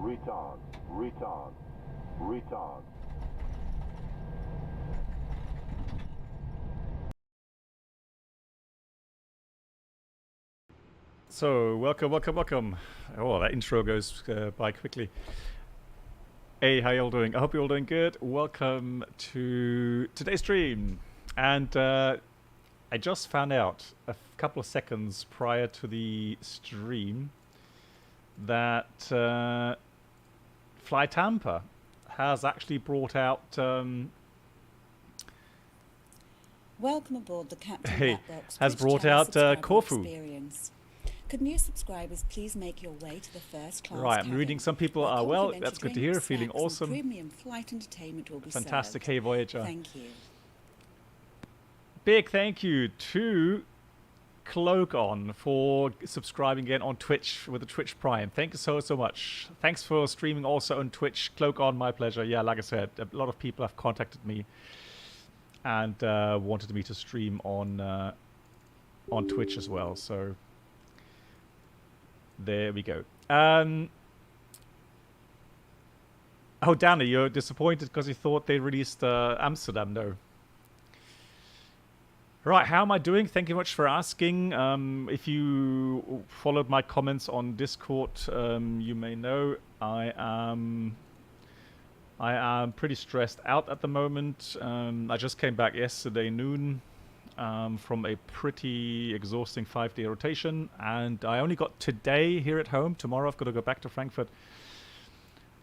retard, retard, retard. So, welcome, welcome, welcome. Oh, that intro goes by quickly. Hey, how y'all doing? I hope you're all doing good. Welcome to today's stream. And I just found out a couple of seconds prior to the stream that Fly Tampa has actually brought out... Welcome aboard the Captain hey, Blackbox has Bridge brought Tower out subscriber Corfu. experience. Could new subscribers please make your way to the first class Right, I'm cabin, reading some people where are well. complimentary That's good to drinks, hear. Feeling snacks and awesome. Premium flight entertainment will be Fantastic. served. Hey, Voyager. Thank you. Big thank you to Cloak On for subscribing again on Twitch with the Twitch Prime. Thank you so much. Thanks for streaming also on Twitch. Cloak On, my pleasure. Yeah, like I said, a lot of people have contacted me and wanted me to stream on Twitch as well. So there we go. Oh, Danny, you're disappointed because you thought they released Amsterdam. No. Right, how am I doing? Thank you much for asking. If you followed my comments on Discord, you may know I am pretty stressed out at the moment. I just came back yesterday noon from a pretty exhausting 5-day rotation, and I only got today here at home. Tomorrow I've got to go back to Frankfurt.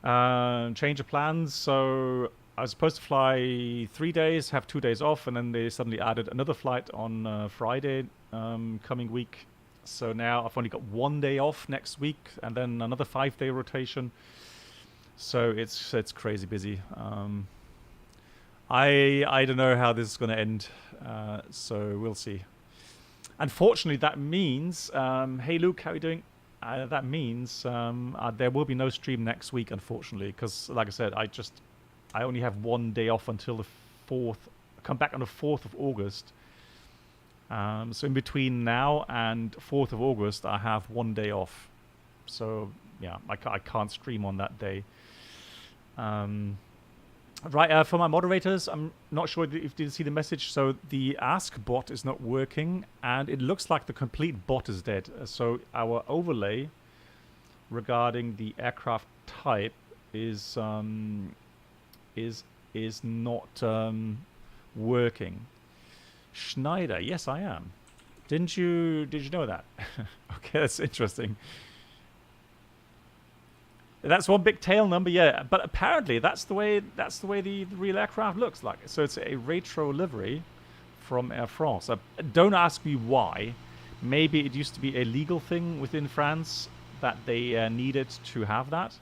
Change of plans, so I was supposed to fly 3 days, have 2 days off, and then they suddenly added another flight on Friday coming week. So now I've only got 1 day off next week, and then another 5-day rotation. So it's crazy busy. I don't know how this is going to end, so we'll see. Unfortunately, that means hey Luke, how are you doing? That means there will be no stream next week, unfortunately, because like I said, I only have 1 day off until the 4th. I come back on the 4th of August. So in between now and 4th of August, I have 1 day off. So yeah, I can't stream on that day. Right, for my moderators, I'm not sure if you did see the message. So the Ask bot is not working, and it looks like the complete bot is dead. So our overlay regarding the aircraft type is not working. Schneider, yes, I am. Did you know that? Okay, that's interesting. That's one big tail number, yeah. But apparently, that's the way the real aircraft looks like. So it's a retro livery from Air France. Don't ask me why. Maybe it used to be a legal thing within France that they needed to have that.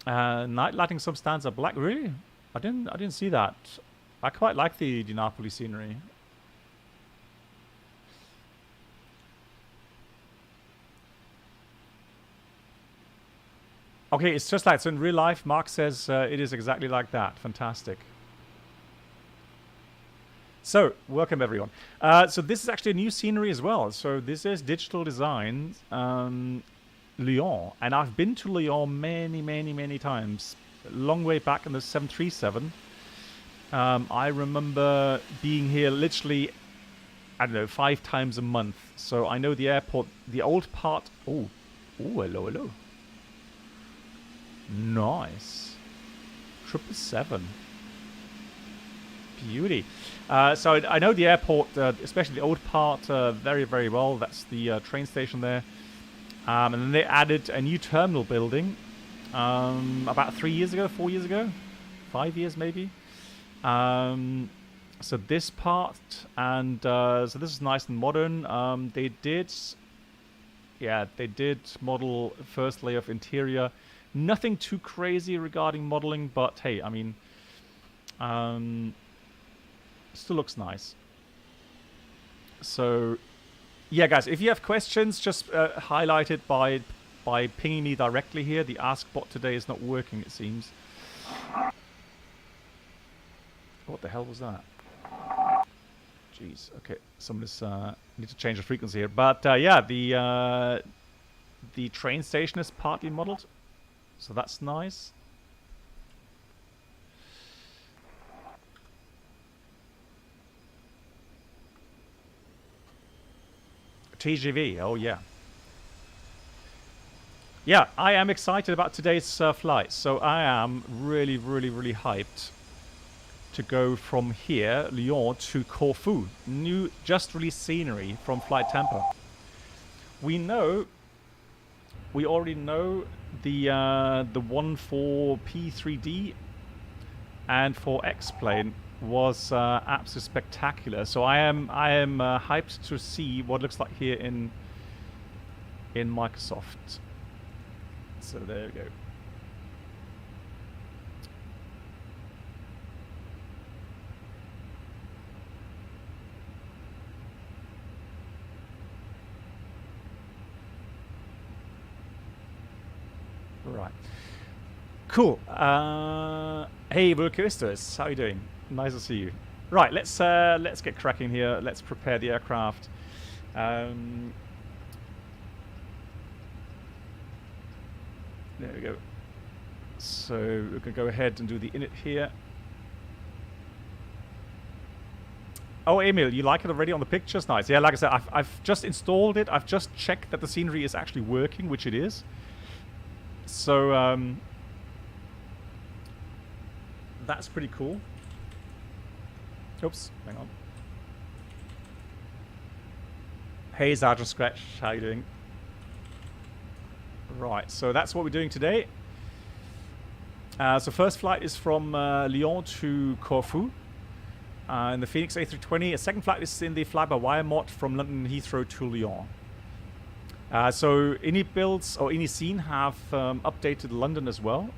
Night lighting some stands are black. Really? I didn't see that. I quite like the Napoli scenery. Okay, it's just like, so in real life, Mark says it is exactly like that. Fantastic. So, welcome everyone. So this is actually a new scenery as well. So this is Digital Design Lyon. And I've been to Lyon many times. Long way back in the 737. I remember being here literally, I don't know, 5 times a month. So I know the airport, the old part. Oh, hello. Nice. 777. Beauty. So I know the airport, especially the old part, very well. That's the train station there. And then they added a new terminal building about 3 years ago, 4 years ago, 5 years maybe. So this part, and so this is nice and modern. They did model first layer of interior. Nothing too crazy regarding modeling, but hey, I mean, still looks nice. So, yeah, guys, if you have questions, just highlight it by pinging me directly here. The Ask bot today is not working, it seems. What the hell was that? Jeez. Okay, someone's need to change the frequency here. But yeah, the train station is partly modeled, so that's nice. TGV, oh yeah. Yeah, I am excited about today's flight. So I am really, really, really hyped to go from here, Lyon, to Corfu. New, just released scenery from Flight Tempo. We already know the one for P3D and for X-Plane was absolutely spectacular. So I am hyped to see what it looks like here in Microsoft. So there we go. Right. Cool. Hey, Vulcaristas, how are you doing? Nice to see you. Right, let's get cracking here. Let's prepare the aircraft. There we go. So we're gonna go ahead and do the init here. Oh, Emil, you like it already on the pictures? Nice. Yeah, like I said, I've just installed it. I've just checked that the scenery is actually working, which it is. So that's pretty cool. Oops, hang on. Hey, Zadra Scratch, how you doing? Right, so that's what we're doing today. So first flight is from Lyon to Corfu in the FENIX A320. A second flight is in the fly-by-wire mod from London Heathrow to Lyon. So any builds or any scene have updated London as well.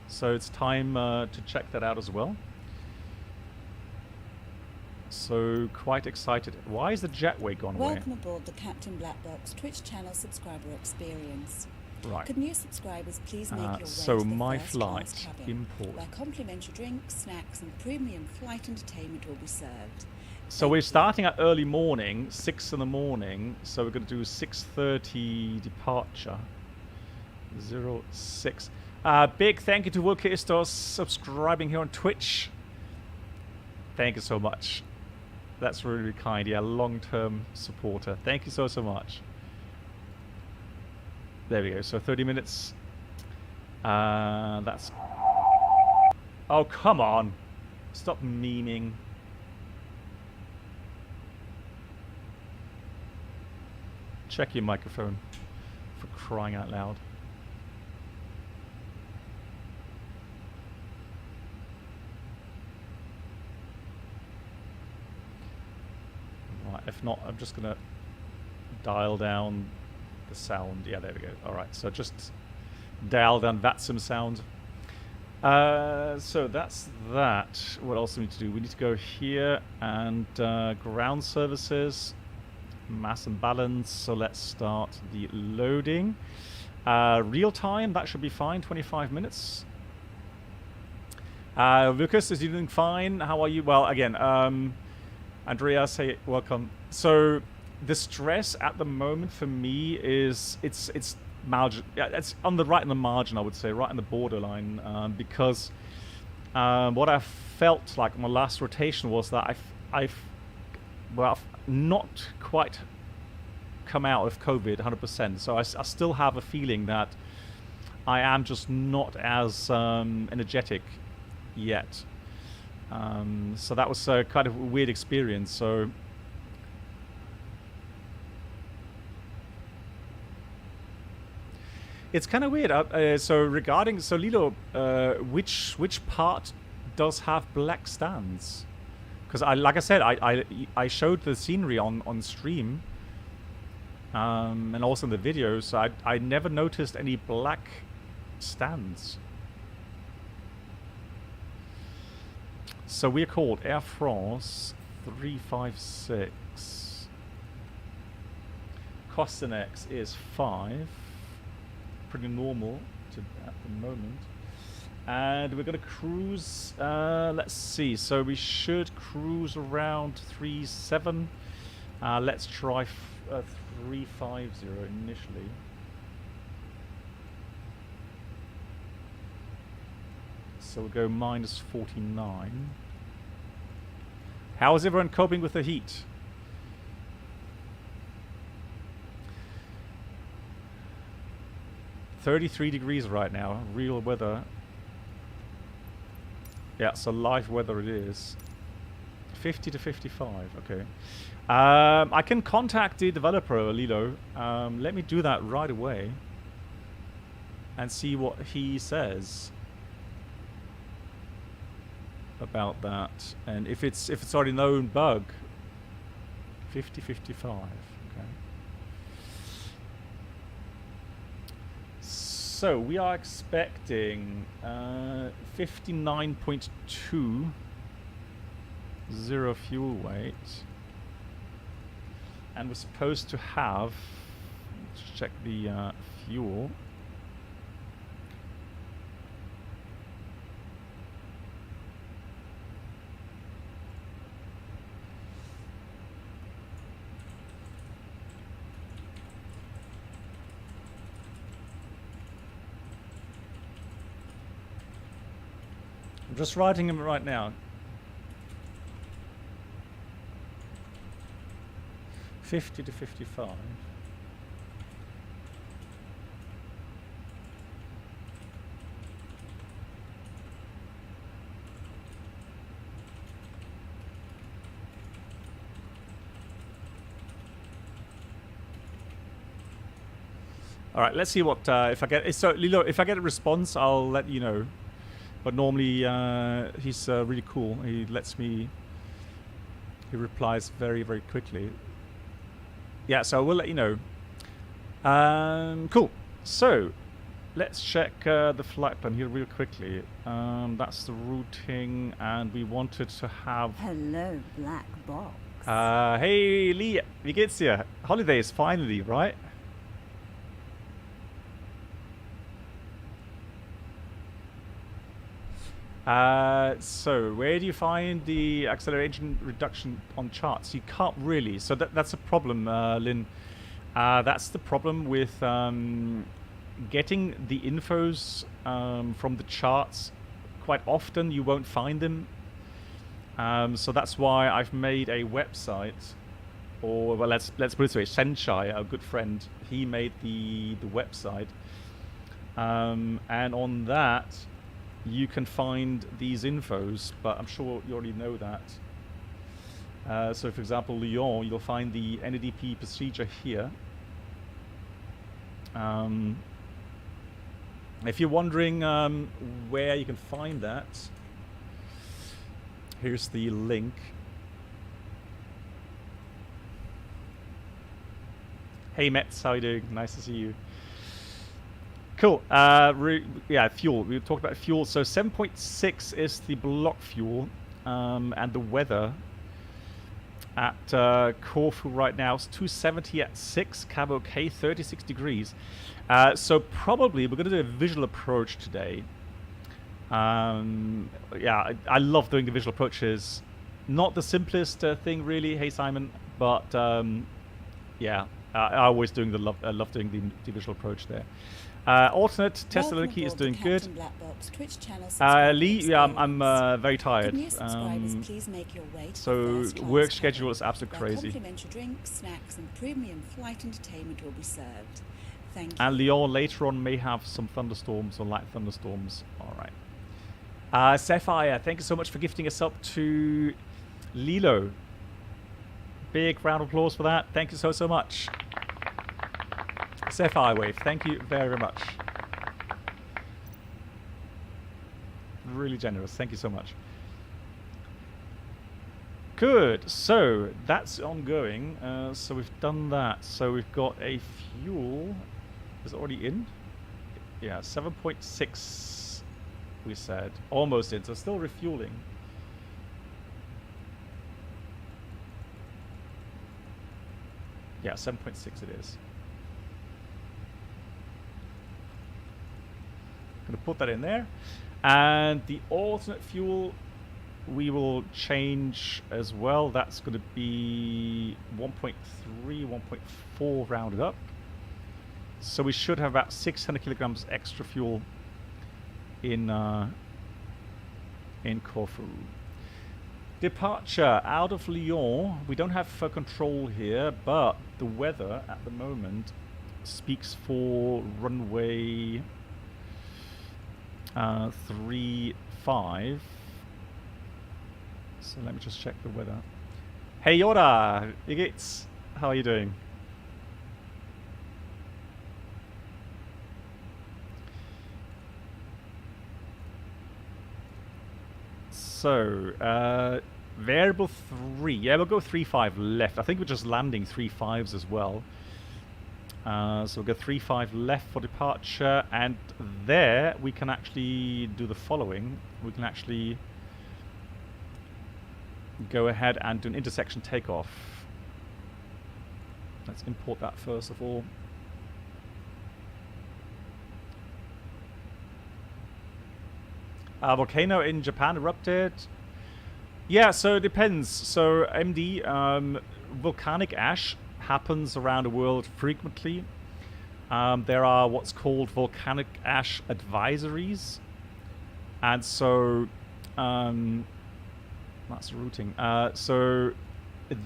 So it's time to check that out as well. So quite excited. Why is the jetway gone away? Welcome aboard the Captain Black Box Twitch channel subscriber experience. Right. Could new subscribers please make your way so to the my first flight class cabin, import. where complimentary drinks, snacks and premium flight entertainment will be served. So we're starting at early morning, 6 in the morning. So we're going to do 6:30 departure. 06. Big thank you to Vulcaristos subscribing here on Twitch. Thank you so much. That's really, really kind. Yeah, long-term supporter. Thank you so much. There we go. So 30 minutes. That's... Oh, come on. Stop memeing. Check your microphone, for crying out loud. Right, if not, I'm just gonna dial down the sound. Yeah, there we go. All right, so just dial down VATSIM sound. So that's that. What else do we need to do? We need to go here and ground services. Mass and balance, so let's start the loading. Real time, that should be fine, 25 minutes. Lucas, is you doing fine? How are you? Well, again, Andreas, hey, welcome. So the stress at the moment for me is it's margin. Yeah, it's on the right in the margin, I would say, right in the borderline, because what I felt like on my last rotation was that I've not quite come out of COVID 100%. So I still have a feeling that I am just not as energetic yet. So that was kind of a weird experience. So it's kind of weird. So regarding Lilo, which part does have black stands? Because like I said, I showed the scenery on stream, and also in the video, so I never noticed any black stands. So we're called Air France 356. Costinex is 5. Pretty normal at the moment. And we're going to cruise, let's see, so we should cruise around 37. Let's try 350 initially. So we'll go minus 49. How is everyone coping with the heat? -33 right now, real weather. Yeah, so live weather it is. 50 to 55, okay. I can contact the developer, Lilo. Let me do that right away. And see what he says about that. And if it's already known bug. 50, 55, okay. So we are expecting 59.2 zero fuel weight, and we're supposed to have, let's check the fuel. I'm just writing them right now. 50 to 55. All right, let's see what if I get. So Lilo, if I get a response, I'll let you know. But normally he's really cool. He lets me. He replies very, very quickly. Yeah, so we'll let you know. Cool. So let's check the flight plan here real quickly. That's the routing, and we wanted to have. Hello, black box. Hey Lee, wie geht's dir? Holidays finally, right? So where do you find the acceleration reduction on charts? You can't really. So that's a problem, Lynn. That's the problem with getting the infos from the charts. Quite often you won't find them. So that's why I've made a website. Or well, let's put it this way: Senshai, our good friend, he made the website, and on that. You can find these infos, but I'm sure you already know that. So, for example, Lyon, you'll find the NADP procedure here. If you're wondering where you can find that, here's the link. Hey, Mets, how you doing? Nice to see you. Cool. Yeah, fuel. We talked about fuel. So 7.6 is the block fuel, and the weather at Corfu right now is 270 at 6, cab okay, 36 degrees. So probably we're going to do a visual approach today. Yeah, I love doing the visual approaches. Not the simplest thing really. Hey Simon, but yeah, I always doing love doing the visual approach there. Alternate Thessaloniki is doing good. Lee, yeah, I'm very tired. Please make your way to so the first work class schedule cabin, is absolutely where crazy. Complimentary drinks, snacks, and premium flight entertainment will be served. Thank you. And Lyon later on may have some thunderstorms or light thunderstorms. All right. Sapphire, thank you so much for gifting us up to Lilo. Big round of applause for that. Thank you so much. Sapphire Wave, thank you very much. Really generous, thank you so much. Good, so that's ongoing. So we've done that. So we've got a fuel. Is it already in? Yeah, 7.6 we said. Almost in, so still refueling. Yeah, 7.6 it is. Gonna put that in there, and the alternate fuel we will change as well. That's going to be 1.3, 1.4 rounded up. So we should have about 600 kilograms extra fuel in in Corfu. Departure out of Lyon. We don't have control here, but the weather at the moment speaks for runway 35. So let me just check the weather. Hey Yoda, wie geht's? How are you doing? So, variable 3. Yeah, we'll go 3-5 left. I think we're just landing 3-5s as well. So we'll go 3-5 left for departure, and there we can actually do the following. We can actually go ahead and do an intersection takeoff. Let's import that first of all. Volcano in Japan erupted. Yeah, so it depends. So MD, volcanic ash happens around the world frequently. There are what's called volcanic ash advisories. And so that's the routing. So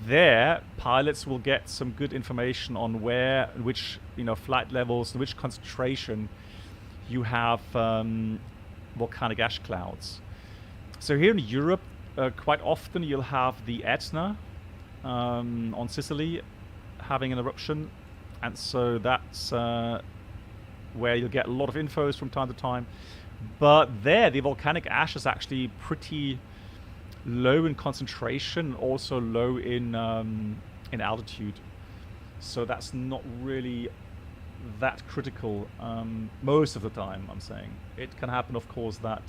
there, pilots will get some good information on where, which flight levels, and which concentration you have volcanic ash clouds. So here in Europe, quite often you'll have the Etna on Sicily having an eruption, and so that's where you'll get a lot of infos from time to time. But there, the volcanic ash is actually pretty low in concentration, also low in altitude. So that's not really that critical most of the time, I'm saying. It can happen, of course, that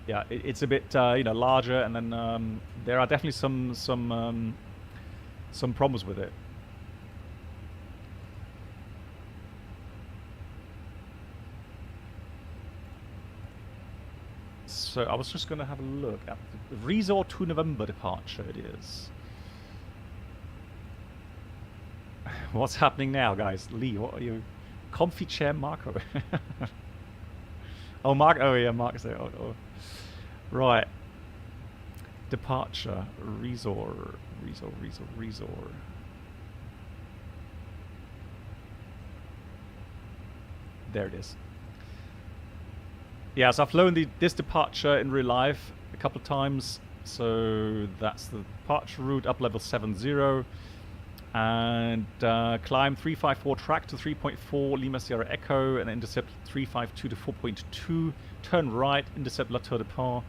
yeah, it's a bit larger, and then there are definitely some problems with it. So I was just going to have a look at the resort to November departure. It is. What's happening now, guys? Lee, what are you? Comfy chair, Marco. Oh, Mark. Oh, yeah, Mark's there. Oh. Right. Departure. Resort. There it is. Yeah, so I've flown this departure in real life a couple of times. So that's the departure route, up level 70. And climb 354 track to 3.4 Lima Sierra Echo, and intercept 352 to 4.2. Turn right, intercept La Tour de Pont.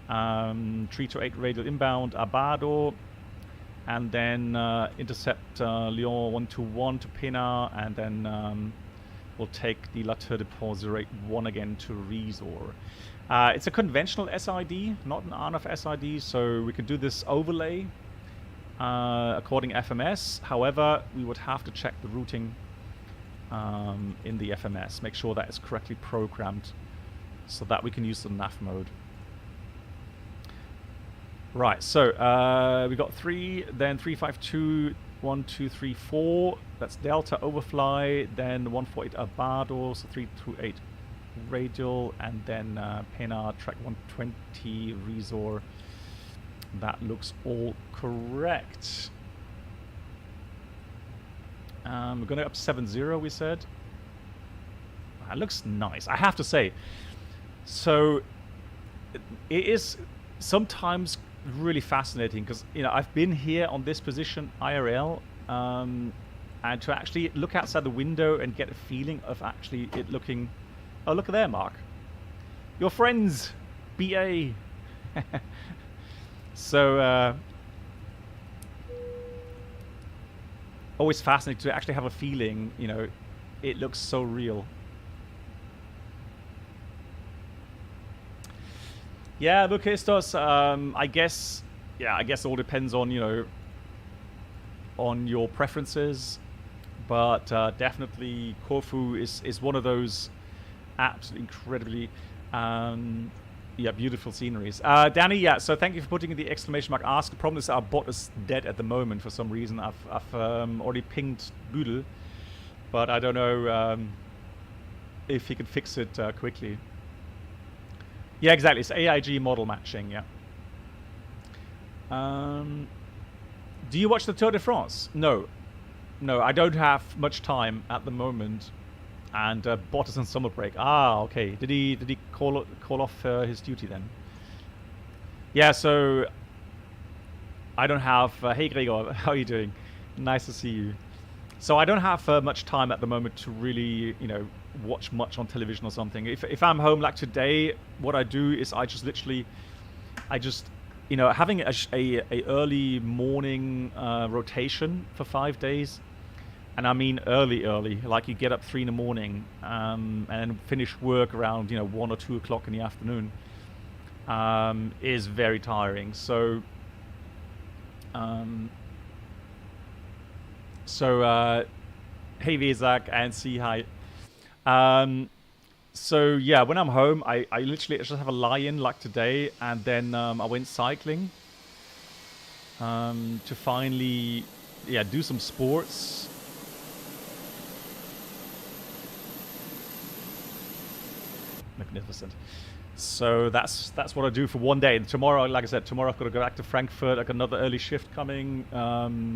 328 radial inbound, Abado. And then intercept Lyon 121 to Pena, and then we'll take the La Tour de Pont 081 again to Resor. It's a conventional SID, not an RNAV SID, so we can do this overlay according FMS. However, we would have to check the routing in the FMS, make sure that it's correctly programmed so that we can use the nav mode. Right, so we got 3, then 352, 1, 2, 3, 4. That's Delta overfly, then 148 Abado, so 328 radial, and then Pena track 120 Resor. That looks all correct. We're going up 70, we said. That looks nice, I have to say. So it is sometimes really fascinating, because I've been here on this position IRL, and to actually look outside the window and get a feeling of actually it looking. Oh, look at there, Mark. Your friends, BA. So always fascinating to actually have a feeling. It looks so real. Yeah, look, Estos, I guess it all depends on, on your preferences, but definitely Corfu is one of those absolutely incredibly, beautiful sceneries. Danny, yeah, so thank you for putting in the exclamation mark ask. The problem is our bot is dead at the moment for some reason. I've already pinged Boodle, but I don't know if he can fix it quickly. Yeah, exactly. It's AIG model matching. Yeah. Do you watch the Tour de France? No, I don't have much time at the moment, and Bottas on summer break. Ah, okay. Did he call off his duty then? Yeah. So I don't have. Hey Gregor, how are you doing? Nice to see you. So I don't have much time at the moment to really, watch much on television or something. If I'm home like today, what I do is I just having a early morning rotation for 5 days, and I mean early, like you get up 3 in the morning and then finish work around 1 or 2 o'clock in the afternoon, is very tiring. So hey Vezak and see hi. So yeah, when I'm home, I literally just have a lie-in like today, and then I went cycling to finally do some sports. Magnificent. So that's what I do for one day. Tomorrow, like I said, I've got to go back to Frankfurt. I got another early shift coming,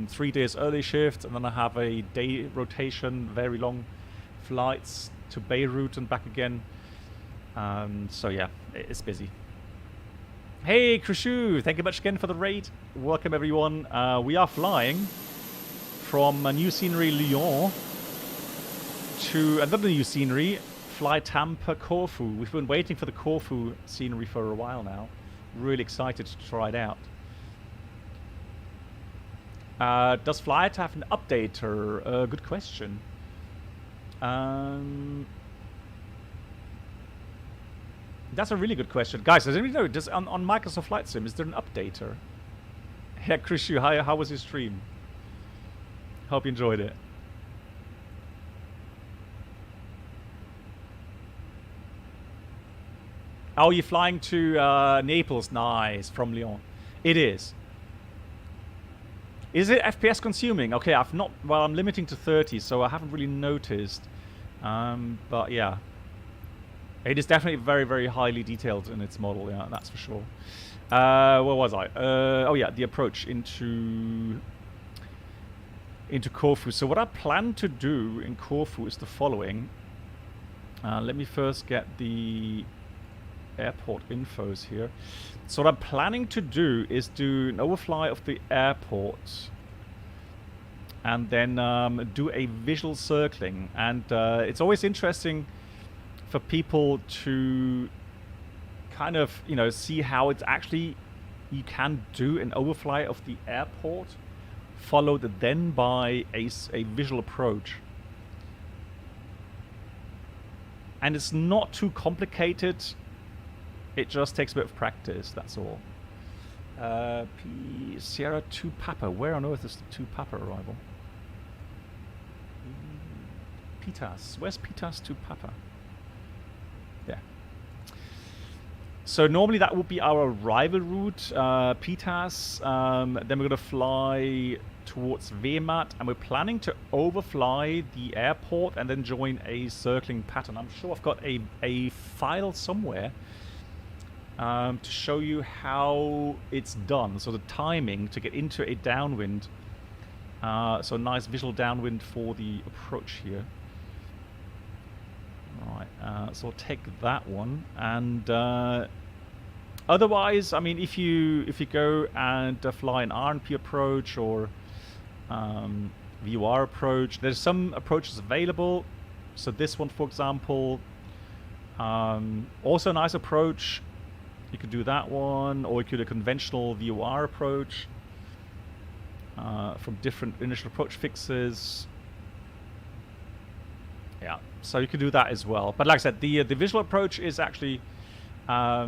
3 days early shift, and then I have a day rotation, very long flights to Beirut and back again. So yeah, it's busy. Hey Krishu, thank you much again for the raid. Welcome everyone. We are flying from a new scenery Lyon to another new scenery, Fly Tampa Corfu. We've been waiting for the Corfu scenery for a while now. Really excited to try it out. Does Flight have an updater? Good question. That's a really good question. Guys, does anybody know, on Microsoft Flight Sim, is there an updater? Yeah, Krishu, how was your stream? Hope you enjoyed it. Oh, you're flying to Naples. Nice. From Lyon. It is. Is it FPS consuming? Okay, I'm limiting to 30, so I haven't really noticed. But yeah. It is definitely very, very highly detailed in its model, yeah, that's for sure. Where was I? Oh yeah, the approach into Corfu. So what I plan to do in Corfu is the following. Let me first get the airport infos here. So what I'm planning to do is do an overfly of the airport and then do a visual circling. And it's always interesting for people to kind of, see how it's actually, you can do an overfly of the airport followed then by a visual approach. And it's not too complicated. It just takes a bit of practice, that's all. Sierra 2 Papa. Where on earth is the 2 Papa arrival? Pitas. Where's Pitas 2 Papa? Yeah. So normally that would be our arrival route, Pitas. Then we're going to fly towards Wemat, and we're planning to overfly the airport and then join a circling pattern. I'm sure I've got a file somewhere to show you how it's done. So the timing to get into a downwind. So nice visual downwind for the approach here. Right, so I'll take that one. And otherwise, I mean, if you go and fly an RNP approach or VUR approach, there's some approaches available. So this one, for example, also a nice approach. You could do that one, or you could do a conventional VUR approach from different initial approach fixes. Yeah, so you could do that as well. But like I said, the visual approach is actually, yeah,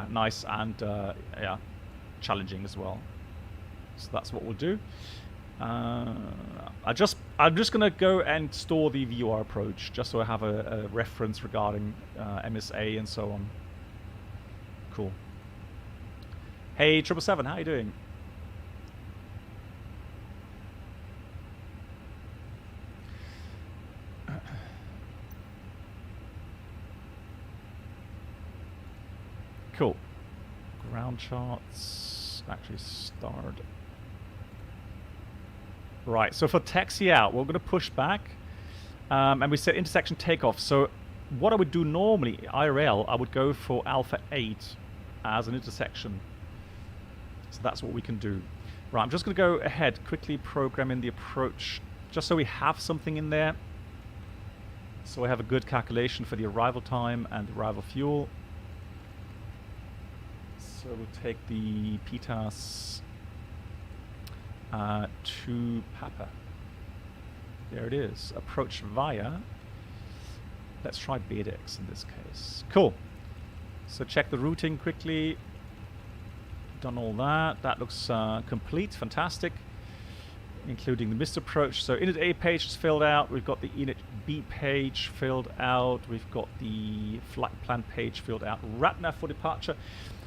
nice and yeah, challenging as well. So that's what we'll do. I'm just gonna go and store the VUR approach just so I have a reference regarding MSA and so on. Cool. Hey 777, how you doing? Cool. Ground charts actually start. Right, so for taxi out, we're going to push back. And we set intersection takeoff. So what I would do normally, IRL, I would go for Alpha 8 as an intersection. So that's what we can do. Right, I'm just going to go ahead, quickly program in the approach, just so we have something in there. So I have a good calculation for the arrival time and the arrival fuel. So we'll take the PTAS to Papa. There it is. Approach via. Let's try BDX in this case. Cool. So check the routing quickly. Done all that. That looks complete. Fantastic. Including the missed approach. So init A page is filled out. We've got the init B page filled out. We've got the flight plan page filled out. RATNAV for departure.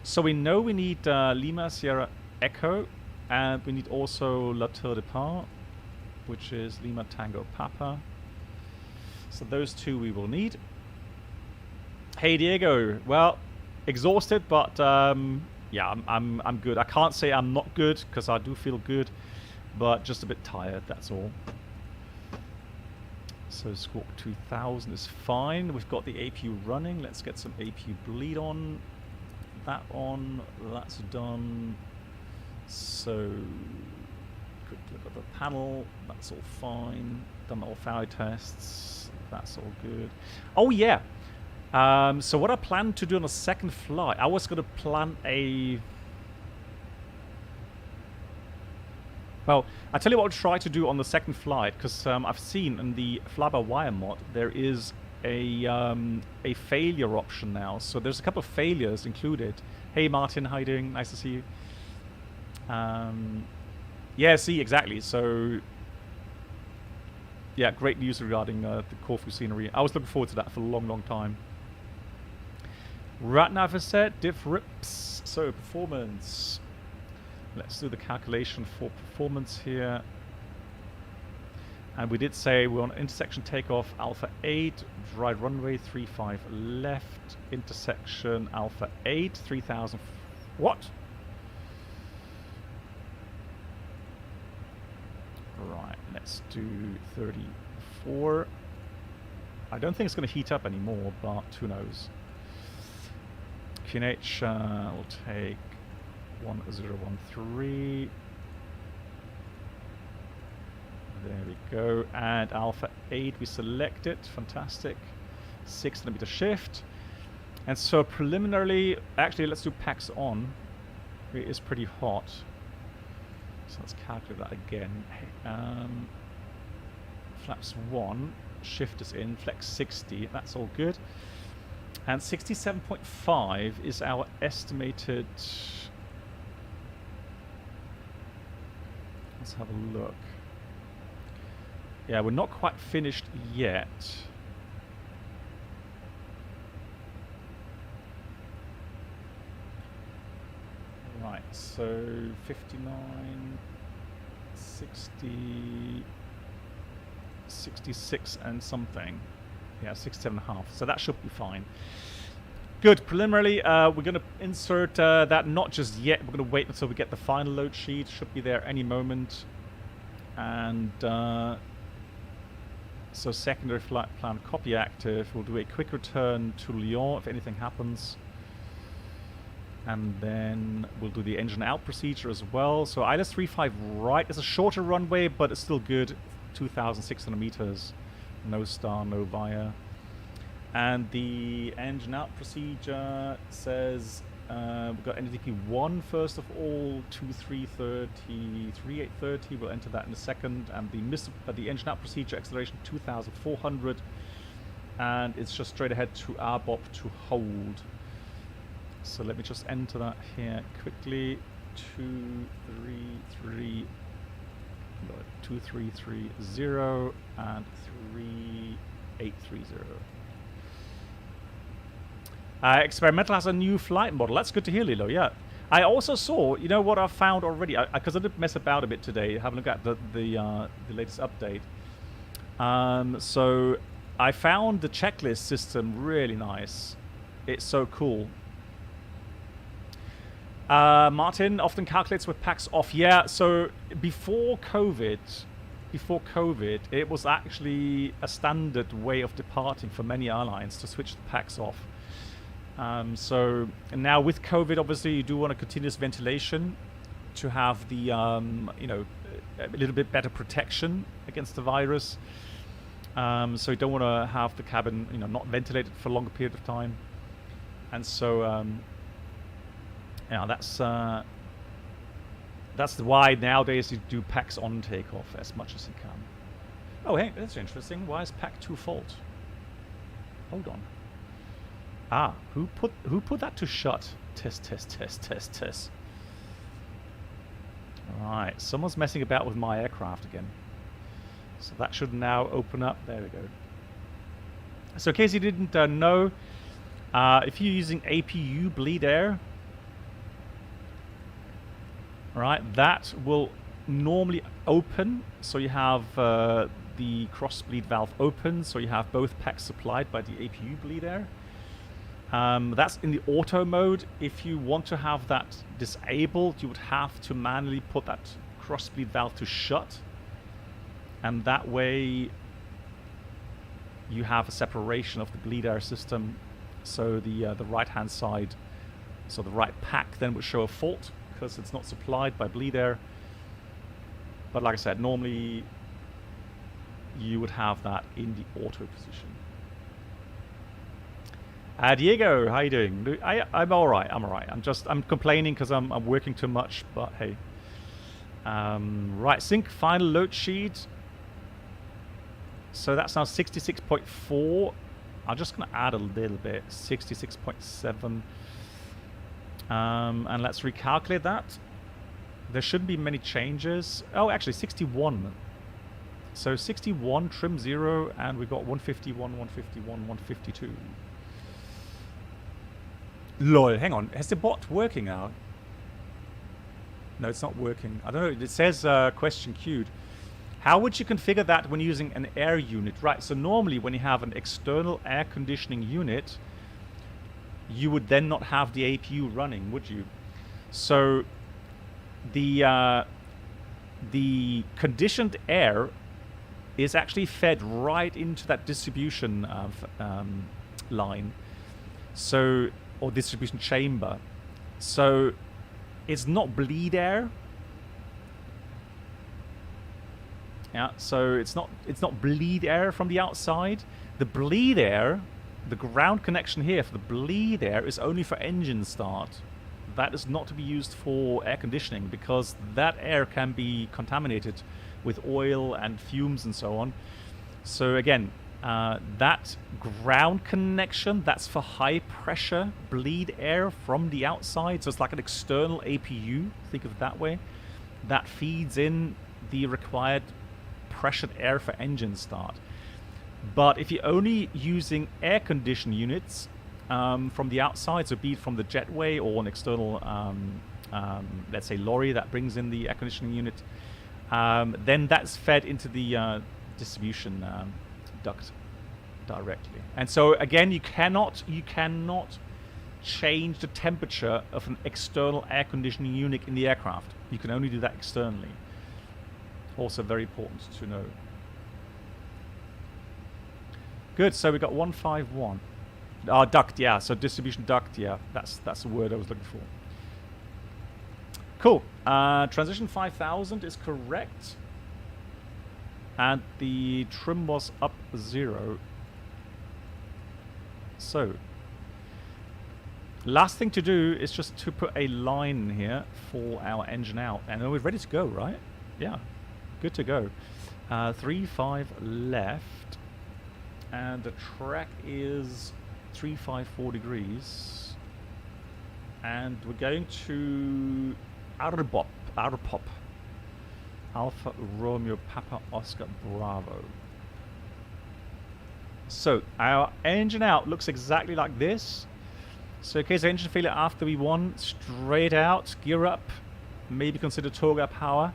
So we know we need Lima Sierra Echo, and we need also La Tour Depart, which is Lima Tango Papa. So those two we will need. Hey Diego, well, exhausted, but yeah, I'm good. I can't say I'm not good because I do feel good, but just a bit tired. That's all. So Squawk 2000 is fine. We've got the APU running. Let's get some APU bleed on. That on. That's done. So quick look at the panel. That's all fine. Done all fire tests. That's all good. Oh yeah. So what I plan to do on the second flight, I was going to plan a... Well, I tell you what I'll try to do on the second flight, because I've seen in the fly-by-wire mod there is a failure option now. So there's a couple of failures included. Hey Martin, how you doing? Nice to see you. Yeah, see, exactly. So yeah, great news regarding the Corfu scenery. I was looking forward to that for a long time. RATNAV is set, diff rips. So performance. Let's do the calculation for performance here. And we did say we're on intersection takeoff Alpha 8, right runway 35 left, intersection Alpha 8, 3000. What? Right, let's do 34. I don't think it's going to heat up anymore, but who knows. QNH will take 1013. There we go. And Alpha 8 we select it. Fantastic. 6 cm shift. And so preliminarily, actually let's do PAX on. It is pretty hot. So let's calculate that again. Flaps 1. Shift is in. Flex 60. That's all good. And 67.5 is our estimated... Let's have a look. Yeah, we're not quite finished yet. Right, so 59, 60, 66 and something. Yeah, 67.5. So that should be fine. Good. Preliminarily, we're going to insert that not just yet. We're going to wait until we get the final load sheet. Should be there any moment. And so secondary flight plan copy active. We'll do a quick return to Lyon if anything happens. And then we'll do the engine out procedure as well. So ILS 35 right is a shorter runway, but it's still good. 2,600 meters. No star, no via. And the engine out procedure says we've got NDP 1 first of all, 2330, 3830. We'll enter that in a second. And the engine out procedure acceleration 2,400, and it's just straight ahead to RBOP to hold. So let me just enter that here quickly. 2330 and 3830. Experimental has a new flight model. That's good to hear, Lilo. Yeah. I also saw, you know what I found already? Because I did mess about a bit today, have a look at the latest update. So I found the checklist system really nice. It's so cool. Martin often calculates with packs off. Yeah, so before COVID, it was actually a standard way of departing for many airlines to switch the packs off. So now with COVID, obviously, you do want a continuous ventilation to have the, you know, a little bit better protection against the virus. So you don't want to have the cabin, you know, not ventilated for a longer period of time. And so, yeah, that's why nowadays you do packs on takeoff as much as you can. Oh, hey, that's interesting. Why is pack 2 fault? Hold on. Ah, who put that to shut? Test. Right, someone's messing about with my aircraft again. So that should now open up. There we go. So in case you didn't know, if you're using APU bleed air, right, that will normally open. So you have the cross bleed valve open, so you have both packs supplied by the APU bleed air. That's in the auto mode. If you want to have that disabled, you would have to manually put that cross bleed valve to shut, and that way you have a separation of the bleed air system. So the right hand side, so the right pack then would show a fault because it's not supplied by bleed air. But like I said, normally you would have that in the auto position. Diego, how you doing? I'm all right. I'm complaining because I'm working too much, but hey. Right, sync final load sheet. So that's now 66.4. I'm just going to add a little bit, 66.7. And let's recalculate that. There shouldn't be many changes. Oh, actually 61. So 61, trim 0, and we got 151, 151, 152. Lol, hang on. Has the bot working now? No, it's not working. I don't know. It says question queued. How would you configure that when using an air unit? Right, so normally when you have an external air conditioning unit, you would then not have the APU running, would you? So the conditioned air is actually fed right into that distribution line. So, or distribution chamber. So it's not bleed air. Yeah, so it's not bleed air from the outside. The bleed air, the ground connection here for the bleed air is only for engine start. That is not to be used for air conditioning because that air can be contaminated with oil and fumes and so on. So again, that ground connection, that's for high pressure bleed air from the outside. So it's like an external APU, think of it that way. That feeds in the required pressured air for engine start. But if you're only using air condition units from the outside, so be it from the jetway or an external, let's say lorry that brings in the air conditioning unit, then that's fed into the distribution duct directly. And so again, you cannot change the temperature of an external air conditioning unit in the aircraft. You can only do that externally. Also very important to know. Good, so we got 151. Duct, yeah, so distribution duct, yeah, that's the word I was looking for. Cool. Transition 5000 is correct. And the trim was up 0. So, last thing to do is just to put a line in here for our engine out. And then we're ready to go, right? Yeah, good to go. 3-5 left. And the track is 354 degrees. And we're going to Arbop. Alpha Romeo Papa Oscar Bravo. So our engine out looks exactly like this. So in case of engine failure after V1, straight out, gear up, maybe consider Toga power.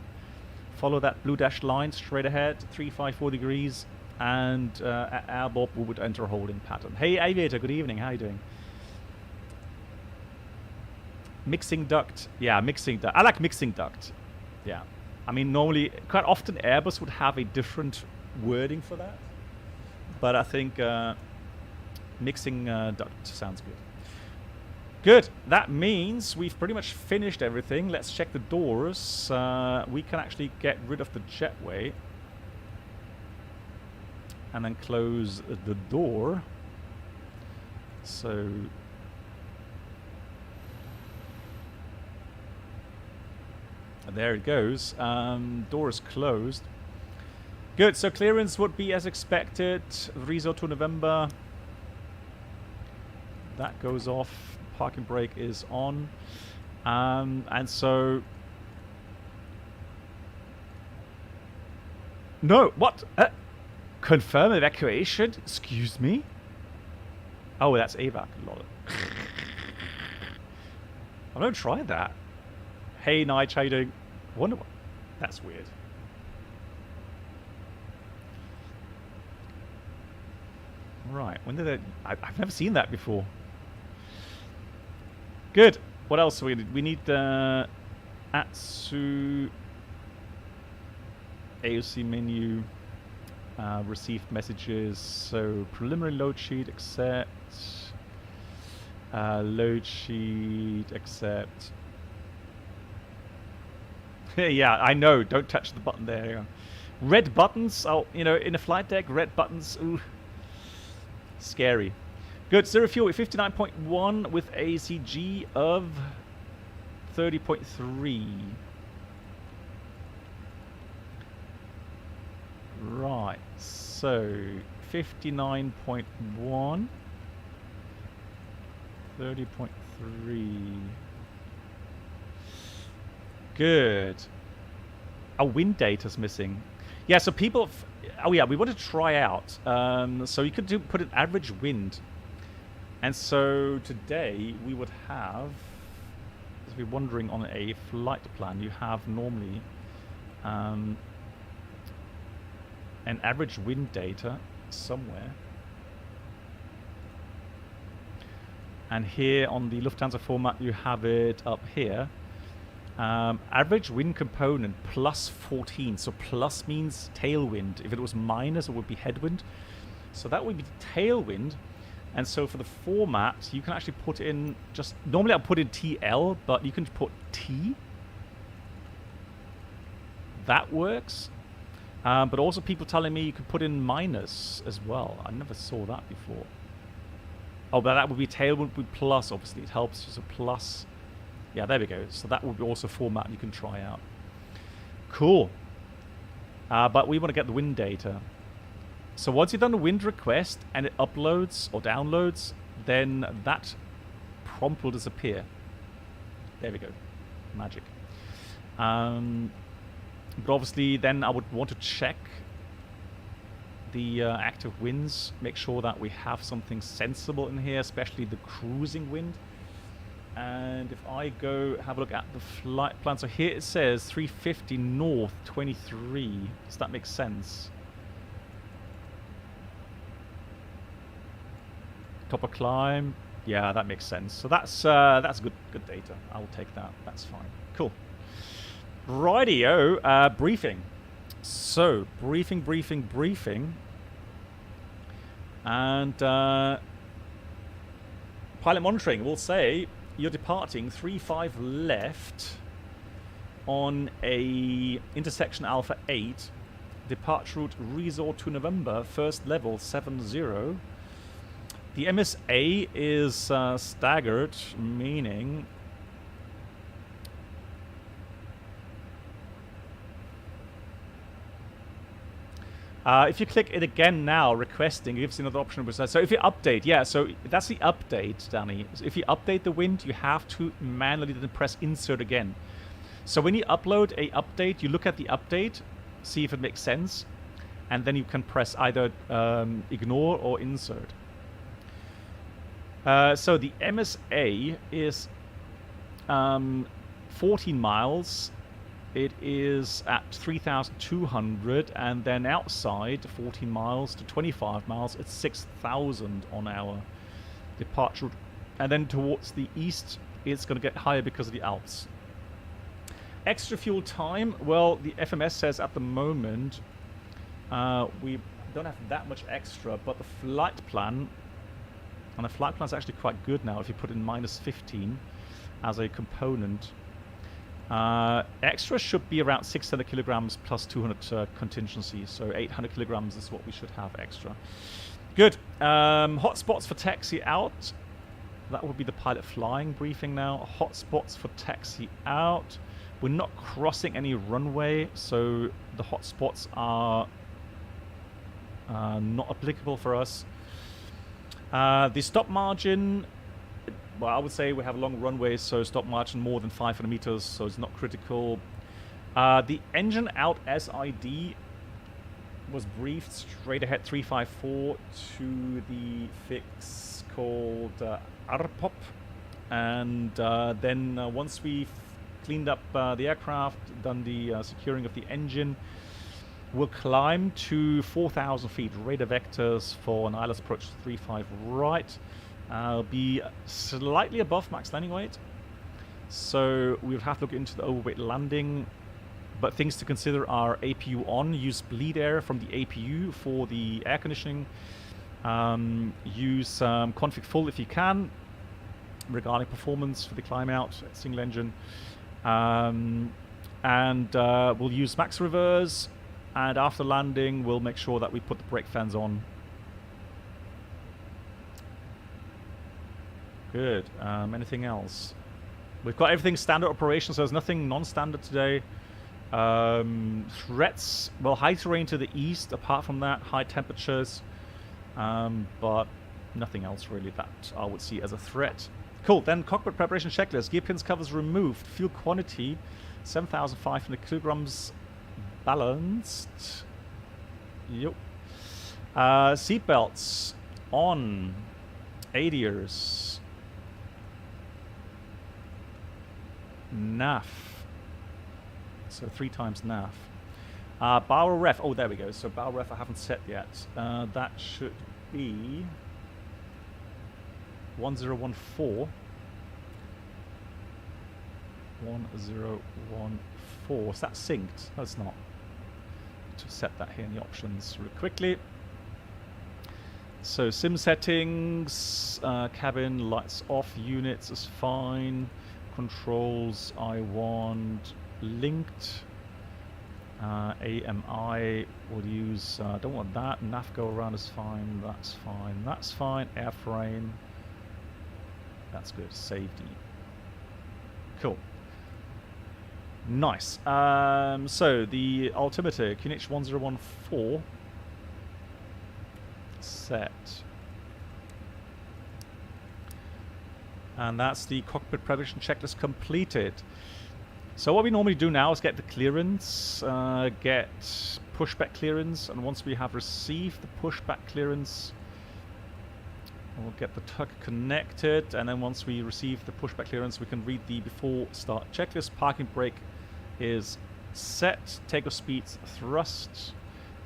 Follow that blue dashed line straight ahead, 354 degrees, and at Arbop we would enter a holding pattern. Hey Aviator, good evening, how are you doing? Mixing duct. Yeah, mixing duct. I like mixing duct. Yeah. I mean, normally, quite often Airbus would have a different wording for that. But I think mixing duct sounds good. Good. That means we've pretty much finished everything. Let's check the doors. We can actually get rid of the jetway. And then close the door. So... there it goes. Door is closed. Good. So clearance would be as expected. Resort to November. That goes off. Parking brake is on. And so... no, what? Confirm evacuation? Excuse me? Oh, that's AVAC. Lol. I've never tried that. Hey, Nige, how you doing? I wonder what... that's weird. Right, when did it... I've never seen that before. Good. What else do we need? We need the ATSU AOC menu, received messages. So preliminary load sheet, accept. Load sheet, accept. Yeah, I know. Don't touch the button there. Yeah. Red buttons. Oh, you know, in a flight deck, red buttons. Ooh, scary. Good. Zero fuel at 59.1 with ACG of 30.3. Right. So 59.1. 30.3. Good. Our wind data's missing. Yeah, so people... oh yeah, we want to try out. So you could put an average wind. And so today we would have... if you're wondering on a flight plan, you have normally an average wind data somewhere. And here on the Lufthansa format, you have it up here. Average wind component plus 14. So plus means tailwind. If it was minus, it would be headwind. So that would be tailwind. And so for the format, you can actually put in just... normally I'll put in TL, but you can put T. That works. But also people telling me you can put in minus as well. I never saw that before. Oh, but that would be tailwind would be plus, obviously. It helps. So plus... yeah, there we go. So that would be also a format you can try out. Cool. But we want to get the wind data. So once you've done the wind request and it uploads or downloads, then that prompt will disappear. There we go. Magic. But obviously then I would want to check the active winds. Make sure that we have something sensible in here, especially the cruising wind. And if I go have a look at the flight plan, so here it says 350 north 23. Does that make sense? Top of climb, yeah, that makes sense. So that's good data. I'll take that. That's fine. Cool. Rightio, briefing. So briefing, and pilot monitoring will say you're departing 35 left on a intersection Alpha 8, departure route Resort to November, first level 70. The MSA is staggered, meaning if you click it again now, requesting, it gives you another option. So if you update, yeah, so that's the update, Danny. So if you update the wind, you have to manually then press insert again. So when you upload a update, you look at the update, see if it makes sense, and then you can press either ignore or insert. So the MSA is 14 miles. It is at 3,200, and then outside 14 miles to 25 miles, it's 6,000 on our departure route. And then towards the east it's going to get higher because of the Alps. Extra fuel time. Well, the FMS says at the moment we don't have that much extra, but the flight plan, and the flight plan is actually quite good now if you put in -15 as a component. Extra should be around 600 kilograms plus 200 contingency, so 800 kilograms is what we should have extra. Good. Hotspots for taxi out. That would be the pilot flying briefing now. Hotspots for taxi out. We're not crossing any runway, so the hotspots are not applicable for us. The stop margin, well, I would say we have long runways, so stop margin more than 500 meters, so it's not critical. The engine out SID was briefed straight ahead 354 to the fix called ARPOP, and then once we've cleaned up the aircraft, done the securing of the engine, we'll climb to 4,000 feet, radar vectors for an ILS approach 35 right. Be slightly above max landing weight, so we'll have to look into the overweight landing. But things to consider are APU on, use bleed air from the APU for the air conditioning. Use config full if you can, regarding performance for the climb out, single engine. And we'll use max reverse, and after landing we'll make sure that we put the brake fans on. Good. Anything else? We've got everything standard operation, so there's nothing non-standard today. Threats, well, high terrain to the east, apart from that, high temperatures, but nothing else really that I would see as a threat. Cool. Then cockpit preparation checklist. Gear pins covers removed. Fuel quantity 7,500 kilograms balanced. Yep. Seat belts on. ADIRS. NAF. So 3 times NAF. Bow ref. Oh, there we go. So bow ref I haven't set yet. That should be 1014. 1014. Is that synced? No, it's not. To set that here in the options really quickly. So sim settings, cabin lights off, units is fine. Controls I want linked. AMI will use, don't want that. NAF go around is fine. That's fine. That's fine. Airframe. That's good. Safety. Cool. Nice. So the altimeter, QNH 1014. Set. And that's the cockpit preparation checklist completed. So what we normally do now is get the clearance, get pushback clearance, and once we have received the pushback clearance, we'll get the tug connected, and then once we receive the pushback clearance, we can read the before start checklist. Parking brake is set, takeoff speeds thrust,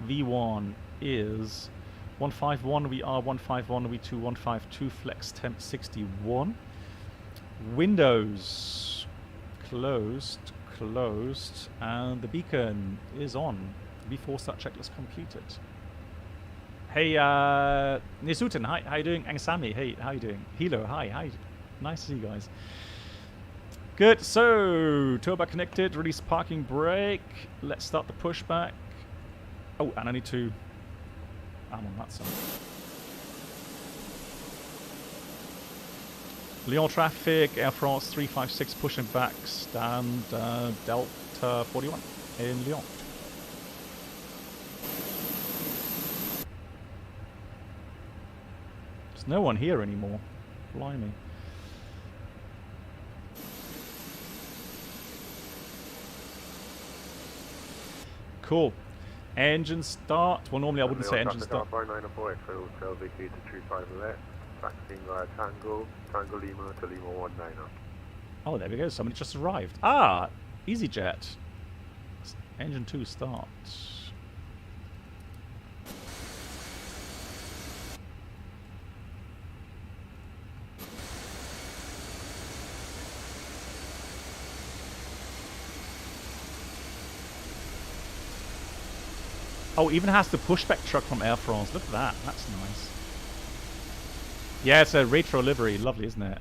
V1 is 151, VR 151, V2 152, flex temp 61. Windows closed, and the beacon is on. Before start checklist completed. Hey, Nisutin, hi, how you doing? Angsami, hey, how you doing? Hilo, hi, nice to see you guys. Good, so turbo connected, release parking brake. Let's start the pushback. Oh, and I need to. I'm on that side. Lyon traffic, Air France 356 pushing back, stand Delta 41 in Lyon. There's no one here anymore. Blimey. Cool. Engine start. Well, normally I wouldn't say engine start. Tango Lima to Lima 19. Oh, there we go. Somebody just arrived. Ah, EasyJet. Engine 2 start. Oh, even has the pushback truck from Air France. Look at that. That's nice. Yeah, it's a retro livery. Lovely, isn't it?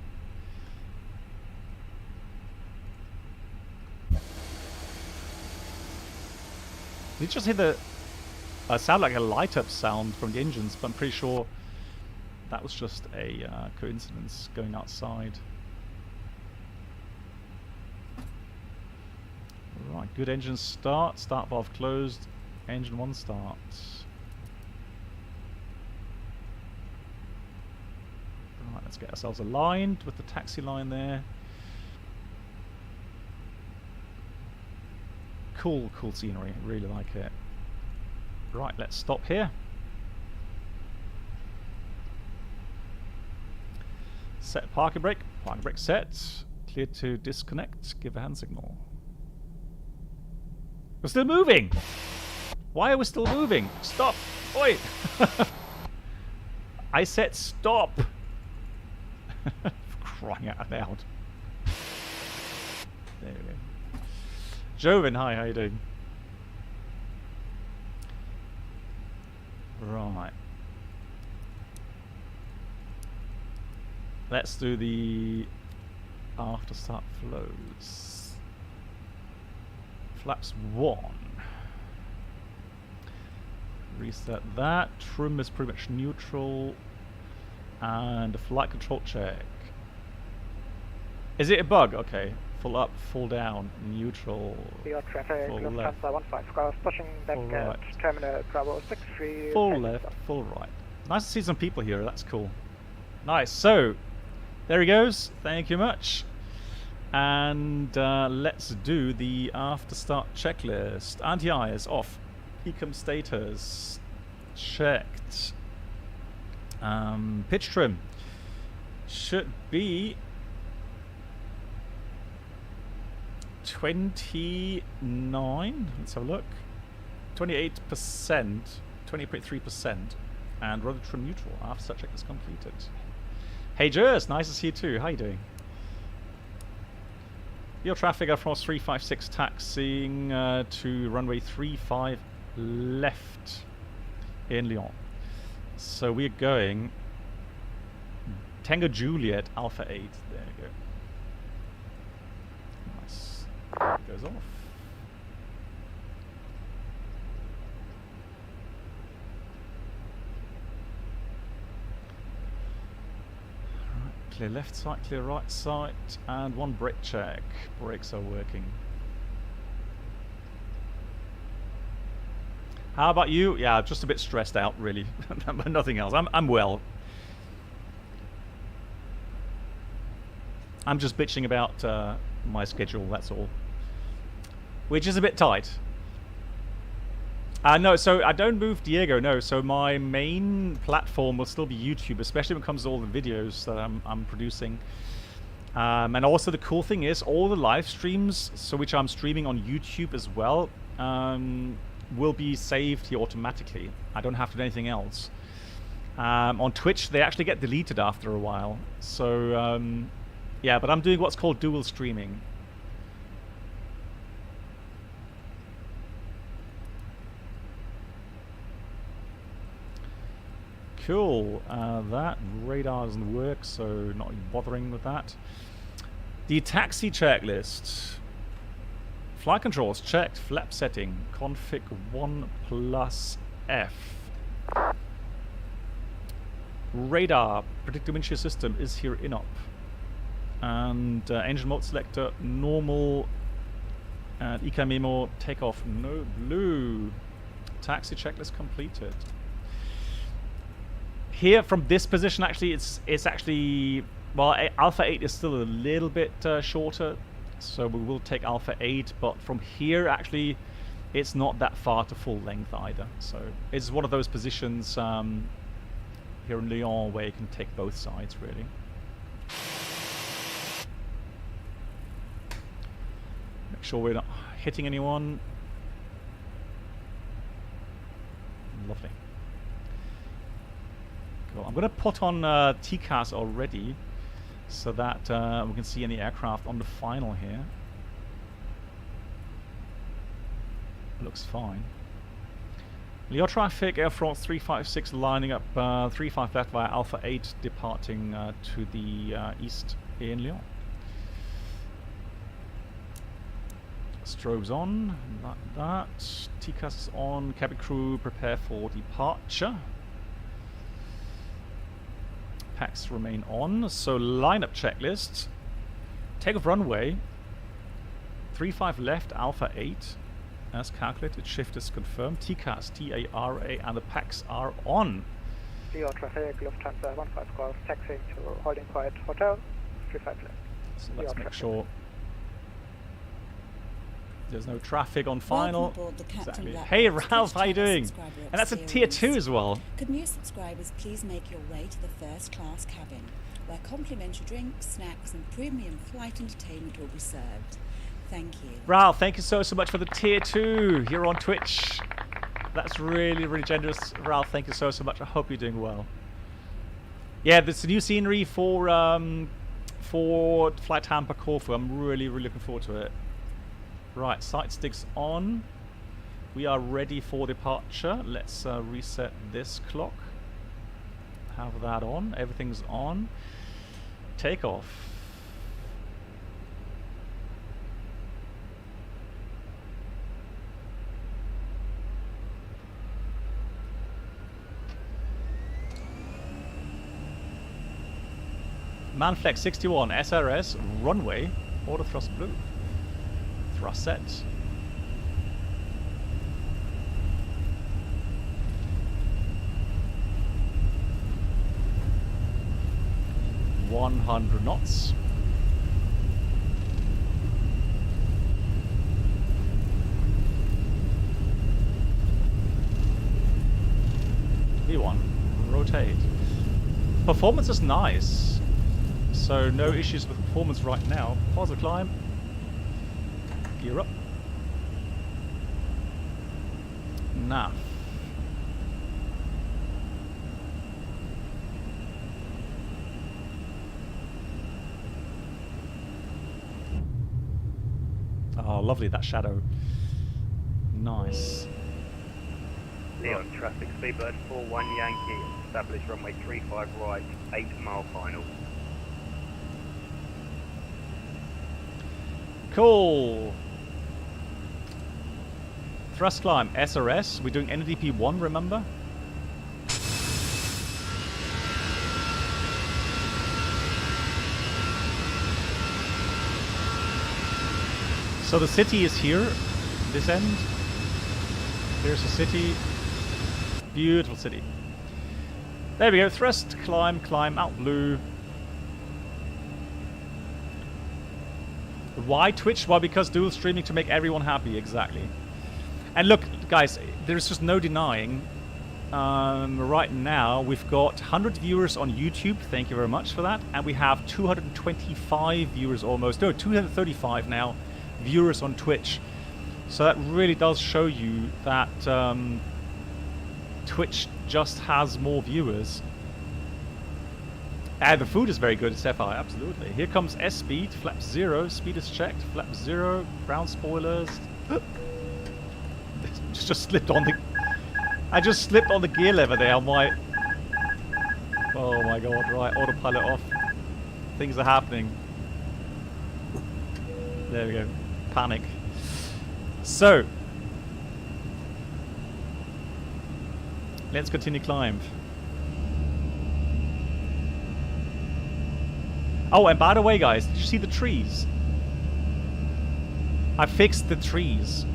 Did you just hear the... sound like a light-up sound from the engines, but I'm pretty sure that was just a coincidence going outside. Right, good engine start. Start valve closed. Engine 1 start. Right, let's get ourselves aligned with the taxi line there. Cool, cool scenery. Really like it. Right, let's stop here. Set parking brake. Parking brake set. Clear to disconnect. Give a hand signal. We're still moving! Why are we still moving? Stop! Oi! I said stop! For crying out loud. There we go. Joven, hi, how you doing? Right. Let's do the after start flows. Flaps 1. Reset that. Trim is pretty much neutral. And a flight control check. Is it a bug? Okay. Full up, full down, neutral. Your traffic, full left, 15 cars pushing back full at right. terminal Bravo 63. Full left, full right. Nice to see some people here. That's cool. Nice. So, there he goes. Thank you much. And let's do the after start checklist. Anti-I is off. Ecom status checked. Pitch trim should be 29. Let's have a look. 28%, 28.3%, and rudder trim neutral. After start check is completed. Hey Jers, nice to see you too. How you doing? Your traffic Air France 356 taxiing to runway 35 left in Lyon. So we're going Tango Juliet Alpha 8. There you go. Nice. Goes off. Clear left side, clear right side, and one brake check. Brakes are working. How about you? Yeah, just a bit stressed out, really. But nothing else. I'm well. I'm just bitching about my schedule, that's all. Which is a bit tight. No, so I don't move Diego, no. So my main platform will still be YouTube, especially when it comes to all the videos that I'm producing. And also the cool thing is, all the live streams, so which I'm streaming on YouTube as well, will be saved here automatically. I don't have to do anything else. On Twitch, they actually get deleted after a while. So, yeah, but I'm doing what's called dual streaming. Cool. That radar doesn't work, so not bothering with that. The taxi checklist. Flight controls checked. Flap setting. Config 1 plus F. Radar. Predictive wind shear system is here in up. And engine mode selector normal. And ECA memo takeoff no blue. Taxi checklist completed. Here from this position, actually, it's actually, well, Alpha 8 is still a little bit shorter, so we will take Alpha 8, but from here, actually, it's not that far to full length either. So it's one of those positions here in Lyon where you can take both sides, really. Make sure we're not hitting anyone. Lovely. Cool. I'm going to put on TCAS already so that we can see any aircraft on the final here. Looks fine. Lyon traffic, Air France 356 lining up 35 left via Alpha 8, departing to the east in Lyon. Strobes on, like that. TCAS on, cabin crew prepare for departure. Packs remain on, so lineup checklist. Takeoff runway, 35 left, Alpha 8. As calculated, shift is confirmed. TCAS, TARA, and the packs are on. Lyon traffic, Lufthansa 15 Golf, taxiing to Holding Quiet Hotel, 35 left. So let's Lyon make traffic. sure there's no traffic on Welcome final. aboard the Captain Exactly. Black Hey Box Ralph, Twitch how you channel doing? subscriber And that's a tier 2 experience. as well. Could new subscribers please make your way to the first class cabin, where complimentary drinks, snacks, and premium flight entertainment will be served. Thank you. Ralph, thank you so much for the tier 2 here on Twitch. That's really, really generous. Ralph, thank you so much. I hope you're doing well. Yeah, there's a new scenery for Flight Hamper Corfu. I'm really, really looking forward to it. Right, sight sticks on. We are ready for departure. Let's reset this clock. Have that on. Everything's on. Takeoff. Manflex 61 SRS runway, auto thrust blue. Thrust set. .100 knots. V1, rotate. Performance is nice. So no issues with performance right now. Pause the climb. Gear up. Nav. Oh, lovely, that shadow. Nice. Lyon traffic, Speedbird 41 Yankee, establish runway 35 right, 8 mile final. Cool. Thrust climb, SRS. We're doing NDP 1, remember? So the city is here, this end. There's the city. Beautiful city. There we go. Thrust, climb, climb, out blue. Why Twitch? Why? Because dual streaming to make everyone happy, exactly. And look, guys, there's just no denying. Right now, we've got 100 viewers on YouTube. Thank you very much for that. And we have 225 viewers almost. No, 235 now viewers on Twitch. So that really does show you that Twitch just has more viewers. And the food is very good, it's FI, absolutely. Here comes S-speed, flap 0, speed is checked, flap 0, ground spoilers. just slipped on the... I just slipped on the gear lever there on my... Oh my god, right, autopilot off. Things are happening. There we go, panic. So, let's continue climb. Oh, and by the way, guys, did you see the trees? I fixed the trees.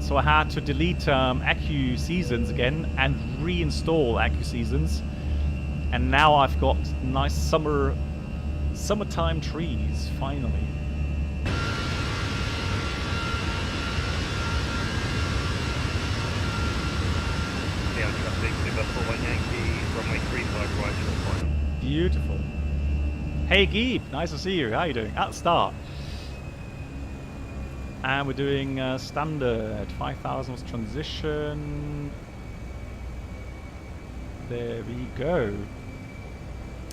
So I had to delete Accu Seasons again and reinstall Accu Seasons. And now I've got nice summertime trees, finally. Lyon traffic, Liver 41 Yankee, runway 35 right, short final. Beautiful. Hey Geeb, nice to see you. How are you doing? At the start. And we're doing standard 5,000 transition. There we go.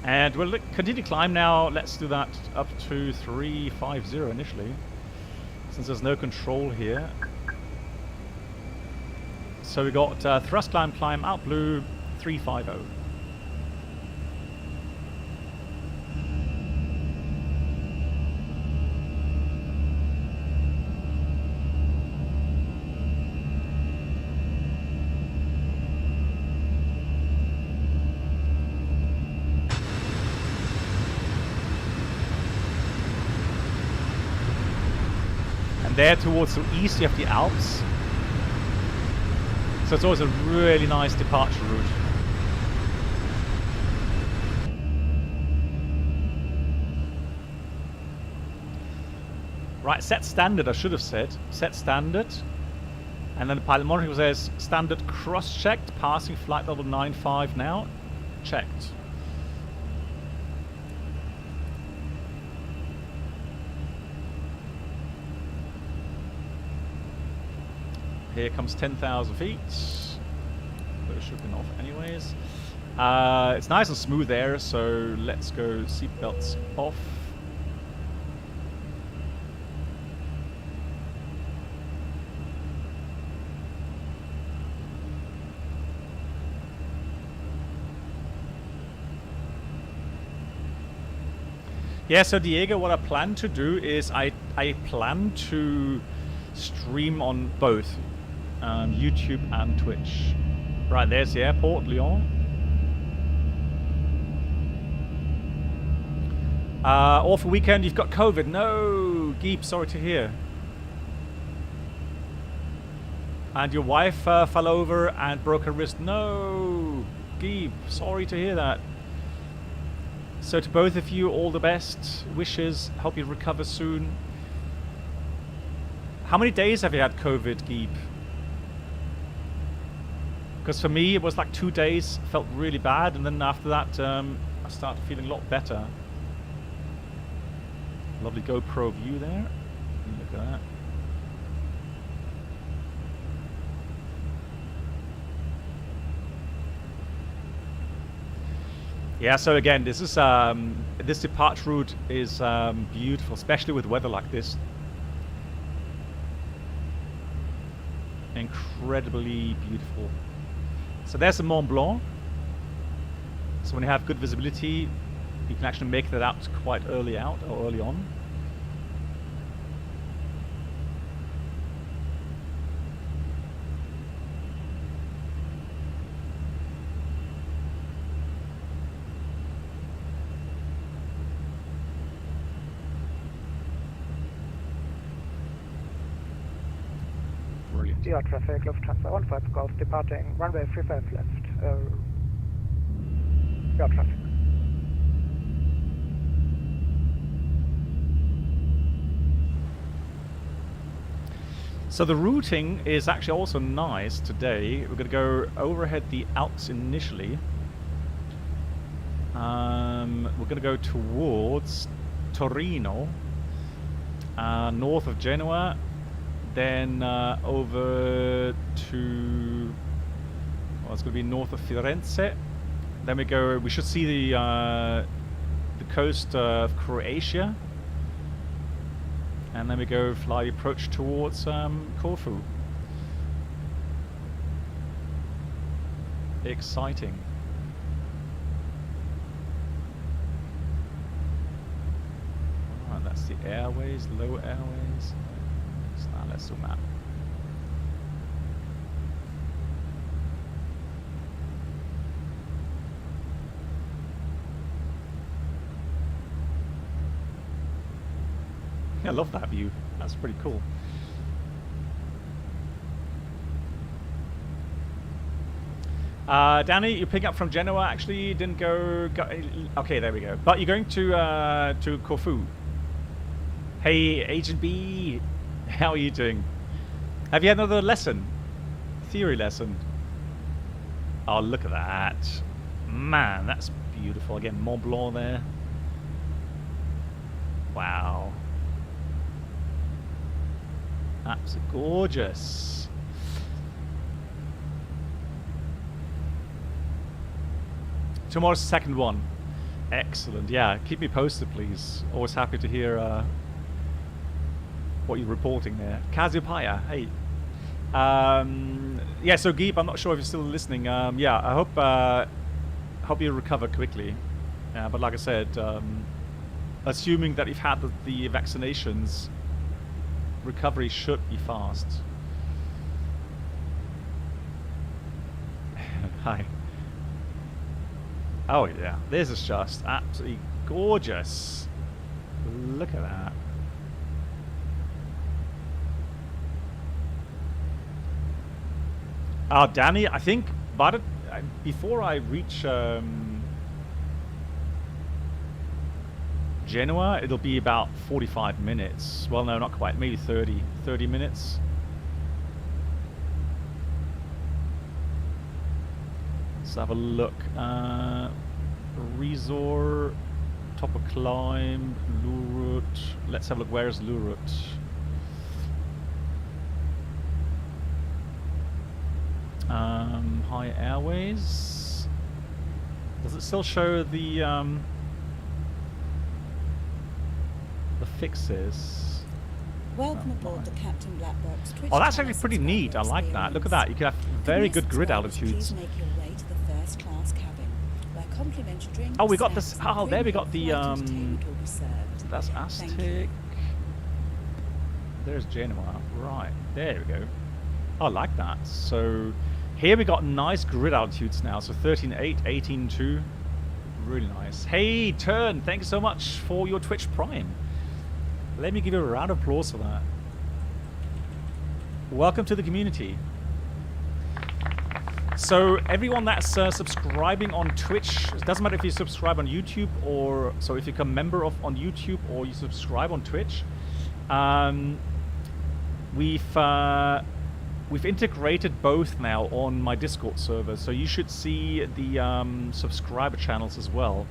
And we'll continue to climb now. Let's do that up to 350 initially, since there's no control here. So we got thrust climb out blue 350. And there towards the east you have the Alps. So it's always a really nice departure route. Right, set standard, I should have said. Set standard. And then the pilot monitor says standard cross-checked, passing flight level 95 now. Checked. Here comes 10,000 feet. But it should have been off anyways. It's nice and smooth there, so let's go seatbelts off. Yeah, so Diego, what I plan to do is I plan to stream on both YouTube and Twitch. Right, there's the airport, Lyon. Awful weekend, you've got COVID. No, Geep, sorry to hear. And your wife fell over and broke her wrist. No, Geep, sorry to hear that. So to both of you, all the best wishes. Hope you recover soon. How many days have you had COVID, Geep? Because for me, it was like 2 days. Felt really bad, and then after that, I started feeling a lot better. Lovely GoPro view there. Look at that. Yeah, so again, this is this departure route is beautiful, especially with weather like this. Incredibly beautiful. So there's the Mont Blanc. So when you have good visibility, you can actually make that out quite early on. DR traffic, Lufthansa 15 Golf departing runway 35 left. DR traffic. So the routing is actually also nice today. We're going to go overhead the Alps initially. We're going to go towards Torino, north of Genoa. Then over to, well, it's going to be north of Firenze. Then we should see the coast of Croatia. And then we go fly the approach towards Corfu. Exciting. Alright, that's the airways, low airways. Now let's zoom out. Yeah, I love that view. That's pretty cool. Danny, you're picking up from Genoa. Actually, you didn't go. Okay, there we go. But you're going to Corfu. Hey, Agent B. How are you doing? Have you had another lesson? Theory lesson? Oh, look at that. Man, that's beautiful. Again, Mont Blanc there. Wow. Absolutely gorgeous. Tomorrow's the second one. Excellent. Yeah, keep me posted, please. Always happy to hear what you're reporting there. Cassiopeia, hey. yeah, so Geeb, I'm not sure if you're still listening. Yeah, I hope you recover quickly. But like I said, assuming that you've had the vaccinations, recovery should be fast. Hi. Oh yeah, this is just absolutely gorgeous. Look at that. Danny, I think before I reach Genoa, it'll be about 45 minutes. Well, no, not quite. Maybe 30 minutes. Let's have a look. Resort, top of climb, Lurut. Let's have a look. Where's Lurut? High Airways. Does it still show the fixes? Welcome aboard the Captain Blackbox Twitch. Oh, that's actually pretty neat. I like that. Look at that. You can have very good grid altitudes. Please make your way to the first class cabin, where complimentary drinks. Oh, we got this. snacks, and Oh, there we got the flight entertainment will be served. That's Thank Aztec. you. There's Genoa. Right. There we go. I like that. So here we got nice grid altitudes now. So 13.8, 18.2. Really nice. Hey, Turn. Thank you so much for your Twitch Prime. Let me give you a round of applause for that. Welcome to the community. So everyone that's subscribing on Twitch, it doesn't matter if you subscribe on YouTube or so if you become a member on YouTube or you subscribe on Twitch. We've integrated both now on my Discord server, so you should see the subscriber channels as well.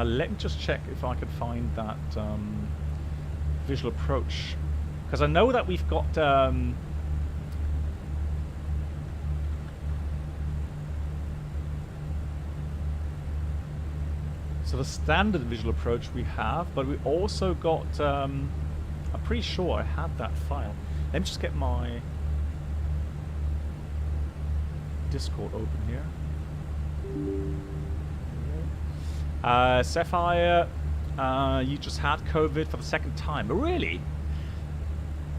Let me just check if I could find that visual approach, because I know that we've got so the standard visual approach we have, but we also got I'm pretty sure I had that file. Let me just get my Discord open here. Sapphire, you just had COVID for the second time. Really?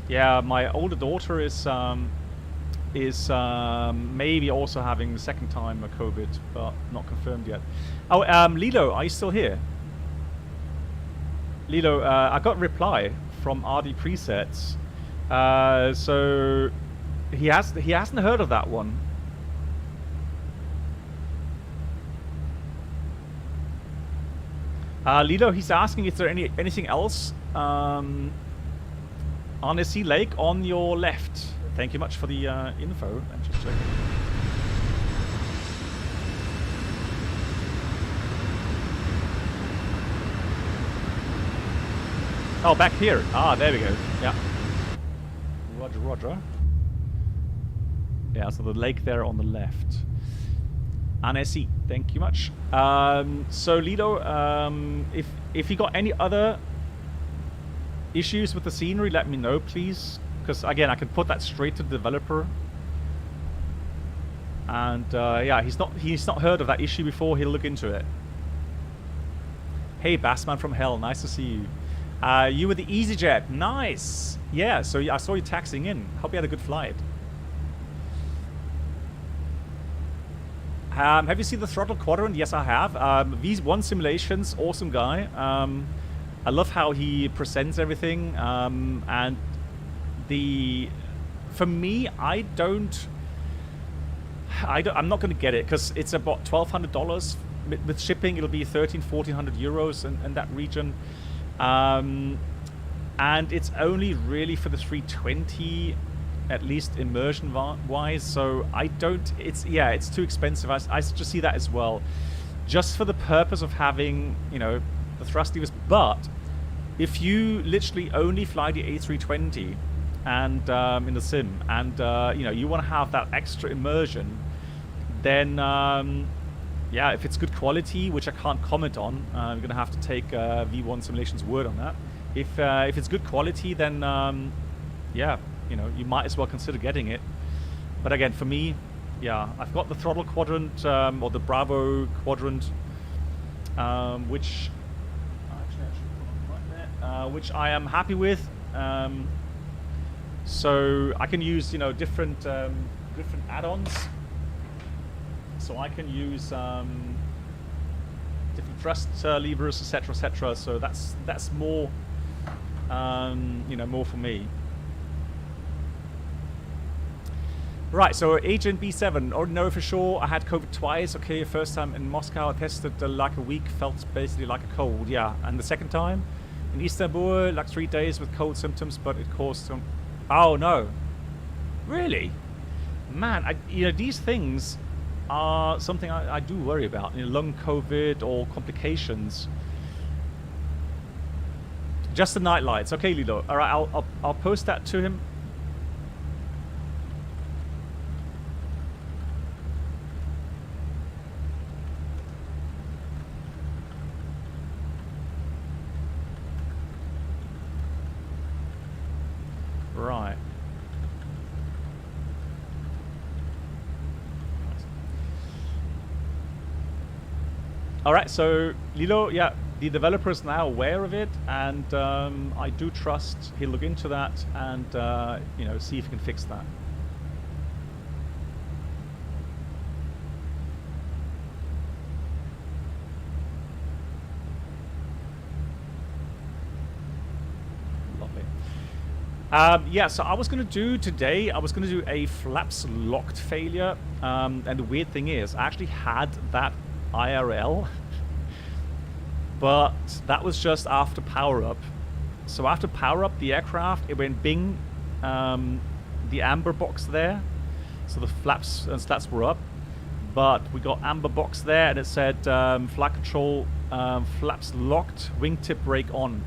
Yeah, my older daughter is maybe also having the second time of COVID, but not confirmed yet. Oh, Lilo, are you still here? Lilo, I got a reply from RD Presets. So he hasn't heard of that one. Lilo, he's asking if there anything else on the Sea Lake on your left. Thank you much for the info. I'm just checking. Oh, back here. Ah, there we go. Yeah. Roger, roger. Yeah, so the lake there on the left. Annecy, thank you much. So Lido, if you got any other issues with the scenery, let me know, please. Because again, I can put that straight to the developer. And yeah, he's not heard of that issue before. He'll look into it. Hey, Bassman from Hell, nice to see you. You were the EasyJet, nice. Yeah, so I saw you taxiing in. Hope you had a good flight. Have you seen the Throttle Quadrant? Yes, I have. V1 Simulations, awesome guy. I love how he presents everything. And for me, I'm not going to get it because it's about $1,200 with shipping. It'll be 1,400 euros in that region. And it's only really for the 320. At least immersion wise, so it's too expensive. I just see that as well, just for the purpose of having, you know, the thrust levers. But if you literally only fly the A320 and in the sim, and you know, you want to have that extra immersion, then yeah, if it's good quality, which I can't comment on, I'm gonna have to take V1 Simulation's word on that. If it's good quality, then yeah, you know, you might as well consider getting it. But again, for me, yeah, I've got the throttle quadrant or the Bravo quadrant, which actually I should put on right there, which I am happy with. So I can use, you know, different different add-ons. So I can use different thrust levers, etc., etc. So that's more, you know, more for me. Right, so Agent B7, already know for sure I had COVID twice. Okay, first time in Moscow, I tested like a week, felt basically like a cold, yeah. And the second time in Istanbul, like 3 days with cold symptoms, but it caused some... Oh, no. Really? Man, you know, these things are something I do worry about. You know, lung COVID or complications. Just the night lights. Okay, Lilo. All right, I'll post that to him. Right. All right, so Lilo, yeah, the developer is now aware of it, and I do trust he'll look into that and you know, see if he can fix that. Yeah, so I was going to do today, I was going to do a flaps locked failure, and the weird thing is, I actually had that IRL, but that was just after power up. So after power up the aircraft, it went bing, the amber box there, so the flaps and slats were up, but we got amber box there, and it said flight control, flaps locked, wingtip brake on.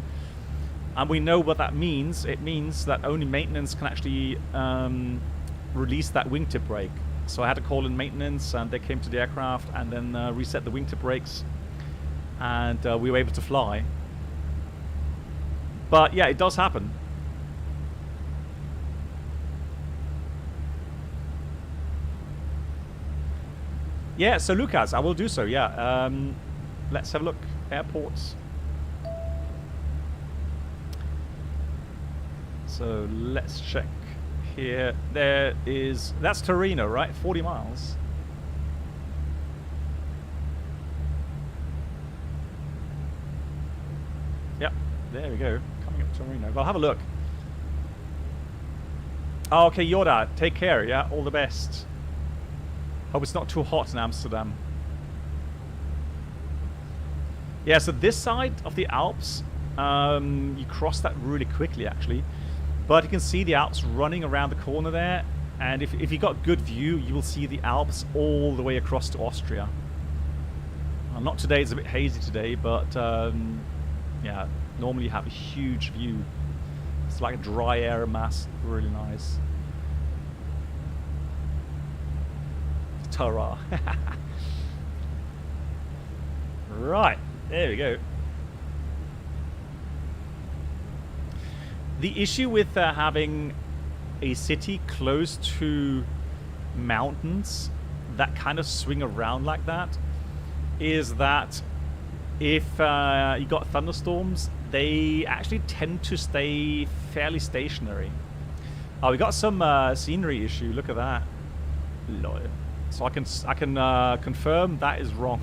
And we know what that means. It means that only maintenance can actually release that wingtip brake. So I had to call in maintenance, and they came to the aircraft and then reset the wingtip brakes, and we were able to fly. But yeah, it does happen. Yeah, so Lucas, I will do so, yeah. Let's have a look. Airports. So let's check here. There is, that's Torino, right? 40 miles. Yep, there we go. Coming up to Torino. Well, have a look. Oh, okay, Yoda, take care, yeah? All the best. Hope it's not too hot in Amsterdam. Yeah, so this side of the Alps, you cross that really quickly, actually. But you can see the Alps running around the corner there, and if you got good view, you will see the Alps all the way across to Austria. Well, not today, it's a bit hazy today, but yeah, normally you have a huge view. It's like a dry air mass, really nice. Ta-ra. Right, there we go. The issue with having a city close to mountains that kind of swing around like that is that if you got thunderstorms, they actually tend to stay fairly stationary. Oh, we got some scenery issue. Look at that. Lol. So I can confirm that is wrong.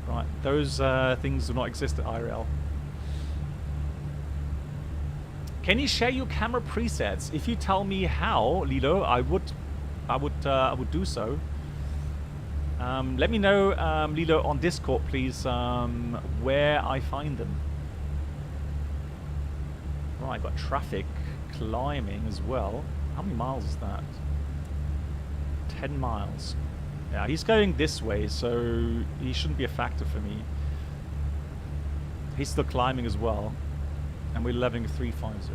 Right, those things do not exist at IRL. Can you share your camera presets? If you tell me how, Lilo, I would do so. Let me know, Lilo, on Discord, please, where I find them. Right, got traffic climbing as well. How many miles is that? 10 miles. Yeah, he's going this way, so he shouldn't be a factor for me. He's still climbing as well, and we're leveling 350.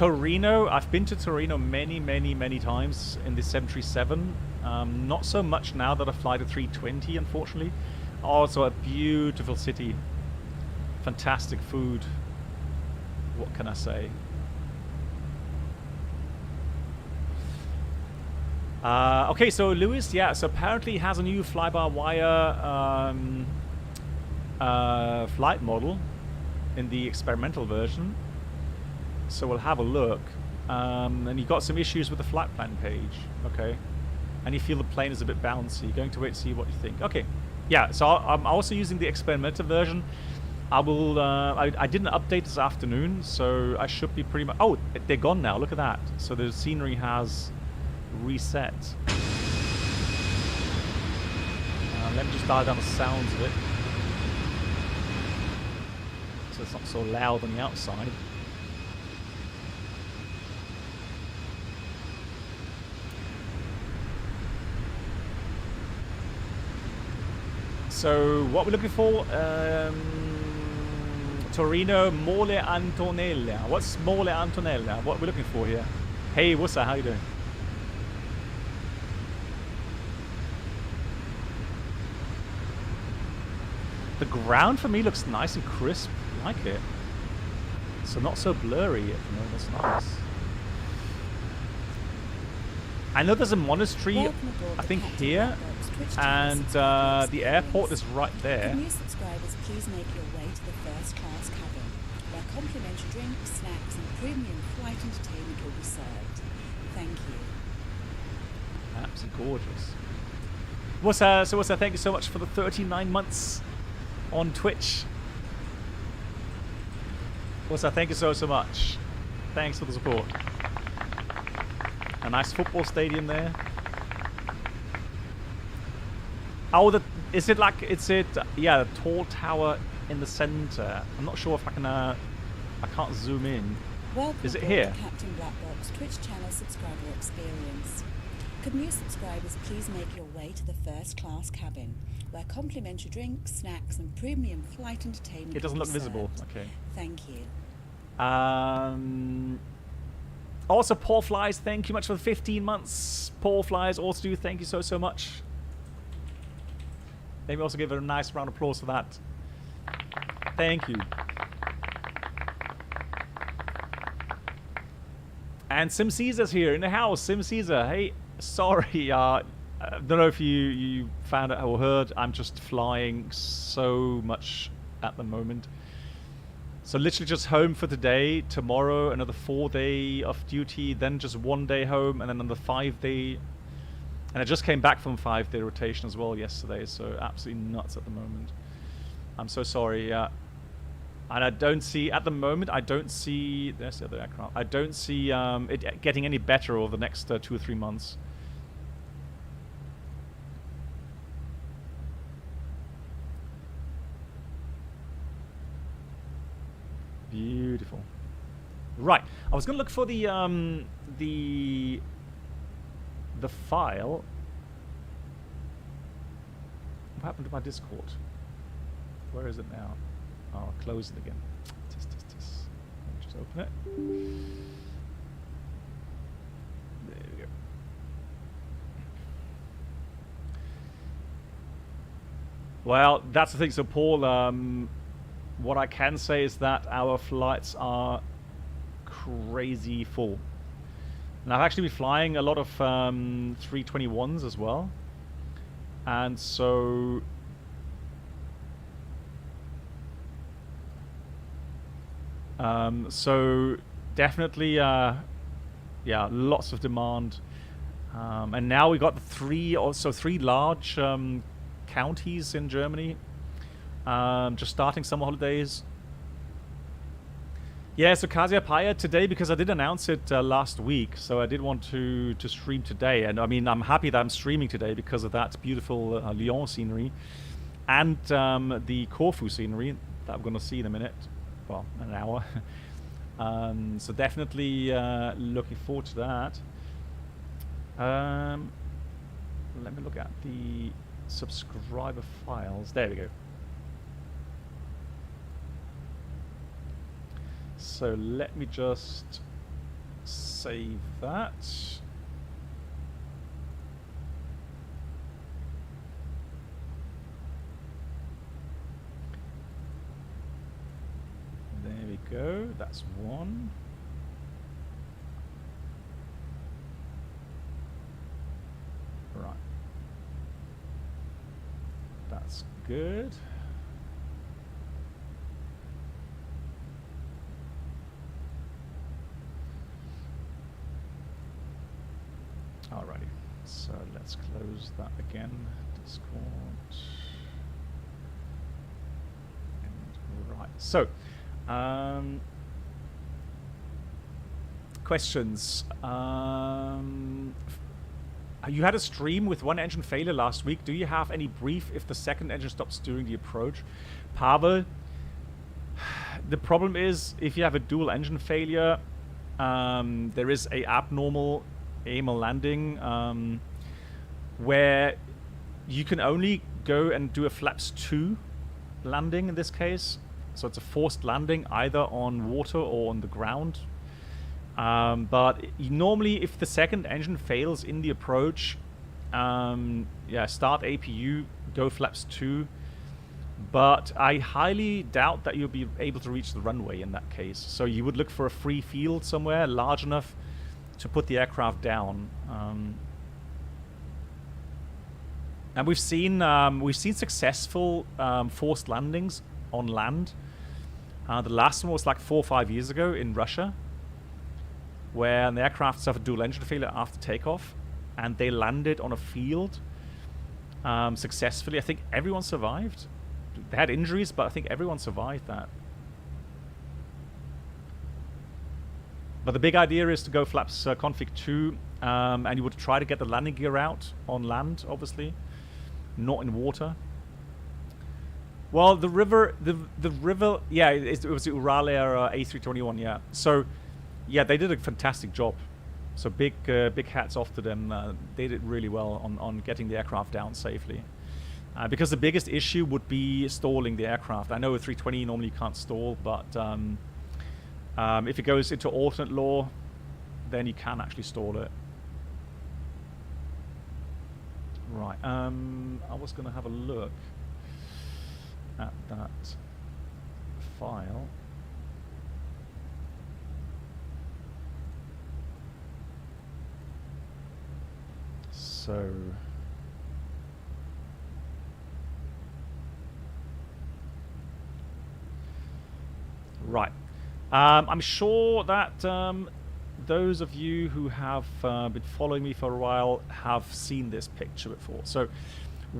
Torino, I've been to Torino many times in the 737. Not so much now that I fly the 320, unfortunately. Also a beautiful city. Fantastic food. What can I say? Okay, so Lewis, yeah, so apparently he has a new fly-by-wire flight model in the experimental version. So we'll have a look. And you got some issues with the flight plan page. Okay. And you feel the plane is a bit bouncy. Going to wait to see what you think. Okay. Yeah, so I'm also using the experimental version. I will, I did an update this afternoon, so I should be pretty much... Oh, they're gone now. Look at that. So the scenery has reset. Let me just dial down the sounds of it, so it's not so loud on the outside. So what we're looking for, Torino, Mole Antonella. What's Mole Antonella? What we're looking for here? Hey, what's that? How you doing? The ground for me looks nice and crisp. I like it. So not so blurry. That's nice. I know there's a monastery, I think here, and the airport is right there. New subscribers, please make your way to the first class cabin, where complimentary drinks, snacks, and premium flight entertainment will be served. Thank you. Absolutely gorgeous. So thank you so much for the 39 months on Twitch. Thank you so much. Thanks for the support. A nice football stadium there. Oh, yeah, the tall tower in the center. I'm not sure if I can, I can't zoom in. Welcome Is it here? Captain Blackbox Twitch channel subscriber experience. Could new subscribers please make your way to the first class cabin, where complimentary drinks, snacks, and premium flight entertainment It doesn't will look be visible. served. Okay. Thank you. Also, Paul Flies, thank you much for the 15 months. Paul Flies also do thank you so much. Maybe also give it a nice round of applause for that. Thank you. And Sim Caesar's here in the house. Sim Caesar, hey, sorry. I don't know if you found out or heard. I'm just flying so much at the moment. So literally just home for today. Tomorrow another 4-day of duty, then just 1 day home, and then another 5-day. And I just came back from 5-day rotation as well yesterday, so absolutely nuts at the moment. I'm so sorry. Yeah. And I don't see at the moment. I don't see. There's the other aircraft. I don't see it getting any better over the next 2 or 3 months. Beautiful. Right. I was going to look for the file. What happened to my Discord? Where is it now? Oh, I'll close it again. Tis. Let me just open it. There we go. Well, that's the thing. So, Paul, what I can say is that our flights are crazy full. And I've actually been flying a lot of 321s as well. And so... so definitely, yeah, lots of demand. And now we got the three large counties in Germany. Just starting summer holidays. Yeah, so Kasia Paya today, because I did announce it last week, so I did want to stream today. And I mean, I'm happy that I'm streaming today because of that beautiful Lyon scenery and the Corfu scenery that I'm going to see in a minute. Well, an hour. So definitely looking forward to that. Let me look at the subscriber files. There we go. So let me just save that. There we go. That's one. Right. That's good. Alrighty, so let's close that again. Discord. And right, so questions. You had a stream with one engine failure last week. Do you have any brief if the second engine stops during the approach? Pavel, the problem is if you have a dual engine failure, there is a abnormal AML landing where you can only go and do a flaps 2 landing in this case. So it's a forced landing either on water or on the ground. But normally if the second engine fails in the approach, yeah, start APU, go flaps 2. But I highly doubt that you'll be able to reach the runway in that case. So you would look for a free field somewhere large enough to put the aircraft down. And we've seen successful forced landings on land. The last one was like 4 or 5 years ago in Russia, where the aircraft suffered dual engine failure after takeoff, and they landed on a field successfully. I think everyone survived. They had injuries, but I think everyone survived that. But the big idea is to go flaps config 2, and you would try to get the landing gear out on land, obviously, not in water. Well, the river, yeah, it was the Uralia A321, yeah. So, yeah, they did a fantastic job. So big hats off to them. They did really well on getting the aircraft down safely. Because the biggest issue would be stalling the aircraft. I know a 320 normally can't stall, but if it goes into alternate law, then you can actually stall it. Right. I was going to have a look at that file. So right. I'm sure that those of you who have been following me for a while have seen this picture before. So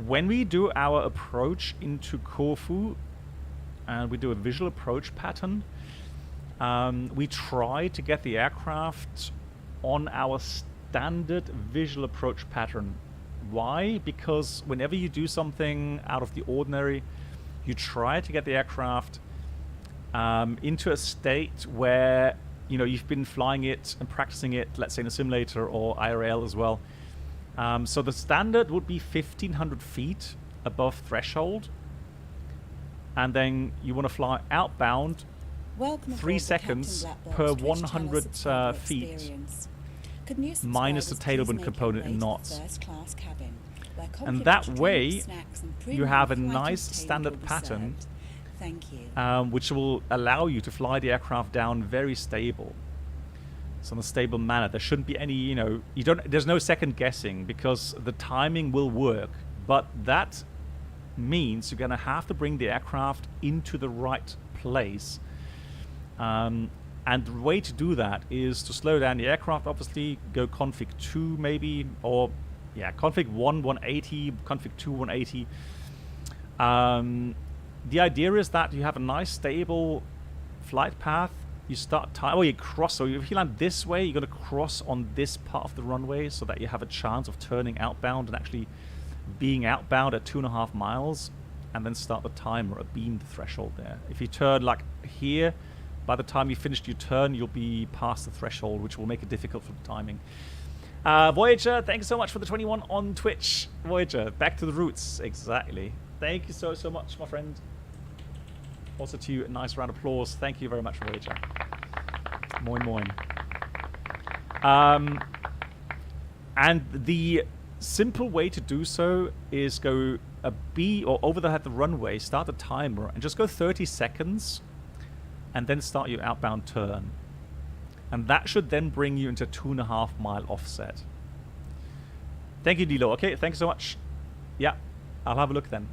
when we do our approach into Corfu and we do a visual approach pattern, we try to get the aircraft on our standard visual approach pattern. Why? Because whenever you do something out of the ordinary, you try to get the aircraft into a state where, you know, you've been flying it and practicing it, let's say in a simulator or IRL as well. So the standard would be 1,500 feet above threshold, and then you want to fly outbound 3 seconds per 100 feet, minus the tailwind component in knots. And that way, you have a nice standard pattern, which will allow you to fly the aircraft down very stable. So in a stable manner. There shouldn't be any, you know, there's no second guessing because the timing will work. But that means you're going to have to bring the aircraft into the right place. And the way to do that is to slow down the aircraft, obviously, go config 2 maybe, or yeah, config 1, 180, config 2, 180. The idea is that you have a nice stable flight path. You start you cross. So if you land this way, you're going to cross on this part of the runway so that you have a chance of turning outbound and actually being outbound at 2.5 miles, and then start the timer at beam threshold there. If you turn like here, by the time you finished your turn, you'll be past the threshold, which will make it difficult for the timing. Voyager, thank you so much for the 21 on Twitch. Voyager, back to the roots. Exactly. Thank you so much, my friend. Also to you, a nice round of applause. Thank you very much, Voyager. Moin moin. And the simple way to do so is go a B or over the runway, start the timer, and just go 30 seconds, and then start your outbound turn. And that should then bring you into 2.5 mile offset. Thank you, Dilo. Okay, thanks so much. Yeah, I'll have a look then.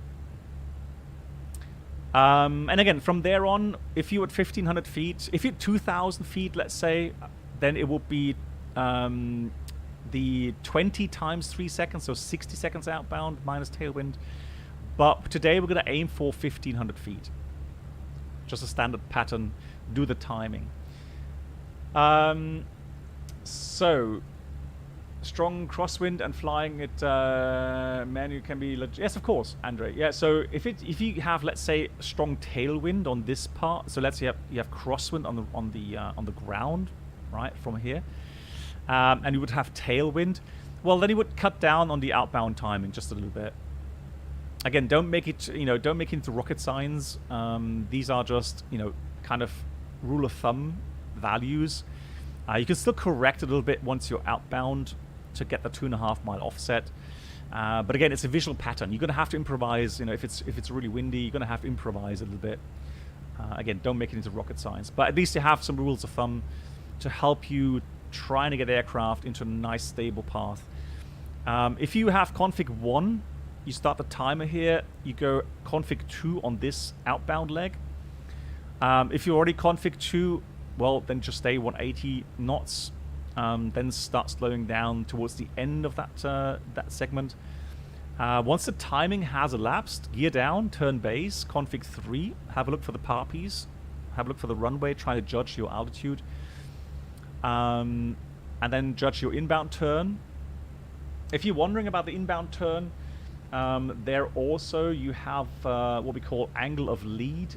And again, from there on, if you're at 1,500 feet, if you're at 2,000 feet, let's say, then it will be the 20 times 3 seconds, so 60 seconds outbound minus tailwind. But today we're going to aim for 1,500 feet. Just a standard pattern. Do the timing. So, strong crosswind and flying it menu can be yes, of course, Andre. Yeah. So if you have, let's say, strong tailwind on this part, so let's say you have crosswind on the ground, right, from here, and you would have tailwind. Well, then you would cut down on the outbound timing just a little bit. Again, don't make it into rocket science. These are just kind of rule of thumb values. You can still correct a little bit once you're outbound to get the 2.5 mile offset. But again, it's a visual pattern. You're gonna have to improvise. If it's really windy, you're gonna have to improvise a little bit. Again, don't make it into rocket science. But at least you have some rules of thumb to help you trying to get aircraft into a nice stable path. If you have config 1, you start the timer here. You go config 2 on this outbound leg. If you're already config 2, well, then just stay 180 knots. Then start slowing down towards the end of that segment. Once the timing has elapsed, gear down, turn base, config 3. Have a look for the parpies. Have a look for the runway. Try to judge your altitude. And then judge your inbound turn. If you're wondering about the inbound turn, there also you have what we call angle of lead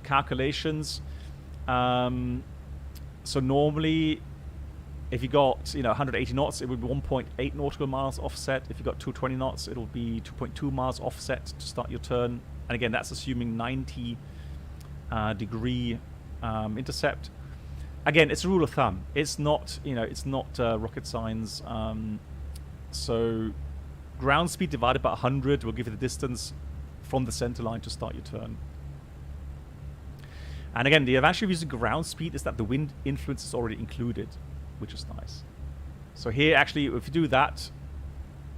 calculations. So normally, if you got 180 knots, it would be 1.8 nautical miles offset. If you got 220 knots, it'll be 2.2 miles offset to start your turn. And again, that's assuming 90 degree intercept. Again, it's a rule of thumb. It's not rocket science. So ground speed divided by 100 will give you the distance from the center line to start your turn. And again, the advantage of using ground speed is that the wind influence is already included, which is nice. So here, actually, if you do that,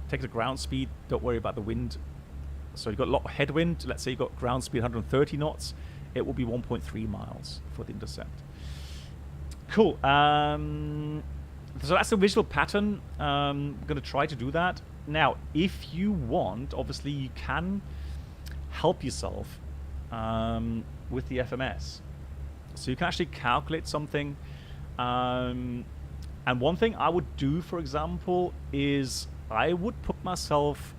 take the ground speed, don't worry about the wind. So you've got a lot of headwind. Let's say you've got ground speed 130 knots. It will be 1.3 miles for the intercept. Cool. So that's a visual pattern. I'm going to try to do that. Now, if you want, obviously, you can help yourself with the FMS. So you can actually calculate something. And one thing I would do, for example, is I would put myself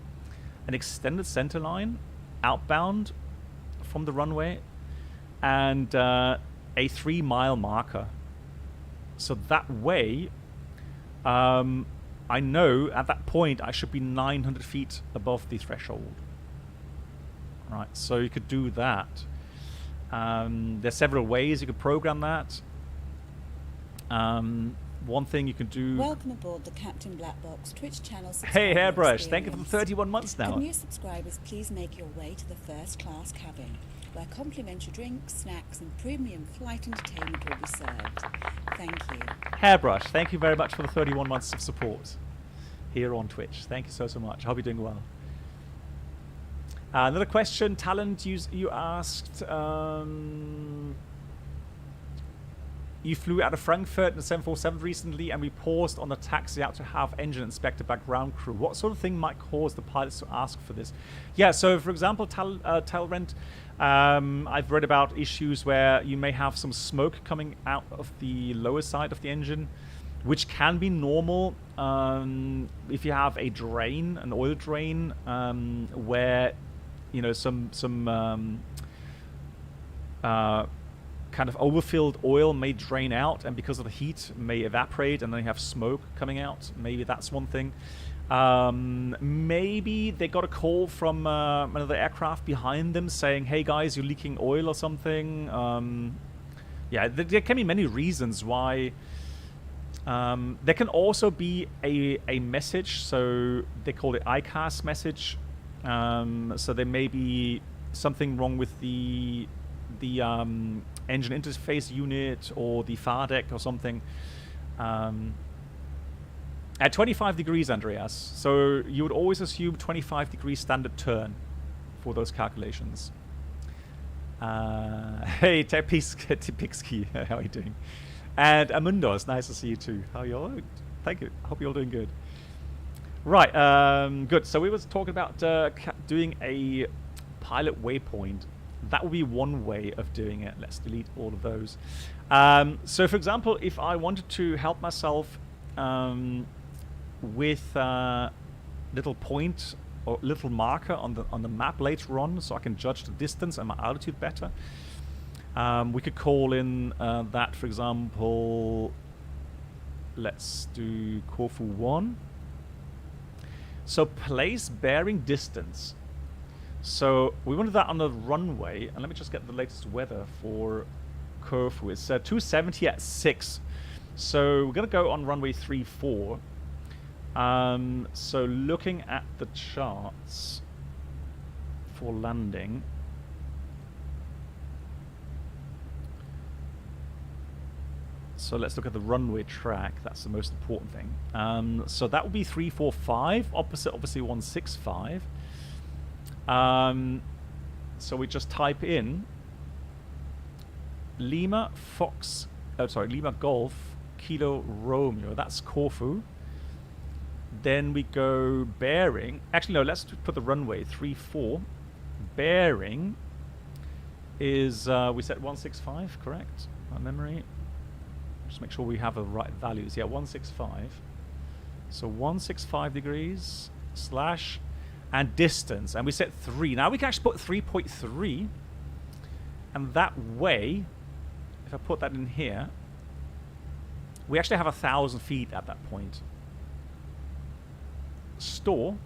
an extended center line outbound from the runway and a 3 mile marker. So that way, I know at that point I should be 900 feet above the threshold. Right, so you could do that. There's several ways you could program that. One thing you can do... Welcome aboard the Captain Black Box Twitch channel. Hey, Hairbrush, thank you for the 31 months now. Could new subscribers please make your way to the first class cabin, where complimentary drinks, snacks and premium flight entertainment will be served. Thank you. Hairbrush, thank you very much for the 31 months of support here on Twitch. Thank you so much. I hope you're doing well. Another question, Talent, you asked, you flew out of Frankfurt in the 747 recently and we paused on the taxi out to have engine inspected by ground crew. What sort of thing might cause the pilots to ask for this? Yeah, so for example, Talrent, I've read about issues where you may have some smoke coming out of the lower side of the engine, which can be normal if you have a drain, an oil drain, where some kind of overfilled oil may drain out, and because of the heat may evaporate, and then you have smoke coming out. Maybe that's one thing. Maybe they got a call from another aircraft behind them saying, hey guys, you're leaking oil or something. Yeah, there can be many reasons why There can also be a message, so they call it ICAS message. So there may be something wrong with the engine interface unit or the FAR deck or something. At 25 degrees, Andreas. So you would always assume 25 degrees standard turn for those calculations. Hey, Tipixki, how are you doing? And Amundo, it's nice to see you too. How are you all? Thank you. Hope you're all doing good. Right, good. So we was talking about doing a pilot waypoint. That would be one way of doing it. Let's delete all of those. So for example, if I wanted to help myself with little point or little marker on the map later on, so I can judge the distance and my altitude better, we could call in that, for example, let's do Corfu 1. So place bearing distance. So we wanted that on the runway, and let me just get the latest weather for Corfu. It's 270 at 6. So we're going to go on runway 34. So looking at the charts for landing, so let's look at the runway track. That's the most important thing. So that would be 345, opposite obviously 165. So we just type in Lima Fox, Lima Golf Kilo Romeo. That's Corfu. Then we go bearing. Actually, no, let's put the runway 34. Bearing is we set 165, correct? My memory. Just make sure we have the right values. Yeah, 165. So 165 degrees slash and distance, and we set 3. Now we can actually put 3.3, and that way, if I put that in here, we actually have 1,000 feet at that point. Store.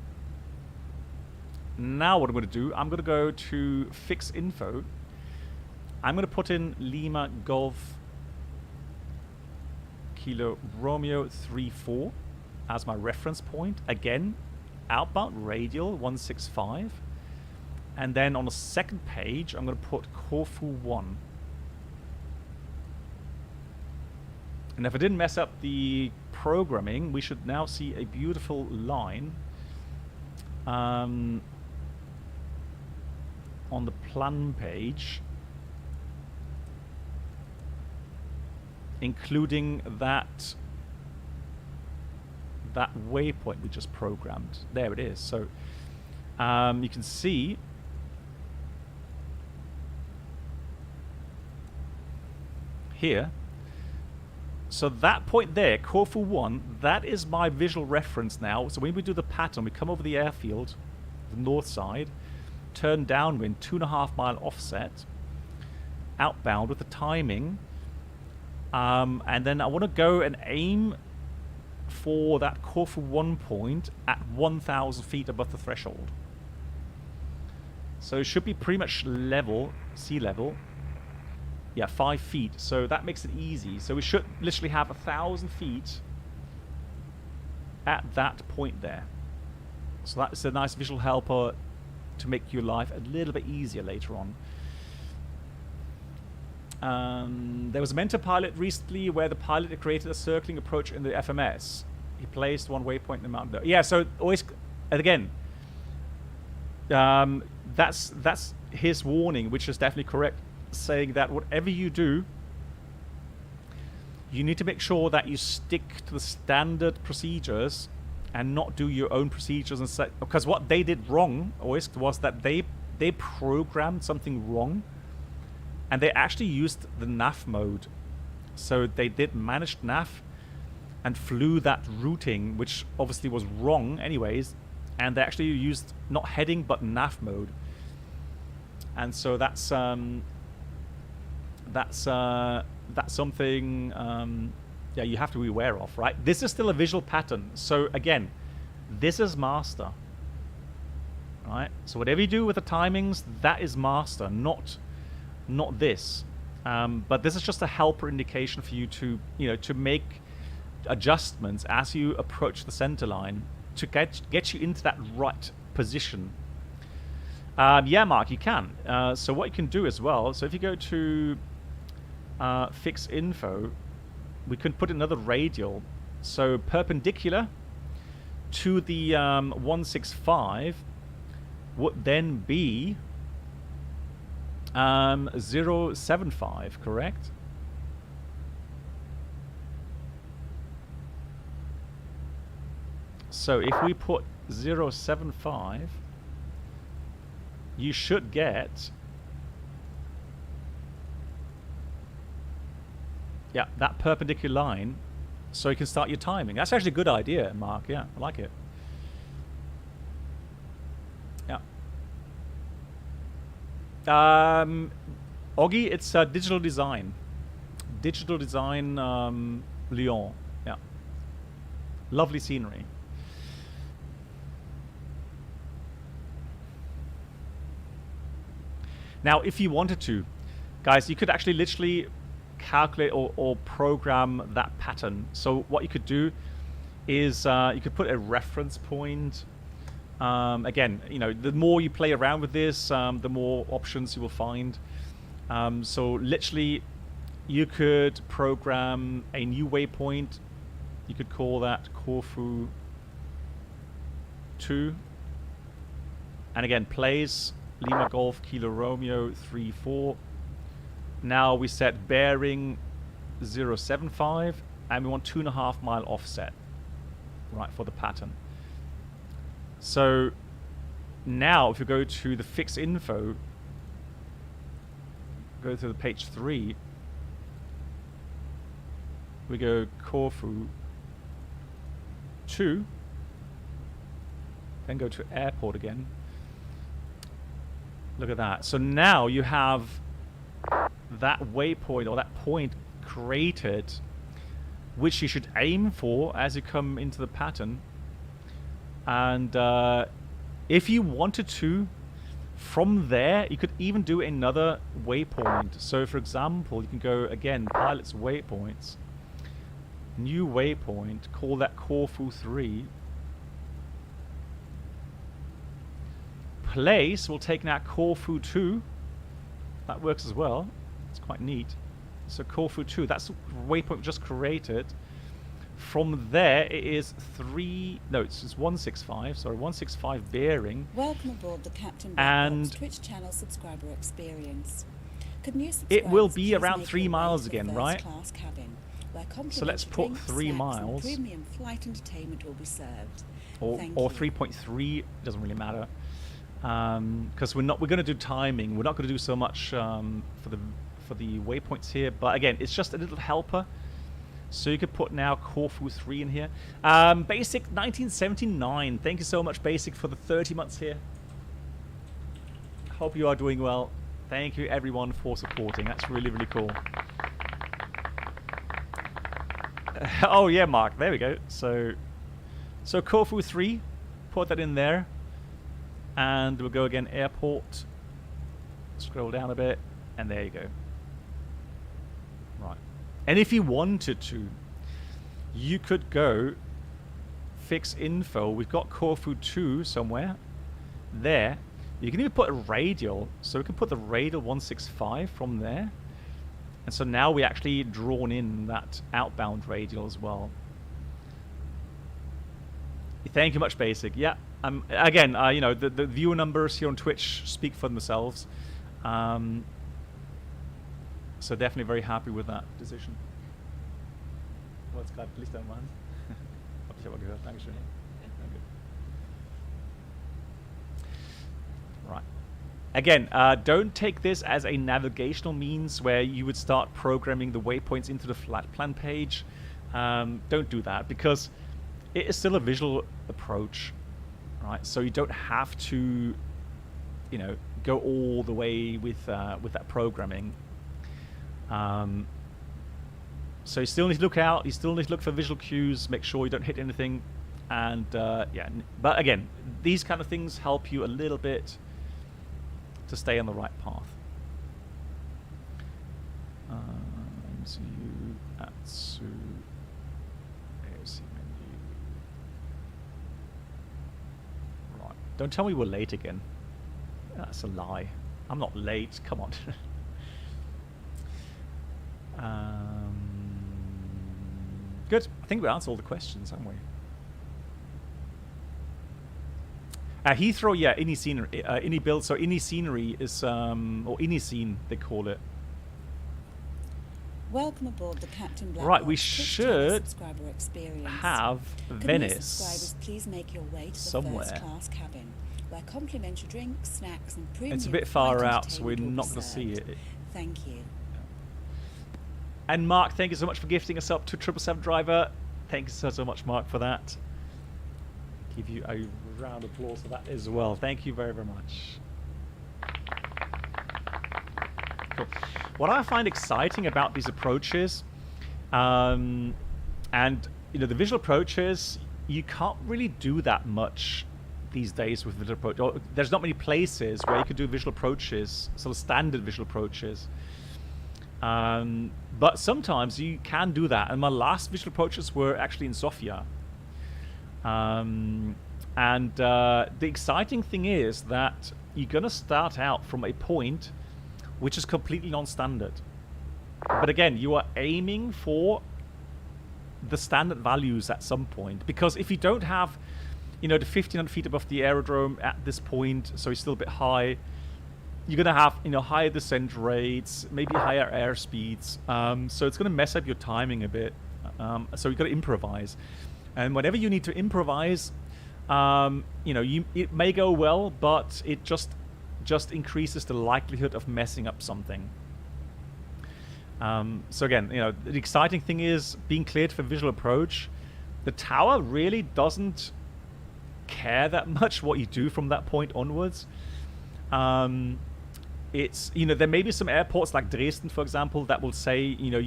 Now what I'm going to do, I'm going to go to fix info. I'm going to put in Lima Golf Kilo Romeo 34 as my reference point. Again, outbound radial 165. And then on the second page, I'm going to put Corfu 1. And if I didn't mess up the programming, we should now see a beautiful line on the plan page, including that waypoint we just programmed. There it is. So you can see here. So that point there, Corfu 1, that is my visual reference now. So when we do the pattern, we come over the airfield, the north side, turn downwind, 2.5 mile offset, outbound with the timing. And then I want to go and aim for that Corfu 1 point at 1,000 feet above the threshold. So it should be pretty much level, sea level. Yeah, 5 feet. So that makes it easy. So we should literally have 1,000 feet at that point there. So that's a nice visual helper to make your life a little bit easier later on. There was a mentor pilot recently where the pilot had created a circling approach in the FMS. He placed one waypoint in the mountain. Yeah, so always, and again, that's his warning, which is definitely correct, saying that whatever you do, you need to make sure that you stick to the standard procedures and not do your own procedures. And because what they did wrong, always, was that they programmed something wrong. And they actually used the NAF mode. So they did managed NAF and flew that routing, which obviously was wrong anyways. And they actually used not heading, but NAF mode. And so that's something yeah, you have to be aware of, right? This is still a visual pattern. So again, this is master. Right? So whatever you do with the timings, that is master, not this. But this is just a helper indication for you to, to make adjustments as you approach the center line to get you into that right position. Yeah, Mark, you can. So what you can do as well, so if you go to fix info, we can put another radial. So perpendicular to the 165 would then be 075, correct? So if we put 075, you should get, yeah, that perpendicular line, so you can start your timing. That's actually a good idea, Mark. Yeah, I like it. Yeah. Oggy, it's digital design. Digital design, Lyon. Yeah. Lovely scenery. Now, if you wanted to, guys, you could actually literally calculate or program that pattern. So what you could do is you could put a reference point. Again, you know, the more you play around with this, the more options you will find. So literally, you could program a new waypoint. You could call that Corfu 2. And again, place Lima Golf Kilo Romeo 34. Now we set bearing 075 and we want 2.5 mile offset, right, for the pattern. So now if you go to the fix info, go to the page 3, we go Corfu 2, then go to airport again. Look at that. So now you have that waypoint or that point created, which you should aim for as you come into the pattern. And if you wanted to, from there, you could even do another waypoint. So for example, you can go again, pilot's waypoints, new waypoint, call that Corfu 3. Place, we'll take now Corfu 2. That works as well. It's quite neat. So Corfu 2, that's the waypoint we just created. From there, it is 165. Sorry, 165 bearing. Welcome aboard the Captain and Twitch channel subscriber experience. Could new it will subscribers be please around make 3 your way miles to the again, right? first-class cabin, where So let's put complimentary 3 drinks, snacks, miles. and premium flight entertainment will be served. Or Thank 3.3, doesn't really matter. Because we're going to do timing. We're not going to do so much for the waypoints here. But again, it's just a little helper. So you could put now Corfu 3 in here. Basic 1979. Thank you so much, Basic, for the 30 months here. Hope you are doing well. Thank you, everyone, for supporting. That's really, really cool. Oh, yeah, Mark. There we go. So Corfu 3. Put that in there. And we'll go again, airport. Scroll down a bit. And there you go. Right. And if you wanted to, you could go fix info. We've got Corfu 2 somewhere. There. You can even put a radial. So we can put the radial 165 from there. And so now we actually drawn in that outbound radial as well. Thank you much, Basic. Yeah. Again, you know, the viewer numbers here on Twitch speak for themselves. So definitely very happy with that decision. Gerade Licht anmachen. Hab ich aber gehört. Dankeschön. Danke. Right. Again, don't take this as a navigational means where you would start programming the waypoints into the flight plan page. Don't do that, because it is still a visual approach, right? So you don't have to, you know, go all the way with that programming. So you still need to look out. You still need to look for visual cues. Make sure you don't hit anything. And yeah, but again, these kind of things help you a little bit to stay on the right path. MCU Atsu Don't tell me we're late again. That's a lie. I'm not late. Come on. Good. I think we answered all the questions, haven't we? Heathrow, yeah, any scenery, any build. So any scenery is, or any scene they call it. Welcome aboard the Captain Black Right, we Box Quick should subscriber experience. have Could new Venice subscribers please make your way to the somewhere. first class cabin, where complimentary drinks, snacks, and premium It's a bit far flight out, so we're entertainment will not be going to see served. it. Thank you. And Mark, thank you so much for gifting us up to 777 Driver. Thank you so much, Mark, for that. Give you a round of applause for that as well. Thank you very, very much. Cool. What I find exciting about these approaches, and the visual approaches, you can't really do that much these days with visual approach. There's not many places where you could do visual approaches, sort of standard visual approaches. But sometimes you can do that, and my last visual approaches were actually in Sofia. The exciting thing is that you're going to start out from a point which is completely non-standard. But again, you are aiming for the standard values at some point, because if you don't have, the 1,500 feet above the aerodrome at this point, so it's still a bit high, you're going to have, higher descent rates, maybe higher airspeeds. So it's going to mess up your timing a bit. So you've got to improvise. And whenever you need to improvise, it may go well, but it just increases the likelihood of messing up something. So again, the exciting thing is being cleared for visual approach. The tower really doesn't care that much what you do from that point onwards. It's, there may be some airports like Dresden, for example, that will say, you're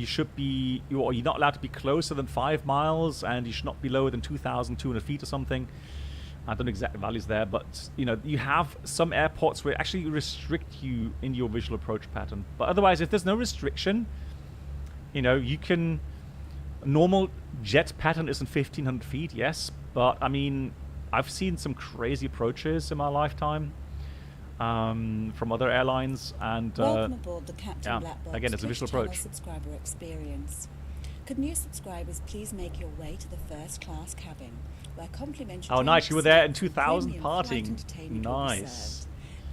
not allowed to be closer than 5 miles, and you should not be lower than 2,200 feet or something. I don't know exact values there, but you have some airports where actually restrict you in your visual approach pattern. But otherwise, if there's no restriction, you can. Normal jet pattern isn't 1,500 feet, yes, but I mean, I've seen some crazy approaches in my lifetime. From other airlines, and welcome aboard the Captain Black Box again, it's a visual approach. Subscriber experience. Could new subscribers please make your way to the first class cabin, where complimentary Oh, nice! You were there in 2000 premium partying. flight entertainment will be Nice. served.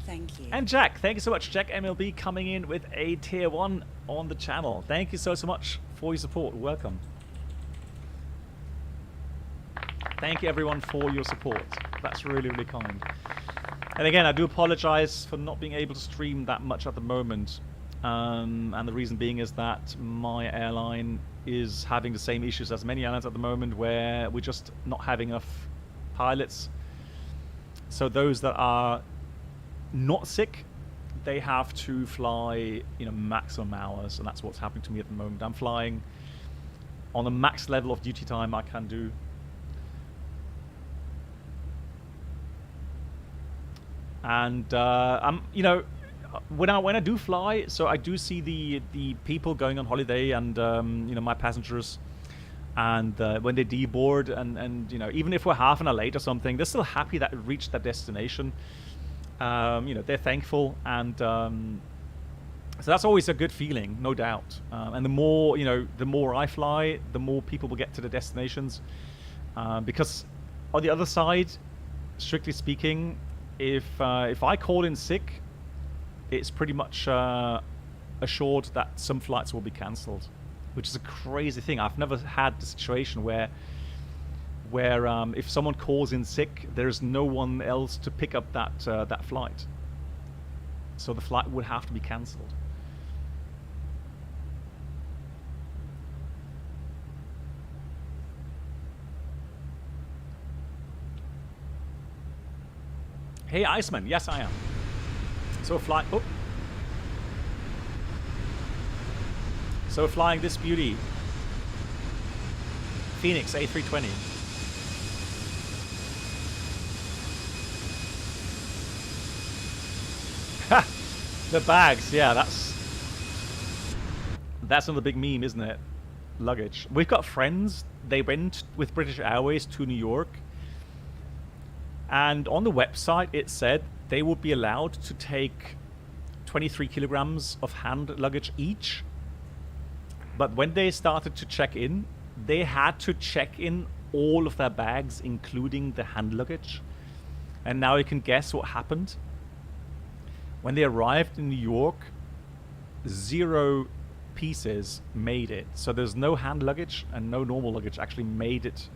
Thank you. And Jack, thank you so much. Jack MLB coming in with a tier 1 on the channel. Thank you so much for your support. Welcome. Thank you everyone for your support. That's really, really kind. And again, I do apologize for not being able to stream that much at the moment. And the reason being is that my airline is having the same issues as many airlines at the moment, where we're just not having enough pilots. So those that are not sick, they have to fly, maximum hours, and that's what's happening to me at the moment. I'm flying on the max level of duty time I can do. And I'm, when I do fly, so I do see the people going on holiday, and my passengers, and when they deboard, and even if we're half an hour late or something, they're still happy that we reached their destination. They're thankful, and so that's always a good feeling, no doubt. And the more I fly, the more people will get to the destinations, because on the other side, strictly speaking, if I call in sick, it's pretty much assured that some flights will be cancelled, which is a crazy thing. I've never had the situation where if someone calls in sick, there's no one else to pick up that flight, so the flight would have to be cancelled. Hey, Iceman. Yes, I am. So flying this beauty, FENIX A320. Ha! The bags, yeah, that's another big meme, isn't it? Luggage. We've got friends. They went with British Airways to New York, And on the website, it said they would be allowed to take 23 kilograms of hand luggage each. But when they started to check in, they had to check in all of their bags, including the hand luggage. And now you can guess what happened. When they arrived in New York, 0 pieces made it. So there's no hand luggage and no normal luggage actually made it,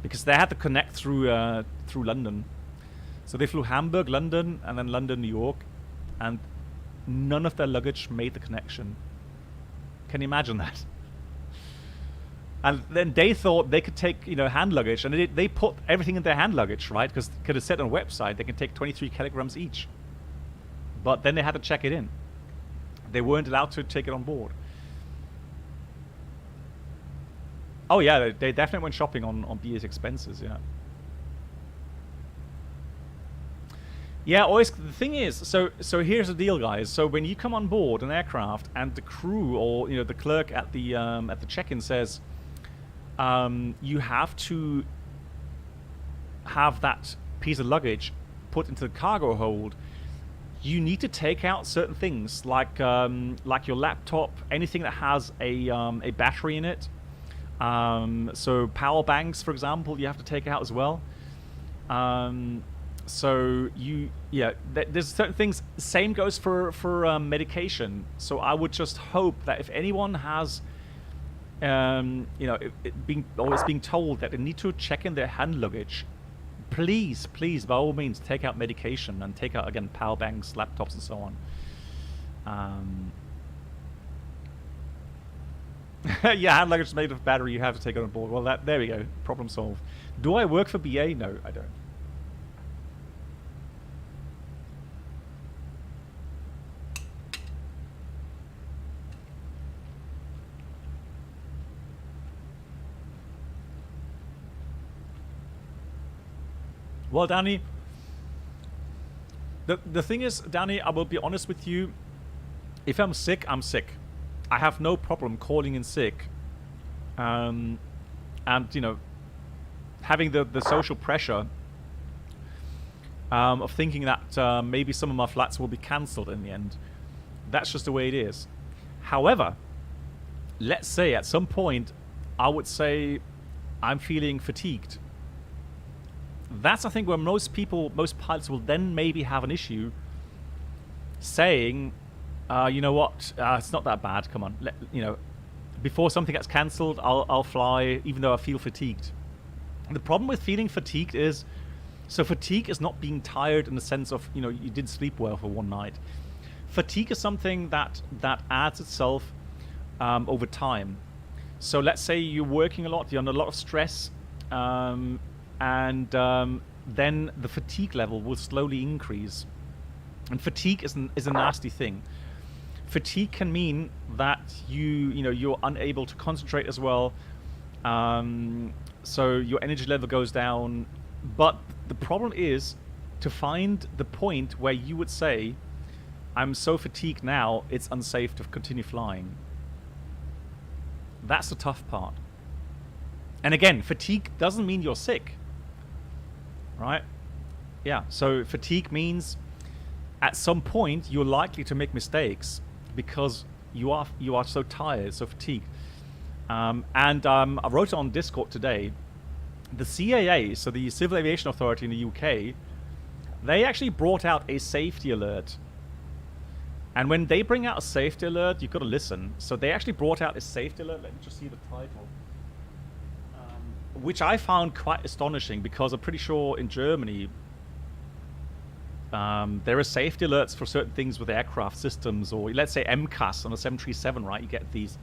because they had to connect through London. So they flew Hamburg, London, and then London, New York, and none of their luggage made the connection. Can you imagine that? And then they thought they could take, hand luggage, and they put everything in their hand luggage, right? Because it could have said on the website they can take 23 kilograms each. But then they had to check it in. They weren't allowed to take it on board. Oh yeah, they definitely went shopping on BA's expenses, yeah. Yeah, always, the thing is, so here's the deal, guys. So when you come on board an aircraft and the crew or the clerk at the check-in says you have to have that piece of luggage put into the cargo hold, you need to take out certain things like your laptop, anything that has a battery in it. So power banks, for example, you have to take out as well. So there's certain things. Same goes for medication. So I would just hope that if anyone has, being told that they need to check in their hand luggage, please, by all means, take out medication and take out again power banks, laptops, and so on. Yeah, hand luggage is made of battery. You have to take it on board. Well, there we go. Problem solved. Do I work for BA? No, I don't. Well, Danny, the thing is, Danny, I will be honest with you. If I'm sick, I'm sick. I have no problem calling in sick. And, having the social pressure of thinking that maybe some of my flights will be cancelled in the end. That's just the way it is. However, let's say at some point, I would say I'm feeling fatigued. That's, I think, where most pilots will then maybe have an issue saying, you know what, it's not that bad, come on. Before something gets cancelled, I'll fly even though I feel fatigued. And the problem with feeling fatigued is, so fatigue is not being tired in the sense of, you didn't sleep well for one night. Fatigue is something that adds itself over time. So let's say you're working a lot, you're under a lot of stress, and then the fatigue level will slowly increase. And fatigue is a nasty thing. Fatigue can mean that you're unable to concentrate as well, so your energy level goes down. But the problem is to find the point where you would say, I'm so fatigued now, it's unsafe to continue flying. That's the tough part. And again, fatigue doesn't mean you're sick. Right? Yeah, so fatigue means at some point you're likely to make mistakes because you are so tired, so fatigued. I wrote it on Discord today. The CAA, so the Civil Aviation Authority in the UK, they actually brought out a safety alert. And when they bring out a safety alert, you've got to listen. So they actually brought out a safety alert. Let me just see the title. Which I found quite astonishing, because I'm pretty sure in Germany there are safety alerts for certain things with aircraft systems, or let's say MCAS on a 737, right? You get these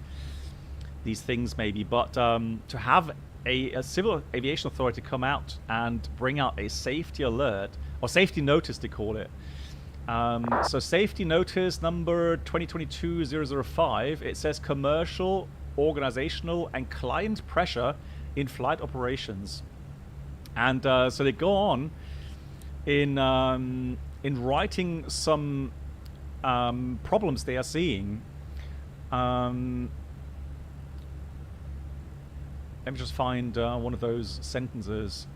things maybe, but to have a Civil Aviation Authority come out and bring out a safety alert, or safety notice they call it. So safety notice number 2022-005, it says commercial, organizational, and client pressure in flight operations. And so they go on in writing some problems they are seeing. Let me just find one of those sentences.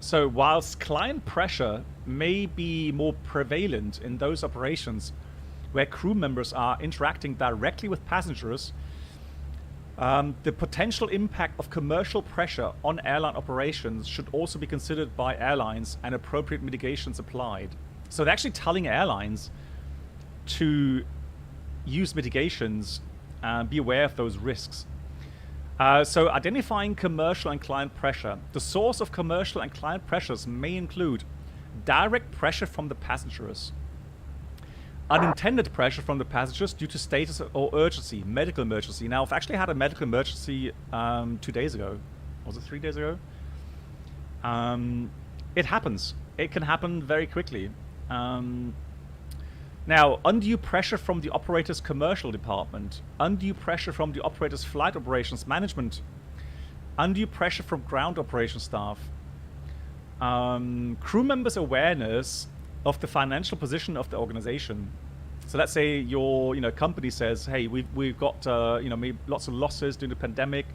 So whilst client pressure may be more prevalent in those operations where crew members are interacting directly with passengers, the potential impact of commercial pressure on airline operations should also be considered by airlines and appropriate mitigations applied. So they're actually telling airlines to use mitigations and be aware of those risks. So identifying commercial and client pressure. The source of commercial and client pressures may include direct pressure from the passengers, unintended pressure from the passengers due to status or urgency, medical emergency. Now, I've actually had a medical emergency 2 days ago. Was it 3 days ago? It happens. It can happen very quickly. Now, undue pressure from the operator's commercial department, undue pressure from the operator's flight operations management, undue pressure from ground operations staff, crew members' awareness of the financial position of the organization. So let's say your company says, hey, we've got maybe lots of losses during the pandemic.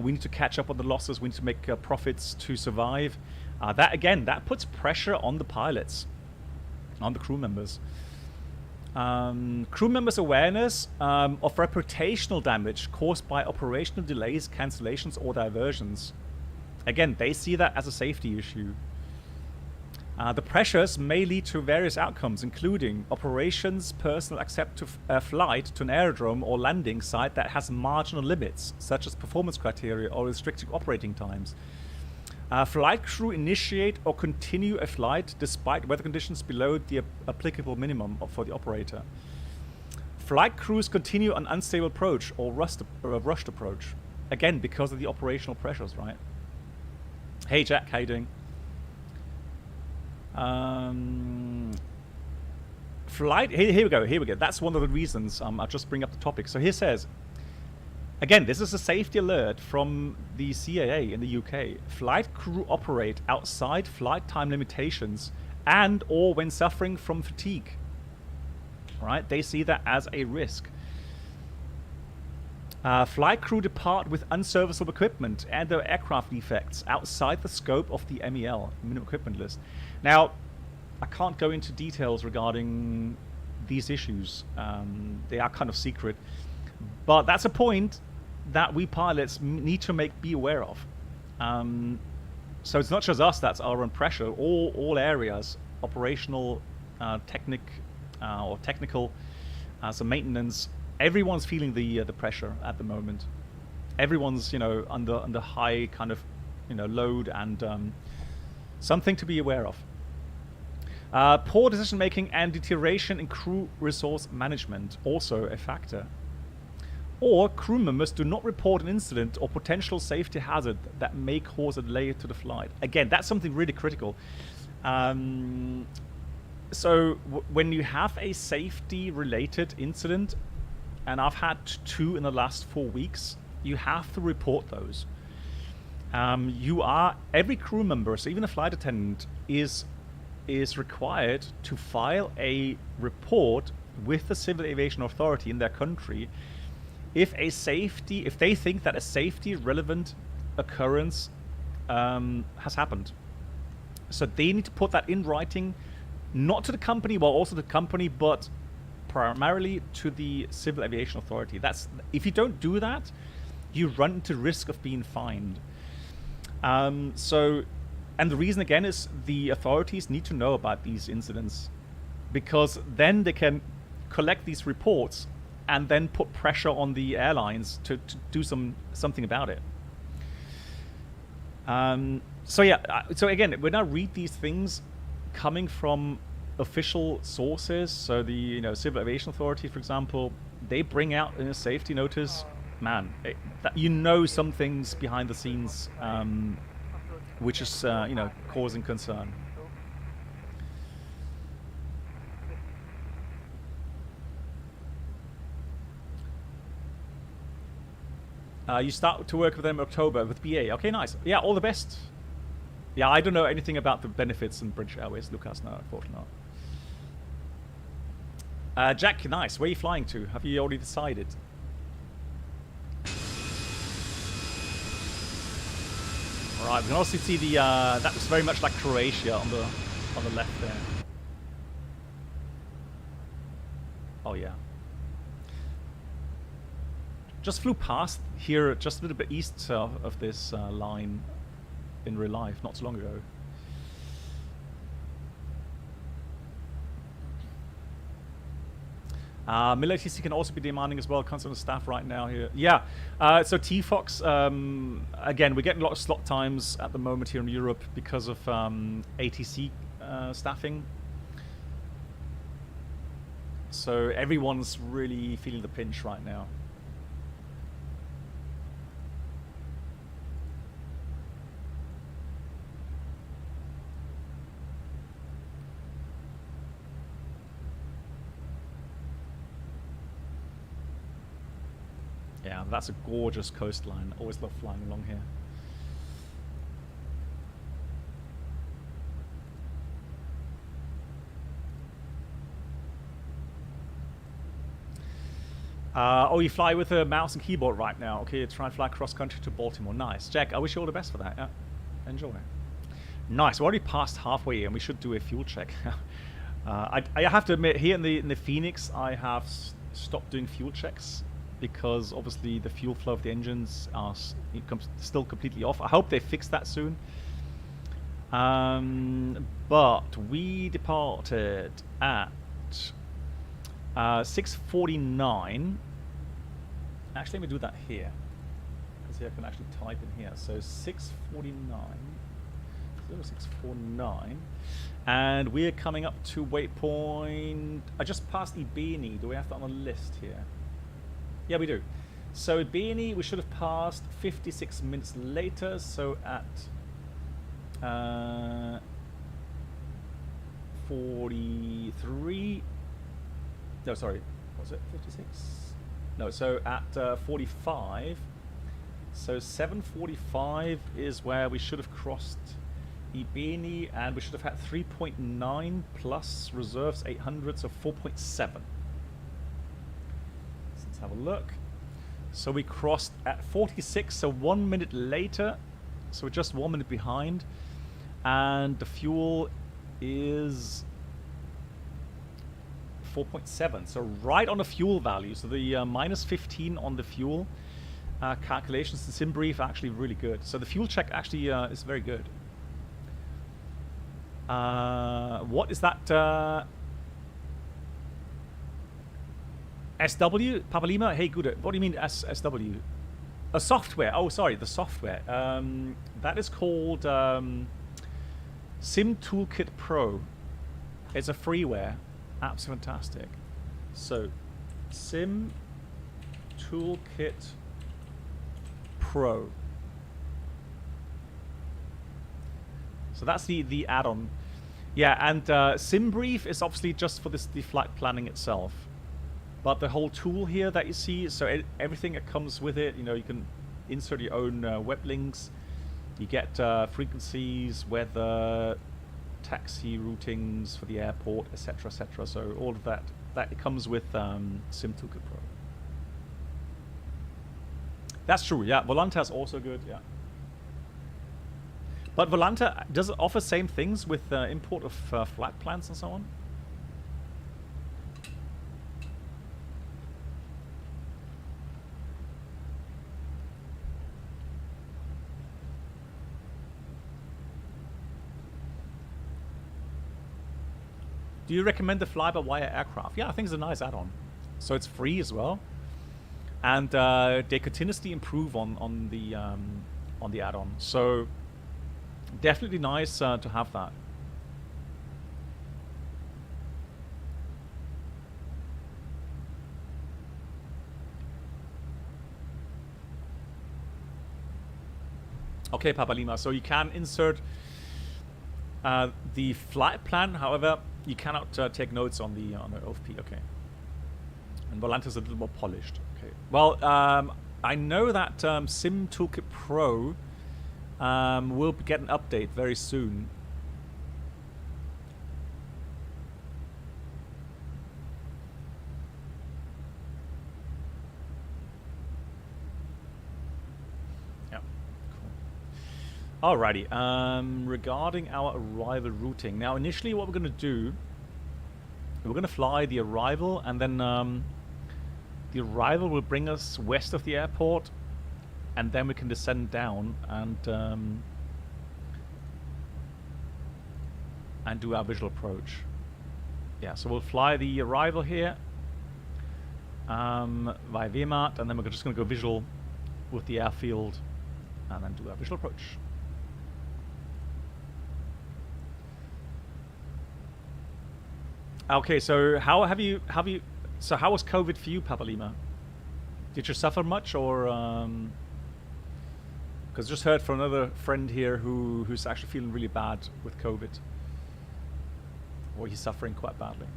We need to catch up on the losses. We need to make profits to survive. That puts pressure on the pilots, on the crew members. Crew members' awareness of reputational damage caused by operational delays, cancellations, or diversions. Again, they see that as a safety issue. The pressures may lead to various outcomes, including operations personnel accept a flight to an aerodrome or landing site that has marginal limits, such as performance criteria or restricted operating times. Flight crew initiate or continue a flight despite weather conditions below the applicable minimum for the operator. Flight crews continue an unstable approach or rushed approach. Again, because of the operational pressures, right? Hey Jack, how you doing? Flight, here we go. That's one of the reasons I'll just bring up the topic. So here says, again, this is a safety alert from the CAA in the UK. Flight crew operate outside flight time limitations and or when suffering from fatigue. Right? They see that as a risk. Flight crew depart with unserviceable equipment and their aircraft defects outside the scope of the MEL, minimum equipment list. Now, I can't go into details regarding these issues. They are kind of secret. But that's a point that we pilots need to be aware of. So it's not just us that's are on pressure. All areas, operational, technical, so maintenance. Everyone's feeling the pressure at the moment. Everyone's under high kind of load and something to be aware of. Poor decision making and deterioration in crew resource management also a factor. Or crew members do not report an incident or potential safety hazard that may cause a delay to the flight. Again, that's something really critical. So when you have a safety related incident, and I've had 2 in the last 4 weeks, you have to report those. Every crew member, so even a flight attendant, is required to file a report with the Civil Aviation Authority in their country if they think that a safety relevant occurrence has happened. So they need to put that in writing, not to the company, well, also the company, but primarily to the Civil Aviation Authority. If you don't do that, you run into risk of being fined. And the reason again is the authorities need to know about these incidents, because then they can collect these reports and then put pressure on the airlines to do something about it. So again, when I read these things coming from official sources, so the Civil Aviation Authority, for example, they bring out in a safety notice, man, some things behind the scenes, which is causing concern. You start to work with them in October with BA. Okay, nice. Yeah, all the best. Yeah, I don't know anything about the benefits in British Airways. Lucas, no, unfortunately not. Jack, nice. Where are you flying to? Have you already decided? Right, we can also see the that looks very much like Croatia on the left there. Oh yeah. Just flew past here, just a little bit east of this line in real life, not so long ago. Military TC can also be demanding as well. Constant staff right now here. Yeah. So TFOX, again, we're getting a lot of slot times at the moment here in Europe because of ATC staffing. So everyone's really feeling the pinch right now. Yeah, that's a gorgeous coastline. Always love flying along here. Oh, you fly with a mouse and keyboard right now. Okay, try and fly cross country to Baltimore. Nice. Jack, I wish you all the best for that. Yeah. Enjoy. Nice. We're already past halfway and we should do a fuel check. I have to admit, here in the FENIX, I have stopped doing fuel checks because obviously the fuel flow of the engines are still completely off. I hope they fix that soon. But we departed at 6:49. Actually, let me do that here, because here I can actually type in here. So 0649, and we're coming up to Waypoint. I just passed Ibini. Do we have that on the list here? Yeah, we do. So Ibini, we should have passed 56 minutes later. So at 43. No, sorry. Was it 56? No, so at 45. So 7:45 is where we should have crossed Ibini, and we should have had 3.9 plus reserves 800, so 4.7. Let's have a look. So we crossed at 46, so 1 minute later. So we're just 1 minute behind. And the fuel is 4.7, so right on the fuel value. So the minus 15 on the fuel calculations, the sim brief are actually really good. So the fuel check actually is very good. What is that? SW? Papalima? Hey, good. What do you mean SW? A software. Oh, sorry, the software. That is called Sim Toolkit Pro. It's a freeware. Absolutely fantastic. So, Sim Toolkit Pro. So that's the add-on. Yeah, and SimBrief is obviously just for the flight planning itself. But the whole tool here that you see, so everything that comes with it, you know, you can insert your own web links. You get frequencies, weather, taxi routings for the airport, etc., etc. So all of that it comes with Sim Toolkit Pro. That's true. Yeah, Volanta is also good. Yeah, but Volanta does it offer same things with import of flight plans and so on? Do you recommend the fly-by-wire aircraft? Yeah, I think it's a nice add-on. So it's free as well, and they continuously improve on the add-on. So definitely nice to have that. Okay, Papalima. So you can insert the flight plan, however, you cannot take notes on the OFP. Okay. And Volanta is a little more polished. Okay. Well, I know that Sim Toolkit Pro will get an update very soon. Yeah. Alrighty. Regarding our arrival routing. Now, initially, what we're going to do, we're going to fly the arrival, and then the arrival will bring us west of the airport, and then we can descend down and do our visual approach. Yeah, so we'll fly the arrival here via VMAT, and then we're just going to go visual with the airfield, and then do our visual approach. Okay, so how was COVID for you, Papa Lima? Did you suffer much, or because I just heard from another friend here who's actually feeling really bad with COVID, or he's suffering quite badly.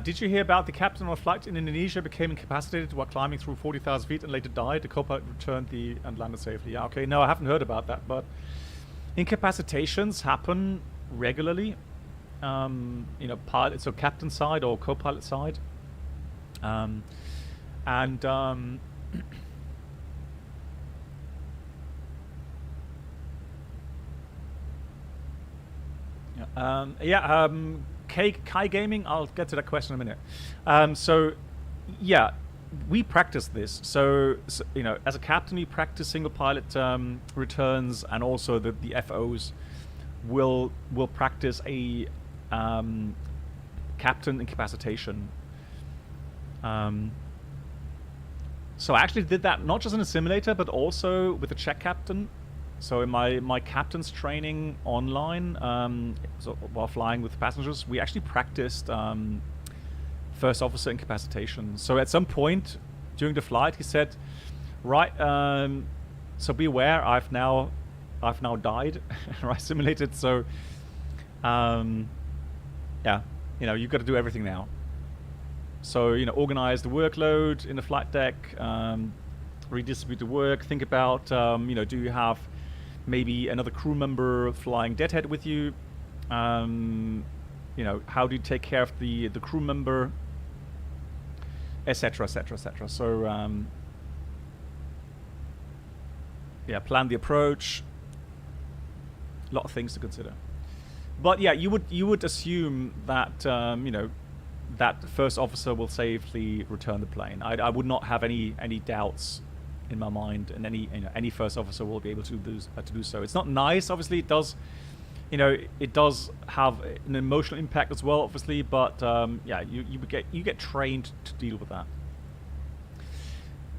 Did you hear about the captain on a flight in Indonesia became incapacitated while climbing through 40,000 feet and later died? The co-pilot returned and landed safely. Yeah, okay, no, I haven't heard about that, but incapacitations happen regularly. You know, pilot, so captain side or co-pilot side, Kai Gaming, I'll get to that question in a minute. So, yeah, we practice this. So, you know, as a captain, we practice single pilot returns, and also the FOs will practice a captain incapacitation. So I actually did that not just in a simulator, but also with a check captain. So in my captain's training online, so while flying with passengers, we actually practiced first officer incapacitation. So at some point during the flight, he said, "Right, so be aware, I've now died." Right, simulated. So, yeah, you know, you've got to do everything now. So, you know, organize the workload in the flight deck, redistribute the work. Think about, you know, do you have maybe another crew member flying deadhead with you? You know, how do you take care of the crew member, etc., etc., etc. So, yeah, plan the approach. A lot of things to consider. But yeah, you would assume that you know, that the first officer will safely return the plane. I would not have any doubts in my mind, and any first officer will be able to do so. It's not nice, obviously. It does, you know, it does have an emotional impact as well, obviously. But yeah, you get trained to deal with that.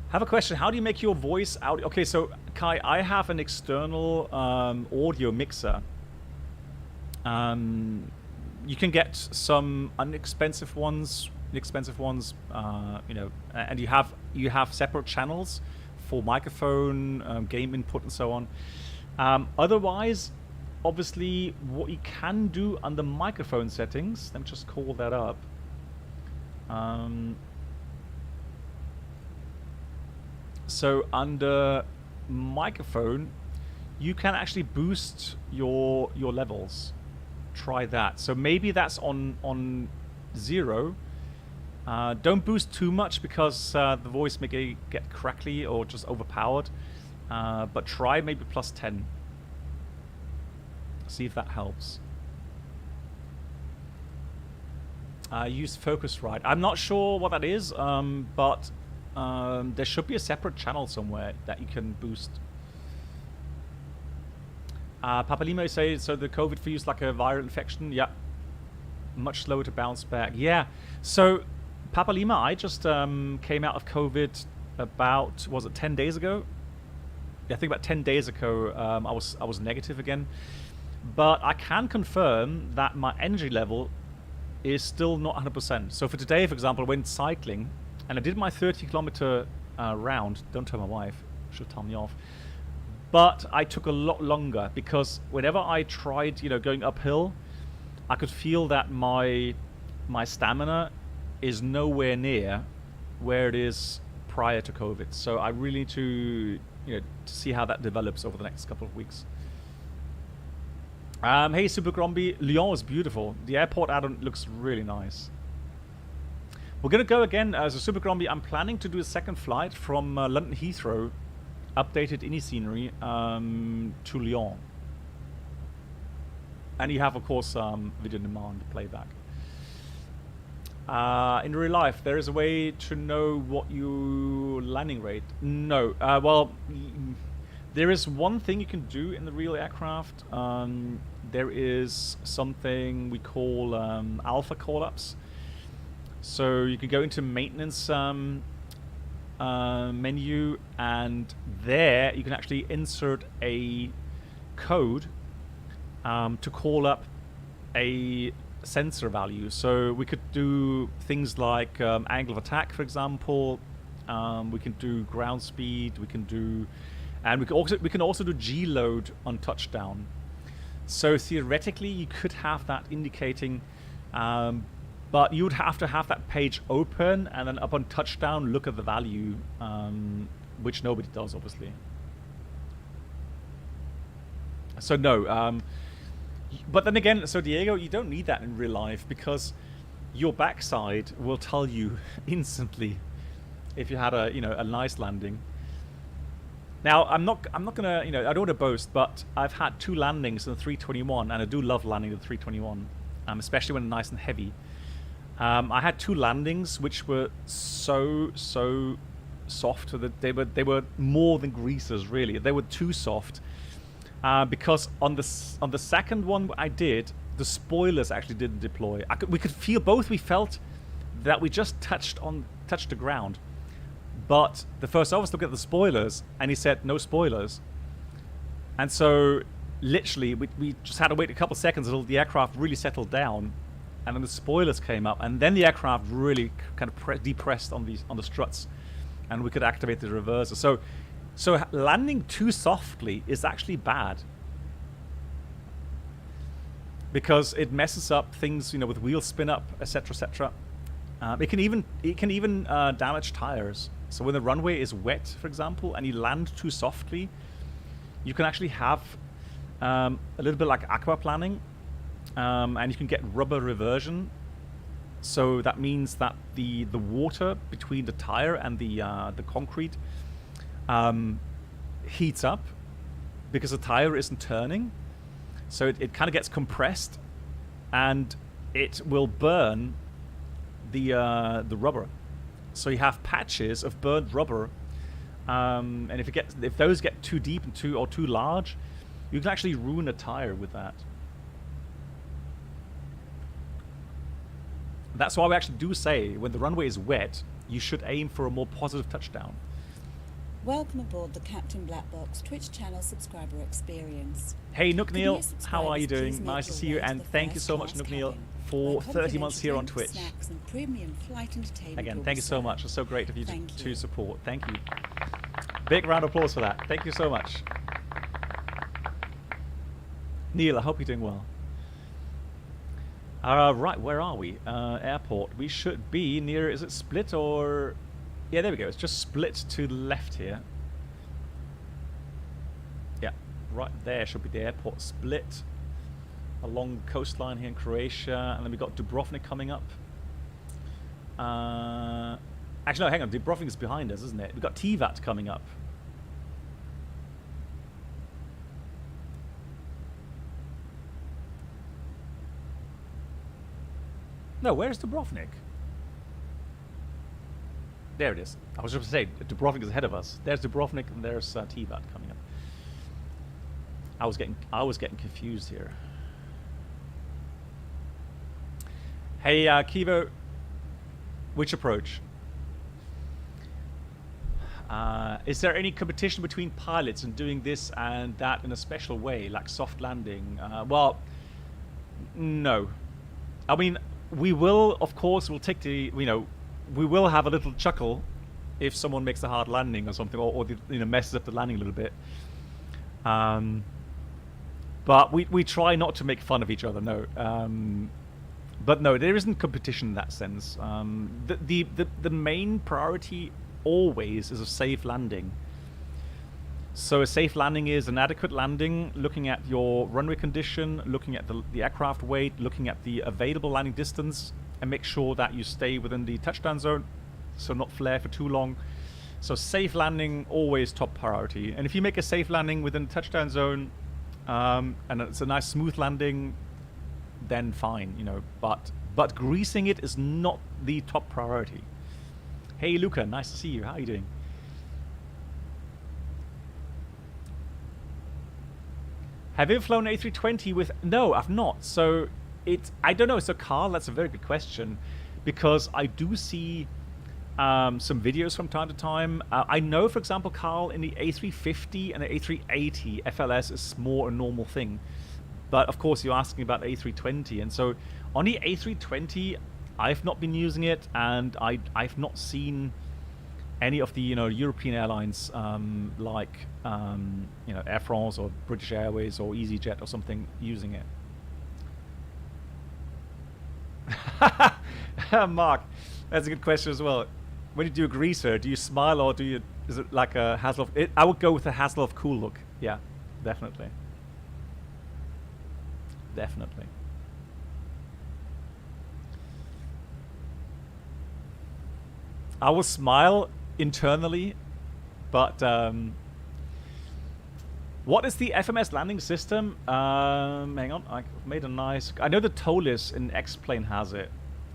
Have a question. How do you make your voice out? Okay, so Kai, I have an external audio mixer. You can get some inexpensive ones, you know, and you have separate channels for microphone, game input, and so on. Otherwise, obviously, what you can do under microphone settings, let me just call that up. So under microphone, you can actually boost your levels. Try that. So maybe that's on 0. Don't boost too much because the voice may get crackly or just overpowered. But try maybe +10. See if that helps. Use Focusrite. I'm not sure what that is, but there should be a separate channel somewhere that you can boost. Papa Limo says, so the COVID for you is like a viral infection? Yeah. Much slower to bounce back. Yeah. So, Papa Lima, I just came out of COVID about, was it 10 days ago? Yeah, I think about 10 days ago, I was negative again. But I can confirm that my energy level is still not 100%. So for today, for example, I went cycling, and I did my 30-kilometer round. Don't tell my wife. She'll tell me off. But I took a lot longer because whenever I tried, you know, going uphill, I could feel that my stamina is nowhere near where it is prior to COVID. So I really need to, you know, to see how that develops over the next couple of weeks. Hey, Super Gromby, Lyon is beautiful. The airport add-on looks really nice. We're going to go again as a Super Gromby. I'm planning to do a second flight from London Heathrow, updated INI scenery, to Lyon. And you have, of course, video demand playback. In real life, there is a way to know what your landing rate. No. Well, there is one thing you can do in the real aircraft. There is something we call alpha call-ups. So you can go into maintenance menu, and there you can actually insert a code to call up a sensor value. So we could do things like angle of attack, for example. We can do ground speed. We can do, and we can also do G load on touchdown. So theoretically, you could have that indicating, but you would have to have that page open and then upon touchdown look at the value, which nobody does, obviously. So no. But then again, so Diego, you don't need that in real life because your backside will tell you instantly if you had a a nice landing. Now I'm not gonna I don't want to boast, but I've had 2 landings in the 321, and I do love landing the 321, especially when nice and heavy. I had 2 landings which were so soft that they were more than greasers, really. They were too soft. Because on the second one I did, the spoilers actually didn't deploy. We felt that we just touched the ground. But the first officer looked at the spoilers and he said no spoilers. And so literally we just had to wait a couple seconds until the aircraft really settled down, and then the spoilers came up, and then the aircraft really kind of depressed on the struts, and we could activate the reverser. So landing too softly is actually bad because it messes up things, with wheel spin up, etc., etc. It can even damage tires. So when the runway is wet, for example, and you land too softly, you can actually have a little bit like aquaplaning, and you can get rubber reversion. So that means that the water between the tire and the concrete heats up because the tire isn't turning, so it kind of gets compressed, and it will burn the rubber. So you have patches of burned rubber, and if those get too deep and too large, you can actually ruin a tire with that. That's why we actually do say when the runway is wet, you should aim for a more positive touchdown. Welcome aboard the Captain Black Box Twitch channel subscriber experience. Hey Nook Could Neil, new how are you subscribers doing? please Nice make to see your you, way to and the thank you so first much, class Nook Neil, cabin, for where 30 months here on complimentary Twitch. snacks and premium flight entertainment Again, will thank be you so served. much. It's so great of you Thank to you. support. Thank you. Big round of applause for that. Thank you so much. Neil, I hope you're doing well. Right, where are we? Airport. We should be near, is it Split or... Yeah, there we go. It's just Split to the left here. Yeah, right there should be the airport. Split along the coastline here in Croatia. And then we've got Dubrovnik coming up. Actually, no, hang on. Dubrovnik is behind us, isn't it? We've got Tivat coming up. No, where's Dubrovnik? There it is. I was just going to say, Dubrovnik is ahead of us. There's Dubrovnik and there's Tivat coming up. I was getting confused here. Hey, Kivo, which approach? Is there any competition between pilots in doing this and that in a special way, like soft landing? Well, no. I mean, we will, of course, we'll take the, we will have a little chuckle if someone makes a hard landing or something, or messes up the landing a little bit. But we try not to make fun of each other, no. But no, there isn't competition in that sense. The main priority always is a safe landing. So a safe landing is an adequate landing, looking at your runway condition, looking at the aircraft weight, looking at the available landing distance, and make sure that you stay within the touchdown zone, so not flare for too long. So safe landing, always top priority. And if you make a safe landing within the touchdown zone, and it's a nice smooth landing, then fine, you know. But greasing it is not the top priority. Hey Luca, nice to see you. How are you doing? Have you ever flown A320 with... No, I've not. So I don't know. So Carl, that's a very good question, because I do see some videos from time to time. I know, for example, Carl, in the A350 and the A380, FLS is more a normal thing. But of course, you're asking about the A320, and so on the A320, I've not been using it, and I've not seen any of the European airlines like Air France or British Airways or EasyJet or something using it. Mark, that's a good question as well. When you do a greaser, do you smile or is it like a Hasselhoff? I would go with a Hasselhoff cool look. Yeah, definitely. Definitely. I will smile internally, but what is the FMS landing system? Hang on, I made a nice... I know the TOLIS in X-Plane has it,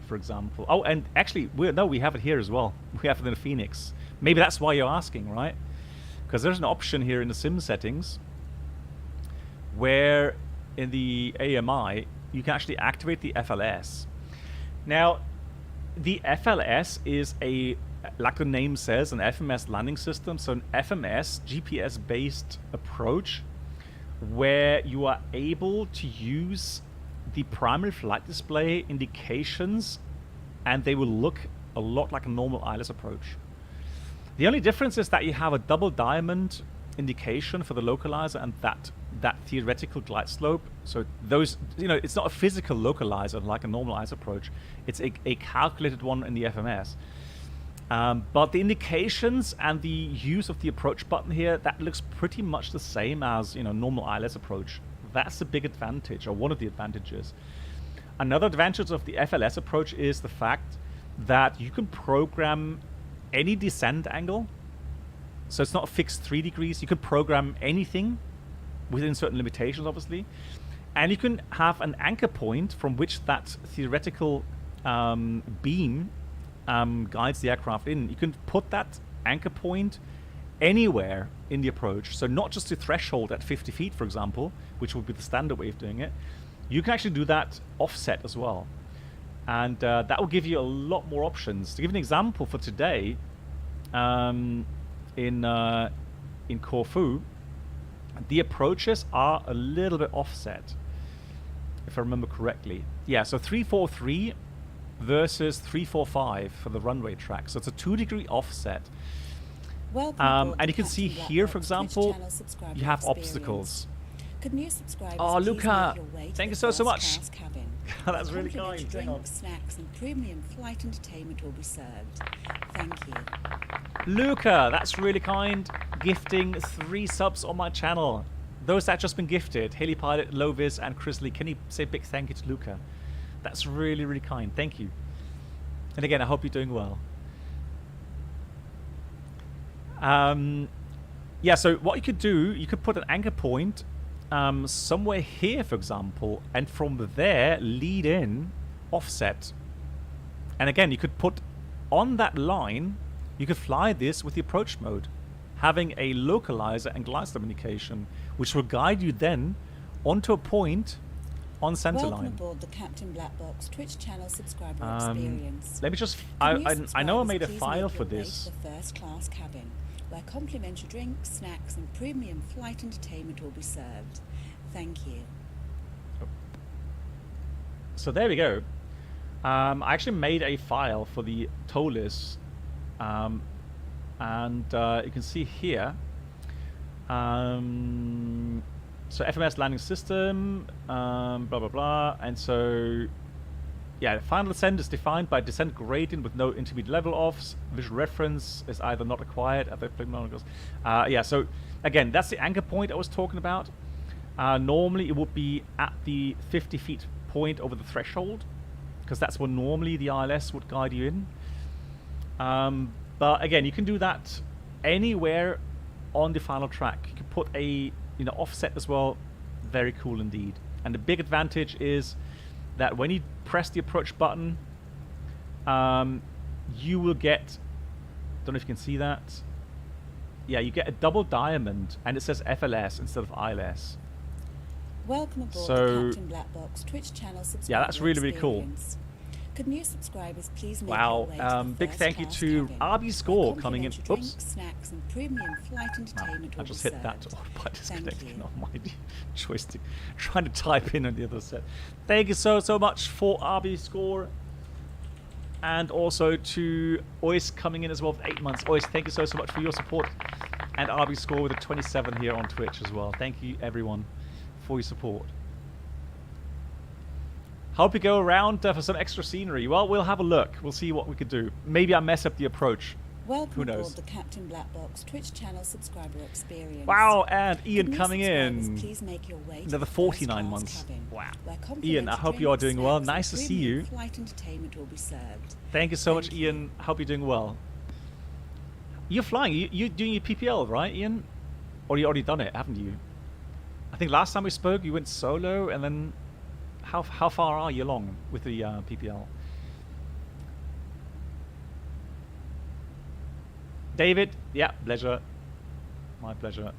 for example. Oh, and actually, we have it here as well. We have it in the FENIX. Maybe that's why you're asking, right? Because there's an option here in the sim settings where in the AMI you can actually activate the FLS. Now, the FLS is like the name says, an FMS landing system. So an FMS GPS-based approach where you are able to use the primary flight display indications, and they will look a lot like a normal ILS approach. The only difference is that you have a double diamond indication for the localizer and that theoretical glide slope. So those, it's not a physical localizer like a normal ILS approach. It's a calculated one in the FMS. But the indications and the use of the approach button here, that looks pretty much the same as normal ILS approach. That's a big advantage, or one of the advantages. Another advantage of the FLS approach is the fact that you can program any descent angle. So it's not a fixed 3 degrees. You can program anything within certain limitations, obviously. And you can have an anchor point from which that theoretical beam guides the aircraft in. You can put that anchor point anywhere in the approach. So not just the threshold at 50 feet, for example, which would be the standard way of doing it. You can actually do that offset as well. And that will give you a lot more options. To give an example for today, in Corfu, the approaches are a little bit offset, if I remember correctly. Yeah, so 343 versus 345 for the runway track. So it's a 2-degree offset. And you can see here, for example, you have obstacles. Could new subscribers Oh, please Luca, make your way to thank the you so first much. class cabin, That's where really kind. complimentary Hang on. drinks, snacks, and premium flight entertainment will be served. Thank you. Luca, that's really kind. Gifting 3 subs on my channel. Those that just been gifted, Haley Pilot, Lovis, and Chrisley. Can you say a big thank you to Luca? That's really, really kind. Thank you. And again, I hope you're doing well. Yeah, so what you could do, you could put an anchor point somewhere here, for example, and from there lead in offset. And again, you could put on that line, you could fly this with the approach mode, having a localizer and glide slope indication, which will guide you then onto a point on center Welcome line. aboard the Captain Black Box Twitch channel subscriber experience. Let me just, Could new I know I subscribers made a please file make for your way this. to the first class cabin, where complimentary drinks, snacks, and premium flight entertainment will be served. Thank you. So there we go. I actually made a file for the TOLIS, and you can see here. So FMS landing system, blah blah blah, and so yeah, final descent is defined by descent gradient with no intermediate level offs. Visual reference is either not required at the yeah. So again, that's the anchor point I was talking about. Normally it would be at the 50 feet point over the threshold. because that's what normally the ILS would guide you in. But again, you can do that anywhere on the final track. You can put a offset as well. Very cool indeed. And the big advantage is that when you press the approach button, you will get, don't know if you can see that. Yeah, you get a double diamond, and it says FLS instead of ILS. Welcome aboard So, the Captain Black Box Twitch channel subscriber yeah, that's really, really cool. experience. Could new subscribers please make your Wow, way to the big first thank you class to cabin, RB where Score coming in. complimentary Oops. drinks, snacks, and premium flight entertainment I will just be hit that served. by disconnecting you. off my joystick, trying to type in on the other set. Thank you so much for RB Score, and also to Ois coming in as well for 8 months. Ois, thank you so much for your support, and RB Score with a 27 here on Twitch as well. Thank you everyone for your support. Hope you go around for some extra scenery. Well, we'll have a look. We'll see what we could do. Maybe I mess up the approach. Welcome Who knows? aboard the Captain Black Box Twitch channel subscriber experience. Wow, and Could Ian new coming subscribers in. please make your way to Another the 49 first-class months. cabin, Wow. where Ian, I complimentary hope you are drinks, doing well. snacks, Nice to and see you. premium flight entertainment will be served. Thank you so much, Thank you. Ian. Hope you're doing well. You're flying. You're doing your PPL, right, Ian? Or you already done it, haven't you? I think last time we spoke, you went solo, and then how far are you along with the PPL? David, yeah, pleasure. My pleasure.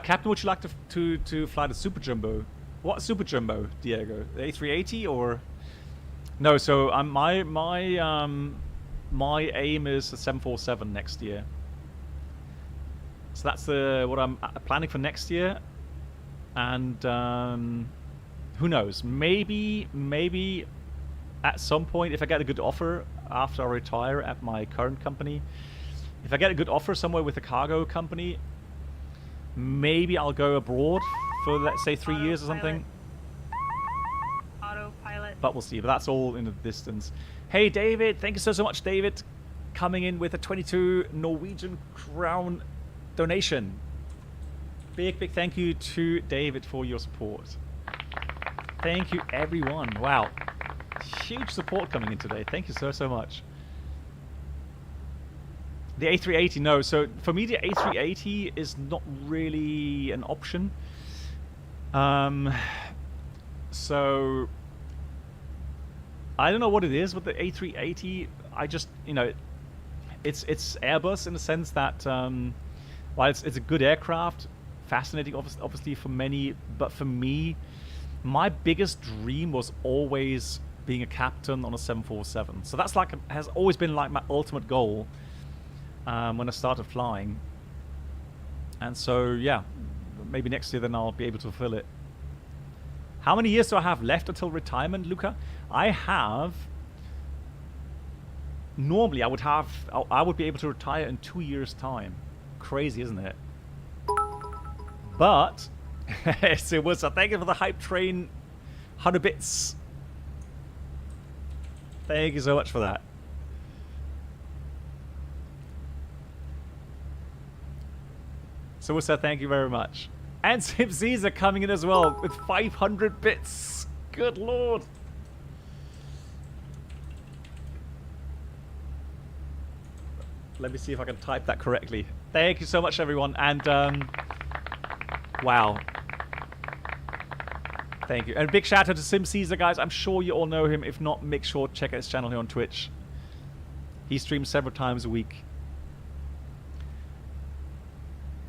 Captain, would you like to fly the Super Jumbo? What Super Jumbo, Diego? The A380 or no? So my aim is the 747 next year. So that's what I'm planning for next year, and who knows? Maybe at some point, if I get a good offer after I retire at my current company, if I get a good offer somewhere with a cargo company, maybe I'll go abroad for, let's say, 3 years or something. Autopilot. But we'll see. But that's all in the distance. Hey, David. Thank you so much, David. Coming in with a 22 Norwegian crown donation. Big thank you to David for your support. Thank you, everyone. Wow. Huge support coming in today. Thank you so much. The A380, no. So for me, the A380 is not really an option. So I don't know what it is with the A380. I just, it's Airbus in the sense that while it's a good aircraft, fascinating obviously for many, but for me, my biggest dream was always being a captain on a 747. So that's has always been like my ultimate goal when I started flying. And so yeah, maybe next year then I'll be able to fulfill it. How many years do I have left until retirement, Luca? I have... Normally I would be able to retire in 2 years' time. Crazy, isn't it? But yes, it was. Thank you for the hype train, 100 bits. Thank you so much for that. So what's that? Thank you very much. And Sim Caesar coming in as well with 500 bits. Good lord. Let me see if I can type that correctly. Thank you so much, everyone. And wow. Thank you. And a big shout out to Sim Caesar, guys. I'm sure you all know him. If not, make sure to check out his channel here on Twitch. He streams several times a week.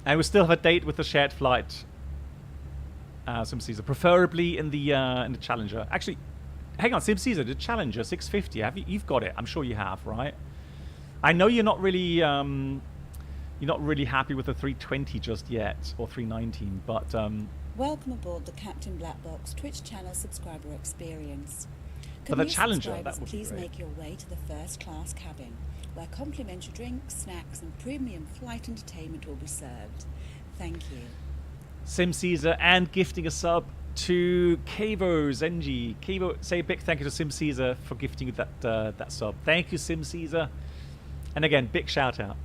And we still have a date with the shared flight. Sim Caesar, preferably in the Challenger. Actually, hang on, Sim Caesar, the Challenger 650. You've got it? I'm sure you have, right? I know you're not really happy with the 320 just yet, or 319, but Welcome aboard the Captain Black Box Twitch channel subscriber experience. For Could the new Challenger, subscribers that would be please great. make your way to the first class cabin, where complimentary drinks, snacks, and premium flight entertainment will be served. Thank you. Sim Caesar and gifting a sub to Kavo Zenji. Kavo, say a big thank you to Sim Caesar for gifting you that sub. Thank you, Sim Caesar. And again, big shout out.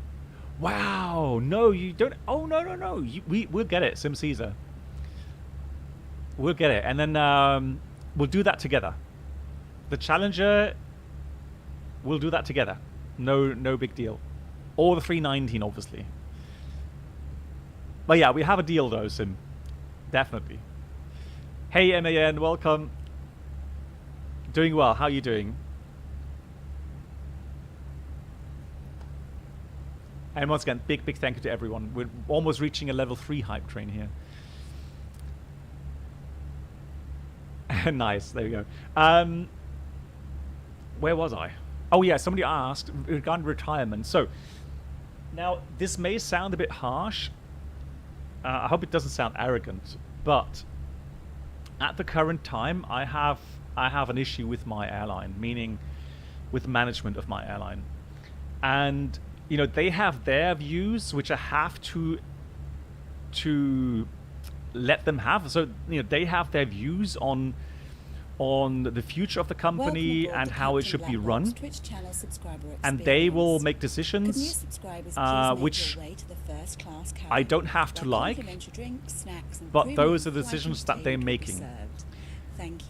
Wow, no, you don't. Oh, no. We'll get it, Sim Caesar. We'll get it. And then we'll do that together. The Challenger, we'll do that together. No big deal. Or the 319, obviously. But yeah, we have a deal though, Sim. Definitely. Hey, MAN, welcome. Doing well. How are you doing? And once again, big thank you to everyone. We're almost reaching a level 3 hype train here. Nice, there you go. Where was I? Oh yeah, somebody asked regarding retirement. So, now this may sound a bit harsh. I hope it doesn't sound arrogant, but at the current time, I have an issue with my airline, meaning with the management of my airline. And you know, they have their views, which I have to let them have. So, you know, they have their views on the future of the company and how it should be run. And they will make decisions which I don't have to like, but those are the decisions that they're making.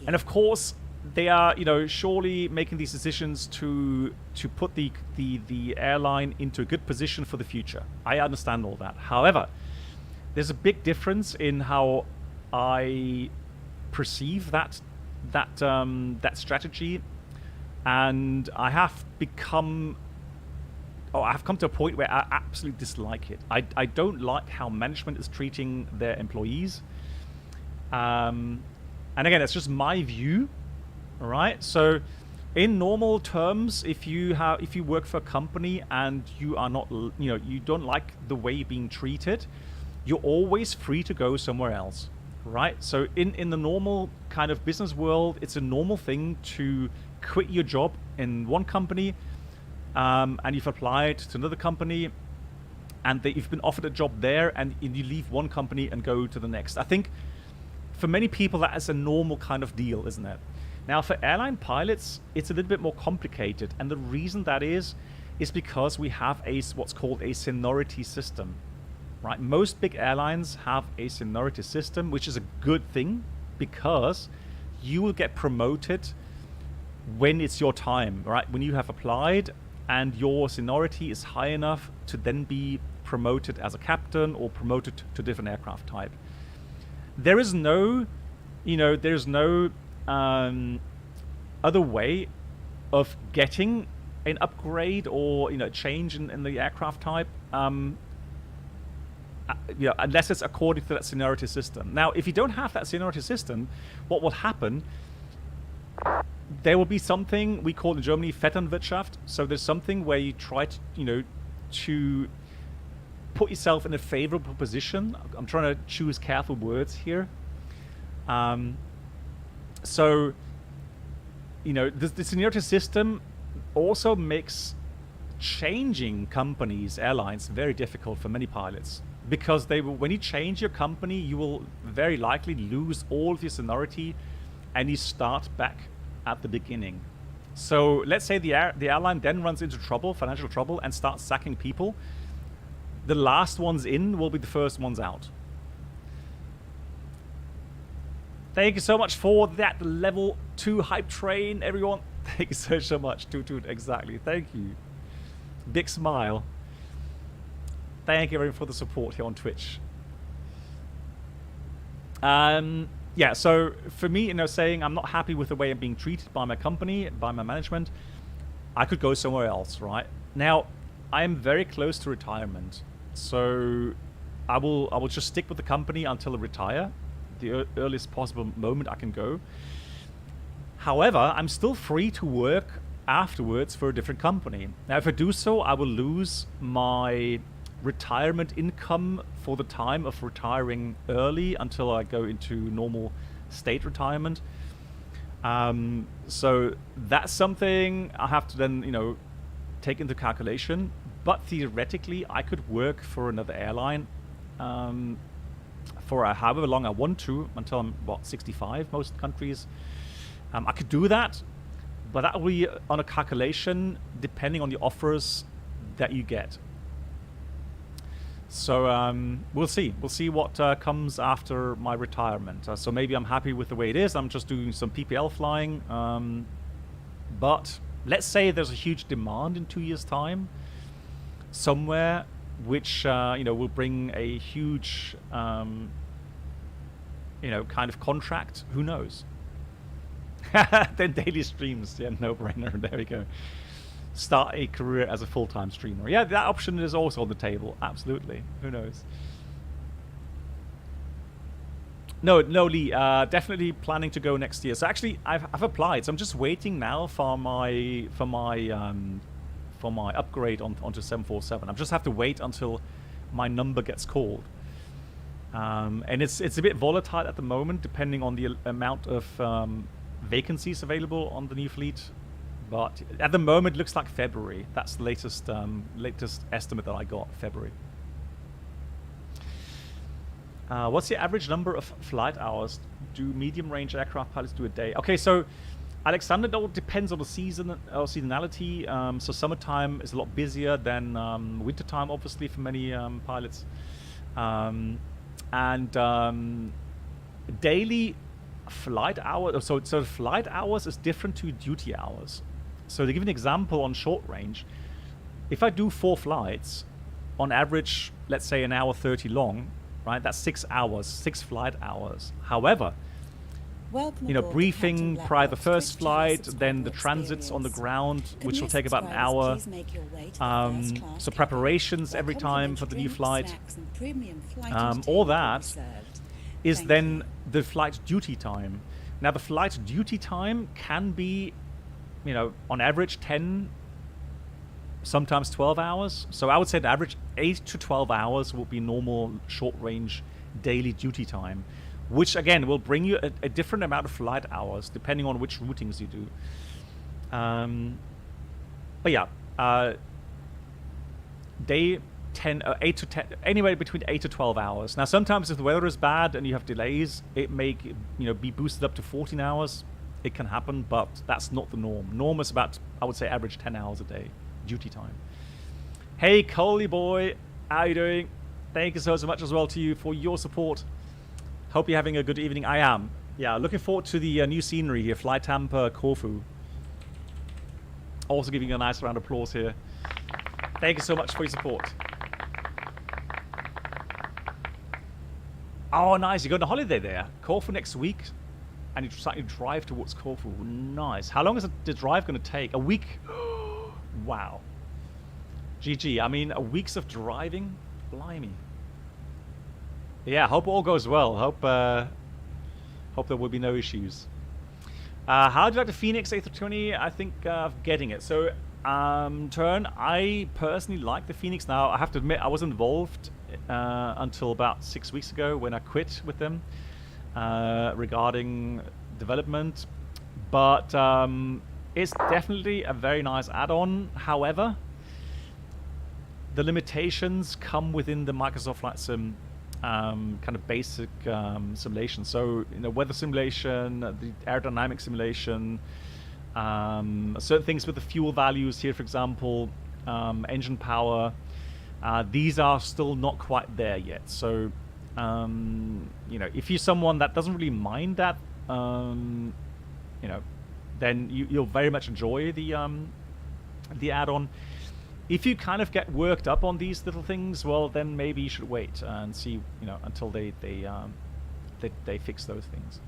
And of course, they are, you know, surely making these decisions to put the airline into a good position for the future. I understand all that. However, there's a big difference in how I perceive that strategy, and I've come to a point where I absolutely dislike it. I don't like how management is treating their employees. And again, it's just my view. All right. So, in normal terms, if you work for a company and you are not, you know, you don't like the way you're being treated, you're always free to go somewhere else, right? So, in the normal kind of business world, it's a normal thing to quit your job in one company, and you've applied to another company, and you've been offered a job there, and you leave one company and go to the next. I think for many people that is a normal kind of deal, isn't it? Now, for airline pilots, it's a little bit more complicated, and the reason that is because we have what's called a seniority system, right? Most big airlines have a seniority system, which is a good thing because you will get promoted when it's your time, right? When you have applied and your seniority is high enough to then be promoted as a captain or promoted to different aircraft type. There is no, you know, there's no other way of getting an upgrade or, you know, change in the aircraft type, you know, unless it's according to that seniority system. Now, if you don't have that seniority system, what will happen? There will be something we call in Germany Vetternwirtschaft. So there's something where you try to, you know, to put yourself in a favorable position. I'm trying to choose careful words here. So, you know, the seniority system also makes changing companies, airlines, very difficult for many pilots. Because when you change your company, you will very likely lose all of your seniority and you start back at the beginning. So let's say the airline then runs into trouble, financial trouble, and starts sacking people. The last ones in will be the first ones out. Thank you so much for that level 2 hype train, everyone. Thank you so much. Toot, exactly. Thank you. Big smile. Thank you everyone for the support here on Twitch. Yeah, so for me, you know, saying I'm not happy with the way I'm being treated by my company, by my management, I could go somewhere else, right? Now, I am very close to retirement, so I will just stick with the company until I retire, the earliest possible moment I can go. However, I'm still free to work afterwards for a different company. Now, if I do so, I will lose my retirement income for the time of retiring early until I go into normal state retirement. So that's something I have to then, you know, take into calculation. But theoretically, I could work for another airline for however long I want to, until I'm, what, 65, most countries. I could do that, but that will be on a calculation depending on the offers that you get. So we'll see. We'll see what comes after my retirement. So maybe I'm happy with the way it is. I'm just doing some PPL flying. But let's say there's a huge demand in 2 years' time somewhere, which will bring a huge kind of contract. Who knows? Then daily streams, yeah, no brainer. There we go. Start a career as a full-time streamer. Yeah, that option is also on the table. Absolutely. Who knows? No, Lee. Definitely planning to go next year. So actually, I've applied. So I'm just waiting now for my upgrade onto 747. I just have to wait until my number gets called. And it's a bit volatile at the moment, depending on the amount of vacancies available on the new fleet. But at the moment, it looks like February. That's the latest estimate that I got, February. What's the average number of flight hours do medium-range aircraft pilots do a day? Okay, so Alexander, it all depends on the season or seasonality. So summertime is a lot busier than wintertime, obviously, for many pilots. Daily flight hours. So flight hours is different to duty hours. So to give an example on short range, if I do 4 flights, on average, let's say an hour 30 long, right? That's 6 hours, 6 flight hours. However, briefing prior to the first flight, then the transits on the ground, which will take about an hour. So preparations every time for the new flight. All that is then the flight duty time. Now, the flight duty time can be, on average 10, sometimes 12 hours. So I would say the average 8 to 12 hours will be normal short-range daily duty time, which again will bring you a different amount of flight hours depending on which routings you do. But yeah, day 8 to 10, anywhere between 8 to 12 hours. Now, sometimes if the weather is bad and you have delays, it may be boosted up to 14 hours. It can happen, but that's not the norm. Norm is about, I would say, average 10 hours a day duty time. Hey, Coley boy, how you doing? Thank you so much as well to you for your support. Hope you're having a good evening. I am. Yeah, looking forward to the new scenery here. Flight Tampa, Corfu. Also giving you a nice round of applause here. Thank you so much for your support. Oh, nice. You're going on holiday there. Corfu next week. And you drive towards Corfu. Nice. How long is the drive going to take? A week? Wow. GG. I mean, a week's of driving? Blimey. Yeah, hope all goes well. Hope there will be no issues. How do you like the FENIX A320? I think getting it. So, Turn, I personally like the FENIX. Now, I have to admit, I was involved until about 6 weeks ago when I quit with them regarding development. But it's definitely a very nice add-on. However, the limitations come within the Microsoft Flight Sim kind of basic simulation. So, weather simulation, the aerodynamic simulation, certain things with the fuel values here, for example, engine power. These are still not quite there yet. So, if you're someone that doesn't really mind that, then you'll very much enjoy the add-on. If you kind of get worked up on these little things, well, then maybe you should wait and see, until they fix those things.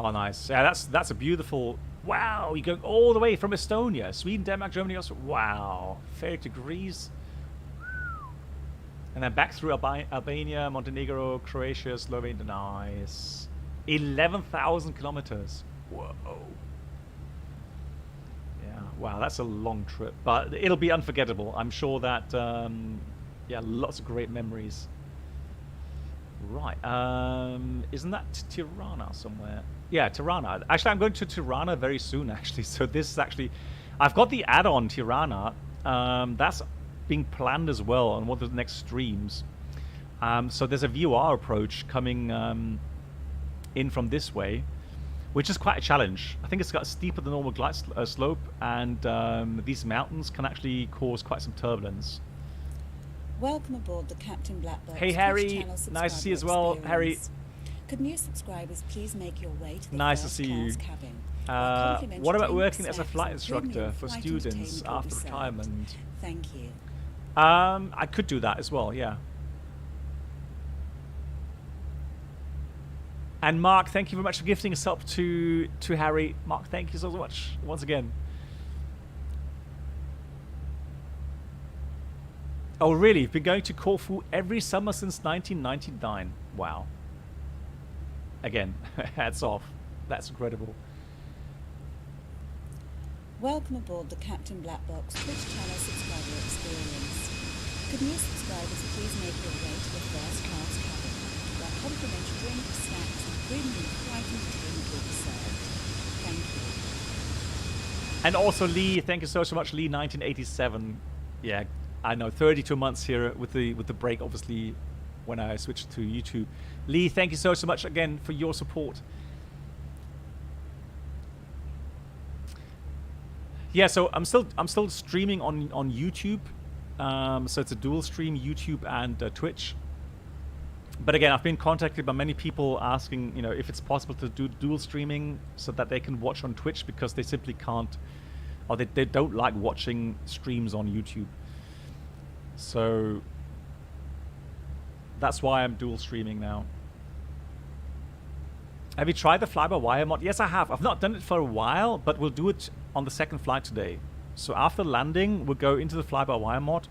Oh, nice. Yeah, that's a beautiful. Wow, you're going all the way from Estonia, Sweden, Denmark, Germany, also. Wow, 30 degrees. And then back through Albania, Montenegro, Croatia, Slovenia. Nice. 11,000 kilometers. Whoa. Wow, that's a long trip, but it'll be unforgettable. I'm sure that, lots of great memories. Right, isn't that Tirana somewhere? Yeah, Tirana. Actually, I'm going to Tirana very soon, actually. So this is actually, I've got the add-on Tirana. That's being planned as well on one of the next streams. So there's a VOR approach coming in from this way, which is quite a challenge. I think it's got steeper than normal glide slope, and these mountains can actually cause quite some turbulence. Welcome aboard the Captain Black Box. Hey Harry, nice to see you as well, Harry. Could new subscribers please make your way to the Nice to first see you. class cabin? What about working as a snacks, flight and instructor premium for flight students entertainment will be after served. retirement? Thank you. I could do that as well, yeah. And Mark, thank you very much for gifting us up to Harry. Mark, thank you so much once again. Oh, really? You've been going to Corfu every summer since 1999. Wow. Again, hats off. That's incredible. Welcome aboard the Captain Black Box Twitch channel subscriber experience. Could new subscribers please make your way to the first class cabin, where complimentary drinks, snacks, and premium flight entertainment will be served. Thank you. And also Lee, thank you so much, Lee, 1987. Yeah, I know, 32 months here with the break, obviously, when I switched to YouTube. Lee, thank you so much again for your support. Yeah, so I'm still streaming on YouTube. So it's a dual stream, YouTube and Twitch. But again, I've been contacted by many people asking, you know, if it's possible to do dual streaming so that they can watch on Twitch, because they simply can't, or they don't like watching streams on YouTube. So that's why I'm dual streaming now. Have you tried the fly-by-wire mod? Yes, I have. I've not done it for a while, but we'll do it on the second flight today. So after landing, we'll go into the fly-by-wire mod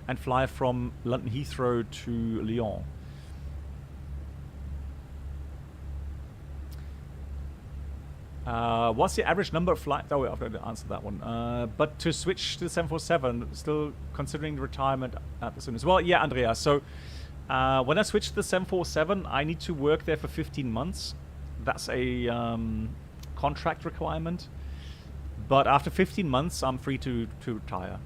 and fly from London Heathrow to Lyon. What's the average number of flights? Oh, wait, I've got to answer that one. But to switch to the 747, still considering the retirement at the soon as well. Yeah, Andrea. So when I switch to the 747, I need to work there for 15 months. That's a contract requirement. But after 15 months, I'm free to retire.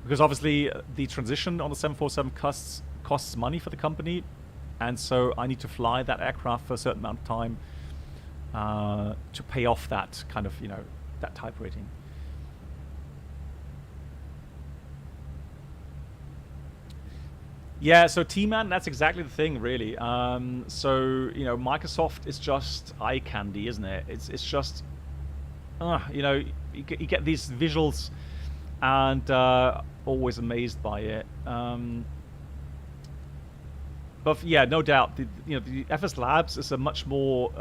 Because obviously the transition on the 747 costs money for the company. And so I need to fly that aircraft for a certain amount of time to pay off that kind of, you know, that type rating. Yeah, so T-Man, that's exactly the thing, really. So, you know, Microsoft is just eye candy, isn't it? It's just, you know, you get these visuals and always amazed by it. But yeah, no doubt, the FS Labs is a much more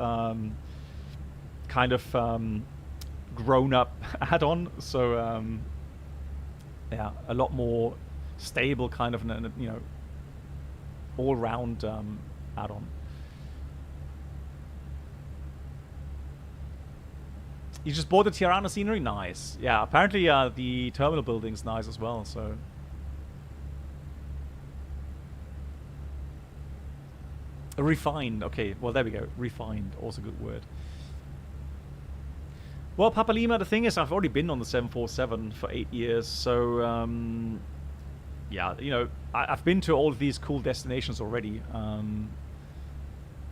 kind of grown-up add-on. So yeah, a lot more stable kind of, you know, all-round add-on. You just bought the Tirana scenery? Nice. Yeah, apparently the terminal building's nice as well, so. Refined, okay, well there we go. Refined, also a good word. Well, Papa Lima, the thing is, I've already been on the 747 for 8 years, so yeah, you know, I've been to all of these cool destinations already,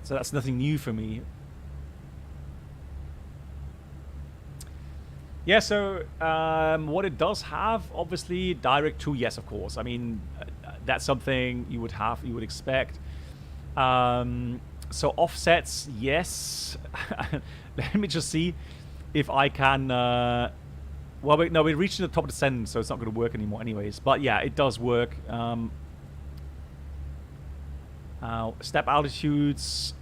so that's nothing new for me. Yeah, so what it does have, obviously, direct to, yes, of course. I mean, that's something you would expect. So offsets, yes. Let me just see if I can. Well, we're reaching the top of the descent, so it's not going to work anymore, anyways. But yeah, it does work. Step altitudes.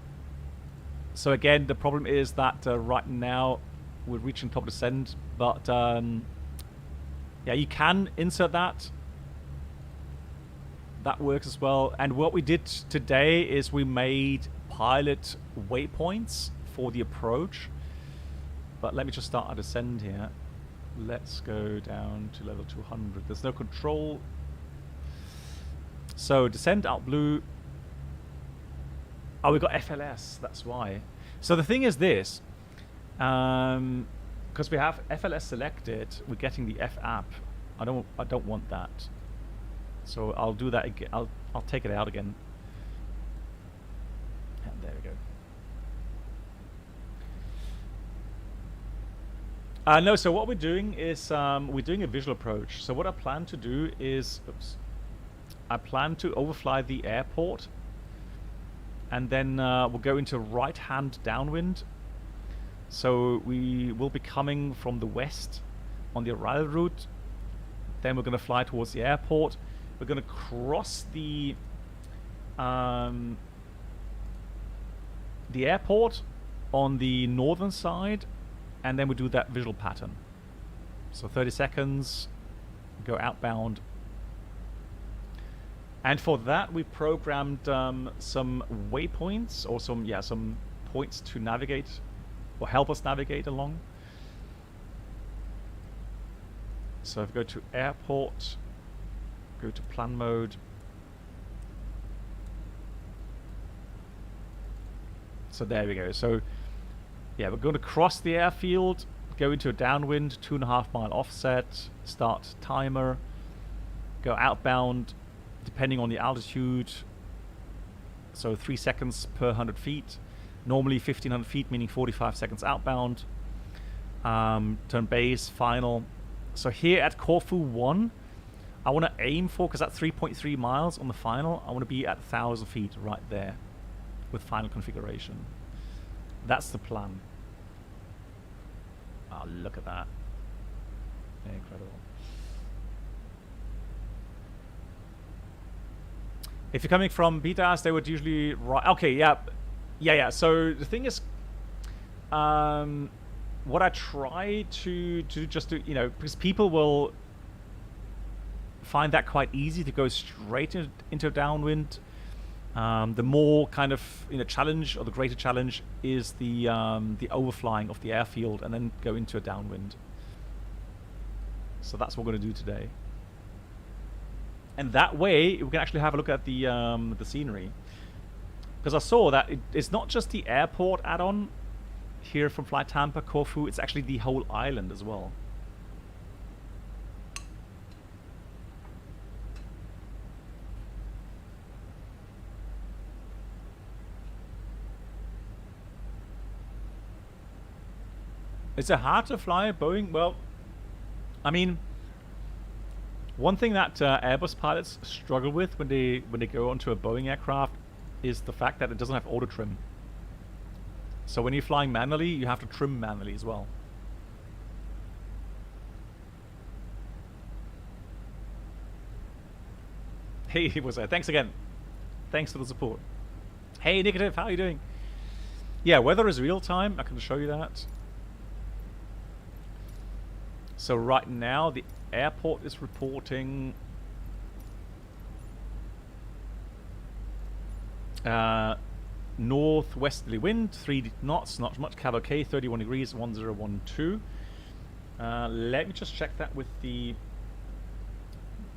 So again, the problem is that right now we're reaching top of descent, but yeah, you can insert that. That works as well. And what we did today is we made pilot waypoints for the approach. But let me just start a descent here. Let's go down to level 200. There's no control. So descent out blue. Oh, we got FLS. That's why. So the thing is this. Because we have FLS selected, we're getting the F app. I don't want that. So I'll do that again. I'll take it out again. And there we go. No, so what we're doing is we're doing a visual approach. So what I plan to do is, I plan to overfly the airport, and then we'll go into right-hand downwind. So we will be coming from the west on the arrival route. Then we're going to fly towards the airport. We're going to cross the airport on the northern side, and then we do that visual pattern. So 30 seconds, go outbound. And for that, we programmed some waypoints, or some points to navigate, or help us navigate along. So if we go to airport, go to plan mode. So there we go. So yeah, we're going to cross the airfield, go into a downwind, 2.5 mile offset, start timer, go outbound, depending on the altitude. So 3 seconds per 100 feet. Normally 1500 feet, meaning 45 seconds outbound. Turn base, final. So here at Corfu 1, I want to aim for, because that's 3.3 miles on the final, I want to be at 1,000 feet right there with final configuration. That's the plan. Oh, look at that. Incredible. If you're coming from BDAS, they would usually... Okay, yeah. So the thing is... what I try to just do, you know, because people will find that quite easy to go straight into downwind. The more kind of, you know, challenge, or the greater challenge, is the overflying of the airfield and then go into a downwind. So that's what we're going to do today. And that way we can actually have a look at the scenery, because I saw that it's not just the airport add-on here from Flight Tampa, Corfu, it's actually the whole island as well. Is it hard to fly a Boeing? Well, I mean, one thing that Airbus pilots struggle with when they go onto a Boeing aircraft is the fact that it doesn't have auto trim. So when you're flying manually, you have to trim manually as well. Hey, he was there. Thanks again. Thanks for the support. Hey, Negative, how are you doing? Yeah, weather is real time. I can show you that. So right now, the airport is reporting northwesterly wind, 3 knots, not much, cab okay, 31 degrees, 1012. Let me just check that with the...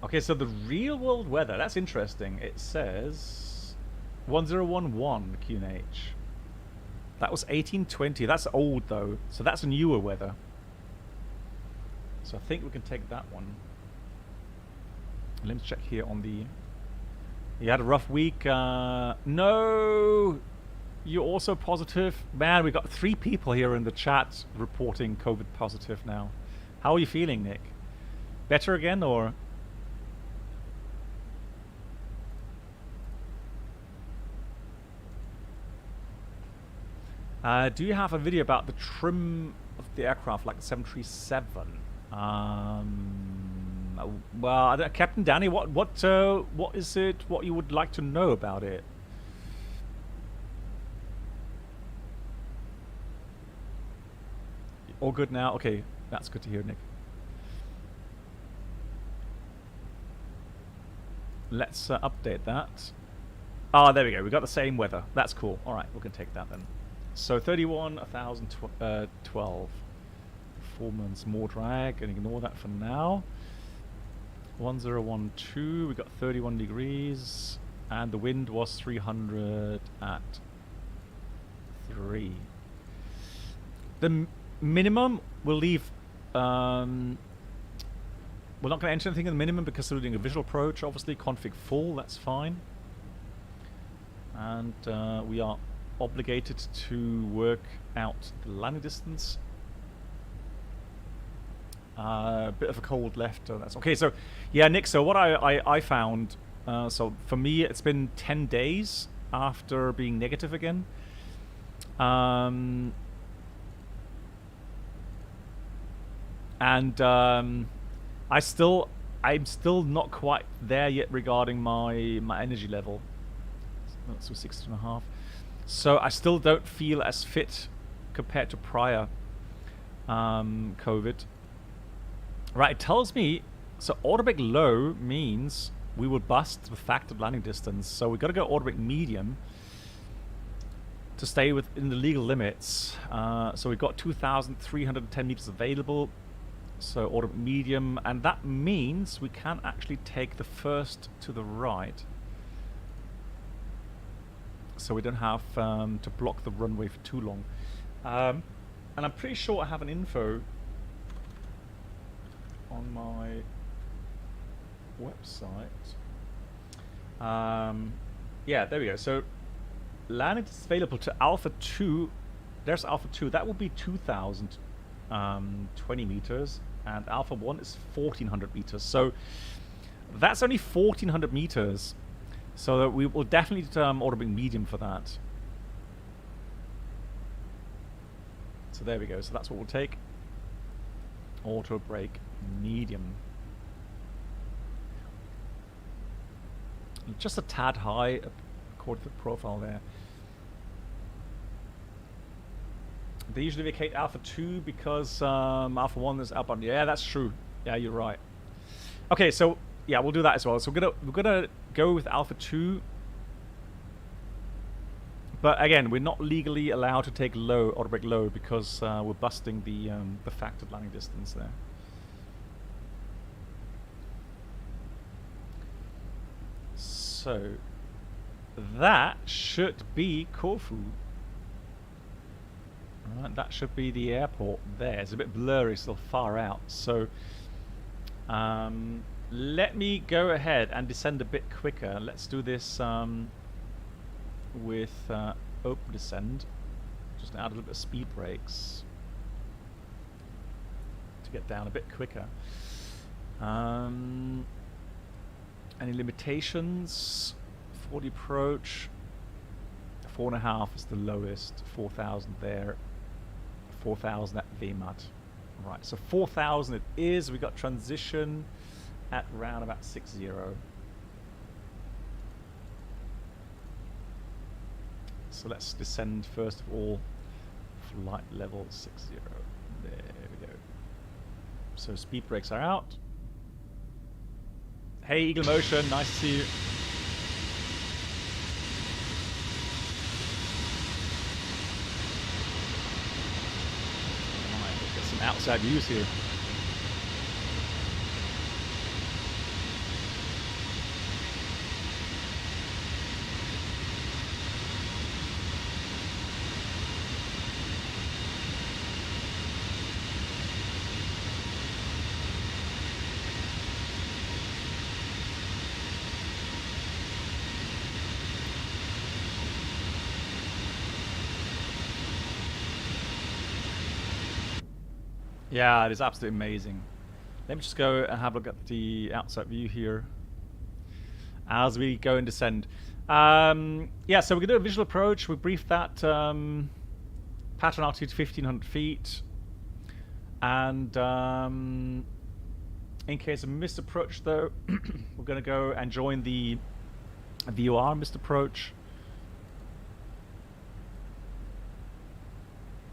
Okay, so the real world weather, that's interesting. It says 1011 QNH. That was 1820, that's old though, so that's newer weather. So I think we can take that one. Let me check here on the... You had a rough week. No! You're also positive? Man, we got 3 people here in the chat reporting COVID positive now. How are you feeling, Nick? Better again, or...? Do you have a video about the trim of the aircraft, like the 737? Well, Captain Danny, what is it? What you would like to know about it? All good now. Okay, that's good to hear, Nick. Let's update that. Ah, there we go. We got the same weather. That's cool. All right, we can take that then. So 31, 1012. Performance, more drag, and ignore that for now. 1012, we got 31 degrees, and the wind was 300 at 3. The minimum will leave we're not going to enter anything in the minimum because we're doing a visual approach. Obviously, config full, that's fine. And we are obligated to work out the landing distance. A bit of a cold left. That's okay. So, yeah, Nick. So what I found. So for me, it's been 10 days after being negative again. And I'm still not quite there yet regarding my energy level. So 16.5. So I still don't feel as fit compared to prior COVID. Right, it tells me, so automatic low means we will bust the factored landing distance. So we've got to go automatic medium to stay within the legal limits. So we've got 2,310 meters available. So automatic medium, and that means we can actually take the first to the right. So we don't have to block the runway for too long. And I'm pretty sure I have an info on my website. Yeah, there we go. So landing is available to Alpha 2. There's Alpha 2. That will be 2,020 meters. And Alpha 1 is 1,400 meters. So that's only 1,400 meters. So that we will definitely automatic medium for that. So there we go. So that's what we'll take. Auto brake medium. Just a tad high according to the profile there. They usually vacate Alpha 2 because Alpha 1 is outbound. Yeah, that's true. Yeah, you're right. Okay, so yeah, we'll do that as well. So we're gonna go with Alpha 2. But again, we're not legally allowed to take low, automatic low, because we're busting the factored landing distance there. So that should be Corfu. Alright, that should be the airport there. It's a bit blurry, still far out. So let me go ahead and descend a bit quicker. Let's do this with open descend. Just add a little bit of speed brakes to get down a bit quicker. Any limitations? 40 approach. 4.5 is the lowest. 4,000 there. 4,000 at VMAT. Right, so 4,000 it is. We got transition at round about 60. So let's descend first of all. Flight level 60. There we go. So speed brakes are out. Hey, Eagle Motion, nice to see you. Alright, let's get some outside views here. Yeah, it is absolutely amazing. Let me just go and have a look at the outside view here as we go and descend. Yeah, so we're going to do a visual approach. We briefed that pattern altitude 1,500 feet. And in case of missed approach, though, we're going to go and join the VOR missed approach.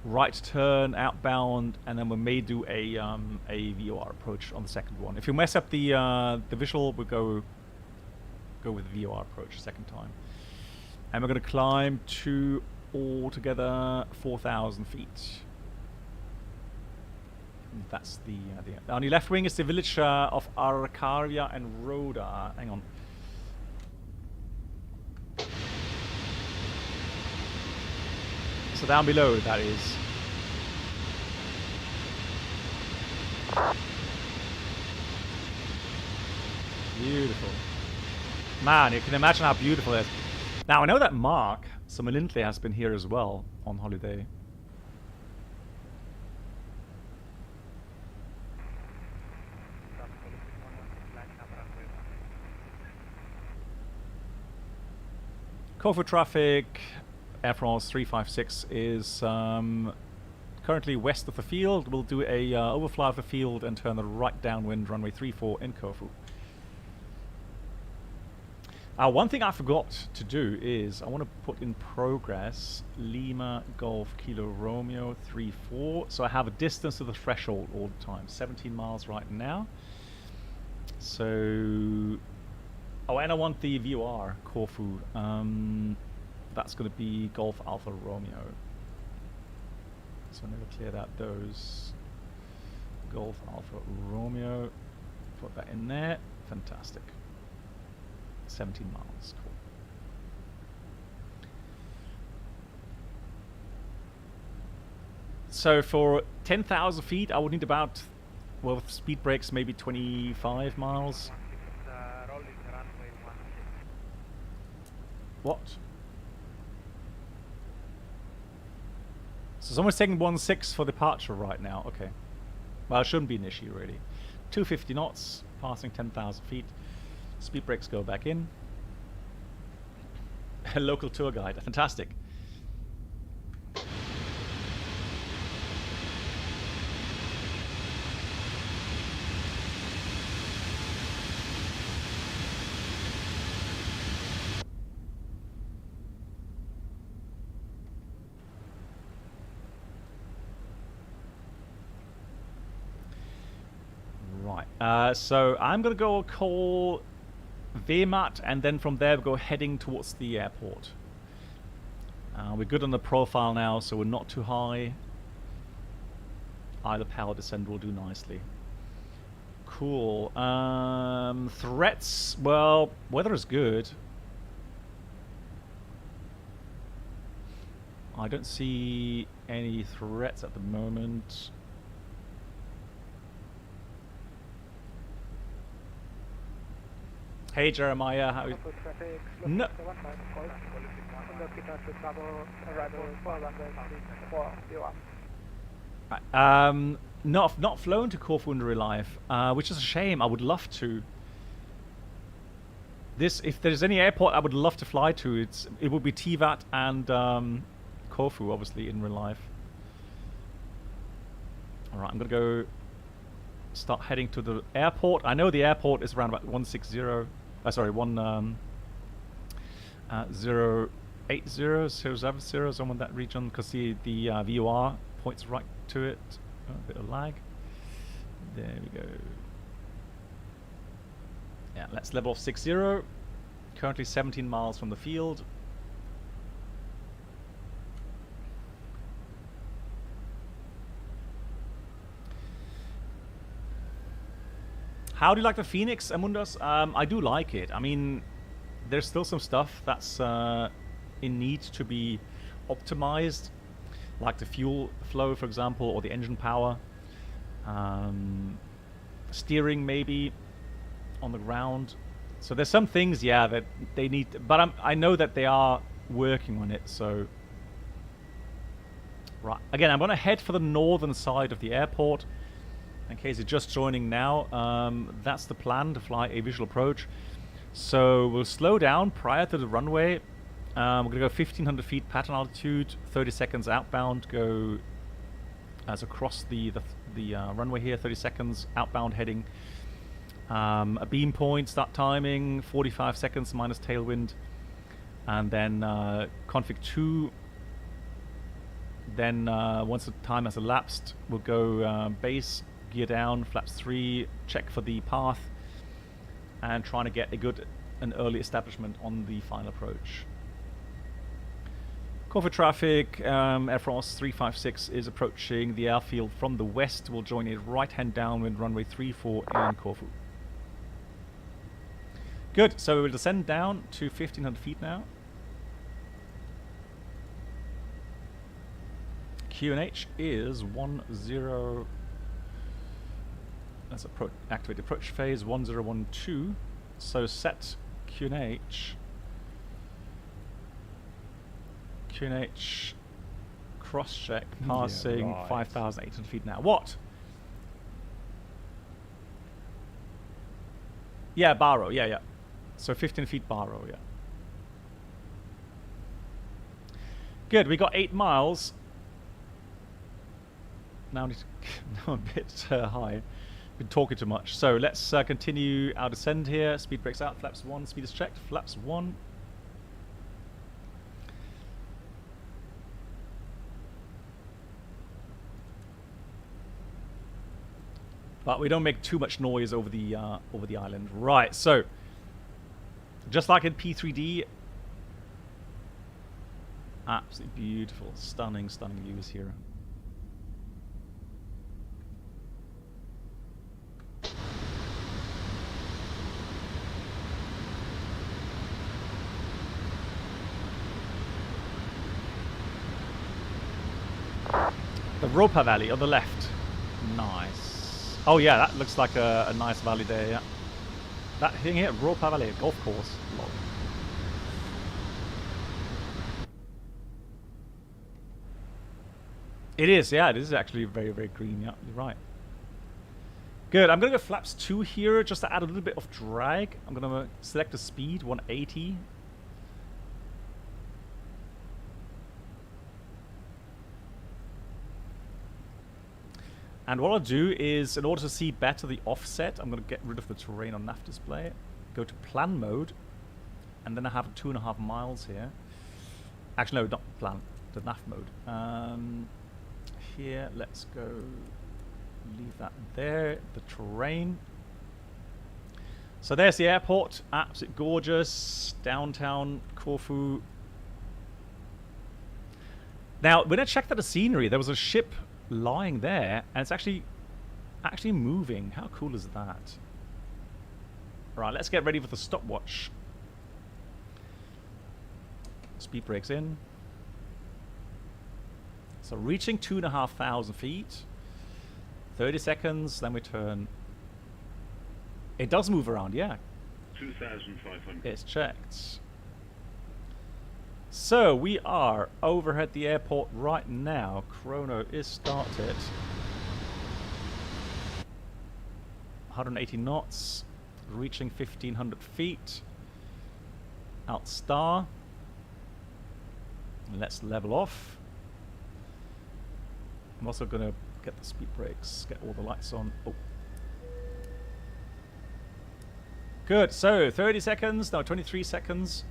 Right turn, outbound, and then we may do a VOR approach on the second one. If you mess up the visual, we'll go with the VOR approach second time. And we're going to climb to altogether 4,000 feet. And that's the on your left wing is the village of Arcaria and Rhoda. Hang on. So down below, that is. Beautiful. Man, you can imagine how beautiful it is. Now, I know that Mark Lindley has been here as well on holiday. Corfu traffic, Air France 356 is currently west of the field. We'll do a overfly of the field and turn the right downwind runway 34 in Corfu. One thing I forgot to do is I want to put in progress Lima Golf Kilo Romeo 34. So I have a distance to the threshold all the time. 17 miles right now. So... Oh, and I want the VOR Corfu. That's going to be Golf Alpha Romeo. So never cleared out those. Golf Alpha Romeo. Put that in there. Fantastic. 17 miles. Cool. So for 10,000 feet, I would need about, well, with speed brakes, maybe 25 miles. What? So someone's taking 1.6 for departure right now. Okay. Well, it shouldn't be an issue, really. 250 knots, passing 10,000 feet. Speed brakes go back in. A local tour guide. Fantastic. So I'm going to go call Wehrmacht, and then from there we'll go heading towards the airport. We're good on the profile now, so we're not too high. Either power descent will do nicely. Cool. Threats, well, weather is good. I don't see any threats at the moment. Hey Jeremiah, how are you? No. Not flown to Corfu in real life, which is a shame. I would love to. If there's any airport I would love to fly to, it would be Tivat and Corfu, obviously, in real life. All right, I'm gonna go start heading to the airport. I know the airport is around about 160. Sorry, 1080, 070, somewhere in that region, because the VOR points right to it. Oh, a bit of lag. There we go. Yeah, let's level off 60. Currently 17 miles from the field. How do you like the FENIX, Amundos? I do like it. I mean, there's still some stuff that's in need to be optimized, like the fuel flow, for example, or the engine power. Steering, maybe, on the ground. So there's some things, yeah, that they need, but I know that they are working on it, so... Right, again, I'm going to head for the northern side of the airport. In case you're just joining now, that's the plan, to fly a visual approach. So we'll slow down prior to the runway. We're going to go 1,500 feet pattern altitude, 30 seconds outbound, go as across the runway here, 30 seconds outbound heading. A beam point, start timing, 45 seconds minus tailwind. And then config 2. Then once the time has elapsed, we'll go base, gear down, flaps 3, check for the path, and trying to get an early establishment on the final approach. Corfu traffic, Air France 356 is approaching the airfield from the west. We'll join a right-hand downwind runway 34 in Corfu. Good, so we will descend down to 1,500 feet now. QNH is 10. Let's activate approach phase 1012. So set QNH. QNH cross-check passing right. 5,800 feet now. What? Yeah, Barrow. Yeah. So 15 feet Barrow, yeah. Good, we got 8 miles. Now I need to now I'm a bit high. Been talking too much. So let's continue our descent here. Speed brakes out. Flaps 1. Speed is checked. Flaps 1. But we don't make too much noise over the island. Right. So just like in P3D, absolutely beautiful, stunning views here. The Ropa Valley on the left. Nice. Oh yeah, that looks like a nice valley there, yeah. That thing here, Ropa Valley, golf course. Lol. It is, yeah, it is actually very, very green, yeah, you're right. Good, I'm going to go flaps 2 here, just to add a little bit of drag. I'm going to select the speed, 180. And what I'll do is, in order to see better the offset, I'm going to get rid of the terrain on nav display, go to plan mode, and then I have 2.5 miles here. Actually, no, not plan, the nav mode. Here, let's go, leave that there, the terrain. So there's the airport, absolutely gorgeous, downtown Corfu. Now, when I checked out the scenery, there was a ship lying there, and it's actually moving. How cool is that? Right, let's get ready for the stopwatch. Speed brakes in. So reaching 2,500 feet. 30 seconds, then we turn. It does move around, yeah. 2,500. It's checked. So we are over at the airport right now. Chrono is started. 180 knots, reaching 1,500 feet. Out star. Let's level off. I'm also going to get the speed brakes, get all the lights on. Oh. Good, so 30 seconds, no, 23 seconds.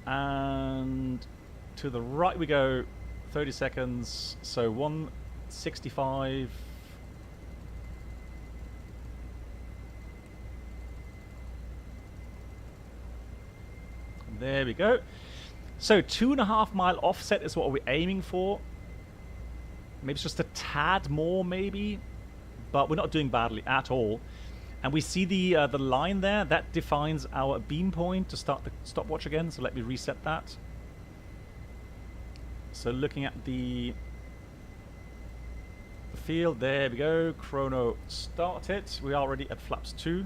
And to the right we go, 30 seconds, so 165. There we go. So 2.5 mile offset is what we're aiming for. Maybe it's just a tad more, maybe, but we're not doing badly at all. And we see the line there that defines our beam point to start the stopwatch again. So let me reset that. So looking at the field, there we go. Chrono started. We are already at flaps 2.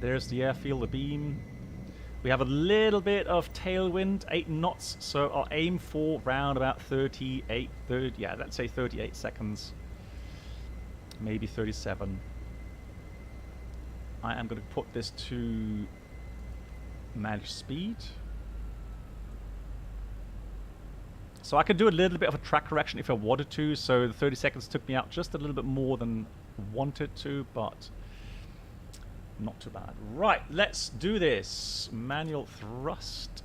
There's the airfield, the beam. We have a little bit of tailwind, 8 knots. So I'll aim for round about 38, yeah, let's say 38 seconds. Maybe 37. I am going to put this to manage speed. So I can do a little bit of a track correction if I wanted to. So the 30 seconds took me out just a little bit more than wanted to, but not too bad. Right, let's do this. Manual thrust.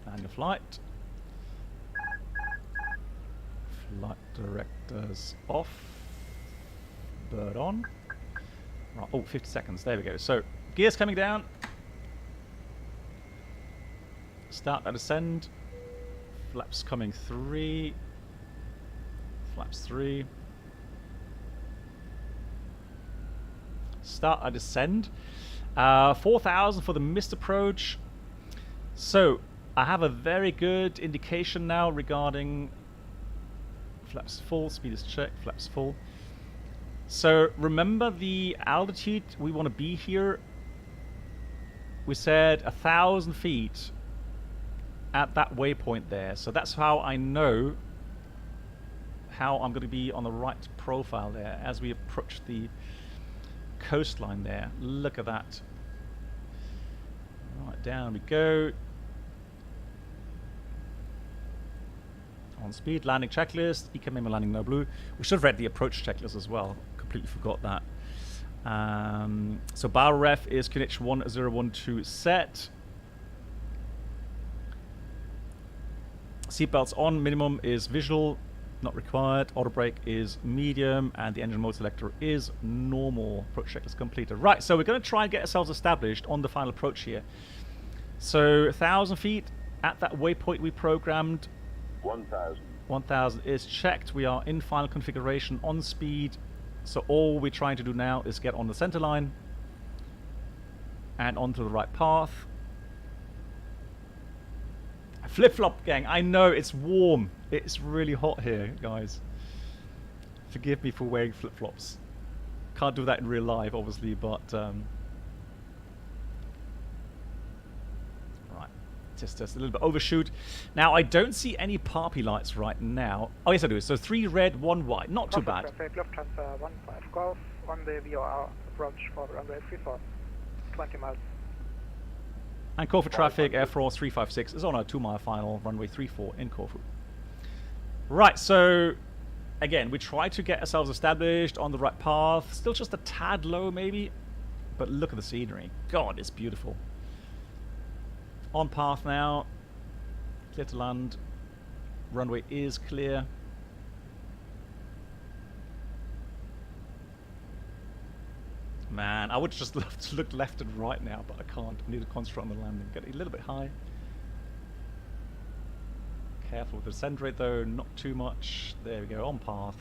Manual flight. Flight directors off. Bird on. Right, oh, 50 seconds. There we go. So, gears coming down. Start and ascend. Flaps coming 3. Flaps 3. Start and descend. 4,000 for the missed approach. So, I have a very good indication now regarding Flaps full. Speed is checked. Flaps full. So remember the altitude we want to be here. We said 1,000 feet at that waypoint there. So that's how I know how I'm going to be on the right profile there as we approach the coastline there. Look at that. Right, down we go. On speed, landing checklist, EKM landing no blue. We should have read the approach checklist as well. Completely forgot that. So bar ref is QNH 1012 set. Seatbelts on, minimum is visual, not required. Auto brake is medium, and the engine mode selector is normal. Approach checklist completed. Right, so we're going to try and get ourselves established on the final approach here. So 1,000 feet at that waypoint we programmed. 1,000. 1,000 is checked. We are in final configuration on speed. So all we're trying to do now is get on the center line and onto the right path. Flip-flop, gang. I know it's warm. It's really hot here, guys. Forgive me for wearing flip-flops. Can't do that in real life, obviously, but right. Just a little bit overshoot. Now, I don't see any parpy lights right now. Oh, yes, I do. So 3 red, 1 white. Not too bad. Traffic, Lufthansa 15 Golf on the VOR approach for runway 34, 20 miles. And Corfu traffic, Air France 356 is on a 2-mile final, runway 34 in Corfu. Right, so again, we try to get ourselves established on the right path. Still just a tad low, maybe, but look at the scenery. God, it's beautiful. On path now, clear to land. Runway is clear. Man, I would just love to look left and right now, but I can't. I need to concentrate on the landing. Get a little bit high. Careful with the descent rate though, not too much. There we go, on path.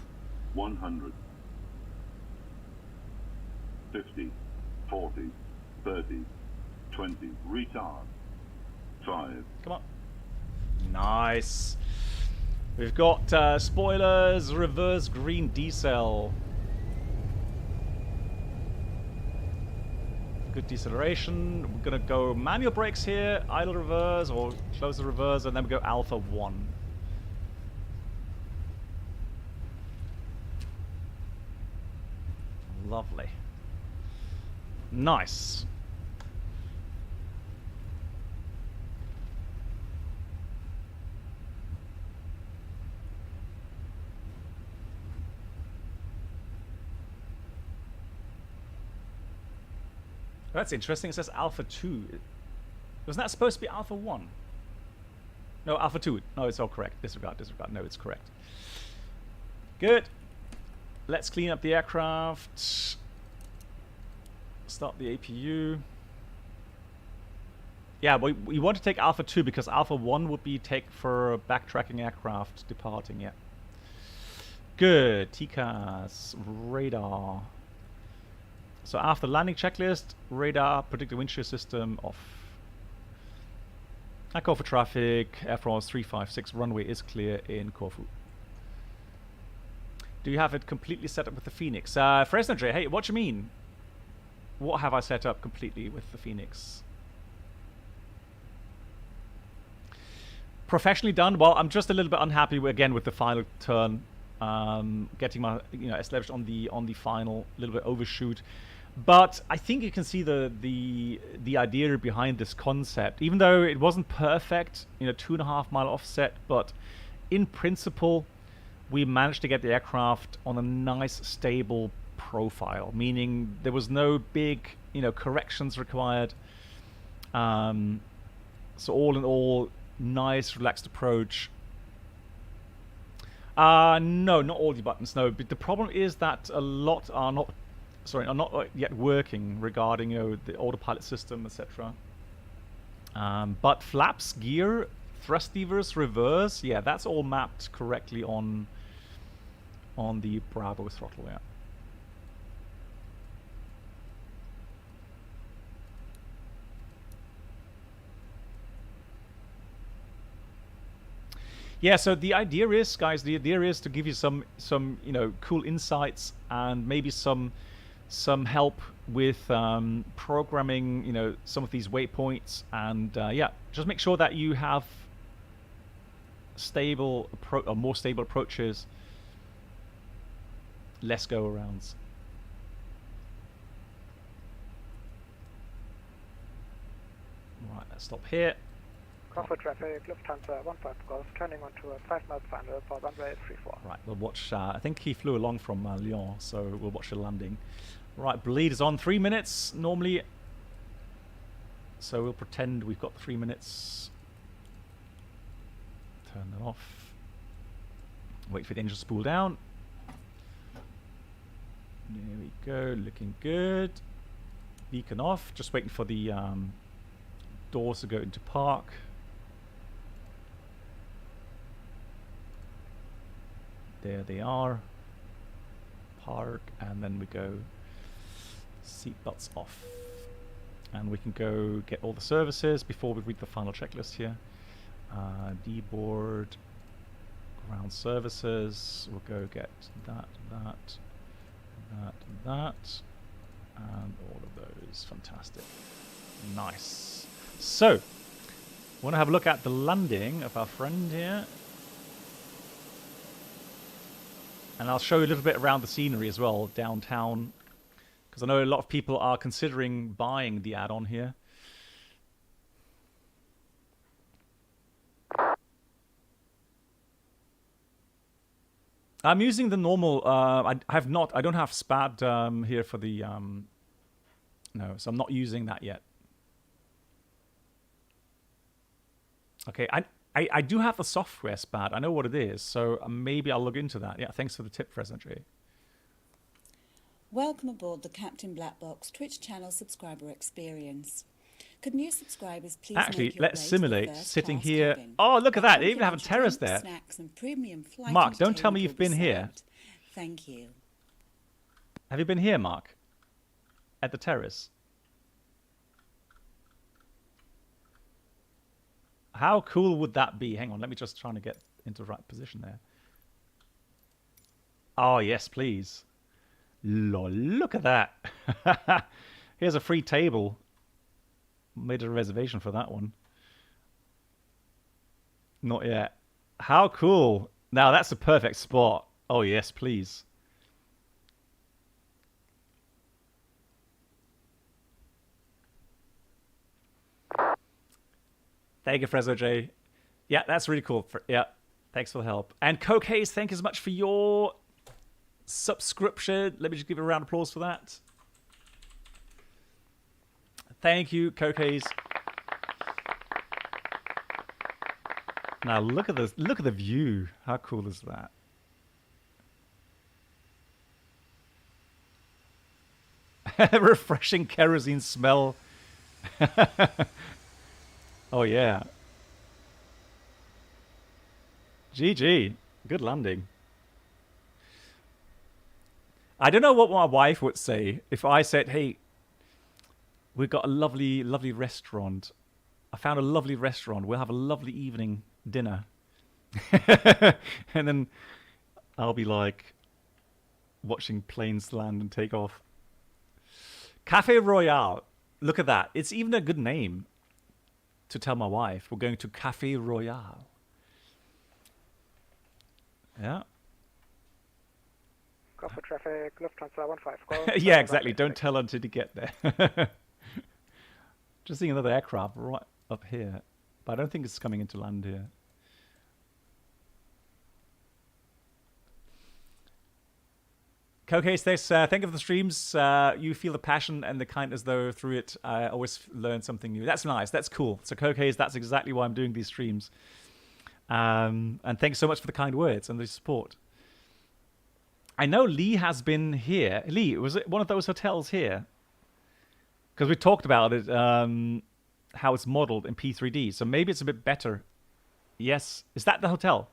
100. 50. 40. 30. 20. Retard. 5. Come on. Nice. We've got spoilers, reverse green decel. Good deceleration. We're gonna go manual brakes here, idle reverse or close the reverse, and then we go alpha 1. Lovely. Nice. That's interesting. It says Alpha 2. Wasn't that supposed to be Alpha 1? No, Alpha 2. No, it's all correct. Disregard, disregard. No, it's correct. Good. Let's clean up the aircraft. Start the APU. Yeah, we want to take Alpha 2 because Alpha 1 would be take for backtracking aircraft departing, yeah. Good. TCAS. Radar. So after landing checklist, radar, predicted wind shear system off. I call for traffic, Air France 356, runway is clear in Corfu. Do you have it completely set up with the FENIX? Fresno J, hey, what do you mean? What have I set up completely with the FENIX? Professionally done. Well, I'm just a little bit unhappy again with the final turn. Getting my established on the final, a little bit overshoot. But I think you can see the idea behind this concept. Even though it wasn't perfect, 2.5 mile offset, but in principle, we managed to get the aircraft on a nice, stable profile. Meaning there was no big, corrections required. So all in all, nice, relaxed approach. No, not all the buttons. No, but the problem is that a lot are not yet working regarding the autopilot system, etc. But flaps, gear, thrust levers, reverse, yeah, that's all mapped correctly on the Bravo throttle. Yeah. Yeah, so the idea is, guys, the idea is to give you some cool insights and maybe some help with programming, some of these waypoints, and yeah, just make sure that you have more stable approaches, less go-arounds. Right, let's stop here. Corfu traffic, Lufthansa 15 Golf, turning onto a 5 mile final for runway 34. Right, we'll watch, I think he flew along from Lyon, so we'll watch the landing. Right, bleed is on 3 minutes normally, so we'll pretend we've got 3 minutes. Turn that off. Wait for the engine to spool down. There we go, looking good. Beacon off, just waiting for the doors to go into park. There they are. Park, and then we go seatbelts off. And we can go get all the services before we read the final checklist here. D-board, ground services, we'll go get that, and all of those. Fantastic. Nice. So, want to have a look at the landing of our friend here. And I'll show you a little bit around the scenery as well, downtown, because I know a lot of people are considering buying the add-on here. I'm using the normal. I don't have SPAD here for the. No, so I'm not using that yet. Okay, I do have the software SPAD. I know what it is, so maybe I'll look into that. Yeah, thanks for the tip, Fresno J. Welcome aboard the Captain Black Box Twitch channel subscriber experience. Could new subscribers please Actually, make your let's way to the simulate first sitting class here. cabin? Oh, look at that! They A even have a terrace there. Snacks and premium flight Mark, don't tell me entertainment you've been will be here. served. Thank you. Have you been here, Mark? At the terrace? How cool would that be? Hang on, let me just try to get into the right position there. Oh, yes, please. Lol, look at that. Here's a free table. Made a reservation for that one. Not yet. How cool. Now, that's a perfect spot. Oh, yes, please. Thank you, Fresno J. Yeah, that's really cool. Yeah, thanks for the help. And Coke Hayes, thank you so much for your subscription. Let me just give a round of applause for that. Thank you, Coke Hayes. Now look at this. Look at the view. How cool is that? Refreshing kerosene smell. Oh yeah. GG. Good landing. I don't know what my wife would say if I said, hey, we've got a lovely, lovely restaurant. I found a lovely restaurant. We'll have a lovely evening dinner. And then I'll be like watching planes land and take off. Cafe Royale. Look at that. It's even a good name to tell my wife. We're going to Cafe Royale. Yeah. Corfu traffic, Lufthansa 15 Golf. Yeah, exactly. Don't tell her until you get there. Just seeing another aircraft right up here. But I don't think it's coming into land here. Coke thanks. Thank you for the streams. You feel the passion and the kindness, though, through it. I always learn something new. That's nice. That's cool. So, Coke, that's exactly why I'm doing these streams. And thanks so much for the kind words and the support. I know Lee has been here. Lee, was it one of those hotels here? Because we talked about it, how it's modeled in P3D. So maybe it's a bit better. Yes. Is that the hotel?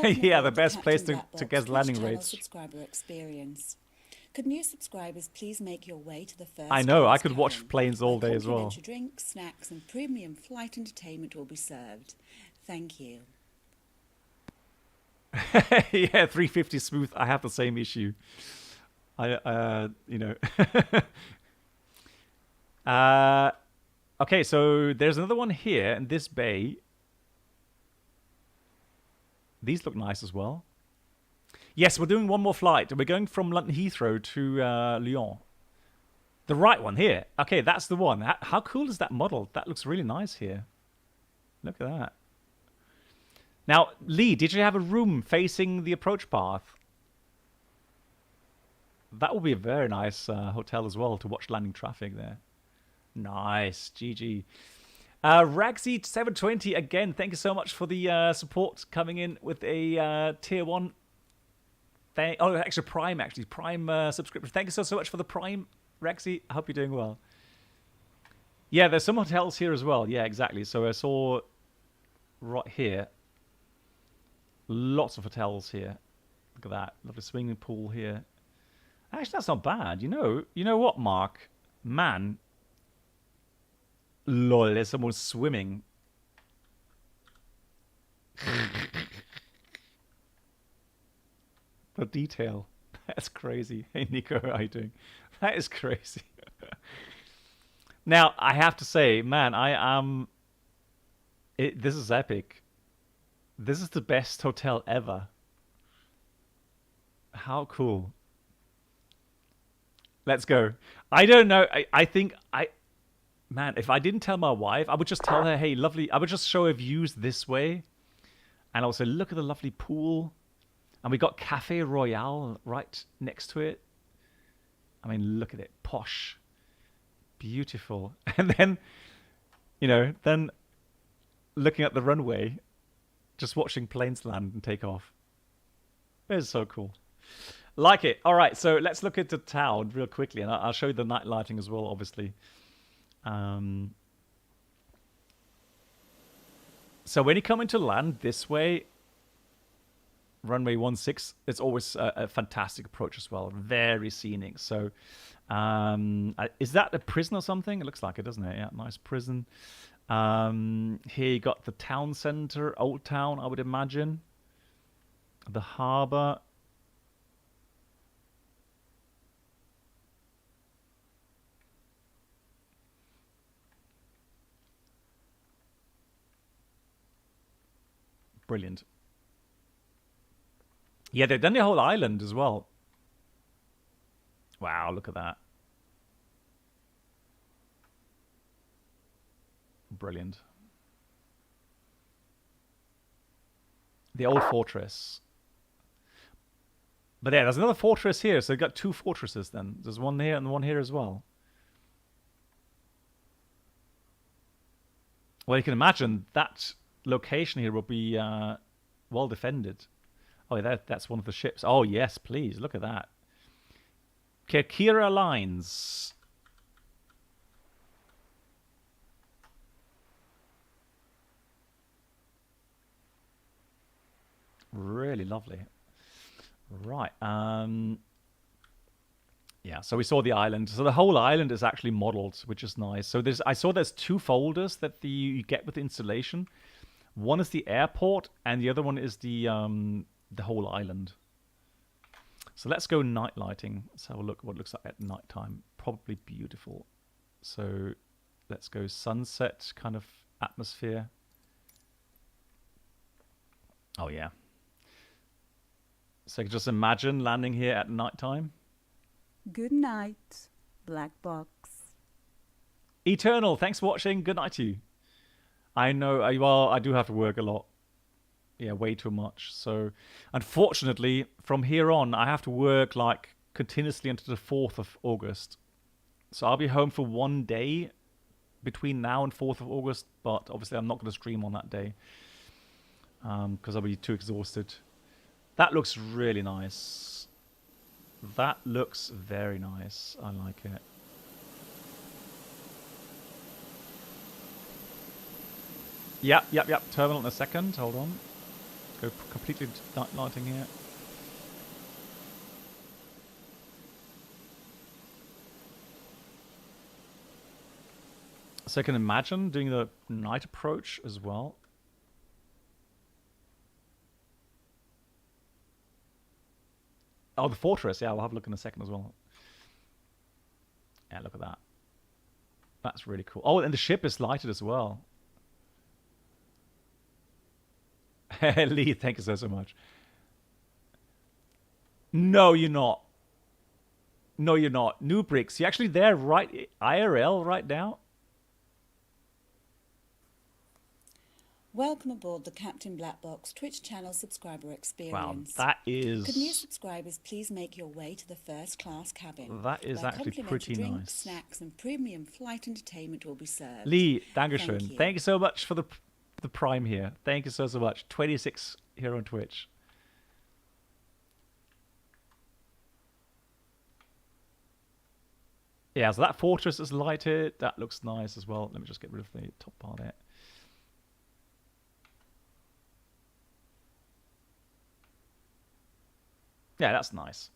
Yeah, the best place to get landing rates. Subscriber experience. Could new subscribers please make your way to the first I know, I class could watch cabin, planes all where day as well. complimentary drinks, snacks and premium flight entertainment will be served. Thank you. Yeah, 350 smooth. I have the same issue. You know. Okay, so there's another one here in this bay. These look nice as well. Yes, we're doing one more flight. We're going from London Heathrow to Lyon. The right one here. Okay, that's the one. How cool is that model? That looks really nice here. Look at that. Now, Lee, did you have a room facing the approach path? That would be a very nice hotel as well to watch landing traffic there. Nice, GG. Ragsy 720 again. Thank you so much for the support coming in with a tier 1. Oh, extra Prime actually. Prime subscription. Thank you so much for the Prime, Ragsy. I hope you're doing well. Yeah, there's some hotels here as well. Yeah, exactly. So I saw right here. Lots of hotels here. Look at that. Lovely swimming pool here. Actually, that's not bad. You know what, Mark? Man. Lol, there's someone swimming. The detail. That's crazy. Hey, Nico, how are you doing? That is crazy. Now, I have to say, man, I am... This is epic. This is the best hotel ever. How cool. Let's go. I don't know. I think man, if I didn't tell my wife, I would just tell her, hey, lovely. I would just show her views this way. And also, look at the lovely pool. And we got Cafe Royale right next to it. I mean, look at it. Posh. Beautiful. And then, then looking at the runway, just watching planes land and take off. It's so cool. Like it. All right, so let's look at the town real quickly. And I'll show you the night lighting as well, obviously. So when you come into land this way, runway 16, it's always a fantastic approach as well. Very scenic. So is that a prison or something? It looks like it, doesn't it? Yeah, nice prison. Here you got the town center, Old Town, I would imagine. The harbor. Brilliant. Yeah, they've done the whole island as well. Wow, look at that. Brilliant. The old fortress. But yeah, there's another fortress here, so you've got two fortresses then. There's one here and one here as well. Well, you can imagine that location here will be well defended. Oh, that's one of the ships. Oh, yes, please. Look at that. Kerkira Lines. Really lovely. Right. Yeah, so we saw the island. So the whole island is actually modeled, which is nice. So I saw there's two folders that you get with the installation. One is the airport, and the other one is the whole island. So let's go night lighting. Let's have a look at what it looks like at night time. Probably beautiful. So let's go sunset kind of atmosphere. Oh, yeah. So you can just imagine landing here at night time. Good night, Black Box. Eternal, thanks for watching. Good night to you. I know, well, I do have to work a lot. Yeah, way too much. So, unfortunately, from here on, I have to work like continuously until the 4th of August. So I'll be home for one day between now and 4th of August, but obviously I'm not going to stream on that day because I'll be too exhausted. That looks really nice. That looks very nice. I like it. Yep. Terminal in a second. Hold on. Go completely night lighting here. So I can imagine doing the night approach as well. Oh, the fortress. Yeah, we'll have a look in a second as well. Yeah, look at that. That's really cool. Oh, and the ship is lighted as well. Lee, thank you so much. No, you're not. No, you're not. New Bricks, you're actually there right IRL right now? Welcome aboard the Captain Black Box Twitch channel subscriber Wow, experience. that Could new is... subscribers please make your way to the first class cabin? That is where actually complimentary pretty drinks, nice. snacks, and premium flight entertainment will be served. Lee, Dankeschön. you. Thank you so much for the prime here. Thank you so much. 26 here on Twitch. Yeah, so that fortress is lighted. That looks nice as well. Let me just get rid of the top part there. Yeah, that's nice.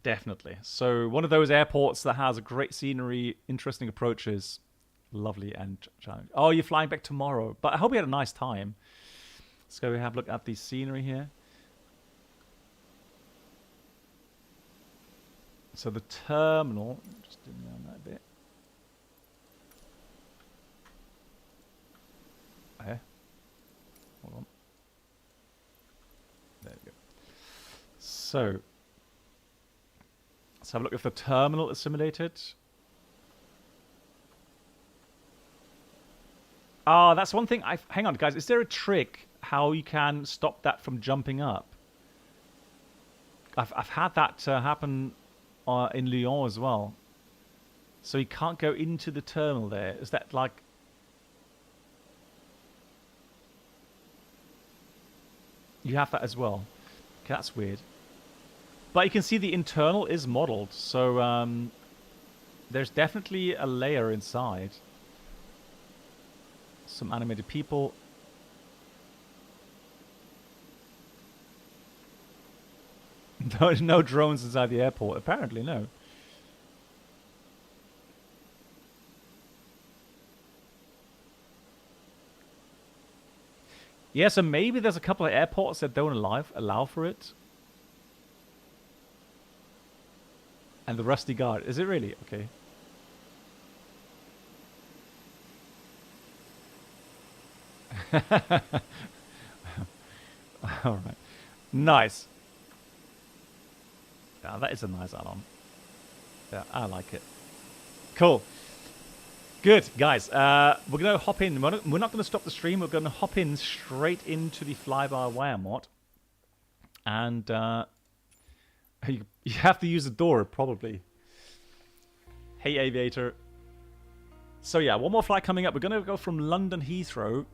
Definitely. So one of those airports that has a great scenery, interesting approaches, lovely and challenging. Oh, you're flying back tomorrow. But I hope you had a nice time. Let's go have a look at the scenery here. So the terminal, just dim down that a bit. There. Hold on. There we go. So, let's have a look if the terminal is simulated. Ah, that's one thing. Hang on, guys. Is there a trick how you can stop that from jumping up? I've had that happen in Lyon as well. So you can't go into the terminal there. Is that like... You have that as well. Okay, that's weird. But you can see the internal is modeled. So there's definitely a layer inside. Some animated people. No drones inside the airport. Apparently, no. Yeah, so maybe there's a couple of airports that don't allow for it. And the rusty guard. Is it really? Okay. All right. Nice. Yeah, that is a nice add-on. Yeah, I like it. Cool. Good, guys. We're going to hop in. We're not going to stop the stream. We're going to hop in straight into the fly-by-wire mod. And you have to use the door, probably. Hey, Aviator. So, yeah, one more flight coming up. We're going to go from London Heathrow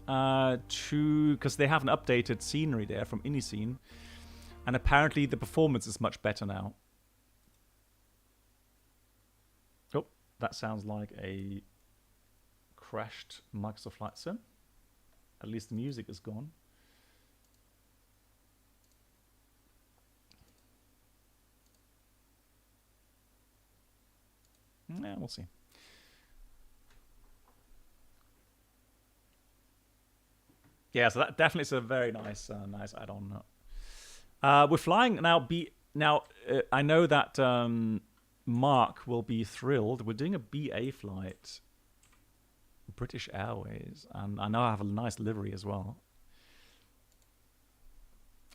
to... Because they have an updated scenery there from Iniscene. And apparently the performance is much better now. Oh, that sounds like a crashed Microsoft Flight Sim. At least the music is gone. Yeah, we'll see. Yeah, so that definitely is a very nice, nice add-on. We're flying now. I know that Mark will be thrilled. We're doing a BA flight, British Airways, and I know I have a nice livery as well.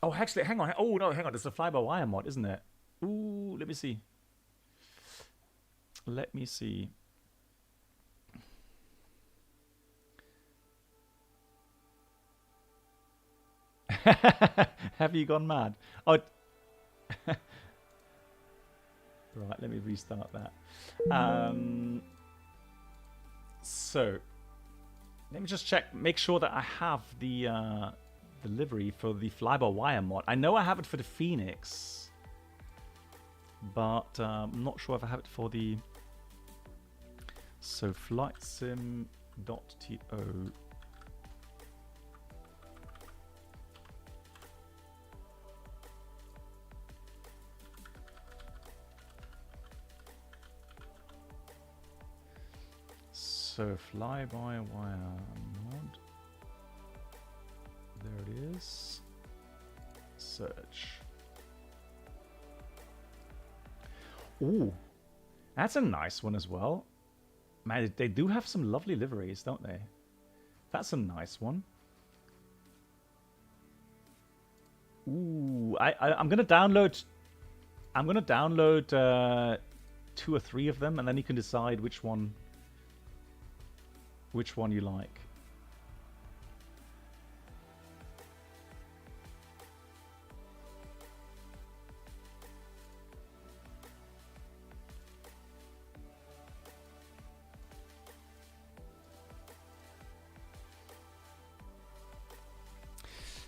Oh, actually, hang on. Oh no, hang on. There's a fly-by-wire mod, isn't it? Ooh, let me see. Let me see. Have you gone mad? Oh, right. Let me restart that. So, let me just check. Make sure that I have the livery for the fly-by-wire mod. I know I have it for the FENIX, but I'm not sure if I have it for the. So flightsim.to. So fly-by-wire mod. There it is. Search. Ooh, that's a nice one as well. Man, they do have some lovely liveries, don't they? That's a nice one. Ooh, I'm gonna download. I'm gonna download 2 or 3 of them, and then you can decide which one you like.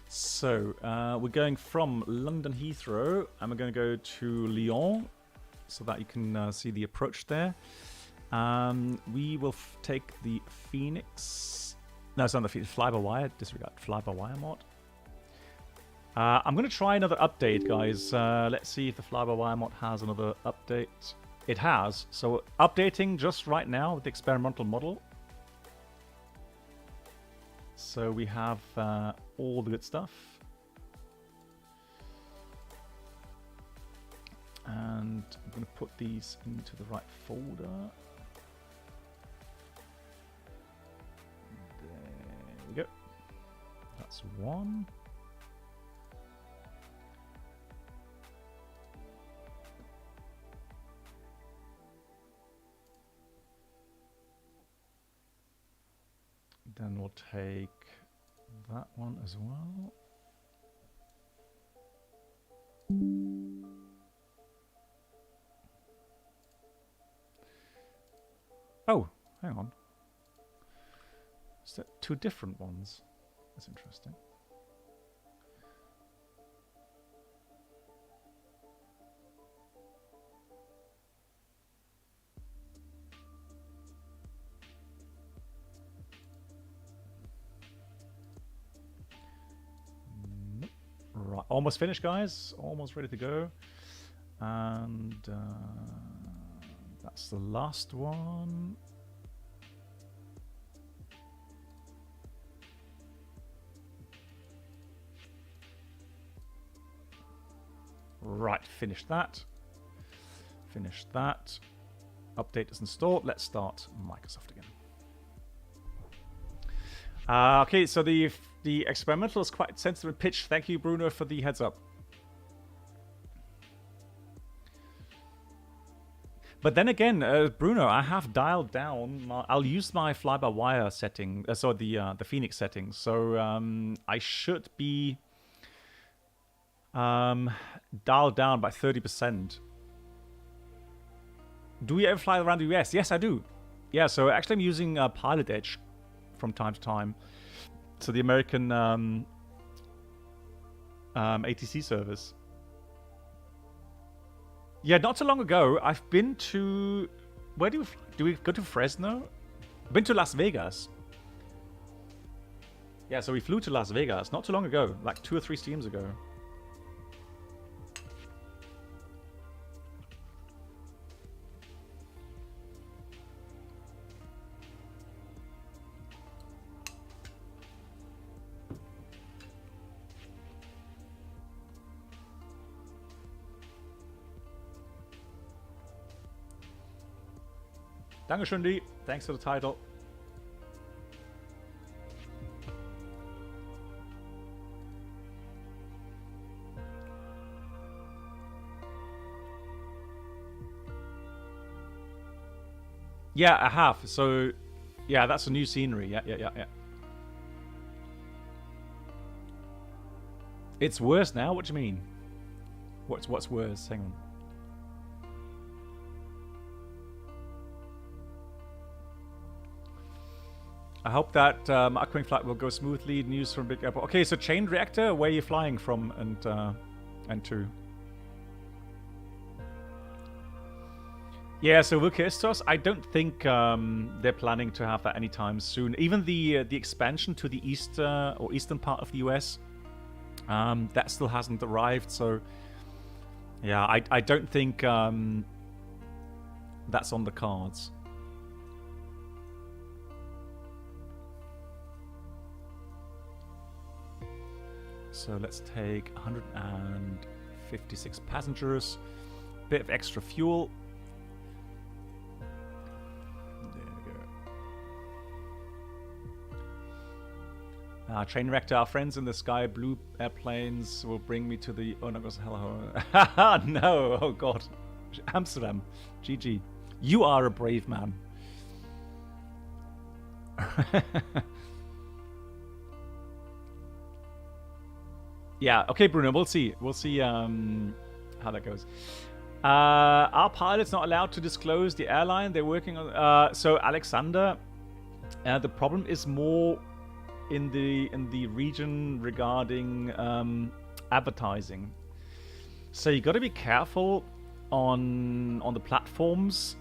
So, we're going from London Heathrow, and we're going to go to Lyon, so that you can see the approach there. We will take the FENIX. No, it's not the FENIX. Fly-by-wire. Disregard. Fly-by-wire mod. I'm going to try another update, guys. Let's see if the fly-by-wire mod has another update. It has. So, updating just right now with the experimental model. So we have all the good stuff. And I'm going to put these into the right folder. There we go. That's one. Then we'll take that one as well. Oh, hang on. Is that 2 different ones? That's interesting. Right, almost finished, guys. Almost ready to go. And that's the last one. Right, finished that. Finished that. Update is installed. Let's start Microsoft again. Okay, so the experimental is quite sensitive pitch. Thank you, Bruno, for the heads up. But then again, Bruno, I have dialed down. I'll use my fly-by-wire setting. So the FENIX settings. So I should be dialed down by 30%. Do you ever fly around the US? Yes, I do. Yeah. So actually, I'm using Pilot Edge from time to time. So the American ATC service. Yeah, not so long ago, I've been to... Where do we go to Fresno? I've been to Las Vegas. Yeah, so we flew to Las Vegas not too long ago, like 2 or 3 streams ago. Dankeschön, Lee. Thanks for the title. Yeah, I have. So, yeah, that's a new scenery. Yeah. It's worse now? What do you mean? What's worse? Hang on. I hope that upcoming flight will go smoothly. News from Big Airport. Okay, so chain reactor, where are you flying from and to? Yeah, so Vilkestos, I don't think they're planning to have that anytime soon. Even the expansion to the eastern part of the US, that still hasn't arrived. So yeah, I don't think that's on the cards. So let's take 156 passengers. Bit of extra fuel. There we go. Train wrecked. Our friends in the sky blue airplanes will bring me to the... Oh no, hello. No, oh god. Amsterdam. GG. You are a brave man. Yeah, okay, Bruno, we'll see. We'll see how that goes. Our pilot's not allowed to disclose the airline they're working on. So, Alexander, the problem is more in the region regarding advertising. So you got to be careful on the platforms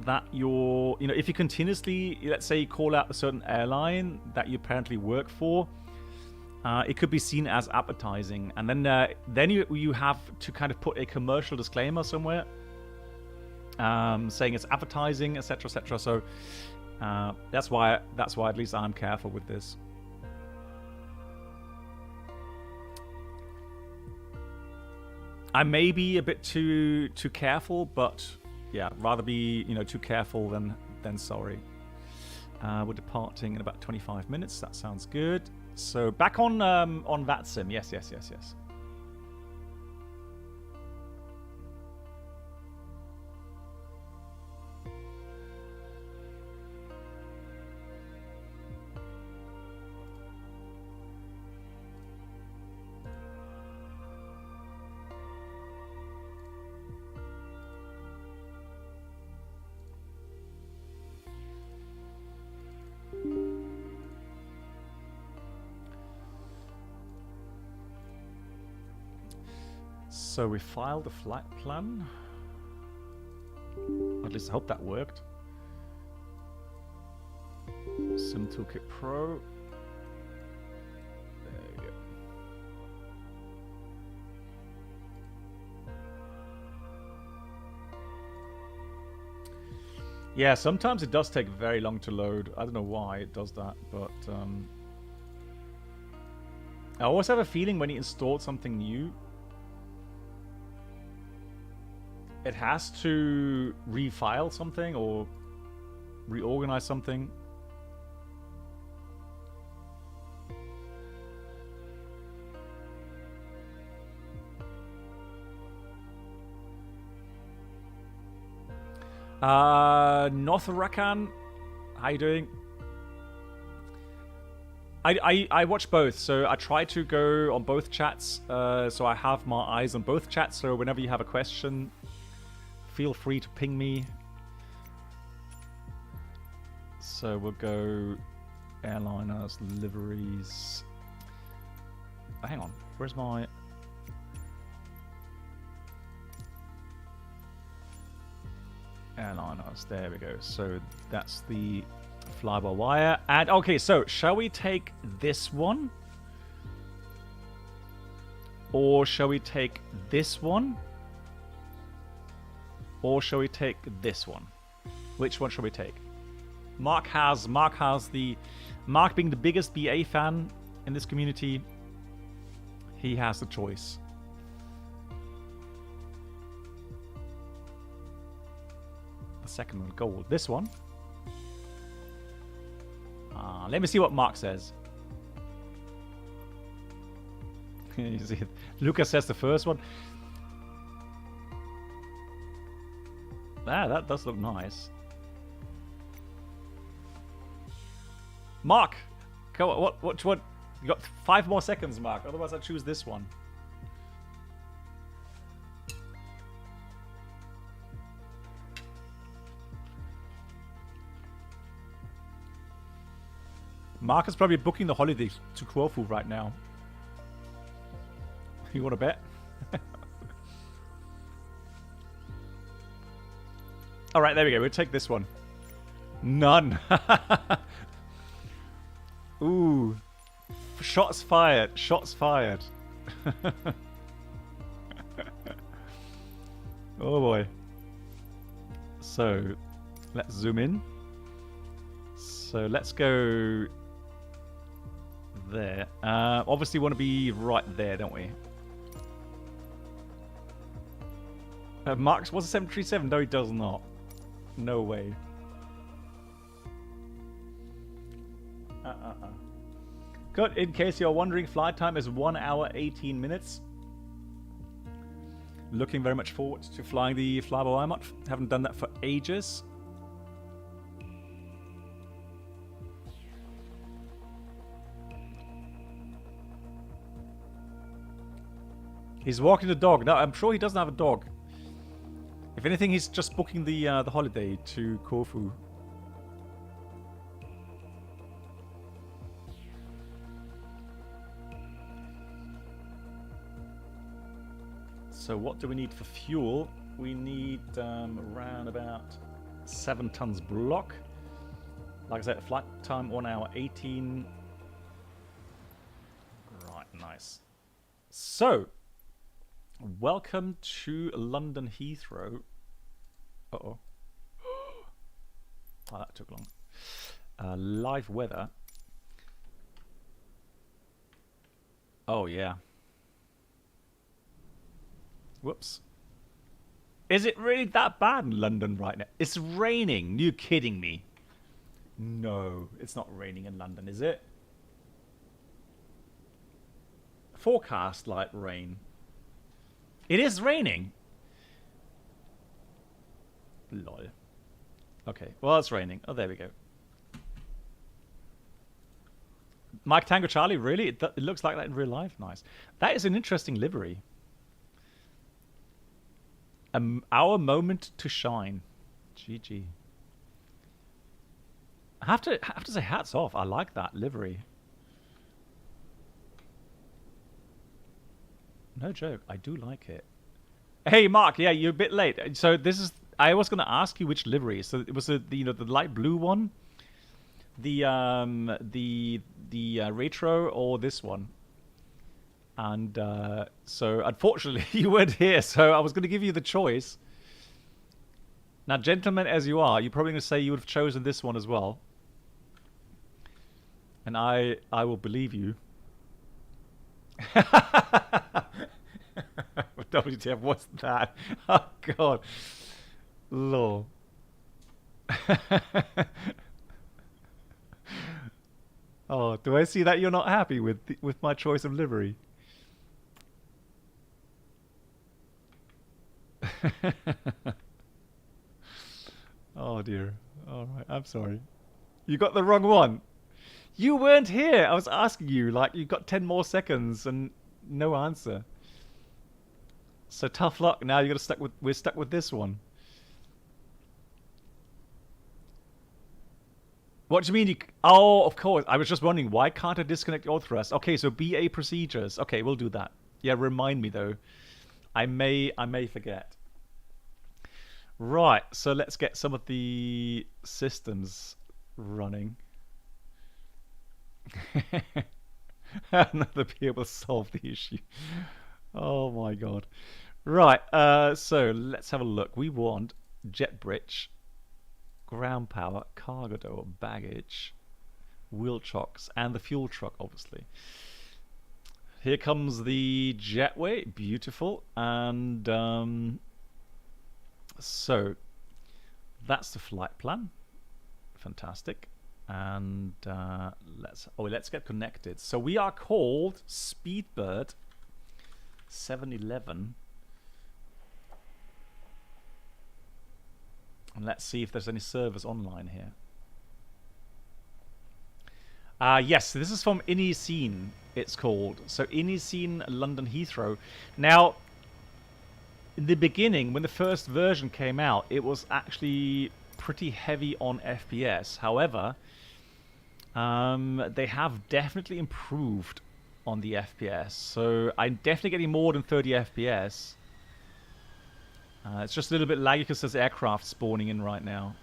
that you're, if you continuously, let's say, you call out a certain airline that you apparently work for, it could be seen as advertising, and then you have to kind of put a commercial disclaimer somewhere, saying it's advertising, etc., etc. So that's why at least I'm careful with this. I may be a bit too careful, but yeah, rather be too careful than sorry. We're departing in about 25 minutes. That sounds good. So back on VATSIM. Yes. So we filed the flight plan. At least I hope that worked. Sim Toolkit Pro. There you go. Yeah, sometimes it does take very long to load. I don't know why it does that, but I always have a feeling when you install something new, it has to refile something or reorganize something. North Rakan, how you doing? I watch both, so I try to go on both chats, so I have my eyes on both chats, so whenever you have a question, feel free to ping me. So we'll go airliners, liveries. Oh, hang on, where's my... airliners, there we go. So that's the fly-by-wire. And okay, so shall we take this one? Or shall we take this one? Or shall we take this one? Which one shall we take? Mark being the biggest BA fan in this community, he has the choice. The second one, gold. This one. Let me see what Mark says. You see, Lucas says the first one. That does look nice. Mark! Come on, what? You got 5 more seconds, Mark. Otherwise, I choose this one. Mark is probably booking the holiday to Corfu right now. You want to bet? Alright, there we go. We'll take this one. None. Ooh. Shots fired. Shots fired. Oh boy. So, let's zoom in. So, let's go there. Obviously, want to be right there, don't we? Marx was a 737. No, he does not. No way. Good. In case you're wondering, flight time is 1 hour 18 minutes. Looking very much forward to flying the flyby-wire. Haven't done that for ages. He's walking the dog. No, I'm sure he doesn't have a dog. If anything, he's just booking the holiday to Corfu. So what do we need for fuel? We need around about 7 tons block. Like I said, flight time 1 hour 18. Right, nice. So, welcome to London Heathrow. Uh-oh. Oh, that took long. Live weather. Oh, yeah. Whoops. Is it really that bad in London right now? It's raining. You're kidding me. No, it's not raining in London, is it? Forecast light rain. It is raining. Lol. Okay, well, it's raining. Oh, there we go. Mike Tango Charlie, really? It looks like that in real life. Nice. That is an interesting livery. Our moment to shine. GG. I have to say hats off. I like that livery. No joke. I do like it. Hey Mark, yeah, you're a bit late. So this is. I was going to ask you which livery. So it was the the light blue one, the retro, or this one. And so, unfortunately, you weren't here, so I was going to give you the choice. Now, gentlemen as you are, you're probably going to say you would have chosen this one as well. And I will believe you. WTF, what's that? Oh, God. Lol. Oh, do I see that you're not happy with my choice of livery? Oh dear. All right, I'm sorry. You got the wrong one. You weren't here. I was asking you, like, you got 10 more seconds and no answer. So tough luck. Now we're stuck with this one. What do you mean? Oh, of course. I was just wondering, why can't I disconnect your thrust? Okay, so BA procedures. Okay, we'll do that. Yeah, remind me though. I may forget. Right, so let's get some of the systems running. Another people solve the issue. Oh my god. Right, so let's have a look. We want jet bridge, ground power, cargo door, baggage, wheel chocks, and the fuel truck, obviously. Here comes the jetway. Beautiful. And so that's the flight plan. Fantastic. And let's get connected. So we are called Speedbird 711. And let's see if there's any servers online here. Yes, this is from Iniscene, it's called. So Iniscene London Heathrow. Now, in the beginning, when the first version came out, it was actually pretty heavy on FPS. However, they have definitely improved on the FPS. So I'm definitely getting more than 30 FPS. It's just a little bit laggy because there's aircraft spawning in right now.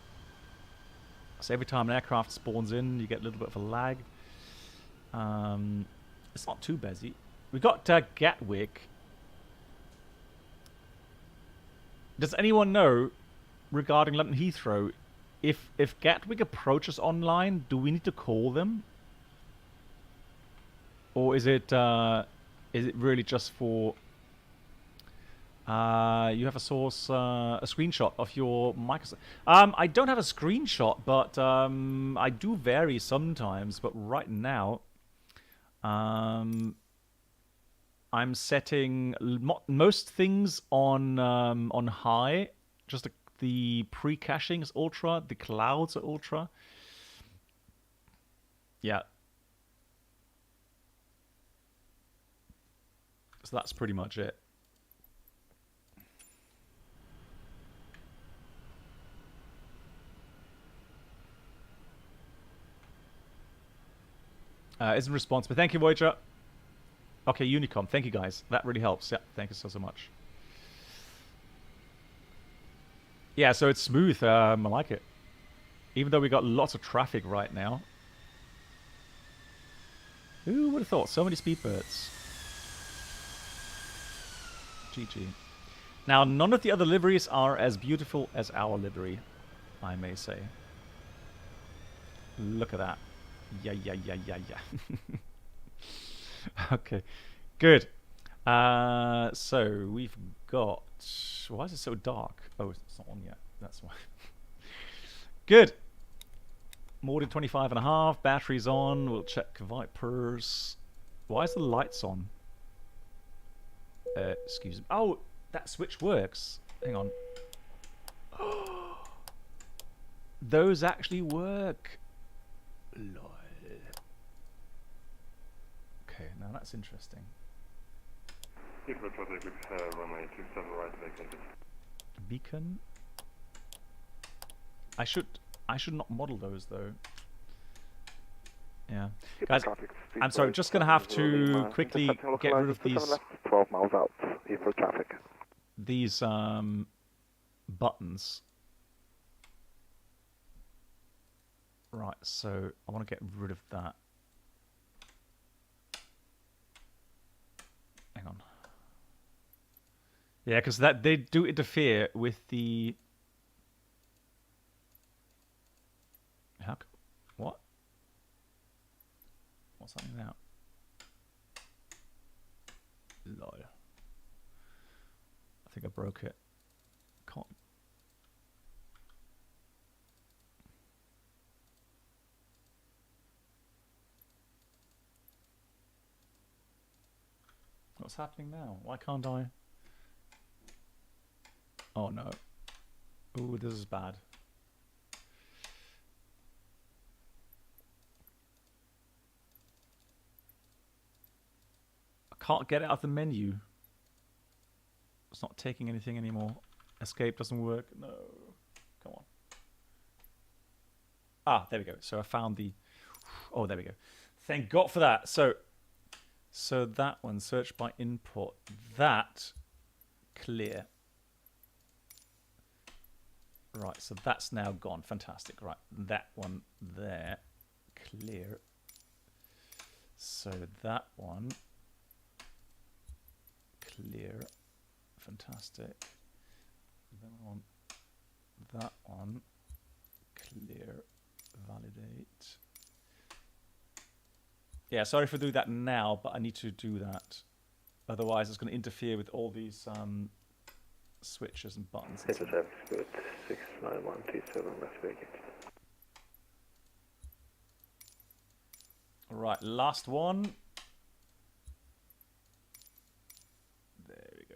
So every time an aircraft spawns in, you get a little bit of a lag. It's not too busy. We got Gatwick. Does anyone know, regarding London Heathrow, if Gatwick approaches online, do we need to call them? Or is it really just for... you have a source, a screenshot of your Microsoft. I don't have a screenshot, but I do vary sometimes. But right now, I'm setting most things on high. Just the pre-caching is ultra. The clouds are ultra. Yeah. So that's pretty much it. Isn't responsive. Thank you, Voyager. Okay, Unicom. Thank you, guys. That really helps. Yeah, thank you so much. Yeah, so it's smooth. I like it. Even though we got lots of traffic right now. Who would have thought? So many speedbirds. GG. Now, none of the other liveries are as beautiful as our livery, I may say. Look at that. Yeah. Okay, good. So we've got... Why is it so dark? Oh, it's not on yet. That's why. Good. More than 25.5. Batteries on. We'll check Vipers. Why is the lights on? Excuse me. Oh, that switch works. Hang on. Those actually work. Lol. Okay, now that's interesting. Beacon. I should not model those though. Yeah, guys, I'm sorry. Just gonna have to quickly get rid of these 12 miles out, for traffic. These buttons. Right, so I want to get rid of that. Hang on. Yeah, because they do interfere with the... What? What's happening now? Lol. I think I broke it. Can't... What's happening now? Why can't I? Oh no. Ooh, this is bad. I can't get it out of the menu. It's not taking anything anymore. Escape doesn't work. No. Come on. Ah, there we go. So I found the... Oh, there we go. Thank God for that. So that one, search by input. That, clear. Right, so that's now gone. Fantastic. Right, that one there, clear. So that one, clear. Fantastic. Then I want that one, clear, validate. Yeah, sorry for doing that now, but I need to do that. Otherwise, it's going to interfere with all these switches and buttons. And good. 69137, let's make it. Right, last one. There we go.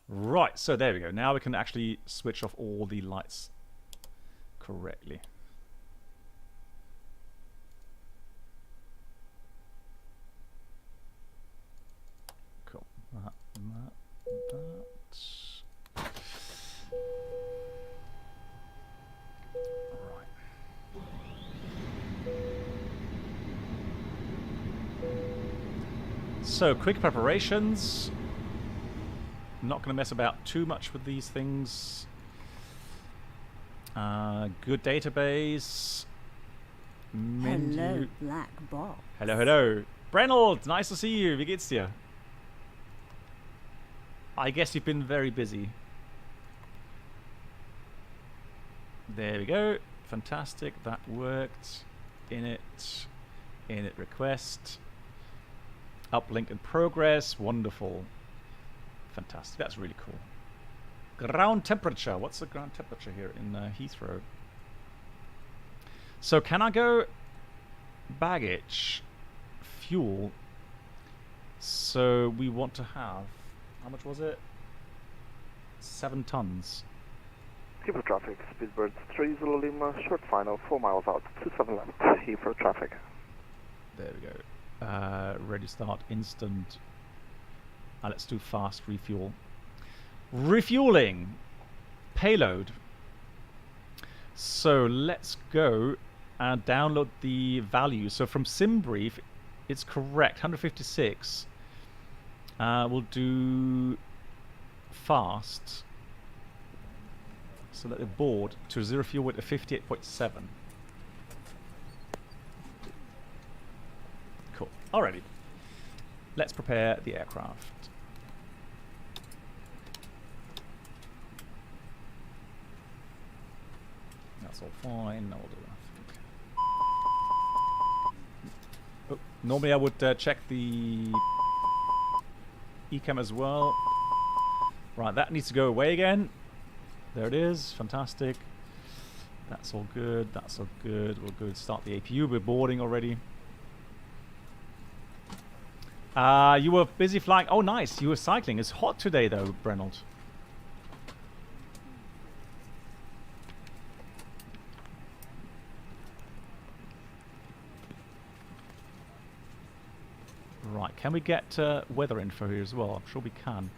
Right, so there we go. Now we can actually switch off all the lights correctly. Cool. That. Right. So, quick preparations. Not going to mess about too much with these things. Good database. Menu. Hello, black box. Hello, hello. Brenold, nice to see you. Wie geht's dir? I guess you've been very busy. There we go. Fantastic. That worked. In it. Init request. Uplink in progress. Wonderful. Fantastic. That's really cool. Ground temperature. What's the ground temperature here in Heathrow? So can I go baggage, fuel? So we want to have, how much was it? 7 tons. Heathrow traffic, Speedbird 3 Zulu Lima, short final, 4 miles out, 27 left, Heathrow traffic. There we go. Ready start, instant. Let's do fast refuel. Refueling! Payload. So let's go and download the value. So from SimBrief, it's correct, 156. We'll do fast. So let it board to 0 fuel width of 58.7. Cool. Alrighty. Let's prepare the aircraft. That's all fine. No, we'll do that. Oh, normally I would check the ECAM as well. Right, that needs to go away again. There it is. Fantastic. That's all good. That's all good. We're good. Start the APU. We're boarding already. You were busy flying. Oh, nice. You were cycling. It's hot today, though, Brenold. Right. Can we get weather info here as well? I'm sure we can.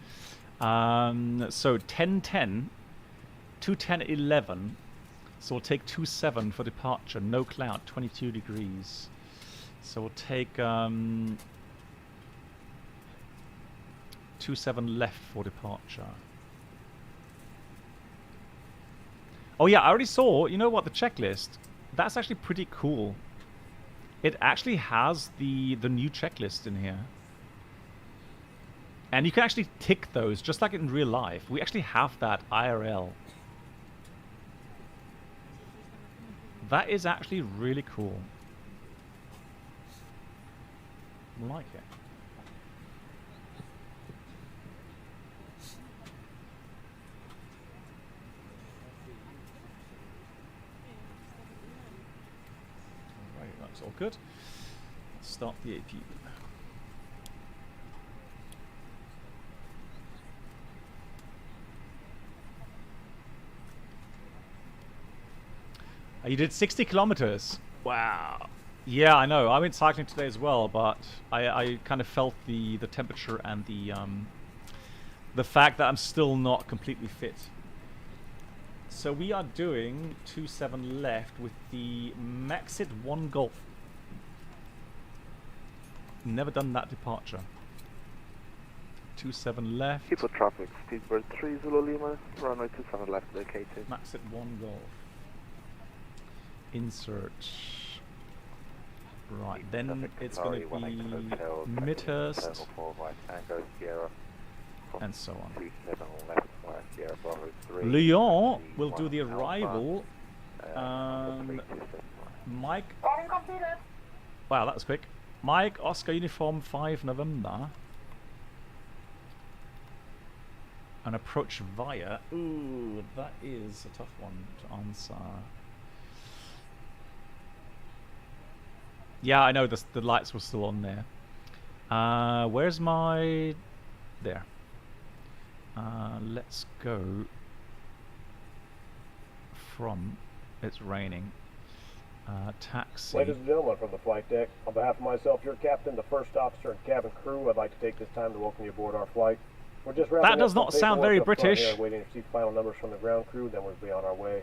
So 10:10, 2:10:11. So we'll take 27 for departure. No cloud. 22 degrees. So we'll take 27 left for departure. Oh yeah, I already saw, you know what, the checklist. That's actually pretty cool. It actually has the new checklist in here. And you can actually tick those, just like in real life. We actually have that IRL. That is actually really cool. I like it. Alright, that's all good. Let's start the APU. You did 60 kilometers. Wow. Yeah, I know. I went cycling today as well, but I kind of felt the temperature and the fact that I'm still not completely fit. So we are doing 27 left with the Maxit 1 Golf. Never done that departure. 27 left. Heathrow traffic, Speedbird 3 Zulu Lima, runway 27 left located. Maxit 1 Golf. Insert. Right, then it's going to be Midhurst and so on. Lyon will do the arrival. Mike. Wow, that was quick. Mike, Oscar Uniform 5 November. And approach via. Ooh, that is a tough one to answer. Yeah, I know the lights were still on there. Where's my... There. Let's go from... It's raining. Taxi. Ladies and gentlemen from the flight deck, on behalf of myself, your captain, the first officer and cabin crew, I'd like to take this time to welcome you aboard our flight. We're just wrapping that does up not some sound paperwork very up front British. here, waiting to receive final numbers from the ground crew, then we'll be on our way.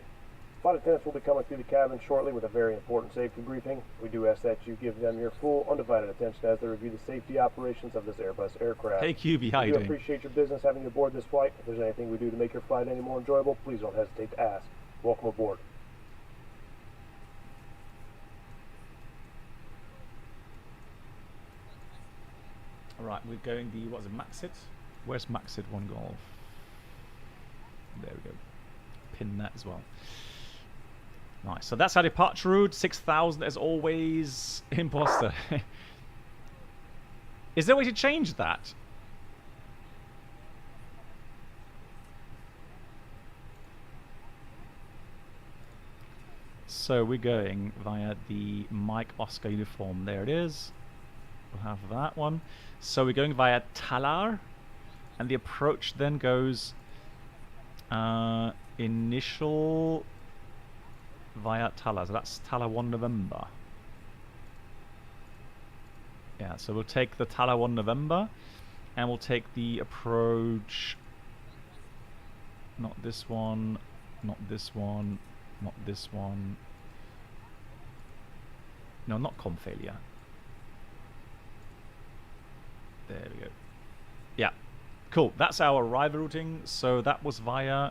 Flight attendants will be coming through the cabin shortly with a very important safety briefing. We do ask that you give them your full, undivided attention as they review the safety operations of this Airbus aircraft. Hey QB, how we you do doing? appreciate your business having you aboard this flight. If there's anything we do to make your flight any more enjoyable, please don't hesitate to ask. Welcome aboard. Alright, we're going the, what is it, Maxit? Where's Maxit 1 Golf? There we go. Pin that as well. Nice. So that's our departure route. 6,000 as always. Imposter. Is there a way to change that? So we're going via the Mike Oscar uniform. There it is. We'll have that one. So we're going via Talar. And the approach then goes initial via Talar. So that's Talar 1 November. Yeah, so we'll take the Talar 1 November. And we'll take the approach. Not this one. Not this one. Not this one. No, not com failure. There we go. Yeah. Cool. That's our arrival routing. So that was via...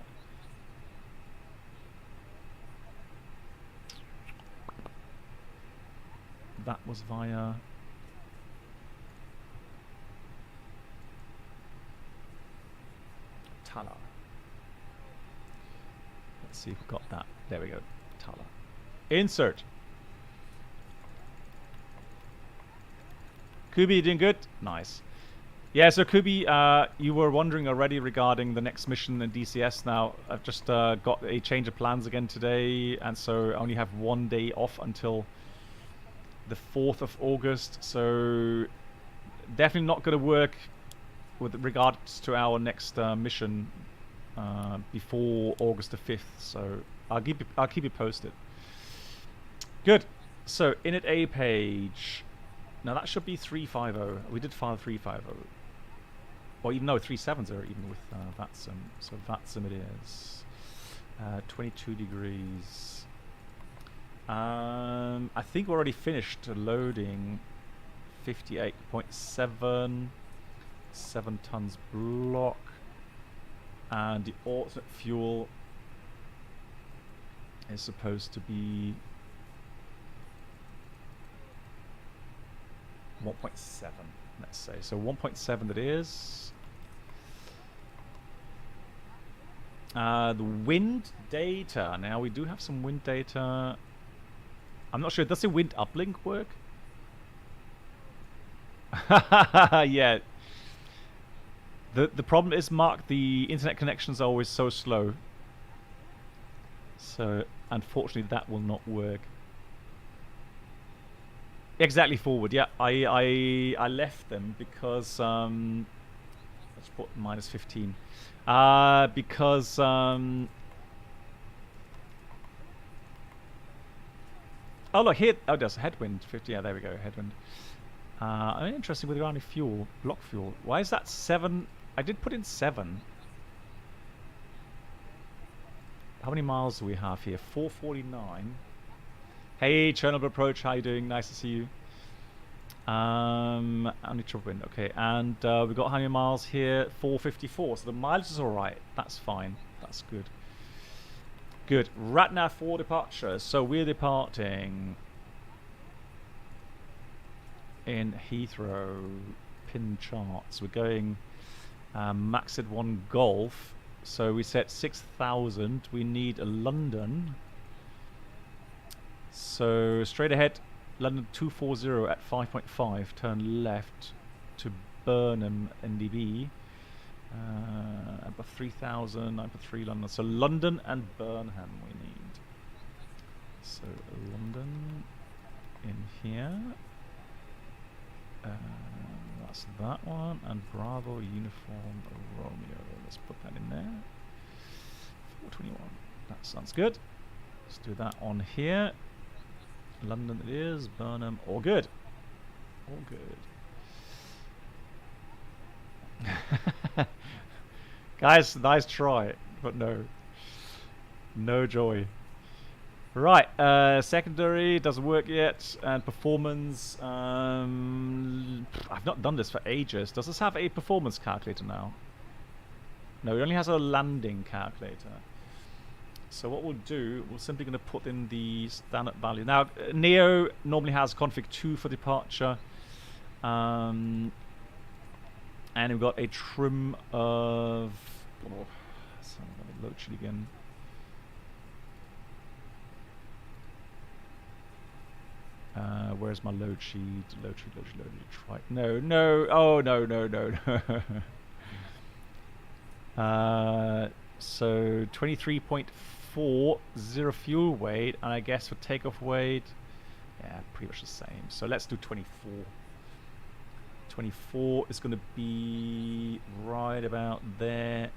That was via... Talar. Let's see if we've got that. There we go. Talar. Insert. Kubi, you doing good? Nice. Yeah, so Kubi, you were wondering already regarding the next mission in DCS now. I've just got a change of plans again today, and so I only have 1 day off until the 4th of August. So definitely not going to work with regards to our next mission before August the 5th. So I'll keep you posted. Good. So init A page. Now that should be 350. We did file 350. Or even no, 370 even with VATSIM. So VATSIM it is. 22 degrees. I think we already finished loading 58.7. 7 tons block. And the alternate fuel is supposed to be 1.7, let's say. So 1.7 that is. The wind data. Now we do have some wind data. I'm not sure. Does the wind uplink work? Yeah. The problem is, Mark, the internet connections are always so slow. So unfortunately that will not work. Exactly forward, yeah. I left them because let's put minus 15. Because oh look here. Oh, there's headwind 50. Yeah, there we go. Headwind. Interesting with regard to fuel, block fuel. Why is that 7? I did put in 7. How many miles do we have here? 449. Hey, Chernobyl Approach, how you doing? Nice to see you. Only triple wind, okay. And we got how many miles here? 454. So the mileage is alright. That's fine. That's good. Good. Ratnav for departure. So we're departing in Heathrow. Pin charts. We're going Maxed 1 Golf. So we set 6,000. We need a London. So straight ahead, London 240 at 5.5. Turn left to Burnham NDB. Above 3,000. I put 3 London. So London and Burnham we need. So London in here. That's that one. And Bravo Uniform Romeo. Let's put that in there. 421. That sounds good. Let's do that on here. London it is. Burnham. All good. All good. Guys, nice try. But no. No joy. Right. Secondary doesn't work yet. And performance. I've not done this for ages. Does this have a performance calculator now? No, it only has a landing calculator. So what we'll do, we're simply going to put in the standard value. Now, Neo normally has config 2 for departure. And we've got a trim of... Oh, let me load sheet again. Where's my load sheet? Load sheet. Try. No. Oh, no. So 23.40 fuel weight, and I guess for takeoff weight, yeah, pretty much the same. So let's do 24. 24 is going to be right about there.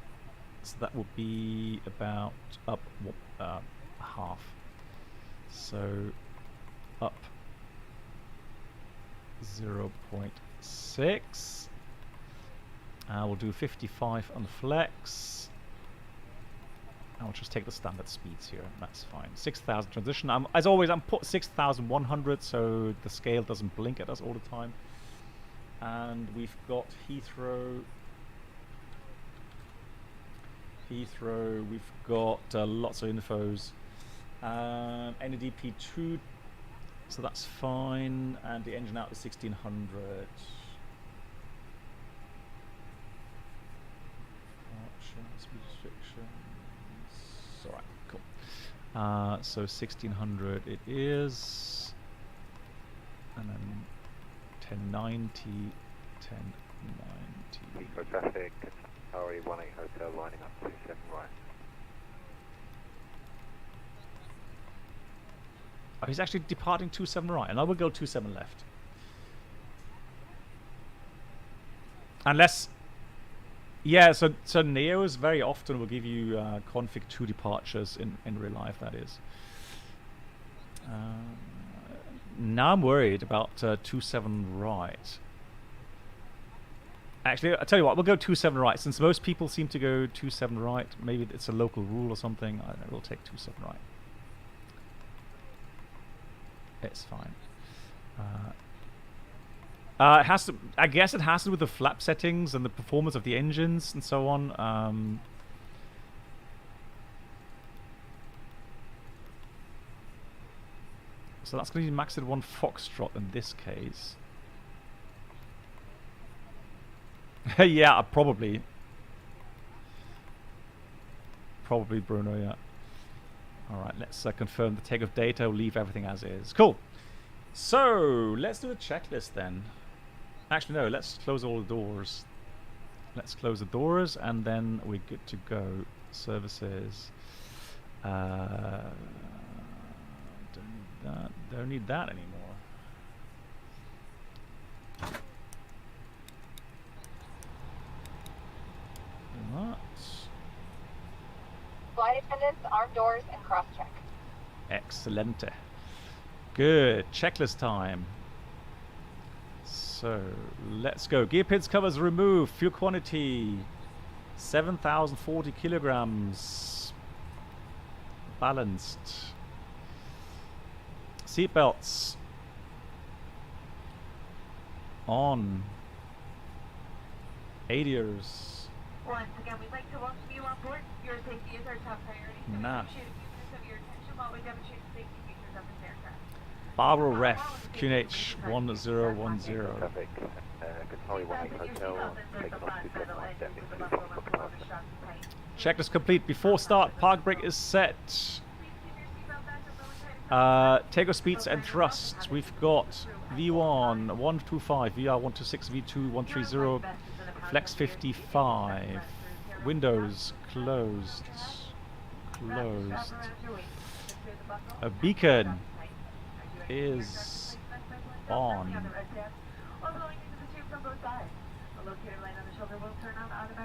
So that will be about up half. So up 0.6. We'll do 55 on the flex. I'll just take the standard speeds here. That's fine. 6,000 transition. As always, I'm put 6,100 so the scale doesn't blink at us all the time. And we've got Heathrow. We've got lots of infos. NEDP 2, so that's fine. And the engine out is 1,600. Speed restrictions. Alright, cool. So 1,600 it is. And then 1090. Eco traffic, RE 18 Hotel lining up 27 right. Oh, he's actually departing 27 right, and I will go 27 left. Unless, yeah, so Neos very often will give you config 2 departures in real life, that is. Now I'm worried about 27 right. Actually, I'll tell you what, we'll go 27 right. Since most people seem to go 27 right, maybe it's a local rule or something. I don't know, we'll take 27 right. It's fine. It has to. I guess it has to do with the flap settings and the performance of the engines and so on. So that's going to be maxed at 1 Foxtrot in this case. Yeah, probably. Probably, Bruno, yeah. Alright, let's confirm the takeoff data. We'll leave everything as is. Cool. So, let's do a checklist then. Actually, no, let's close all the doors. Let's close the doors and then we're good to go. Services. Don't need that anymore. That. Flight attendants, arm doors, and cross-check. Excelente. Good. Checklist time. So, let's go. Gear pins covers removed. Fuel quantity 7,040 kilograms. Balanced. Seatbelts on. ADIRs. Once again, we'd like to welcome you on board. Your safety is our top priority. So Nah. we appreciate a few minutes of your attention while we demonstrate the safety features of this aircraft. Barbara Ref, QNH 1010. Traffic, Control 18 Hotel, taking off 27 right, descending to Foxtrot. Checklist complete. Before start, park brake is set. Takeoff speeds and thrusts. We've got V1 125, VR 126, V2 130, Flex 55. Windows closed. Closed. A beacon is on.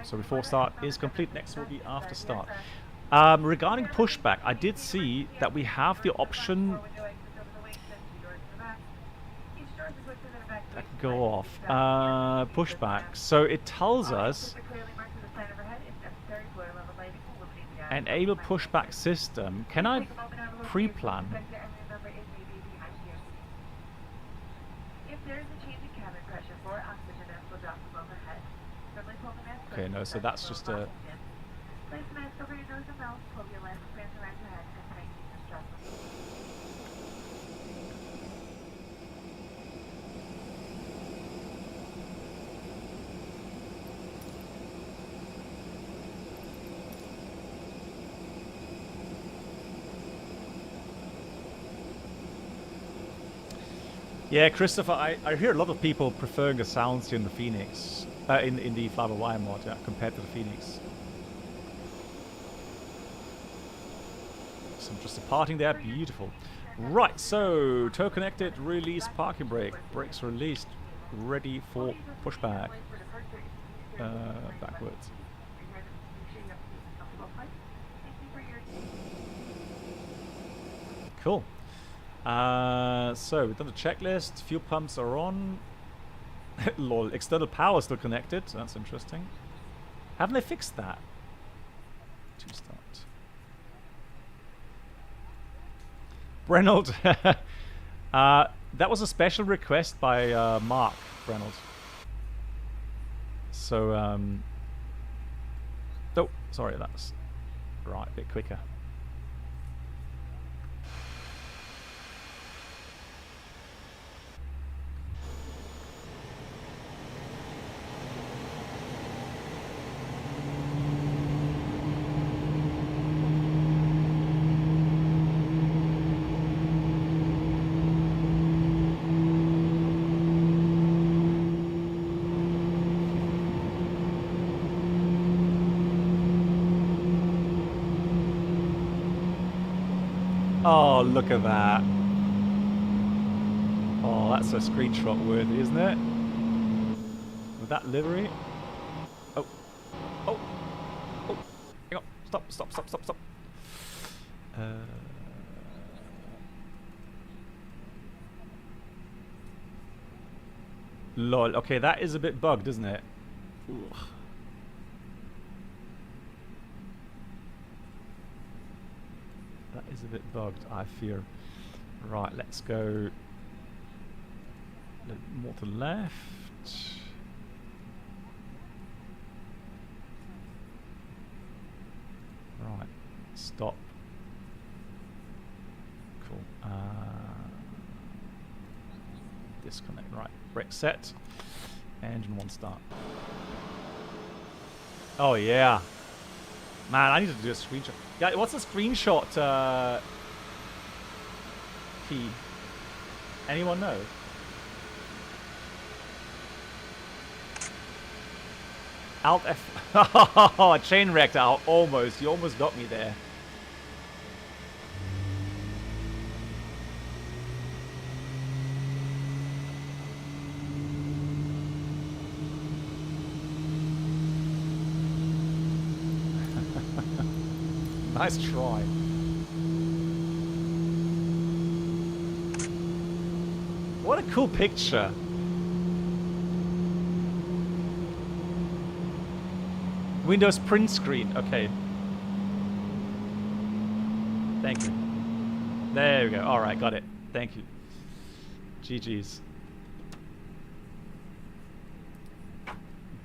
So before start is complete. Next will be after start. Regarding pushback, I did see that we have the option that can go off. Pushback. So it tells us enable pushback system. Can I pre-plan? Okay, no, so that's just a... Place the mask over your nose and mouth, pull your left hands around your head, and tighten your strap. Yeah, Christopher, I hear a lot of people preferring the sounds here in the FENIX, in the Fly-by-Wire mod, yeah, compared to the FENIX. Some just departing there, beautiful. Right, so toe connected, release parking brake, brakes released, ready for pushback. Backwards. Cool. So we've done the checklist. Fuel pumps are on. Lol. External power still connected. That's interesting. Haven't they fixed that? To start. Brenold. That was a special request by Mark Brenold. So oh, sorry, that's right. A bit quicker. Oh, look at that. Oh, that's a screenshot worthy, isn't it? With that livery. Oh. Oh. Oh. Hang on. Stop, stop, stop, stop, stop. Lol. Okay, that is a bit bugged, isn't it? Ugh. That is a bit bugged, I fear. Right, let's go a little more to the left. Right, stop. Cool. Disconnect. Right, brake set. Engine 1 start. Oh yeah. Man, I need to do a screenshot. Yeah, what's a screenshot key? Anyone know? Alt F. Oh, chain wrecked out. Almost. You almost got me there. Nice try. What a cool picture. Windows print screen. Okay. Thank you. There we go. All right, got it. Thank you. GG's.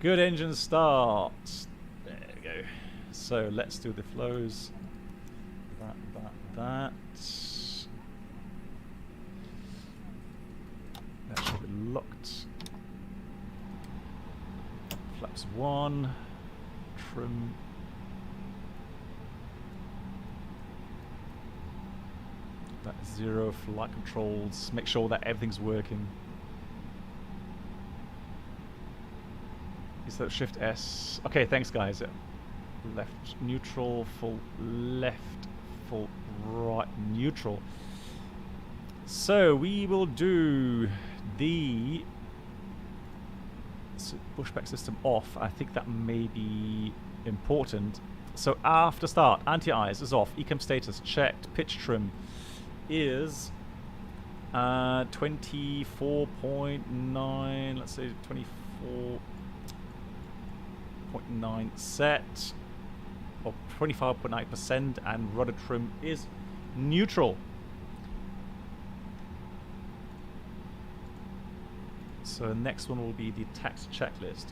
Good engine start. There we go. So let's do the flows. That should be locked. Flaps 1. Trim. That's 0. Flight controls. Make sure that everything's working. Is that Shift S? Okay, thanks guys. Left neutral, full left, full right neutral. So we will do the pushback system off. I think that may be important. So after start, anti-eyes is off, ecam status checked, pitch trim is 24.9, let's say 24.9 set. 25.9%, and rudder trim is neutral. So next one will be the taxi checklist.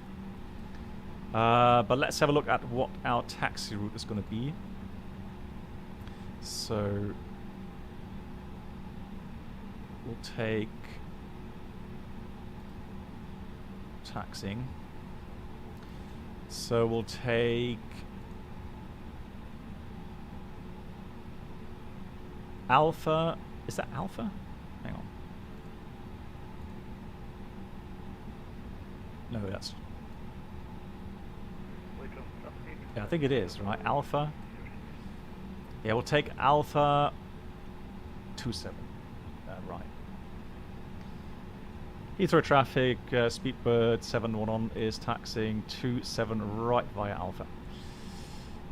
But let's have a look at what our taxi route is going to be. So we'll take taxiing. So we'll take Alpha. Is that Alpha? Hang on. No, that's... Which one's traffic? Yeah, I think it is, right? Alpha. Yeah, we'll take Alpha 27. Right. Heathrow traffic, Speedbird 711 is taxiing 27 right via Alpha.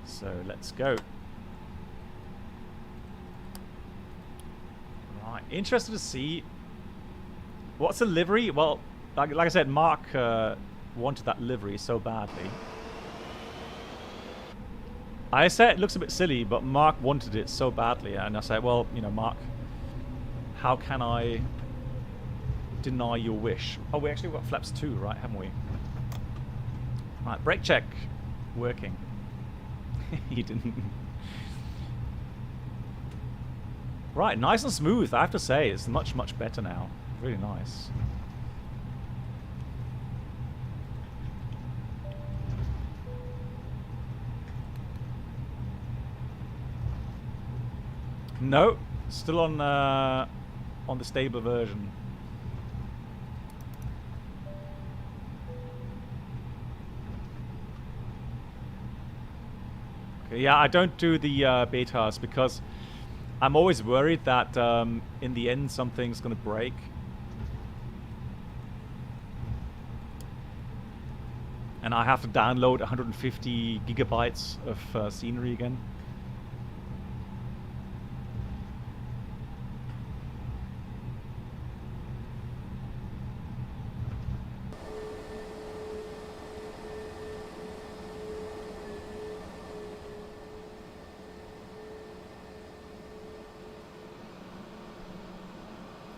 So let's go. Right, interested to see what's the livery. Well, like I said, Mark wanted that livery so badly. I said it looks a bit silly, but Mark wanted it so badly, and I said, well, you know, Mark, how can I deny your wish? Oh, we actually got flaps 2, right, haven't we? Right, brake check. Working. He didn't. Right, nice and smooth, I have to say. It's much, much better now. Really nice. No, still on the stable version. Okay, yeah, I don't do the betas because I'm always worried that in the end something's gonna break. And I have to download 150 gigabytes of scenery again.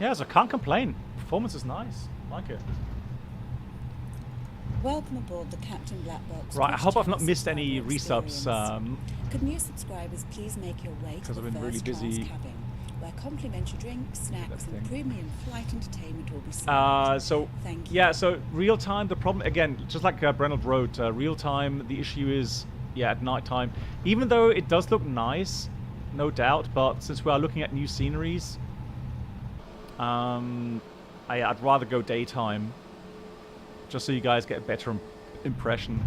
Yeah, so I can't complain. Performance is nice. Like it. Welcome aboard the Captain Black Box. Right, I hope I've not Channel missed any subscriber resubs. experience. Could new subscribers please make your way to 'cause the I've been really first class busy. cabin, where complimentary drinks, snacks, Everything. and premium flight entertainment will be served. So Thank you. yeah, so real time. The problem again, just like Brennell wrote, real time. The issue is at night time. Even though it does look nice, no doubt, but since we are looking at new sceneries, I'd rather go daytime, just so you guys get a better impression.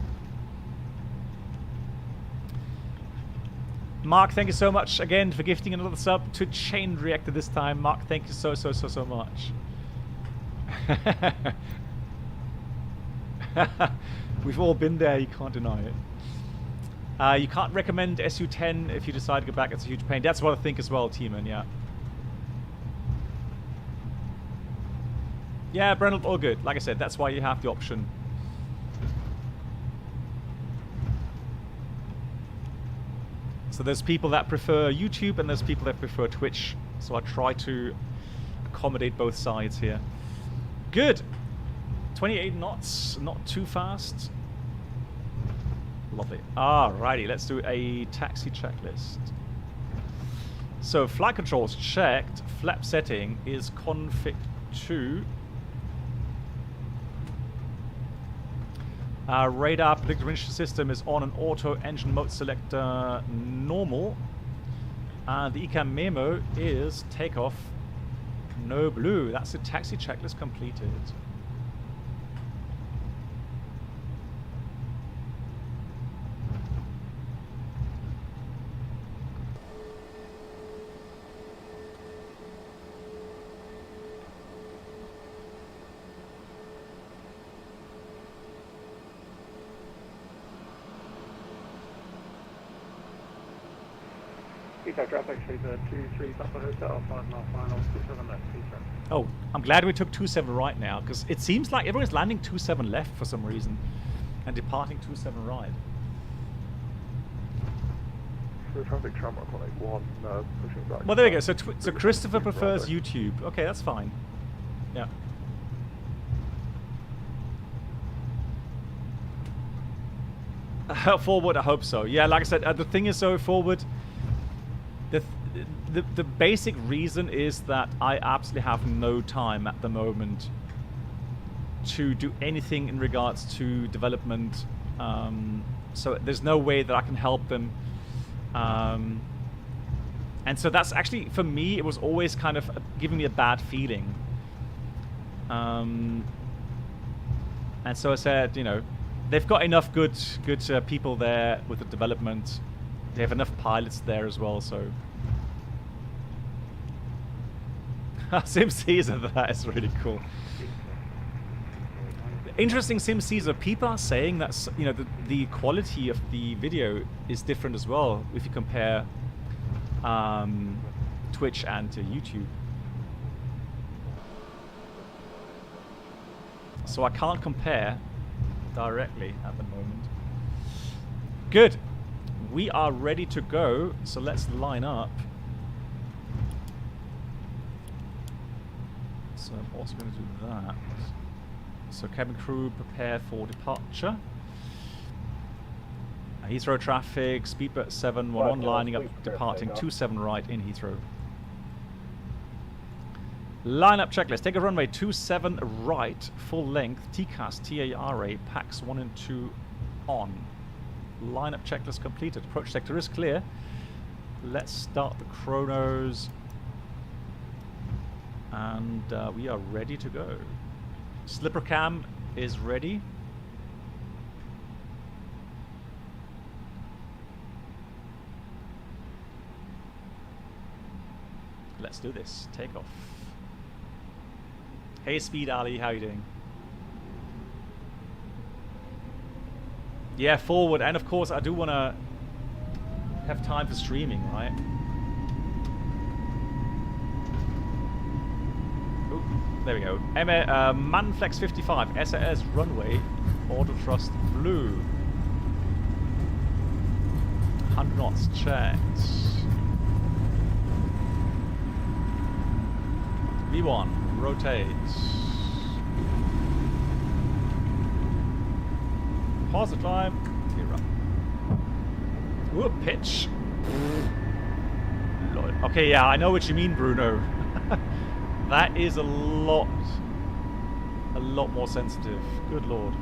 Mark, thank you so much again for gifting another sub to Chain Reactor this time. Mark, thank you so much. We've all been there, you can't deny it. You can't recommend SU-10 if you decide to go back, it's a huge pain. That's what I think as well, T-Man, yeah. Yeah, Brennell, all good. Like I said, that's why you have the option. So there's people that prefer YouTube and there's people that prefer Twitch. So I try to accommodate both sides here. Good. 28 knots, not too fast. Lovely. Alrighty, let's do a taxi checklist. So flight controls checked. Flap setting is config 2. Radar predictor winch system is on an auto engine mode selector normal. And the ECAM memo is takeoff no blue. That's the taxi checklist completed. Heathrow traffic, Sleeper 23 Papa Hotel, 5 mile final, 27 left, Heathrow. Oh, I'm glad we took 27 right now, because it seems like everyone's landing 27 left for some reason, and departing 27 right. Through traffic tramrock 181, pushing back. Well, there we go. So, so Christopher prefers YouTube. Okay, that's fine. Yeah. Forward, I hope so. Yeah, like I said, the thing is, so forward. The basic reason is that I absolutely have no time at the moment to do anything in regards to development. So there's no way that I can help them. And so that's actually, for me, it was always kind of giving me a bad feeling. And so I said, you know, they've got enough good people there with the development. They have enough pilots there as well, so. Sim Caesar, that is really cool. Interesting, Sim Caesar. People are saying that, you know, the quality of the video is different as well if you compare Twitch and YouTube. So I can't compare directly at the moment. Good. We are ready to go, so let's line up. So I'm also going to do that. So cabin crew prepare for departure. Heathrow traffic, speedbird 711 lining up, departing 27 right in Heathrow. Line up checklist. Take a runway 27 right, full length, TCAS, TARA, packs 1 and 2 on. Line up checklist completed. Approach sector is clear. Let's start the chronos. And we are ready to go. Slipper cam is ready. Let's do this. Take off. Hey Speed Ali, how you doing? Yeah, forward, and of course I do want to have time for streaming, right? Ooh, there we go. Manflex 55, SAS runway, auto thrust blue. 100 knots checked. V1, rotate. Pause the climb. Clear up. Whoop, pitch. Lord. Okay, yeah, I know what you mean, Bruno. That is a lot more sensitive. Good lord.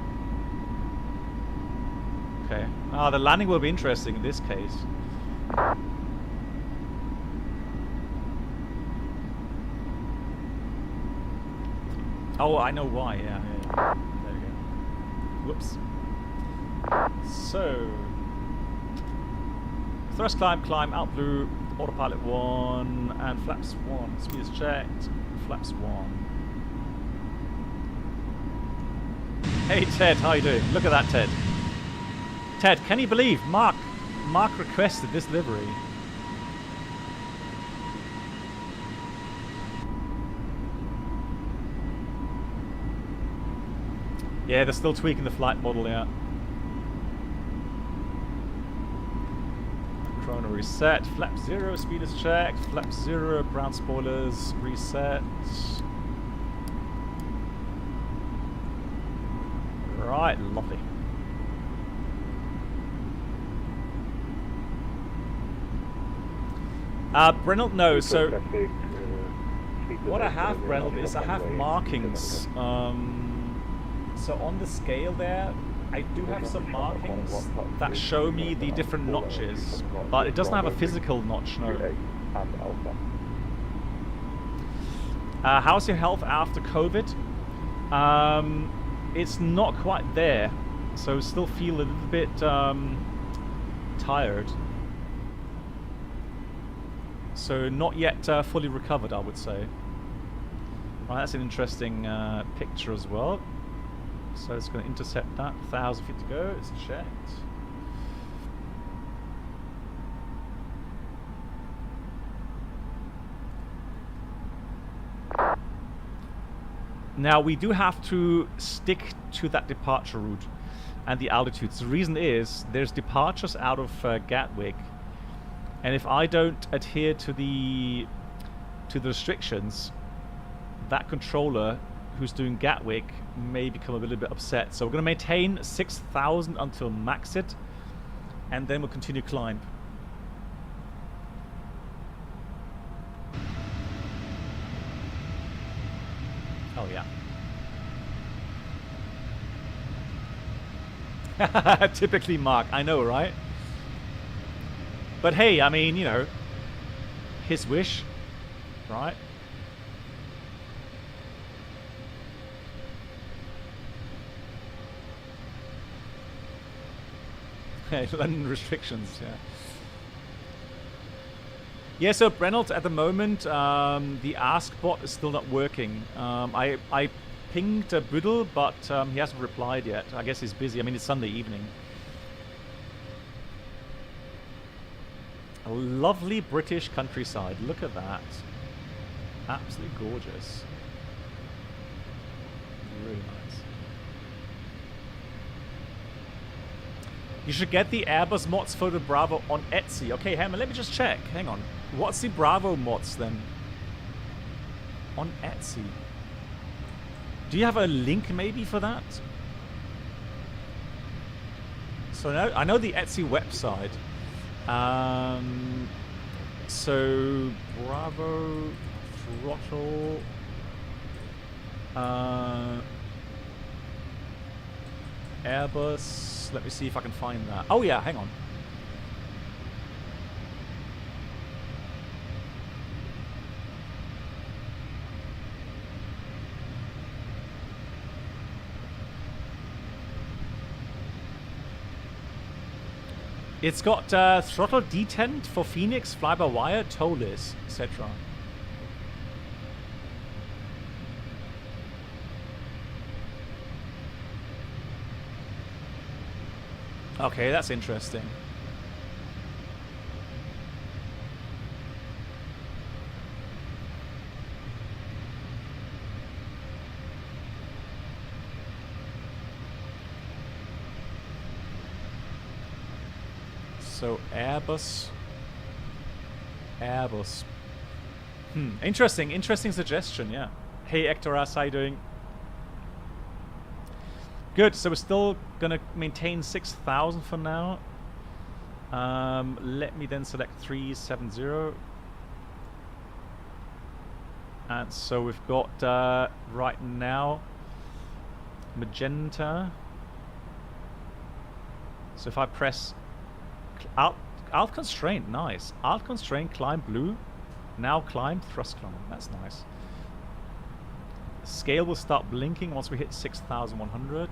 Okay. Ah, the landing will be interesting in this case. Oh, I know why. Yeah. There we go. Whoops. So, thrust climb, out blue, autopilot 1, and flaps 1. Speed is checked, flaps 1. Hey Ted, how you doing? Look at that, Ted. Ted, can you believe Mark requested this livery? Yeah, they're still tweaking the flight model, yeah. Chrono reset, flap 0, speed is checked, flap 0, ground spoilers reset. Right, lovely. Brennell, no, so what I have, Brennell, is I have markings. So on the scale there, I do have some markings that show me the different notches, but it doesn't have a physical notch, no. How's your health after COVID? It's not quite there, so still feel a little bit tired. So not yet fully recovered, I would say. Right, that's an interesting picture as well. So it's going to intercept that. 1,000 feet to go. It's checked. Now we do have to stick to that departure route and the altitudes. The reason is there's departures out of Gatwick, and if I don't adhere to the restrictions, that controller who's doing Gatwick may become a little bit upset. So we're going to maintain 6,000 until max it, and then we'll continue climb. Oh yeah. Typically Mark, I know, right? But hey, I mean, you know, his wish, right? London restrictions, yeah. Yeah, so Brennelt, at the moment, the Ask bot is still not working. I pinged Boodle, but he hasn't replied yet. I guess he's busy. I mean, it's Sunday evening. A lovely British countryside. Look at that. Absolutely gorgeous. Really nice. You should get the Airbus mods for the Bravo on Etsy. Okay, Hammer, let me just check. Hang on. What's the Bravo mods then? On Etsy. Do you have a link maybe for that? So now I know the Etsy website. So Bravo throttle. Airbus. Let me see if I can find that. Oh yeah, hang on. It's got throttle detent for FENIX, fly-by-wire, tow-less, etc. Okay, that's interesting. So Airbus. Interesting suggestion, yeah. Hey Ectoras, how you doing? Good, so we're still gonna maintain 6,000 for now. Let me then select 370. And so we've got right now magenta. So if I press alt constraint, nice. Alt constraint, climb blue. Now climb, thrust climb. That's nice. Scale will start blinking once we hit 6,100.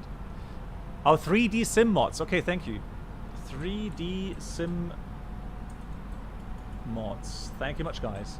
Oh, 3D sim mods. Okay, thank you. 3D sim mods. Thank you much, guys.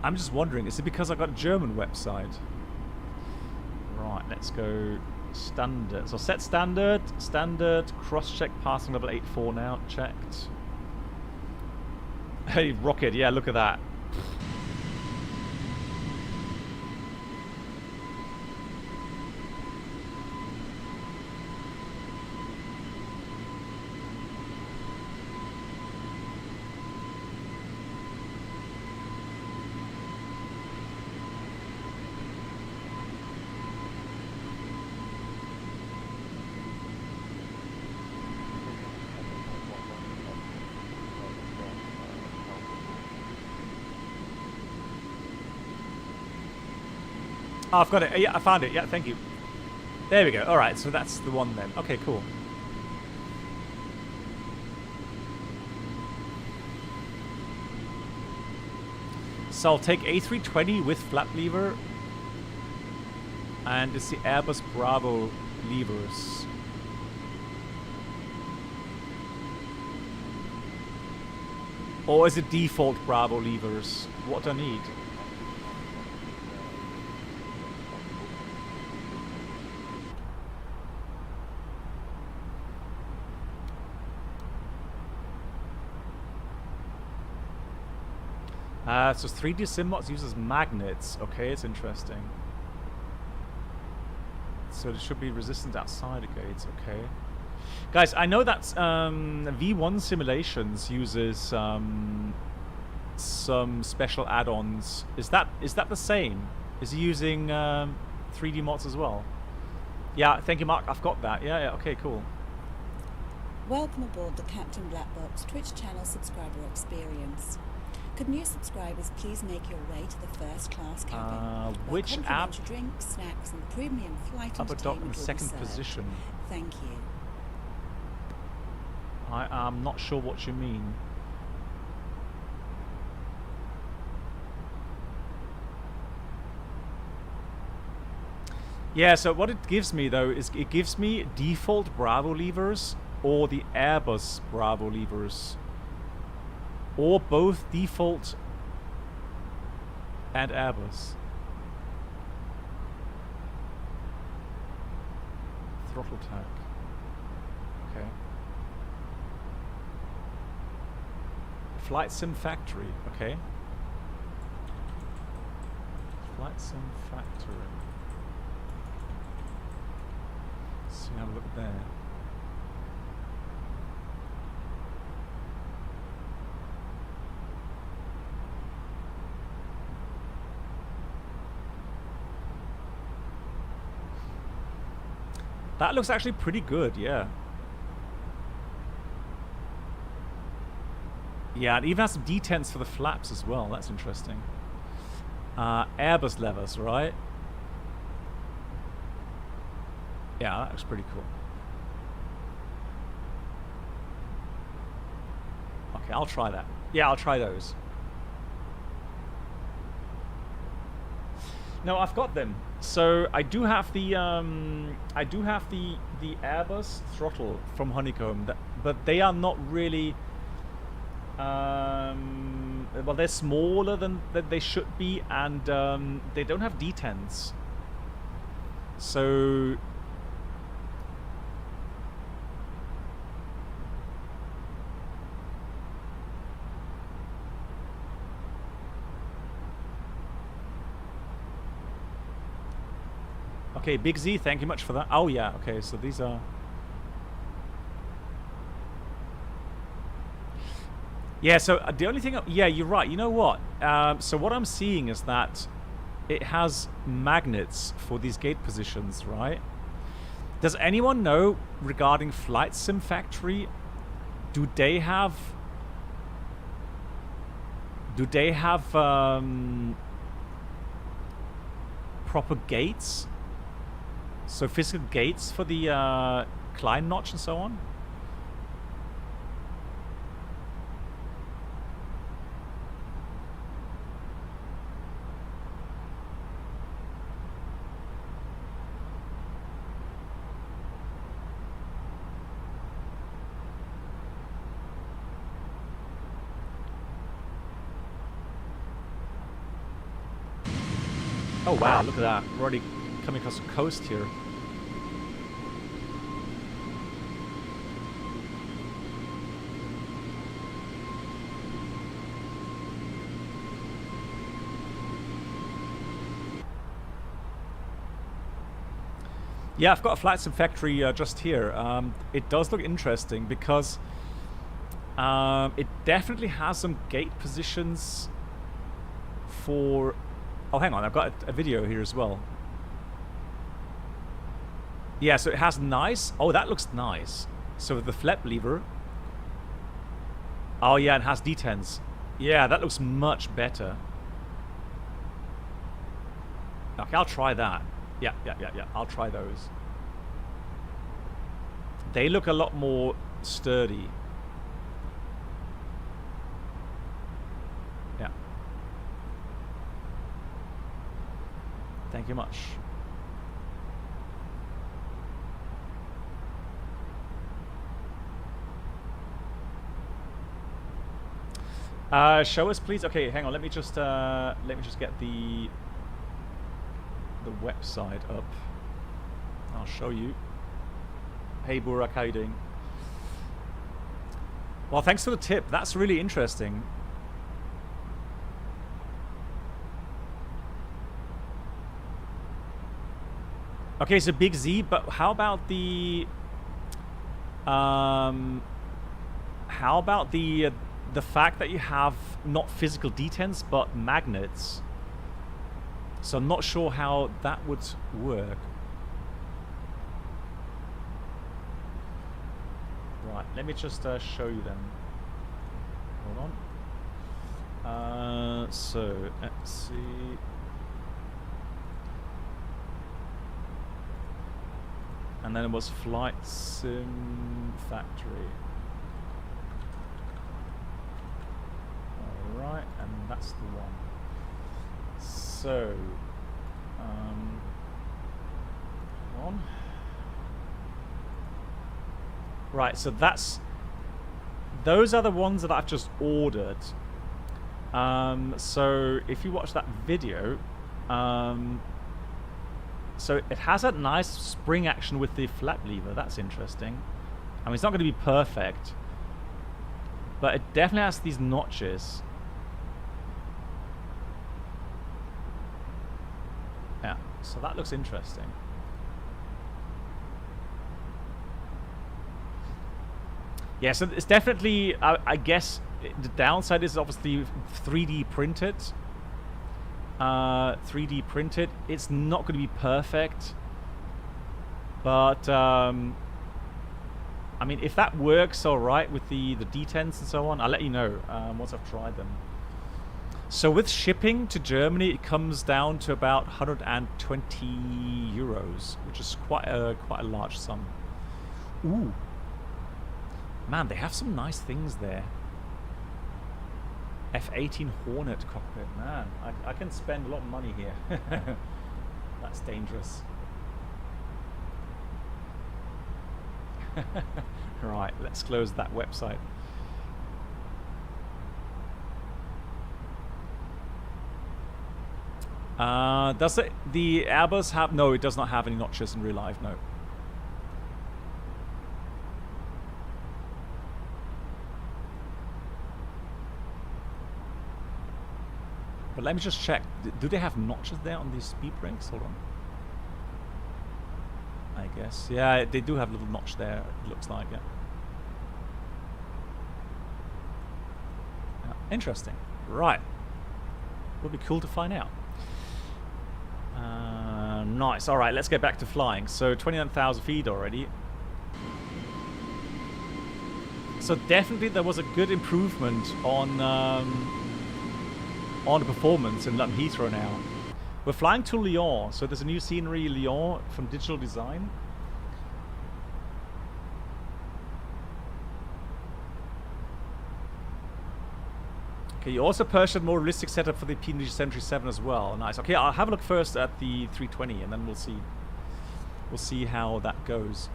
I'm just wondering, is it because I got a German website? Right, let's go standard. So set standard, cross-check passing level 84 now, checked. Hey, rocket, yeah, look at that. Oh, I've got it. Yeah, I found it. Yeah, thank you. There we go. All right, so that's the one then. Okay, cool. So I'll take A320 with flap lever. And it's the Airbus Bravo levers. Or is it default Bravo levers? What do I need? So 3D sim mods uses magnets. Okay, it's interesting. So it should be resistant outside the gates. Okay, guys, I know that V1 Simulations uses some special add-ons. Is that the same? Is he using 3D mods as well? Yeah, thank you, Mark. I've got that. Yeah, yeah. Okay, cool. Welcome aboard the Captain Black Box Twitch channel subscriber experience. Could new subscribers please make your way to the first class cabin? Where Which app? complimentary drinks, snacks, and premium flight Upper dock in entertainment will be second served. position. Thank you. I am not sure what you mean. Yeah, so what it gives me though is it gives me default Bravo levers or the Airbus Bravo levers. Or both default and Airbus. Throttle tack. Okay. Flight Sim Factory. Okay. Flight Sim Factory. So have a look there. That looks actually pretty good, yeah. Yeah, it even has some detents for the flaps as well. That's interesting. Airbus levers, right? Yeah, that looks pretty cool. Okay, I'll try that. Yeah, I'll try those. No, I've got them. So I do have the the Airbus throttle from Honeycomb, but they are not really. Well, they're smaller than they should be, and they don't have detents. So. Okay, Big Z, thank you much for that. Oh yeah, okay, so these are... Yeah, so the only thing... Yeah, you're right, you know what? So what I'm seeing is that it has magnets for these gate positions, right? Does anyone know regarding Flight Sim Factory? Do they have proper gates? So physical gates for the climb notch and so on? Oh wow, look at that. We're already coming across the coast here. Yeah, I've got a Flight Sim Factory just here. It does look interesting because it definitely has some gate positions for... Oh, hang on, I've got a video here as well. Yeah, so it has nice... Oh, that looks nice. So the flap lever... Oh, yeah, it has detents. Yeah, that looks much better. Okay, I'll try that. Yeah, I'll try those. They look a lot more sturdy. Yeah. Thank you much. Show us, please. Okay, hang on. Let me just get the website up. I'll show you. Hey Burak, how you doing? Well, thanks for the tip. That's really interesting. Okay, so Big Z, but how about the fact that you have not physical detents but magnets? So I'm not sure how that would work. let me just show you them. Hold on. So let's see. And then it was Flight Sim Factory. Alright, and that's the one. So, hold on. Right, so those are the ones that I've just ordered. So if you watch that video, so it has a nice spring action with the flap lever. That's interesting. I mean, it's not going to be perfect, but it definitely has these notches. Yeah, so that looks interesting. Yeah, so it's definitely, I guess, the downside is obviously 3D printed. 3D printed. It's not going to be perfect, but I mean, if that works all right with the D10s and so on, I'll let you know once I've tried them. So with shipping to Germany, it comes down to about 120 euros, which is quite a large sum. Ooh, man, they have some nice things there. F-18 Hornet cockpit, man, I can spend a lot of money here. That's dangerous. Right, let's close that website. Does the Airbus have? No, it does not have any notches in real life, no. But let me just check. Do they have notches there on these speed brakes? Hold on. I guess. Yeah, they do have a little notch there, it looks like, yeah. Interesting. Right. Would be cool to find out. Nice. Alright, let's get back to flying. So 29,000 feet already. So definitely there was a good improvement on the performance in London Heathrow now. We're flying to Lyon, so there's a new scenery, Lyon, from Digital Design. Okay, you also purchased a more realistic setup for the PNG 737 as well. Nice. Okay, I'll have a look first at the 320, and then we'll see. We'll see how that goes.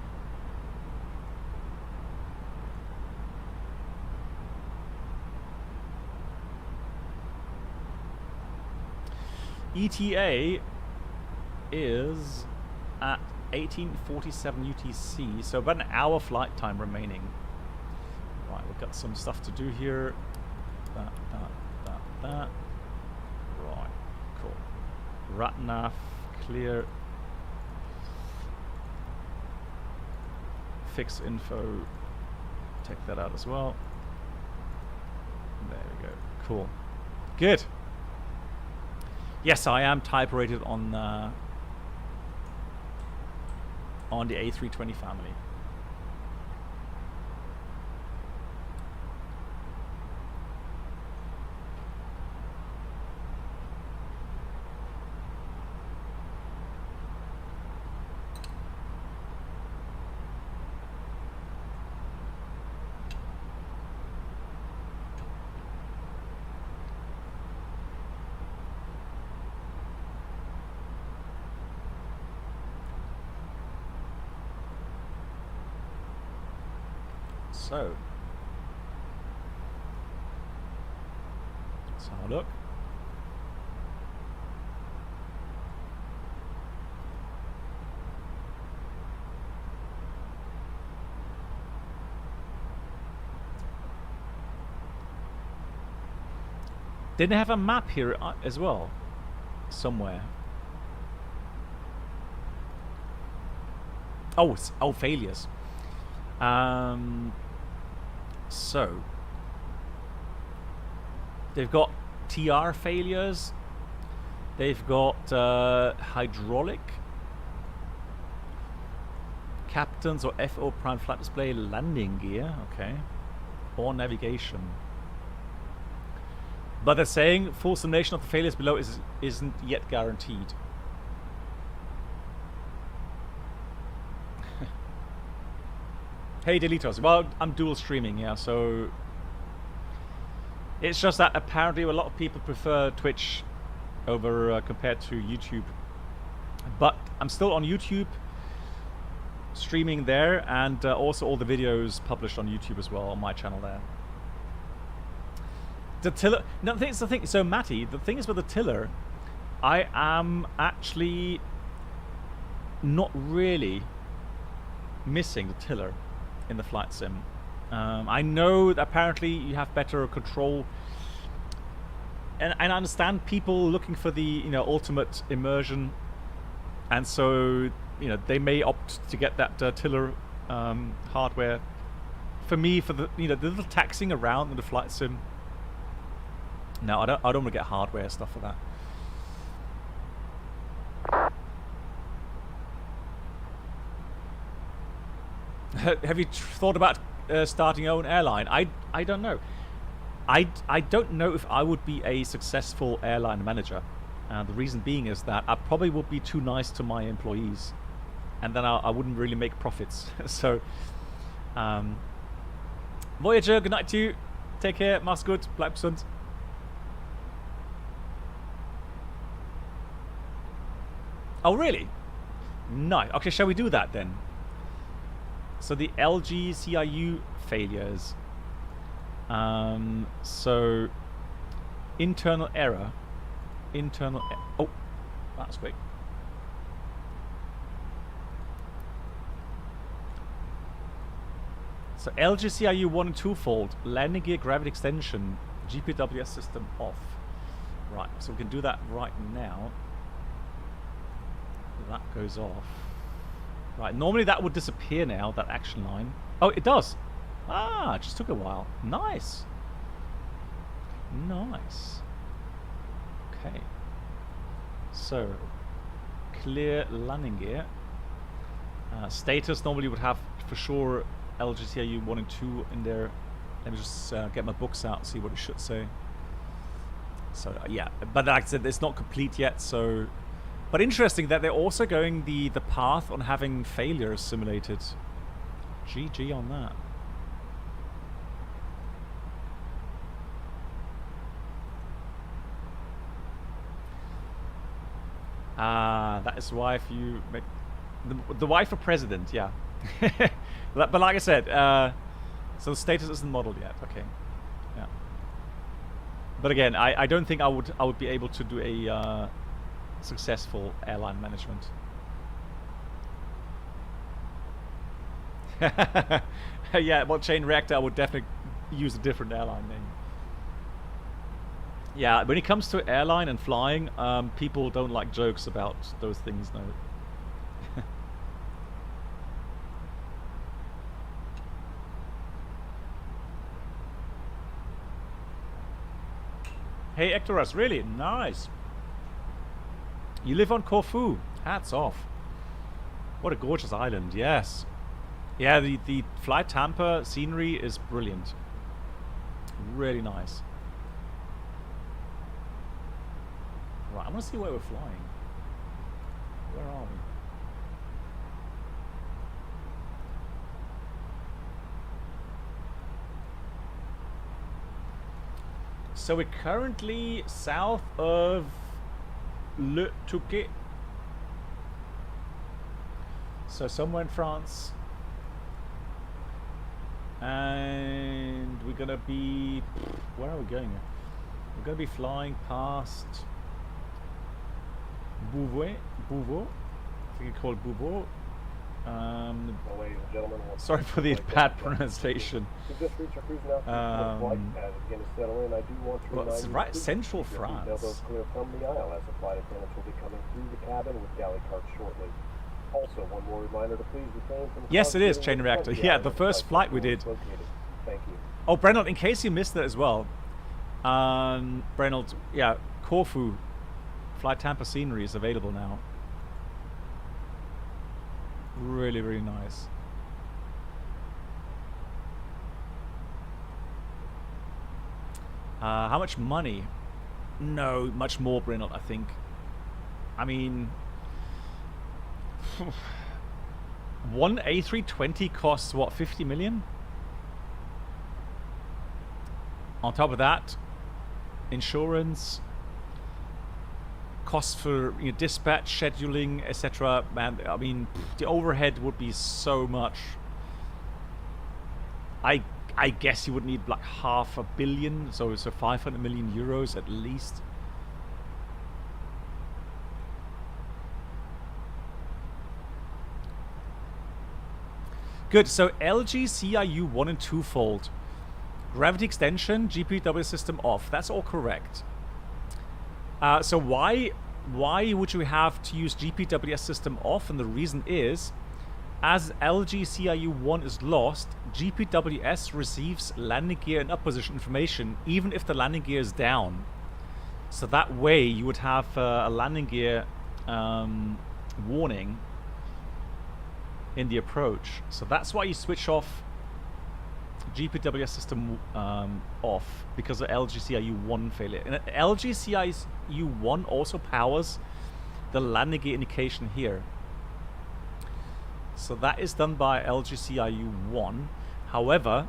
ETA is at 18:47 UTC, so about an hour flight time remaining. Right, we've got some stuff to do here. That. Right, cool. RATNAV, clear. Fix info, take that out as well. There we go, cool. Good. Yes, I am type rated on the A320 family. So, let's have a look. Didn't they have a map here as well? Somewhere. Oh, failures. So they've got TR failures, they've got hydraulic, captains or FO prime flight display landing gear. Okay. Or navigation. But they're saying full simulation of the failures below isn't yet guaranteed. Hey Delitos. Well, I'm dual streaming, yeah, so it's just that apparently a lot of people prefer Twitch over compared to YouTube. But I'm still on YouTube streaming there, and also all the videos published on YouTube as well on my channel there. The tiller. No, the thing. So Matty, the thing is with the tiller, I am actually not really missing the tiller in the flight sim. I know that apparently you have better control, and I understand people looking for the ultimate immersion, and so they may opt to get that tiller hardware. For me, for the the little taxiing around in the flight sim. No, I don't want to get hardware stuff for that. Have you thought about starting your own airline? I don't know. I don't know if I would be a successful airline manager. The reason being is that I probably would be too nice to my employees, and then I wouldn't really make profits. So, Voyager, good night to you. Take care. Mach's gut. Bleib gesund. Oh, really? Nice. Okay, shall we do that then? So the LGKR failures. So internal error. Oh, that's quick. So LGKR 1 and 2 fault. Landing gear gravity extension. GPWS system off. Right. So we can do that right now. That goes off. Right, normally that would disappear now, that action line. Oh, it does. Ah, it just took a while. Nice. Nice. Okay. So, clear landing gear. Status normally would have for sure LGKR 1 and 2 in there. Let me just get my books out, see what it should say. So, yeah. But like I said, it's not complete yet, so... But interesting that they're also going the path on having failures simulated. GG on that. That is why if you make the wife of president, yeah. But like I said, so the status isn't modeled yet. Okay, yeah. But again, I don't think I would be able to do a successful airline management. Yeah, well, chain reactor, I would definitely use a different airline name. Yeah, when it comes to airline and flying, people don't like jokes about those things, no. Hey, Ectorus, really? Nice. You live on Corfu. Hats off. What a gorgeous island, yes. Yeah, the Flight Tampa scenery is brilliant. Really nice. Right, I want to see where we're flying. Where are we? So we're currently south of Le Touquet. So somewhere in France. And we're gonna be... Where are we going? We're gonna be flying past Bouvot. I think it's called Bouvot. Ladies and gentlemen, Sorry for the bad pronunciation. We've just reached our cruise now. Flight as it begins to settle in. I do want to Well, remind it's you right to central keep your seatbelt France. clear from the aisle as the flight attendants will be coming through the cabin with galley carts shortly. Also, one more reminder to please refrain from... Yes, it is, congregating chain in reactor. front of Yeah, aisle the as first flight flight we control did. is located. Thank you. Oh, Brenold, in case you missed it as well, Brenold, yeah, Corfu Flight Tampa scenery is available now. Really, really nice. How much money? No, much more, Brinot, I think. I mean, one A320 costs, what, 50 million? On top of that, insurance, costs for dispatch, scheduling, etc. Man, I mean, the overhead would be so much. I guess you would need like $500 million, so 500 million euros at least. Good. So LGKR 1 and 2 fold. Gravity extension, GPW system off. That's all correct. So why would you have to use GPWS system off? And the reason is, as LGKR 1 is lost, GPWS receives landing gear and up position information even if the landing gear is down. So that way you would have a landing gear warning in the approach. So that's why you switch off GPWS system off, because of LGKR 1 failure. And LGKR 1 also powers the landing gear indication here. So that is done by LGKR 1. However,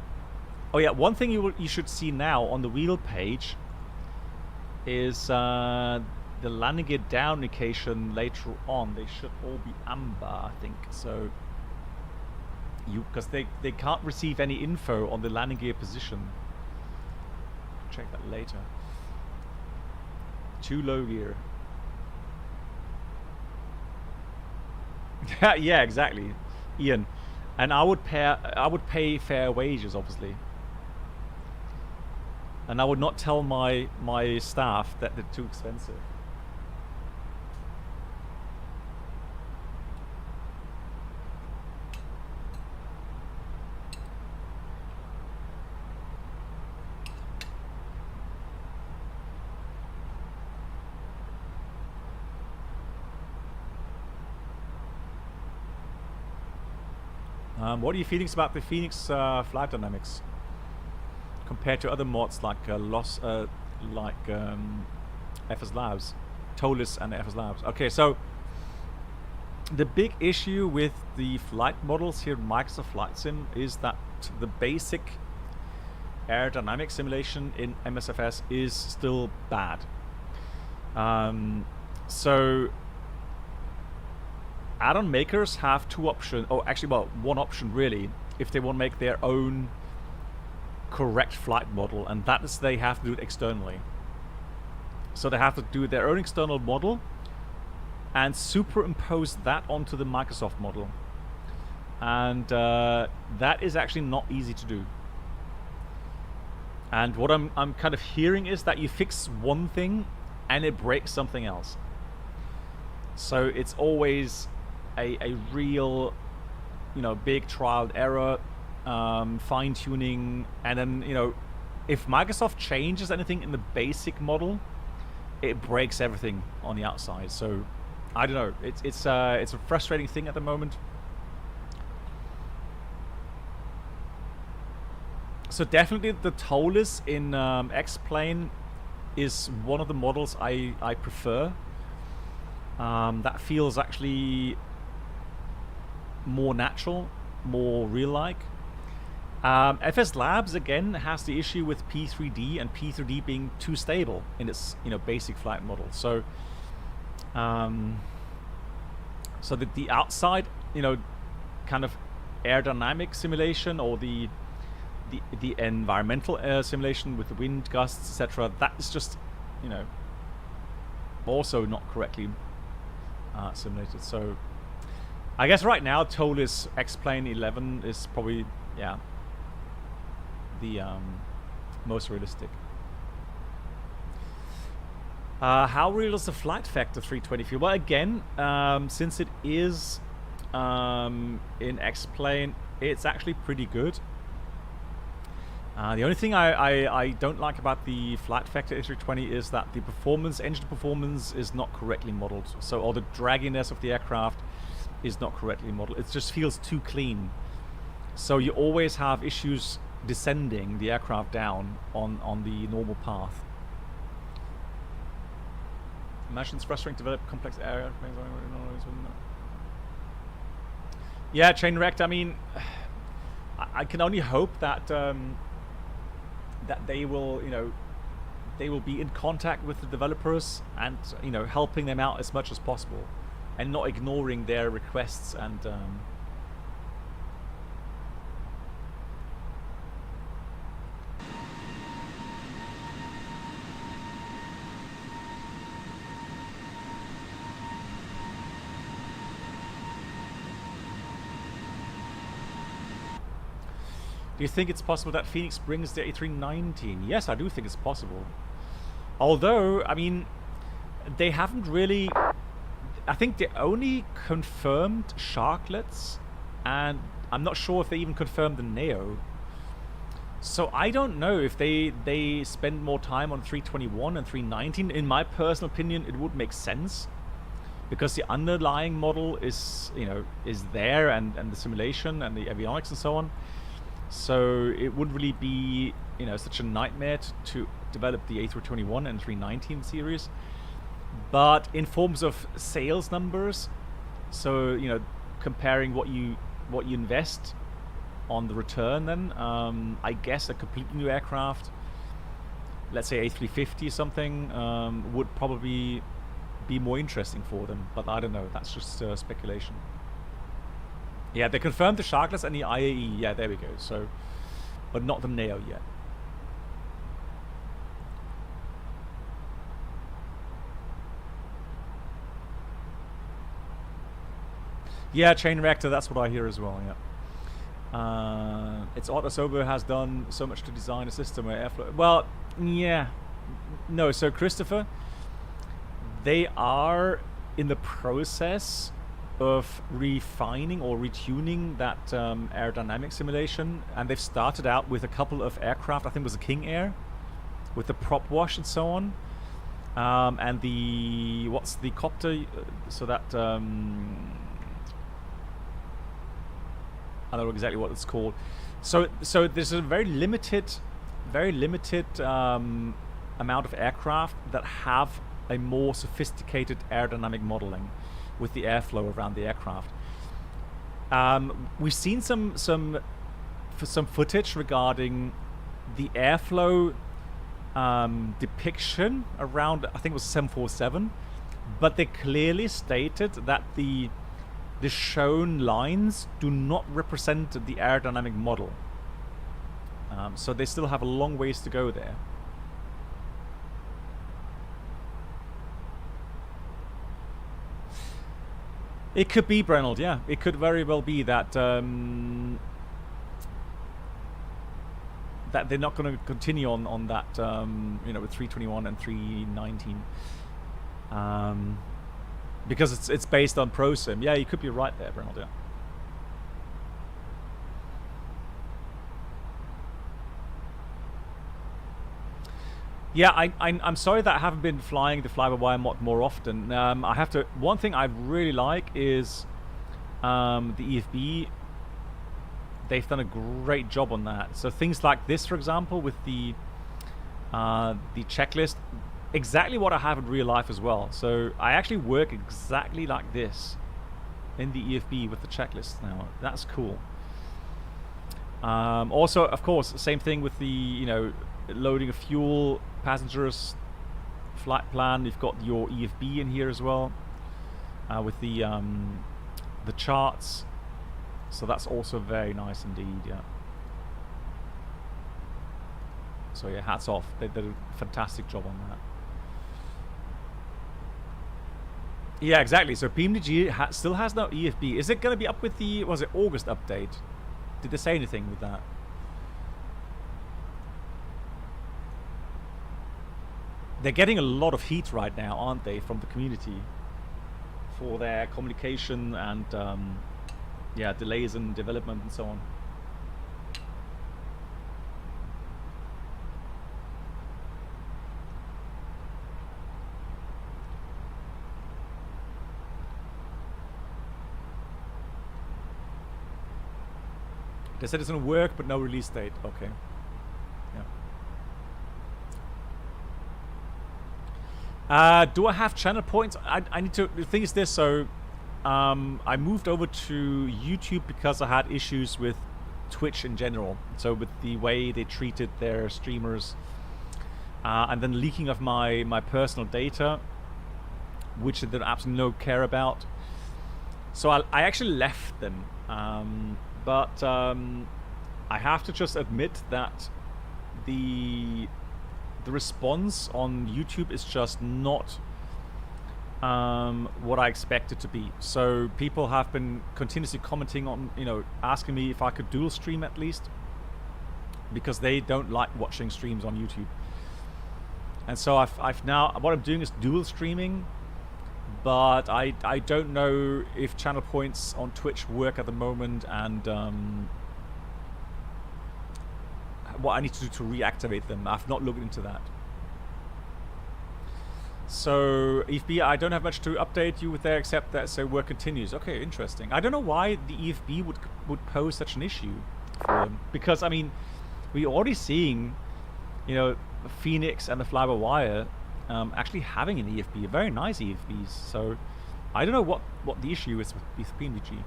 oh yeah, one thing you should see now on the wheel page is the landing gear down indication later on. They should all be amber, I think. So because they can't receive any info on the landing gear position. Check that later. Too low gear. Yeah, exactly, Ian. And I would pay fair wages, obviously. And I would not tell my staff that they're too expensive. What are your feelings about the FENIX flight dynamics compared to other mods like FS Labs, TOLIS and FS Labs? Okay, so the big issue with the flight models here in Microsoft Flight Sim is that the basic aerodynamic simulation in MSFS is still bad. So add-on makers have two options, or actually, well, one option really, if they want to make their own correct flight model, and that is they have to do it externally. So they have to do their own external model and superimpose that onto the Microsoft model. And that is actually not easy to do. And what I'm kind of hearing is that you fix one thing and it breaks something else. So it's always a real, big trial and error, fine-tuning, and then, if Microsoft changes anything in the basic model, it breaks everything on the outside. So I don't know. It's a frustrating thing at the moment. So definitely the TOLIS in X-Plane is one of the models I prefer. That feels actually more natural, more real-like. FS Labs again has the issue with P3D and P3D being too stable in its basic flight model. So so that the outside kind of aerodynamic simulation, or the environmental simulation with the wind gusts, etc., that is just also not correctly simulated. So I guess right now TOLIS X-Plane 11 is probably the most realistic. How real is the flight factor 320 feel? Well, again, since it is in X-Plane, it's actually pretty good. The only thing I don't like about the flight factor A320 is that the engine performance is not correctly modeled. So all the dragginess of the aircraft is not correctly modeled. It just feels too clean. So you always have issues descending the aircraft down on the normal path. Imagine it's frustrating to develop complex airplanes. Yeah, chain wrecked. I mean, I can only hope that that they will, they will be in contact with the developers and helping them out as much as possible, and not ignoring their requests and. Do you think it's possible that FENIX brings the A319? Yes, I do think it's possible. Although, I mean, they haven't really... I think they only confirmed Sharklets, and I'm not sure if they even confirmed the Neo. So I don't know if they spend more time on 321 and 319. In my personal opinion, it would make sense, because the underlying model is, is there, and the simulation and the avionics and so on. So it wouldn't really be, such a nightmare to develop the A321 and 319 series. But in forms of sales numbers, so comparing what you invest on the return, then I guess a completely new aircraft, let's say A350 or something, would probably be more interesting for them. But I don't know. That's just speculation. Yeah, they confirmed the Sharklets and the IAE. Yeah, there we go. So, but not the Neo yet. Yeah, chain reactor. That's what I hear as well. Yeah. It's odd Asobo has done so much to design a system where airflow. Well, yeah, no. So Christopher, they are in the process of refining or retuning that aerodynamic simulation, and they've started out with a couple of aircraft. I think it was a King Air with the prop wash and so on, and the what's the copter, so that I don't know exactly what it's called. So there's a very limited amount of aircraft that have a more sophisticated aerodynamic modeling with the airflow around the aircraft. We've seen some footage regarding the airflow depiction around, I think it was 747, but they clearly stated that the shown lines do not represent the aerodynamic model. So they still have a long ways to go there. It could be, Brenold, yeah. It could very well be that that they're not going to continue on that, with 321 and 319, because it's based on ProSim. Yeah, you could be right there, Brenold, yeah. Yeah, I'm sorry that I haven't been flying the fly-by-wire mod more often. I have to. One thing I really like is the EFB. They've done a great job on that. So things like this, for example, with the checklist, exactly what I have in real life as well. So I actually work exactly like this in the EFB with the checklist now. That's cool. Also, of course, same thing with the loading of fuel, passengers, flight plan. You've got your EFB in here as well, with the charts. So that's also very nice indeed, yeah. So yeah, hats off. They did a fantastic job on that. Yeah, exactly. So PMDG still has no EFB. Is it going to be up with the, was it August update? Did they say anything with that? They're getting a lot of heat right now, aren't they, from the community for their communication and yeah, delays in development and so on. They said it's gonna work, but no release date. Okay. Yeah. Do I have channel points? I need to. The thing is this. So, I moved over to YouTube because I had issues with Twitch in general. So with the way they treated their streamers, and then leaking of my personal data, which they don't absolutely no care about. So I actually left them, but I have to just admit that the response on YouTube is just not what I expect it to be. So people have been continuously commenting on, you know, asking me if I could dual stream at least, because they don't like watching streams on YouTube. And so I've now, what I'm doing is dual streaming, but I don't know if channel points on Twitch work at the moment, and what I need to do to reactivate them. I've not looked into that. So EFB, I don't have much to update you with there except that so work continues. Okay, interesting. I don't know why the EFB would pose such an issue for them, because I mean, we're already seeing, you know, FENIX and the fly-by-wire actually having an EFB, a very nice EFBs. So I don't know what the issue is with PNVG.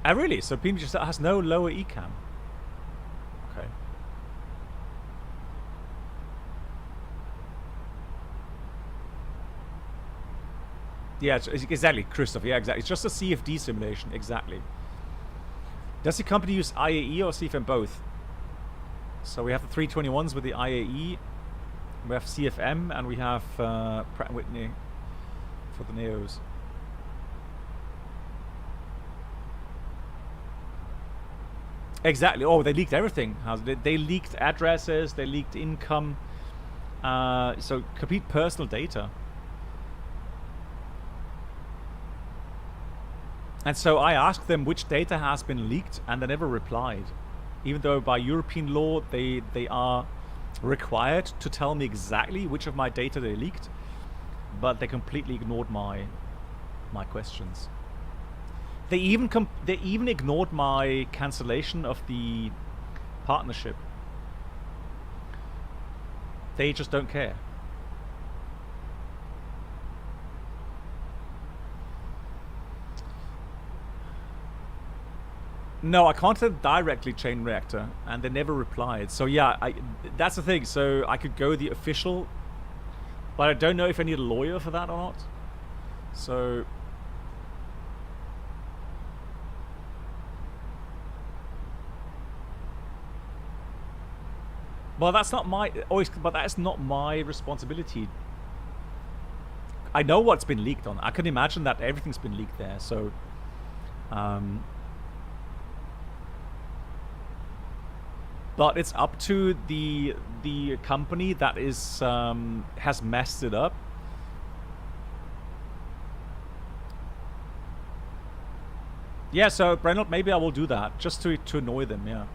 Really? So PNVG has no lower ECAM? Okay. Yeah, exactly, Christoph. Yeah, exactly. It's just a CFD simulation. Exactly. Does the company use IAE or CFM both? So we have the 321s with the IAE, we have CFM, and we have Pratt & Whitney for the Neos. Exactly. Oh, they leaked everything. They leaked addresses, they leaked income, so complete personal data. And so I asked them which data has been leaked, and they never replied. Even though by European law they are required to tell me exactly which of my data they leaked, but they completely ignored my questions. They even ignored my cancellation of the partnership. They just don't care. No, I contacted directly Chain Reactor, and they never replied. So yeah, that's the thing. So I could go the official, but I don't know if I need a lawyer for that or not. So well, that's not my but that's not my responsibility. I know what's been leaked on. I can imagine that everything's been leaked there. So but it's up to the company that is has messed it up. Yeah, so Brennel, maybe I will do that just to annoy them. Yeah.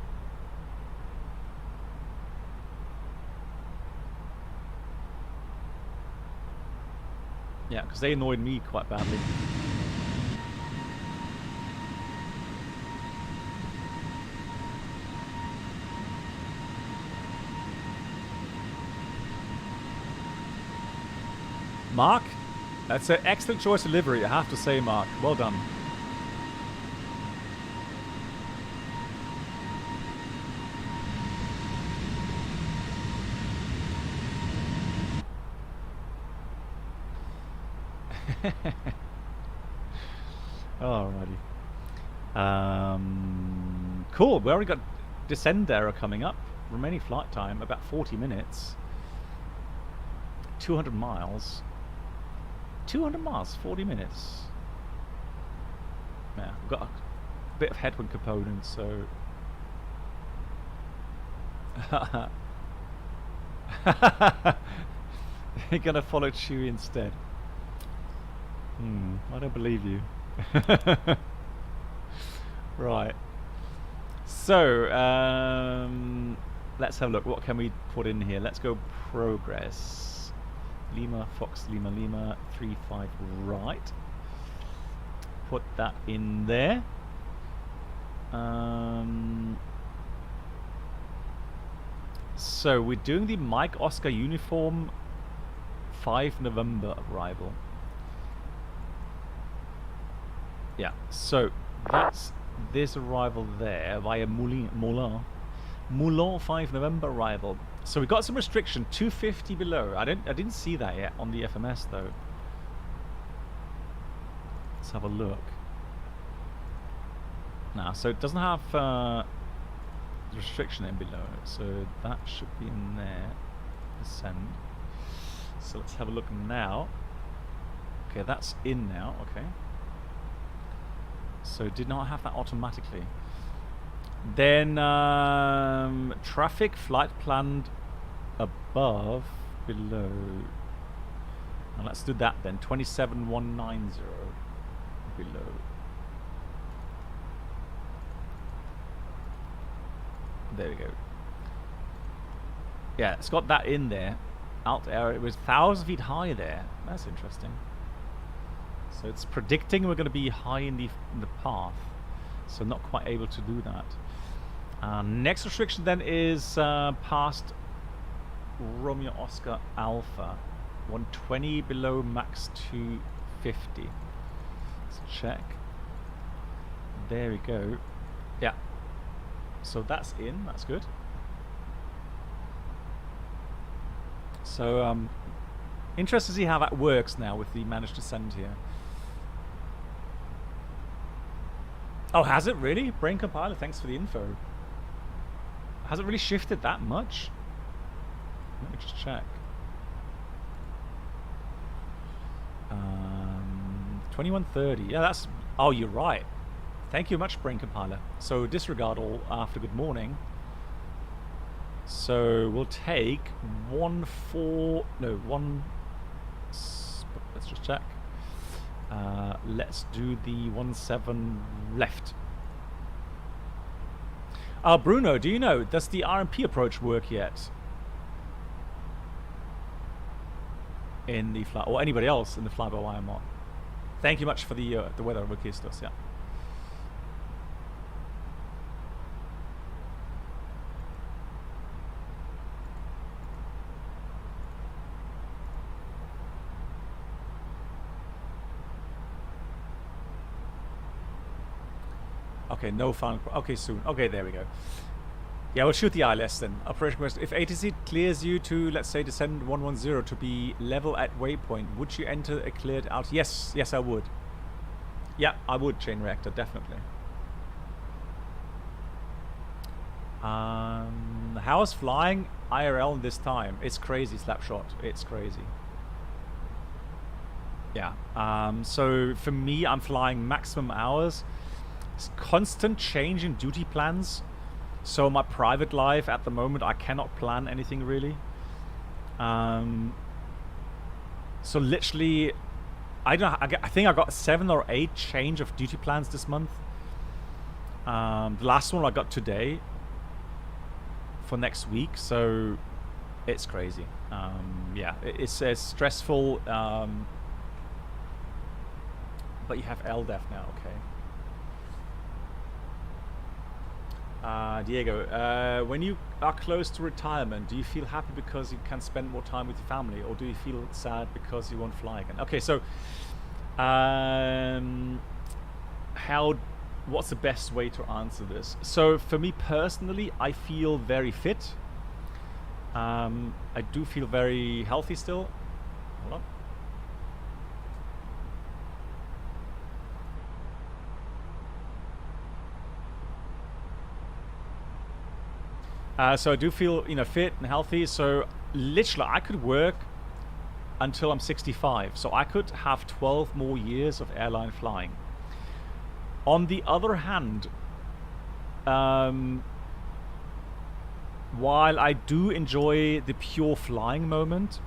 Yeah, because they annoyed me quite badly. Mark, that's an excellent choice of livery, I have to say, Mark. Well done. Alrighty. Cool. We already got descend error coming up. Remaining flight time about 40 minutes. 200 miles. 200 miles, 40 minutes. Yeah, we've got a bit of headwind component, so. You're gonna follow Chewie instead. I don't believe you. Right. So, let's have a look. What can we put in here? Let's go progress. Lima, Fox, Lima, Lima, 35 right. put that in there. So we're doing the Mike Oscar uniform 5 November arrival. Yeah, so that's this arrival there via Moulin 5 November arrival. So we got some restriction, 250 below. I didn't see that yet on the FMS though. Let's have a look. Now, so it doesn't have restriction in below, so that should be in there. Ascend. So let's have a look now. Okay, that's in now. Okay. So it did not have that automatically. Then traffic flight planned above, below. Now let's do that then. 27190 below. There we go. Yeah, it's got that in there. Out area. It was 1,000 feet high there. That's interesting. So it's predicting we're going to be high in the path. So not quite able to do that. Next restriction then is past Romeo Oscar Alpha. 120 below max 250. Let's check. There we go. Yeah. So that's in. That's good. So interested to see how that works now with the managed descent here. Oh, has it really? Brain Compiler, thanks for the info. Has it really shifted that much? Let me just check. 2130. Yeah, that's... Oh, you're right. Thank you much, Brain Compiler. So disregard all after good morning. So we'll take 1-4... No, 1... Let's just check. Let's do the 1-7 left. Bruno, do you know, does the RMP approach work yet? In the fly, or anybody else in the fly-by-wire mod? Thank you much for the weather requestos, yeah. Okay, no final. Okay, soon. Okay, there we go. Yeah, we'll shoot the ILS then. Operation question. If ATC clears you to, let's say, descend 110 to be level at Waypoint, would you enter a cleared out? Yes, yes, I would. Yeah, I would, Chain Reactor, definitely. How's flying IRL this time? It's crazy, Slapshot. It's crazy. Yeah. So for me, I'm flying maximum hours. It's constant change in duty plans. So my private life at the moment, I cannot plan anything really. So literally, I don't know, I think I got 7 or 8 change of duty plans this month. The last one I got today for next week. So it's crazy. Yeah, it's stressful. But you have LDEF now, okay. Diego, when you are close to retirement, do you feel happy because you can spend more time with your family, or do you feel sad because you won't fly again? Okay, so what's the best way to answer this? So for me personally, I feel very fit. I do feel very healthy still. Hold on. So I do feel, fit and healthy. So literally, I could work until I'm 65. So I could have 12 more years of airline flying. On the other hand, while I do enjoy the pure flying moment,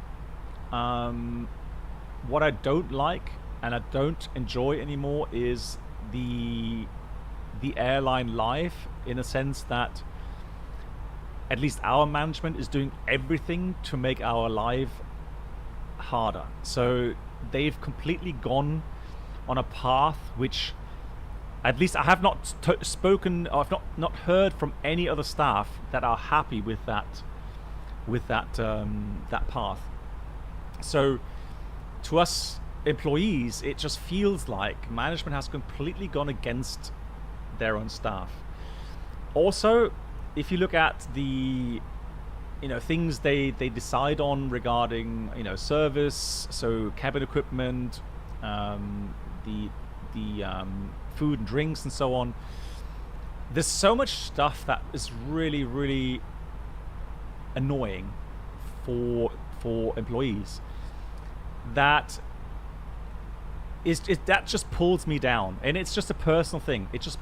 what I don't like and I don't enjoy anymore is the airline life, in a sense that at least our management is doing everything to make our life harder. So they've completely gone on a path which, at least I have not spoken, or I've not heard from any other staff that are happy with that that path. So to us employees, it just feels like management has completely gone against their own staff. Also, if you look at the things they decide on regarding service, so cabin equipment, the food and drinks and so on, there's so much stuff that is really, really annoying for employees that that just pulls me down. And it's just a personal thing. It just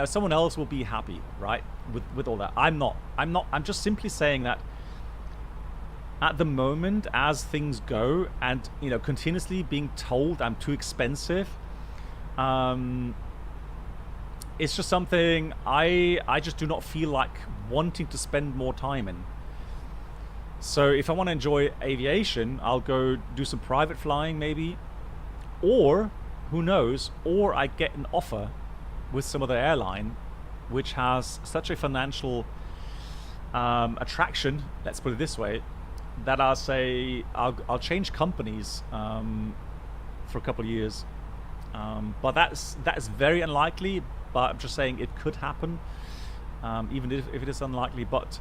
someone else will be happy, right, with all that. I'm not. I'm just simply saying that at the moment, as things go, and continuously being told I'm too expensive, it's just something I just do not feel like wanting to spend more time in. So if I want to enjoy aviation, I'll go do some private flying maybe, or who knows, or I get an offer with some other airline which has such a financial attraction, let's put it this way, that I'll say I'll change companies for a couple of years. But that's very unlikely, but I'm just saying it could happen, even if it is unlikely. But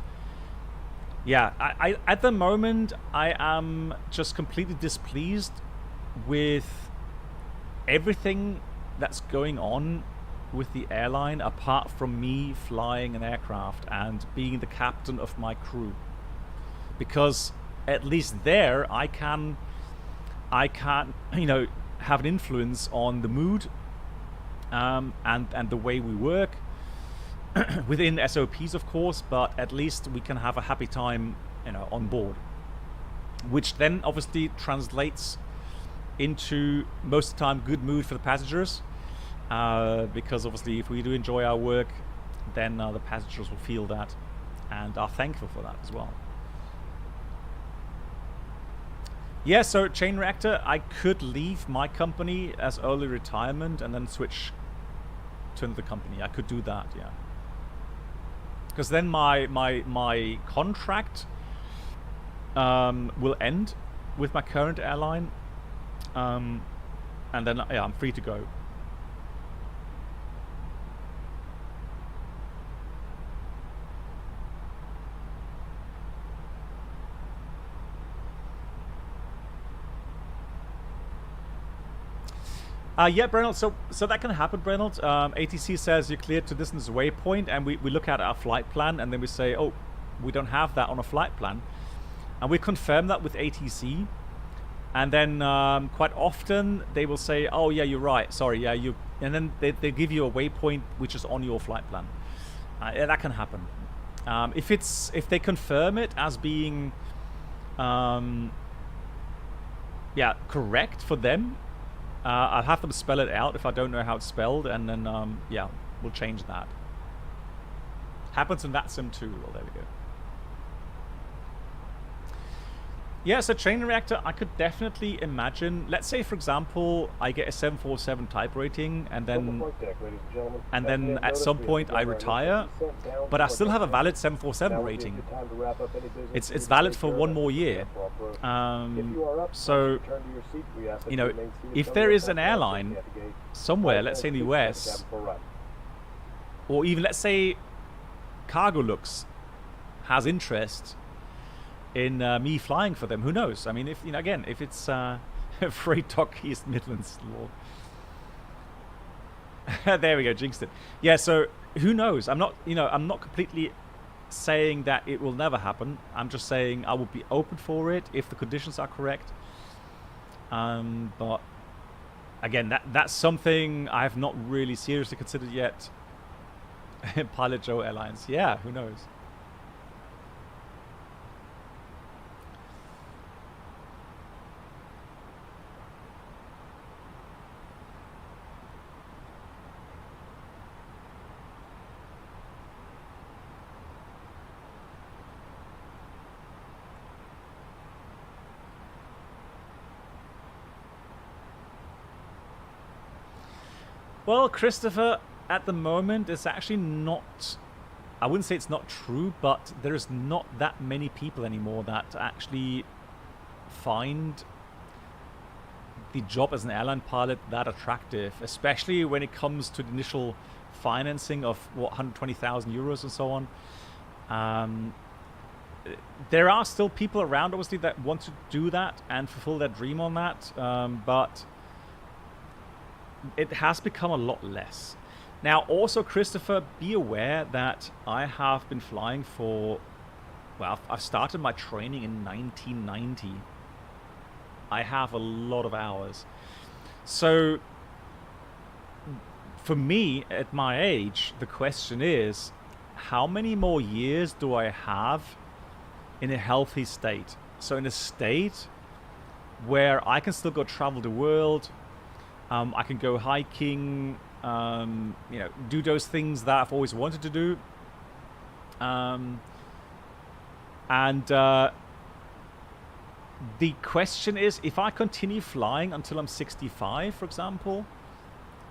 yeah, I at the moment I am just completely displeased with everything that's going on with the airline, apart from me flying an aircraft and being the captain of my crew, because at least there I can have an influence on the mood and the way we work within SOPs, of course, but at least we can have a happy time on board, which then obviously translates into most of the time good mood for the passengers, because obviously if we do enjoy our work, then the passengers will feel that and are thankful for that as well. Yeah, so chain reactor, I could leave my company as early retirement and then switch to another company. I could do that, yeah. Because then my contract will end with my current airline, and then yeah, I'm free to go. Yeah, Brennel, so that can happen, Brennel. ATC says you're cleared to distance Waypoint, and we look at our flight plan, and then we say, oh, we don't have that on a flight plan. And we confirm that with ATC. And then quite often they will say, oh, yeah, you're right. Sorry, yeah, you. And then they give you a Waypoint which is on your flight plan. Yeah, that can happen. If they confirm it as being yeah, correct for them, I'll have them spell it out if I don't know how it's spelled, and then yeah, we'll change that. Happens in that sim too. Well, there we go. Yeah, so chain reactor, I could definitely imagine. Let's say, for example, I get a 747 type rating, and then at some point I retire, but I still have a valid 747 rating. It's valid for one more year. So, if there is an airline somewhere, let's say in the US, or even let's say Cargolux has interest in me flying for them, who knows? I mean, if again, if it's Freight Dock East Midlands law. There we go, jinxed it. Yeah, so who knows? I'm not completely saying that it will never happen. I'm just saying I will be open for it if the conditions are correct. But again, that's something I have not really seriously considered yet. Pilot Joe Airlines, yeah, who knows? Well, Christopher, at the moment, it's actually not... I wouldn't say it's not true, but there's not that many people anymore that actually find the job as an airline pilot that attractive, especially when it comes to the initial financing of, what, 120,000 euros and so on. There are still people around, obviously, that want to do that and fulfill their dream on that, but it has become a lot less. Now, also, Christopher, be aware that I have been flying for, well, I've started my training in 1990. I have a lot of hours. So, for me, at my age, the question is, how many more years do I have in a healthy state? So in a state where I can still go travel the world, I can go hiking, you know, do those things that I've always wanted to do. The question is, if I continue flying until I'm 65, for example,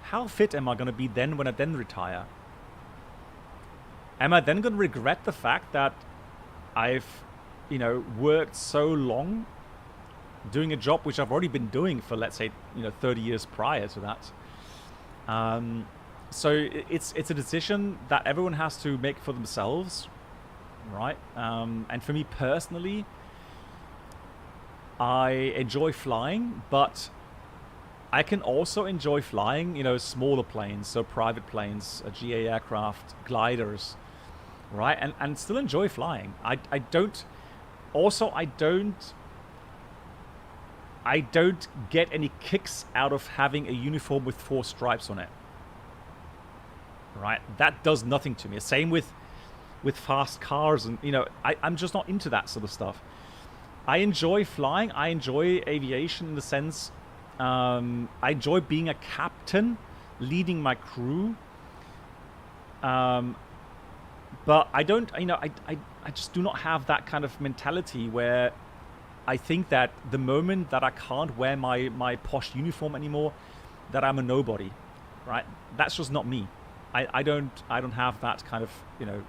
how fit am I going to be then when I then retire? Am I then going to regret the fact that I've, you know, worked so long doing a job which I've already been doing for, let's say, you know, 30 years prior to that? So it's a decision that everyone has to make for themselves, right? And for me personally, I enjoy flying, but I can also enjoy flying, you know, smaller planes, so private planes, GA aircraft, gliders, right? And still enjoy flying. I don't get any kicks out of having a uniform with 4 stripes on it, right? That does nothing to me. Same with fast cars, and, you know, I'm just not into that sort of stuff. I enjoy flying. I enjoy aviation in the sense, I enjoy being a captain, leading my crew. But I don't, you know, I just do not have that kind of mentality where I think that the moment that I can't wear my posh uniform anymore, that I'm a nobody, right? That's just not me. I don't have that kind of, you know,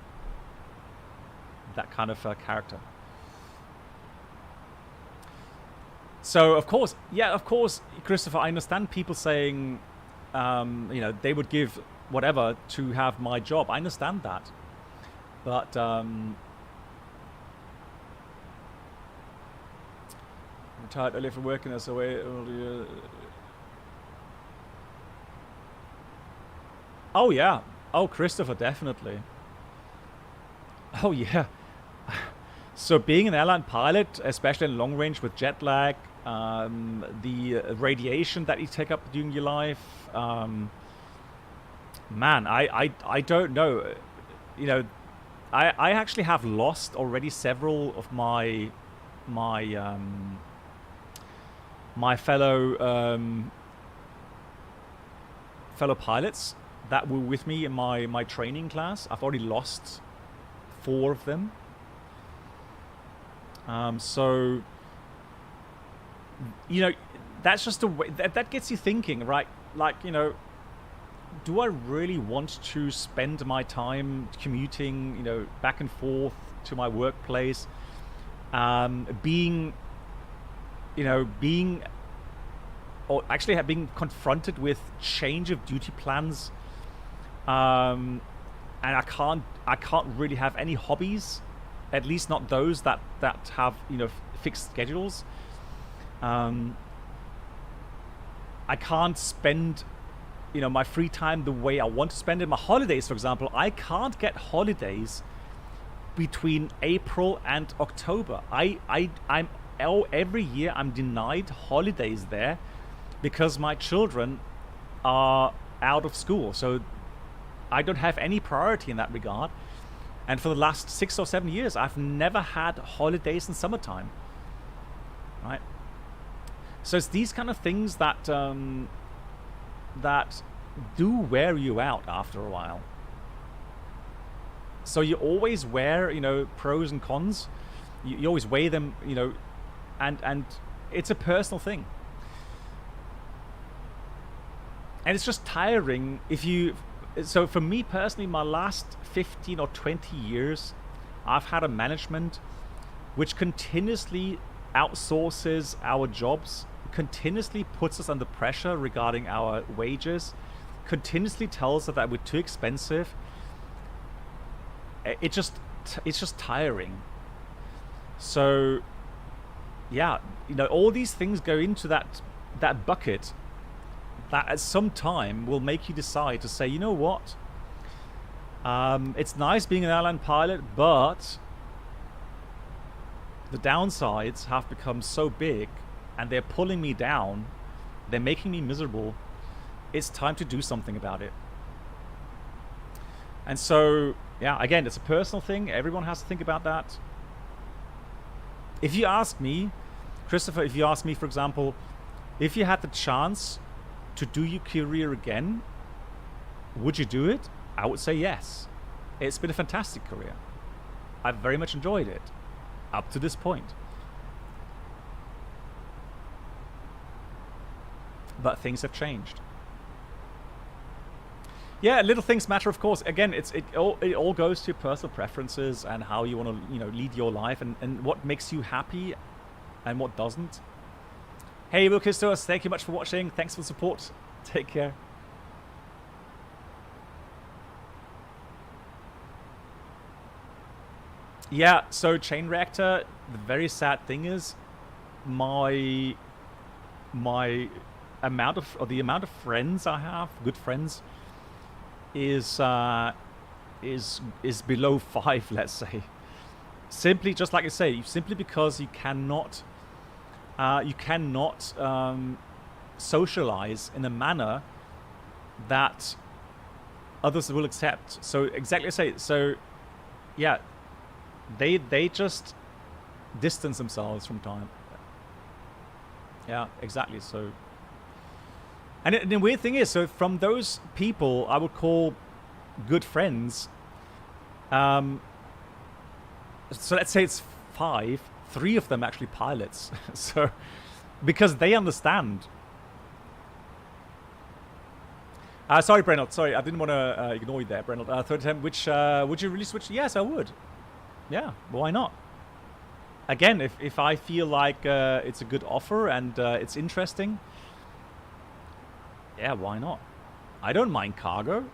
that kind of character. So of course, Christopher, I understand people saying, you know, they would give whatever to have my job. I understand that, but retired early from working as a way. Oh yeah, oh Christopher, definitely. Oh yeah. So being an airline pilot, especially in long range with jet lag, the radiation that you take up during your life, man, I don't know. You know, I actually have lost already several of my fellow pilots that were with me in my training class. I've already lost 4 of them. So, you know, that's just a way that gets you thinking, right? Like, you know, do I really want to spend my time commuting, you know, back and forth to my workplace, being confronted with change of duty plans, and I can't really have any hobbies. At least not those that have, you know, fixed schedules. I can't spend, you know, my free time the way I want to spend it. My holidays, for example, I can't get holidays between April and October. Every year I'm denied holidays there because my children are out of school. So I don't have any priority in that regard. And for the last 6 or 7 years, I've never had holidays in summertime, right? So it's these kind of things that that do wear you out after a while. So you always wear, you know, pros and cons. You always weigh them, you know, and it's a personal thing. And it's just tiring if you... So for me personally, my last 15 or 20 years, I've had a management which continuously outsources our jobs, continuously puts us under pressure regarding our wages, continuously tells us that we're too expensive. It's just tiring. So yeah, you know, all these things go into that bucket that at some time will make you decide to say, you know what, it's nice being an airline pilot, but the downsides have become so big and they're pulling me down, they're making me miserable. It's time to do something about it. And so, yeah, again, it's a personal thing. Everyone has to think about that. If you ask me, Christopher, if you ask me, for example, if you had the chance to do your career again, would you do it? I would say yes. It's been a fantastic career. I've very much enjoyed it up to this point. But things have changed. Yeah, little things matter, of course. Again, it all goes to personal preferences and how you want to, you know, lead your life and what makes you happy and what doesn't. Hey, Will Christos, thank you much for watching. Thanks for the support. Take care. Yeah, so chain reactor, the very sad thing is my amount of, or the amount of friends I have, good friends, is below 5, let's say. Simply, just like I say, simply because you cannot socialize in a manner that others will accept. So exactly, I say, so yeah, they just distance themselves from time. Yeah, exactly. So, and the weird thing is, so from those people I would call good friends, so let's say it's 5, 3 of them actually pilots. So, because they understand. Sorry, Brennald. Sorry, I didn't want to ignore you there, Brennald. Third attempt. Which would you really switch? Yes, I would. Yeah, why not? Again, if I feel like it's a good offer and it's interesting, yeah, why not? I don't mind cargo.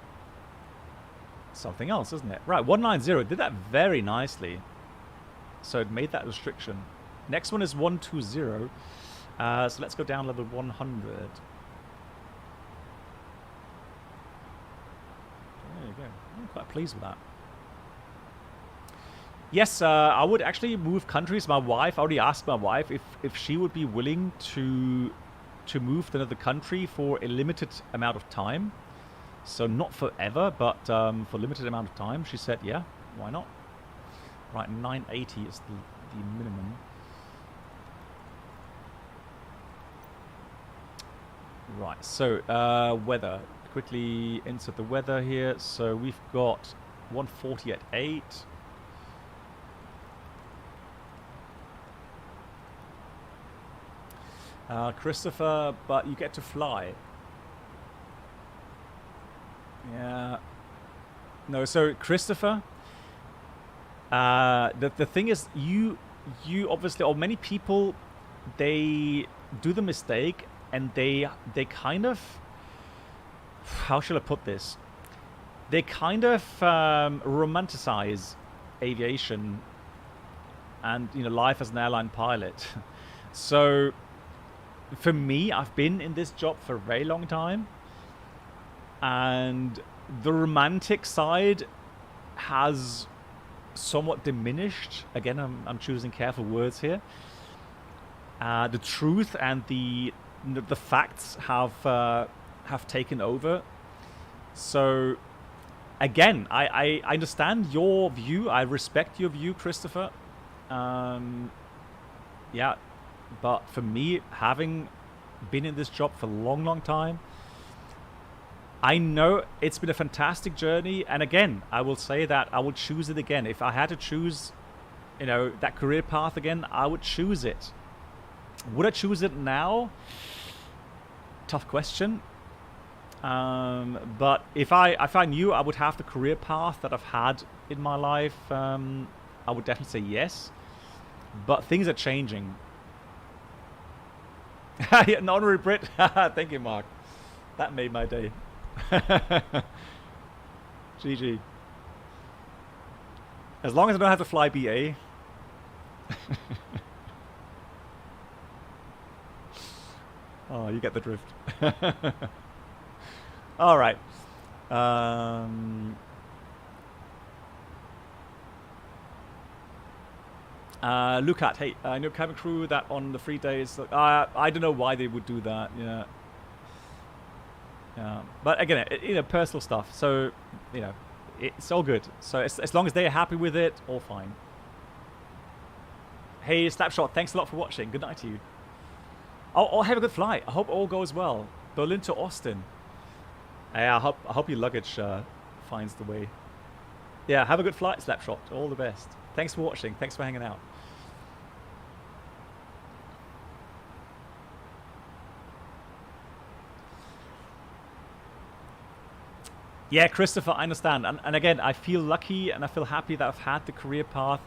Something else, isn't it? Right, 190 did that very nicely. So it made that restriction. Next one is 120. So let's go down level 100. There you go. I'm quite pleased with that. Yes, I would actually move countries. My wife, I already asked my wife if she would be willing to move to another country for a limited amount of time. So not forever, but for a limited amount of time. She said, yeah, why not? Right, 980 is the minimum. Right, so weather. Quickly insert the weather here. So we've got 140 at 8. Christopher, but you get to fly. Yeah. No, so Christopher, the thing is, you obviously, or many people, they do the mistake and they kind of, how shall I put this? They kind of romanticize aviation and, you know, life as an airline pilot. So for me, I've been in this job for a very long time, and the romantic side has somewhat diminished. Again, I'm choosing careful words here. The truth and the facts have taken over. So again, I understand your view. I respect your view, Christopher. Yeah. But for me, having been in this job for a long, long time, I know it's been a fantastic journey. And again, I will say that I would choose it again. If I had to choose, you know, that career path again, I would choose it. Would I choose it now? Tough question. But if I knew I would have the career path that I've had in my life, I would definitely say yes. But things are changing. Yeah, an honorary Brit. Thank you, Mark. That made my day. GG. As long as I don't have to fly BA. Oh, you get the drift. All right. Lucat, hey, I know cabin crew that on the free days. I don't know why they would do that. Yeah. Yeah. But again, personal stuff. So, it's all good. So as long as they're happy with it, all fine. Hey, Snapshot, thanks a lot for watching. Good night to you. I'll have a good flight. I hope all goes well. Berlin to Austin. Yeah, I hope your luggage finds the way. Yeah, have a good flight, Snapshot. All the best. Thanks for watching. Thanks for hanging out. Yeah, Christopher, I understand. And again, I feel lucky and I feel happy that I've had the career path.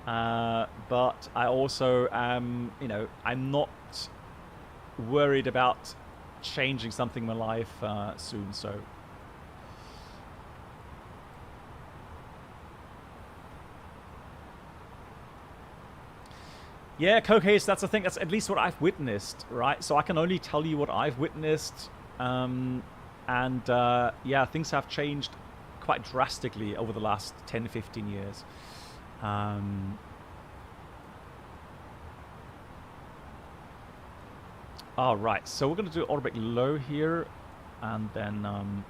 But I also am, I'm not worried about changing something in my life soon. So yeah, Cocase, that's the thing. That's at least what I've witnessed, right? So I can only tell you what I've witnessed. Yeah, things have changed quite drastically over the last 10, 15 years. All right, so we're going to do automatic low here, and then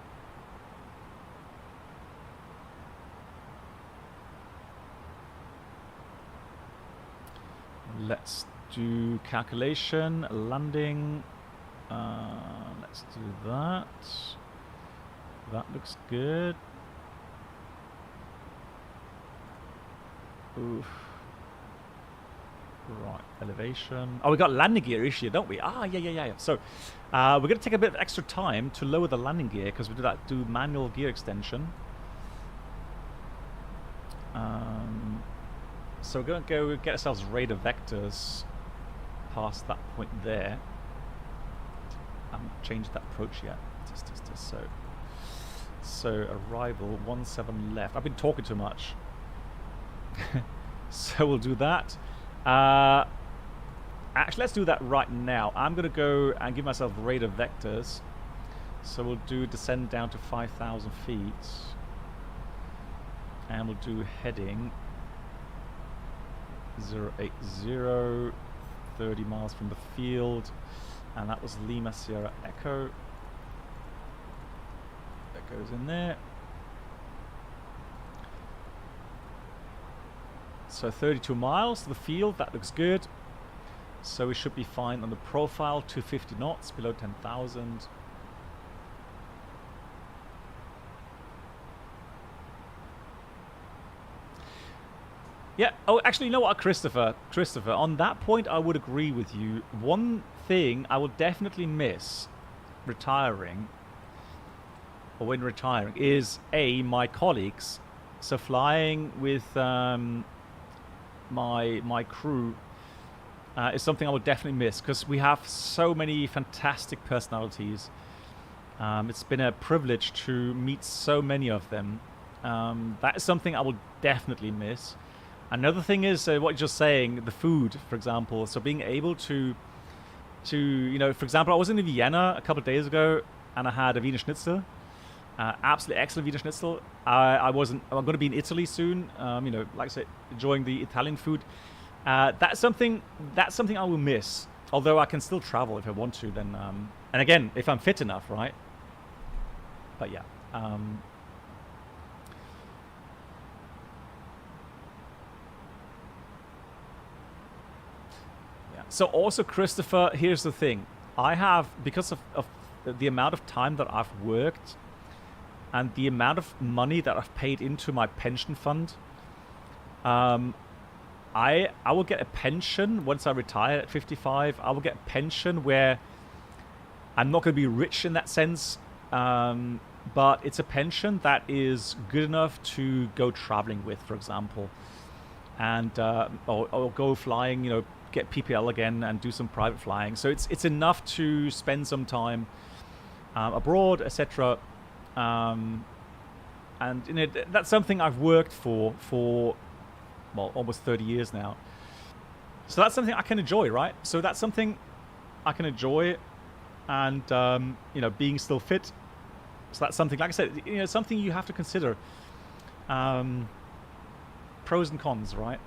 let's do calculation, landing. Let's do that. That looks good. Oof. Right, elevation. Oh, we got landing gear issue, don't we? Ah, yeah. So, we're going to take a bit of extra time to lower the landing gear because we do manual gear extension. So we're going to go get ourselves radar vectors past that point there. I haven't changed that approach yet. So arrival 17 left. I've been talking too much. So we'll do that. Actually, let's do that right now. I'm going to go and give myself radar vectors. So we'll do descend down to 5,000 feet. And we'll do heading 080, 30 miles from the field. And that was Lima Sierra Echo. That goes in there. So 32 miles to the field, that looks good. So we should be fine on the profile, 250 knots, below 10,000. Yeah, oh, actually, you know what, Christopher, on that point, I would agree with you. One thing I will definitely miss retiring, or when retiring, is my colleagues. So flying with my crew is something I would definitely miss because we have so many fantastic personalities. It's been a privilege to meet so many of them. That is something I will definitely miss. Another thing is what you're just saying, the food, for example. So being able to for example, I was in Vienna a couple of days ago and I had a Wiener Schnitzel. Absolutely excellent Wiener Schnitzel. I'm going to be in Italy soon. Like I said, enjoying the Italian food. That's something I will miss. Although I can still travel if I want to. Then, and again, if I'm fit enough, right? But yeah. So also, Christopher, here's the thing. I have, because of the amount of time that I've worked and the amount of money that I've paid into my pension fund, I will get a pension once I retire at 55. I will get a pension where I'm not going to be rich in that sense, but it's a pension that is good enough to go traveling with, for example, and or go flying, you know, get PPL again and do some private flying. So it's enough to spend some time abroad, etc. And you know, that's something I've worked for well, almost 30 years now. So that's something I can enjoy, right? So that's something I can enjoy, and you know, being still fit. So that's something, like I said, you know, something you have to consider. Pros and cons, right?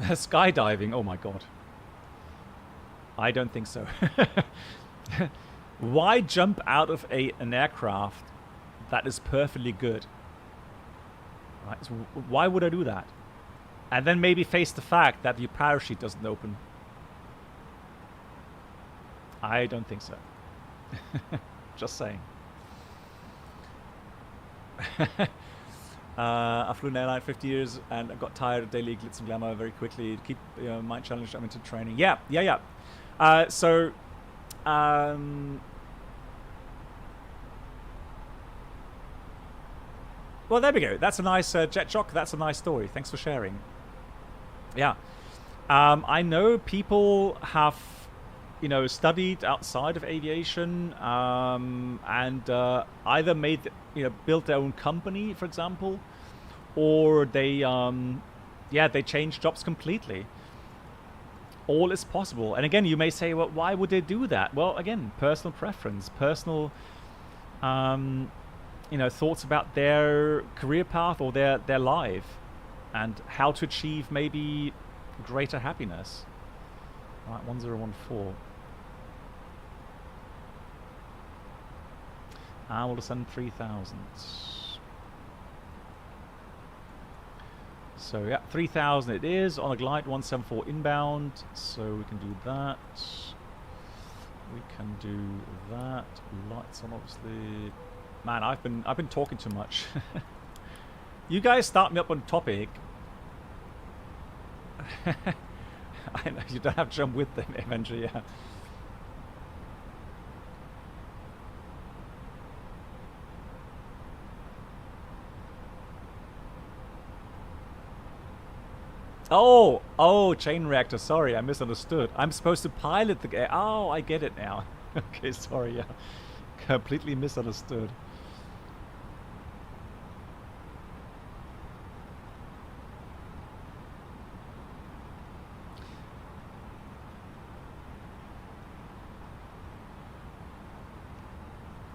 Skydiving, oh my god. I don't think so. Why jump out of an aircraft that is perfectly good? Right, so why would I do that? And then maybe face the fact that your parachute doesn't open. I don't think so. Just saying. I flew an airline 50 years and I got tired of daily glitz and glamour very quickly. Keep my challenge. I'm into training. Yeah. Well, there we go. That's a nice jet shock. That's a nice story. Thanks for sharing. Yeah. I know people have, you know, studied outside of aviation and either made, you know, built their own company, for example, or they, they changed jobs completely. All is possible. And again, you may say, well, why would they do that? Well, again, personal preference, personal, you know, thoughts about their career path or their life and how to achieve maybe greater happiness. All right, 1014. I will descend 3000. So yeah, 3000 it is on a glide 174 inbound. So we can do that. We can do that. Lights on, obviously. Man, I've been talking too much. You guys start me up on topic. I know you don't have to jump with them eventually. Yeah. Oh, chain reactor. Sorry, I misunderstood. I'm supposed to pilot the... Oh, I get it now. Okay, sorry, yeah. Completely misunderstood.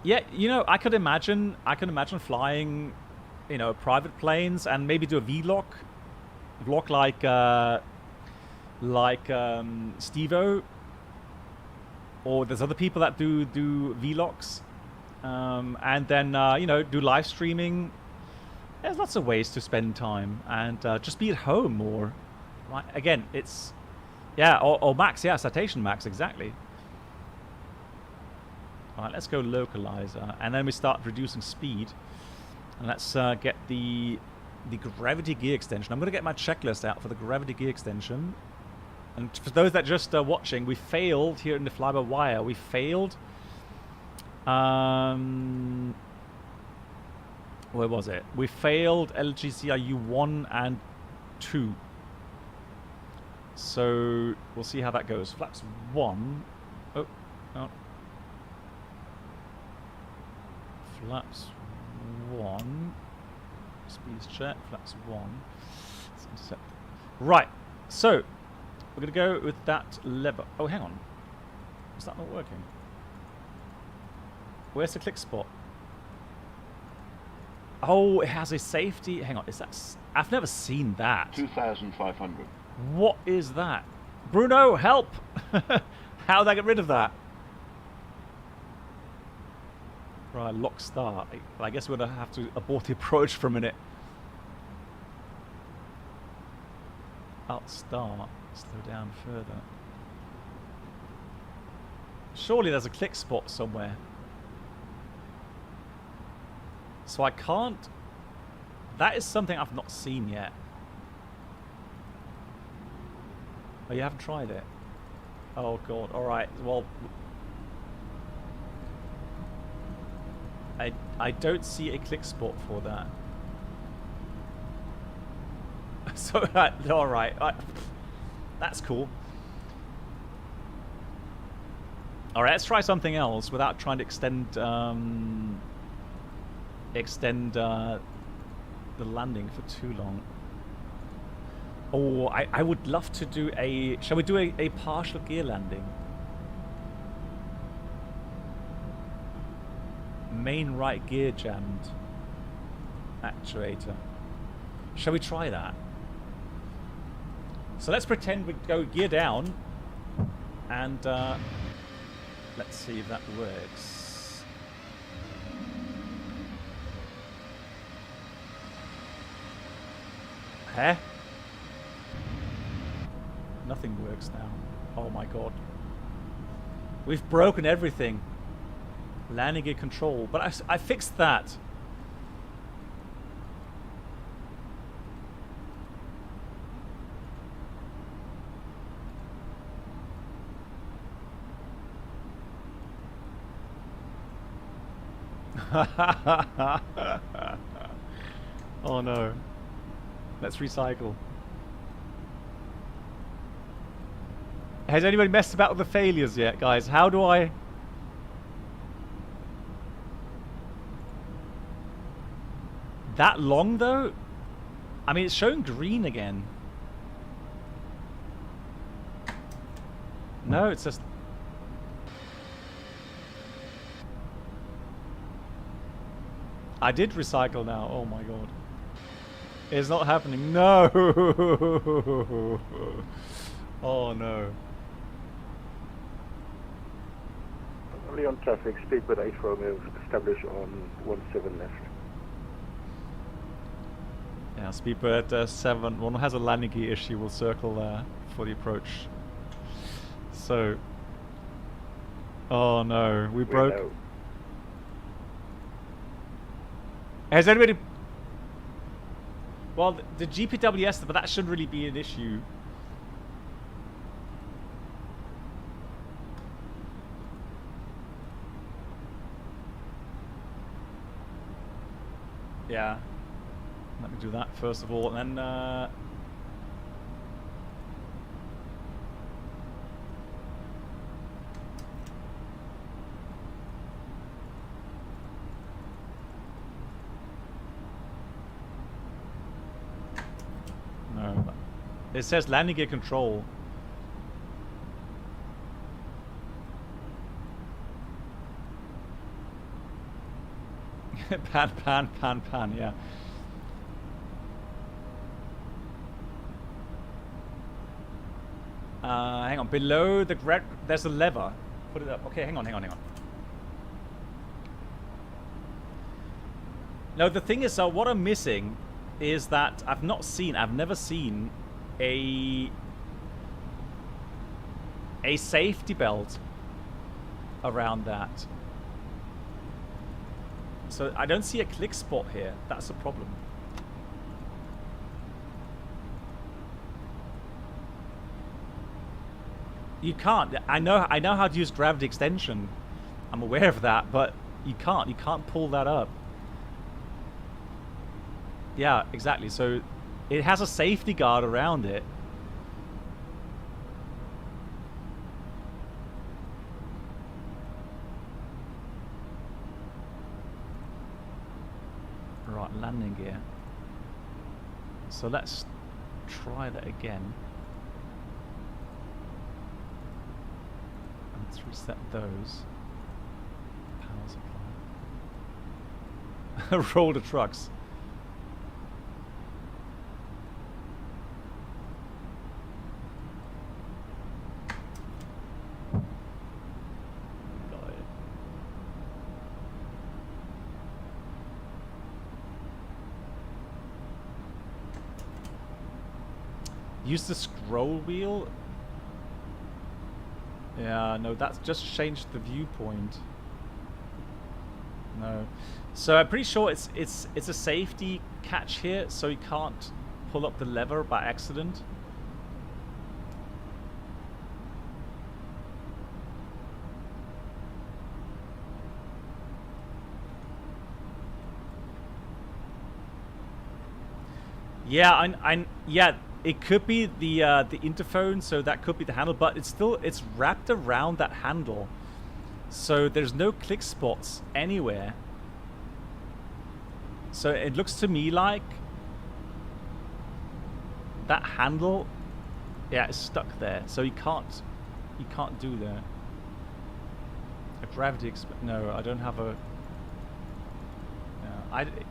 Yeah, you know, I could imagine flying, you know, private planes and maybe do a vlog like Steve-O, or there's other people that do vlogs, and then you know, do live streaming. There's lots of ways to spend time and just be at home more. Right, again, it's or max, citation max, exactly. All right, let's go localizer, and then we start reducing speed, and let's get the gravity gear extension. I'm going to get my checklist out for the gravity gear extension. And for those that just watching, we failed here in the fly-by-wire. We failed. Where was it? We failed LGKR 1 and 2. So we'll see how that goes. Flaps 1. Oh. Flaps 1. Speed check, flaps 1. Let's intercept. Right, so we're going to go with that lever. Oh, hang on. Is that not working? Where's the click spot? Oh, it has a safety. Hang on, is that... I've never seen that. 2,500. What is that? Bruno, help! How did I get rid of that? Right, lock start. I guess we're going to have to abort the approach for a minute. Alt start. Slow down further. Surely there's a click spot somewhere. So I can't... That is something I've not seen yet. Oh, you haven't tried it? Oh, God. Alright, well... I don't see a click spot for that. So, alright. That's cool. Alright, let's try something else without trying to extend the landing for too long. Oh, I would love to do a... Shall we do a partial gear landing? Main right gear jammed. Actuator. Shall we try that? So let's pretend we go gear down. And let's see if that works. Huh? Nothing works now. Oh my god. We've broken everything. Landing gear control. But I fixed that. Oh no. Let's recycle. Has anybody messed about with the failures yet, guys? How do I... That long, though? I mean, it's showing green again. No, it's just... I did recycle now. Oh my god. It's not happening. No! Oh no. Lyon traffic, speedbird 8 Romeo, establish on 17 left. Yeah, speedbird 7. One has a landing gear issue. We'll circle there for the approach. So. Oh no, we broke. Know. Has anybody... Well, the GPWS, but that shouldn't really be an issue. Yeah. Let me do that first of all, and then... No. It says landing gear control. pan, yeah. Hang on. Below the red, there's a lever. Put it up. Okay, hang on. No, the thing is, what I'm missing is that I've never seen a safety belt around that. So I don't see a click spot here. That's a problem. You can't. I know how to use gravity extension. I'm aware of that, but you can't pull that up. Yeah, exactly. So it has a safety guard around it. Right, landing gear. So let's try that again. And let's reset those. Power supply. Roll the trucks. Use the scroll wheel. Yeah, no, that's just changed the viewpoint. No. So I'm pretty sure it's a safety catch here, so you can't pull up the lever by accident. Yeah, yeah, it could be the interphone, so that could be the handle, but it's wrapped around that handle, so there's no click spots anywhere. So it looks to me like that handle, yeah, is stuck there, so you can't do that. A gravity no, I don't have a.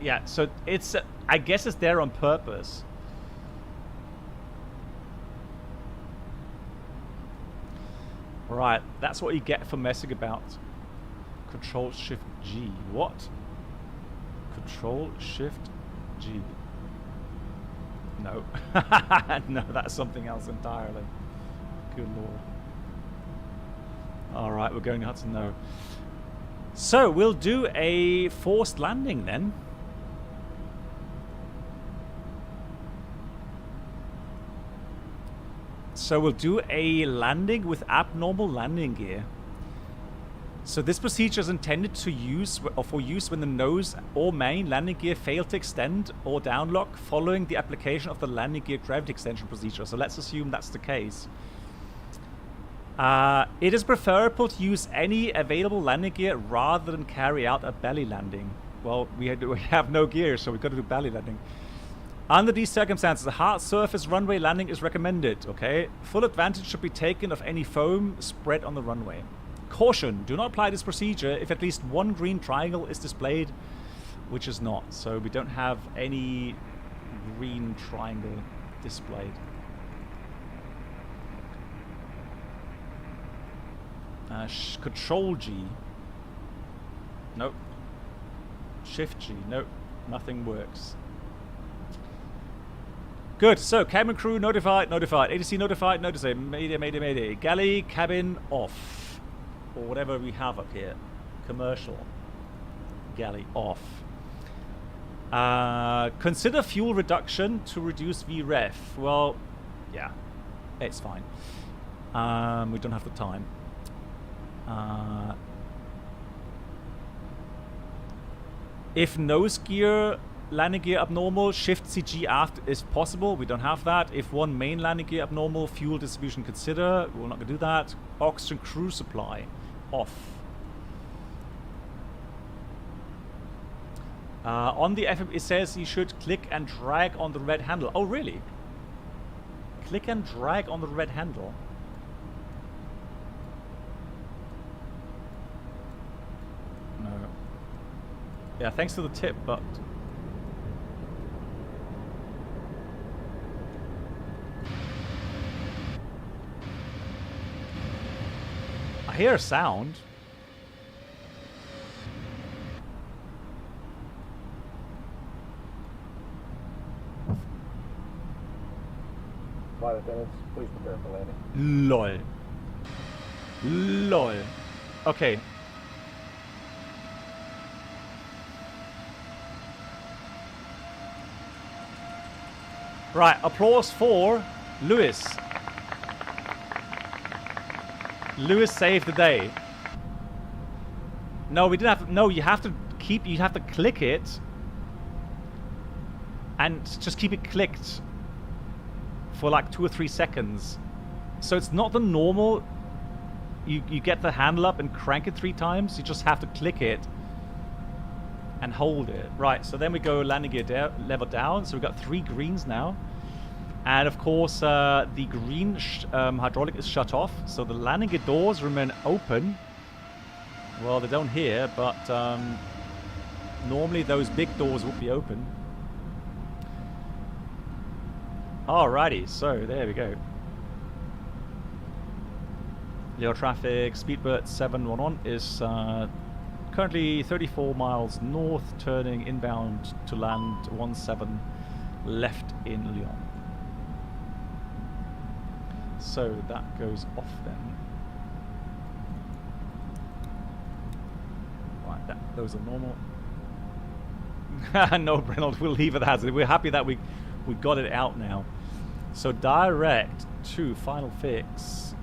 Yeah, so it's I guess it's there on purpose. Right, that's what you get for messing about. Control Shift G. What? Control Shift G. No. No, that's something else entirely. Good lord. Alright, we're going to have to know. So, we'll do a forced landing then. So we'll do a landing with abnormal landing gear. So this procedure is intended to use or for use when the nose or main landing gear fail to extend or downlock following the application of the landing gear gravity extension procedure. So let's assume that's the case. It is preferable to use any available landing gear rather than carry out a belly landing. Well, we have no gear, so we've got to do belly landing. Under these circumstances, a hard surface runway landing is recommended, okay? Full advantage should be taken of any foam spread on the runway. Caution, do not apply this procedure if at least one green triangle is displayed, which is not. So we don't have any green triangle displayed. Control G. Nope. Shift G. Nope. Nothing works. Good. So, cabin crew notified. ATC notified. Notice. Mayday. Galley cabin off. Or whatever we have up here. Commercial. Galley off. Consider fuel reduction to reduce VREF. Well, yeah. It's fine. We don't have the time. If nose gear, landing gear abnormal, shift CG aft is possible. We don't have that. If one main landing gear abnormal, fuel distribution consider. We're not going to do that. Oxygen crew supply off. On the FM, it says you should click and drag on the red handle. Oh, really? Click and drag on the red handle. No. Yeah, thanks for the tip, but... I hear a sound. Flight attendants, please prepare for landing. LOL. LOL. Okay. Right, applause for Lewis. Lewis saved the day. No, we didn't have to, no, you have to click it and just keep it clicked for like 2 or 3 seconds. So it's not the normal, you get the handle up and crank it 3 times. You just have to click it and hold it. Right, so then we go landing gear level down. So we've got 3 greens now. And of course, the green hydraulic is shut off. So the landing gear doors remain open. Well, they don't here, but normally those big doors would be open. Alrighty, so there we go. Your traffic, Speedbird 711 is currently 34 miles north, turning inbound to land 17 left in Lyon. So that goes off then. Those are normal. No, Reynolds, we'll leave it as it. We're happy that we got it out now. So direct to final fix.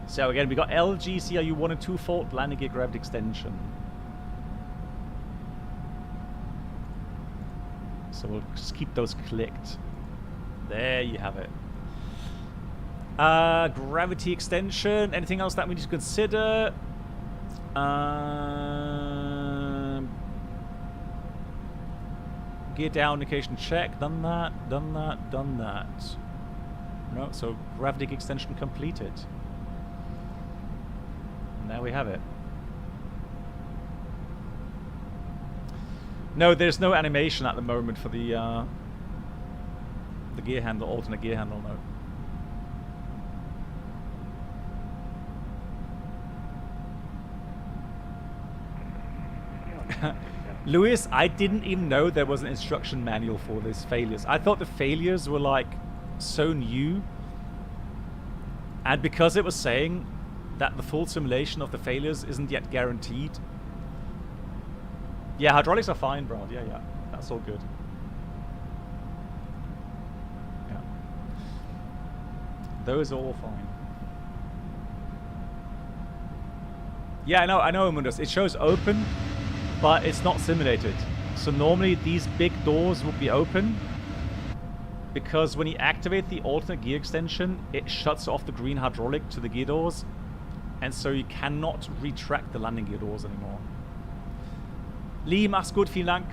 So again, we got LGCRU 1 and 2 fault, landing gear gravity extension. So we'll just keep those clicked. There you have it. Gravity extension. Anything else that we need to consider? Gear down indication check. Done that. Done that. Done that. No, so gravity extension completed. And there we have it. No, there's no animation at the moment for the gear handle, alternate gear handle. No. Lewis, I didn't even know there was an instruction manual for this failures. I thought the failures were like so new, and because it was saying that the full simulation of the failures isn't yet guaranteed. Yeah, hydraulics are fine, Brad. Yeah, yeah. That's all good. Yeah. Those are all fine. Yeah, I know, Mundus. It shows open, but it's not simulated. So normally these big doors would be open, because when you activate the alternate gear extension, it shuts off the green hydraulic to the gear doors, and so you cannot retract the landing gear doors anymore. Lee, mach's gut, vielen Dank.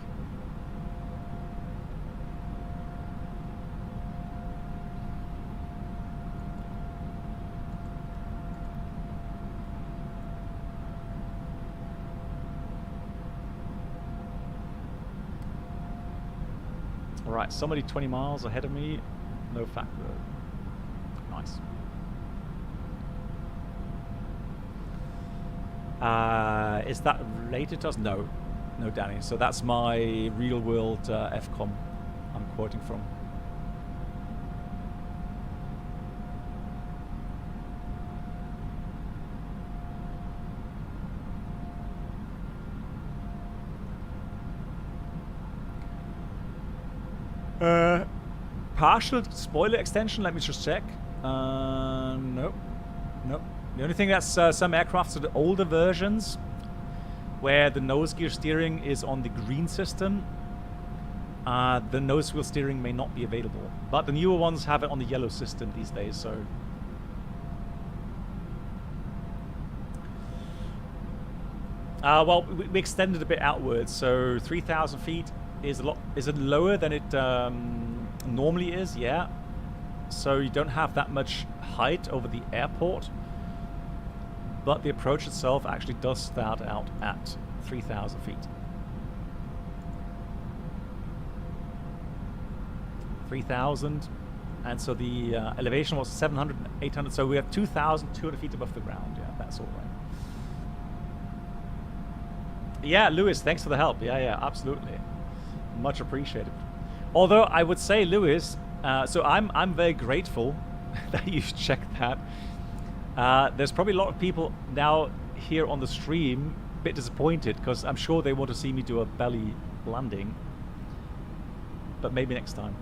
Alright, somebody 20 miles ahead of me. No fact though. Nice. Is that related to us? No. No, Danny. So that's my real world FCOM I'm quoting from. Partial spoiler extension, let me just check. Nope. Nope. The only thing that's some aircrafts are the older versions, where the nose gear steering is on the green system. The nose wheel steering may not be available, but the newer ones have it on the yellow system these days, so. Well, we extended a bit outwards, so 3,000 feet is a lot. Is it lower than it normally is? Yeah. So you don't have that much height over the airport, but the approach itself actually does start out at 3,000 feet. 3,000, and so the elevation was 700, 800, so we have 2,200 feet above the ground. Yeah, that's all right. Yeah, Lewis, thanks for the help. Yeah, yeah, absolutely. Much appreciated. Although I would say, Lewis, so I'm very grateful that you checked that. There's probably a lot of people now here on the stream a bit disappointed, because I'm sure they want to see me do a belly landing, but maybe next time.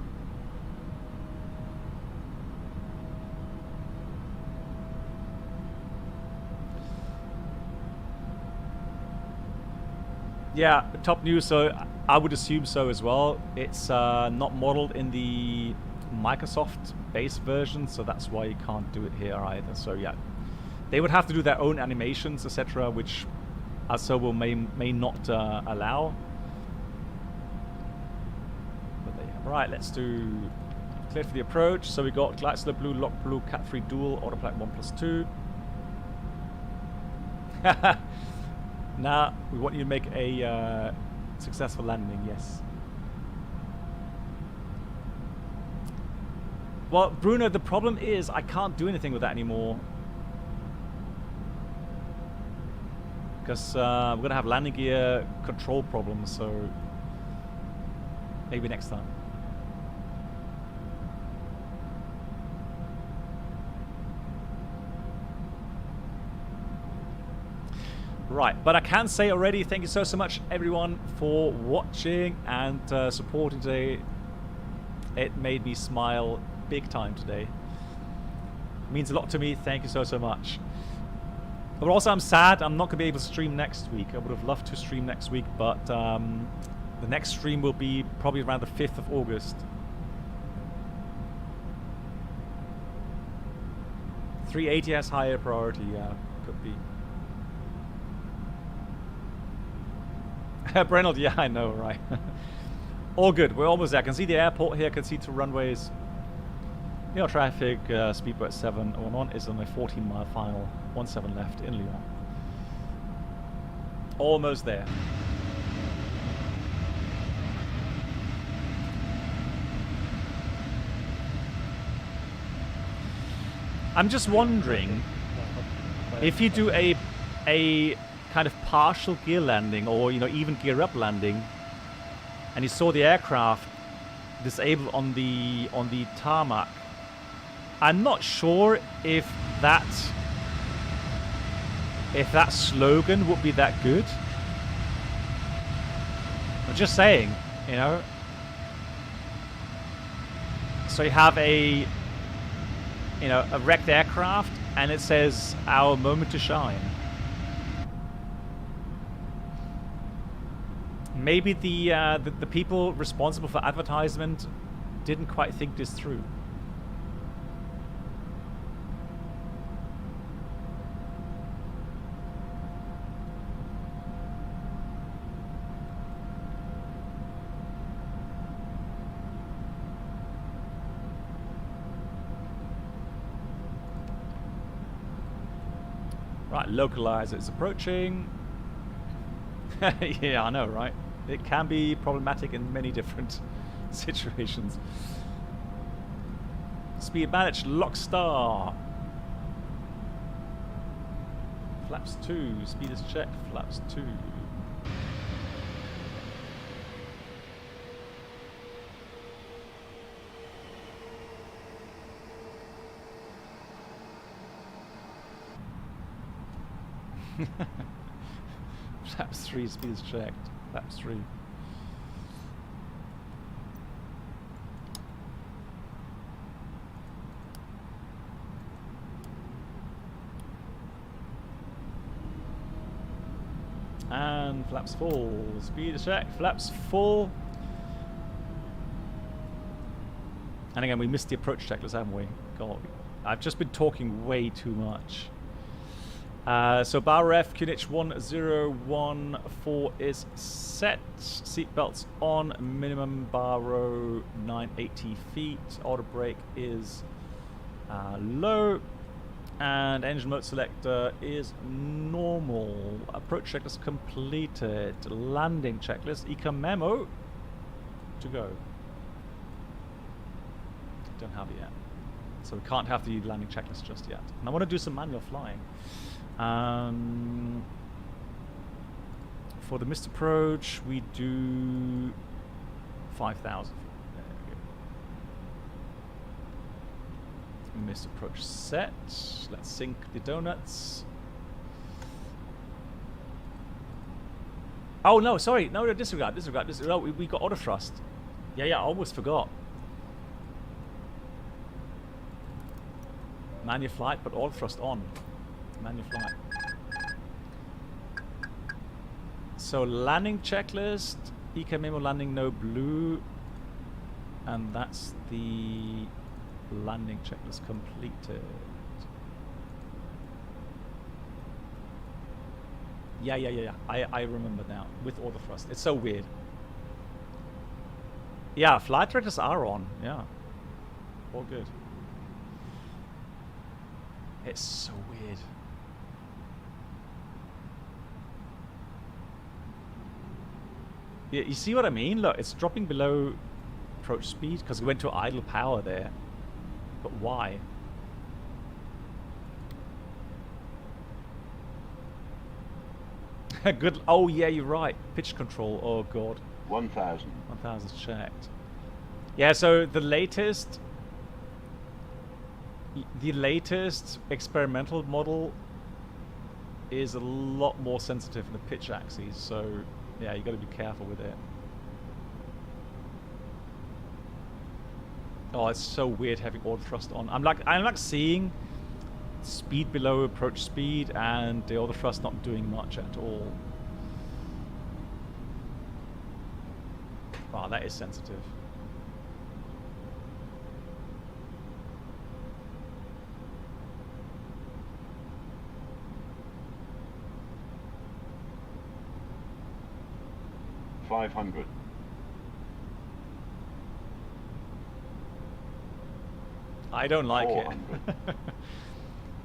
Yeah, top news, so I would assume so as well. It's not modeled in the Microsoft base version, so that's why you can't do it here either. So yeah, they would have to do their own animations, etc., which Asobo may not allow. But there you have. Right, let's do clear for the approach. So we got glide slope blue, lock blue, cat 3 dual, autopilot 1+2. Now we want you to make a successful landing. Yes. Well, Bruno, the problem is I can't do anything with that anymore, because we're gonna have landing gear control problems. So maybe next time. Right, but I can say already, thank you so much, everyone, for watching and supporting today. It made me smile big time today. It means a lot to me. Thank you so much. But also, I'm sad I'm not going to be able to stream next week. I would have loved to stream next week, but the next stream will be probably around the 5th of August. 380 has higher priority, yeah, could be. Brennald, yeah, I know, right. All good, we're almost there. I can see the airport here, I can see 2 runways. Your traffic, speedboat 711 is on a 14-mile final, 17 left in Lyon. Almost there. I'm just wondering if you do a kind of partial gear landing, or even gear up landing, and you saw the aircraft disabled on the tarmac. I'm not sure if that slogan would be that good. I'm just saying, So you have a wrecked aircraft, and it says "Our moment to shine." Maybe the people responsible for advertisement didn't quite think this through. Right, localizer is approaching. Yeah, I know, right? It can be problematic in many different situations. Speed managed, lock star. Flaps 2, speed is checked, flaps 2. Flaps 3, speed is checked. Flaps 3. And flaps full. Speed is checked. Flaps full. And again, we missed the approach checklist, haven't we? God, I've just been talking way too much. So bar ref, QNH 1014 is set. Seatbelts on. Minimum bar row 980 feet. Auto brake is low. And engine mode selector is normal. Approach checklist completed. Landing checklist. Econ memo to go. Don't have it yet. So we can't have the landing checklist just yet. And I want to do some manual flying. For the missed approach, we do 5,000. There we go. Missed approach set. Let's sync the donuts. Oh no, sorry, no, disregard. No, we got auto thrust. Yeah, I almost forgot. Manual flight, but auto thrust on. Manual flight. So landing checklist, EK memo landing no blue, and that's the landing checklist completed. Yeah. I remember now with auto thrust. It's so weird. Yeah, flight directors are on. Yeah, all good. It's so weird. Yeah, you see what I mean? Look, it's dropping below approach speed because we went to idle power there. But why? Good. Oh yeah, you're right. Pitch control. Oh god. 1,000. 1,000's checked. Yeah. So the latest experimental model is a lot more sensitive than the pitch axes, so yeah, you got to be careful with it. Oh, it's so weird having auto thrust on. I'm like seeing speed below approach speed and the auto thrust not doing much at all. Wow, that is sensitive. $500. I don't like it. 400.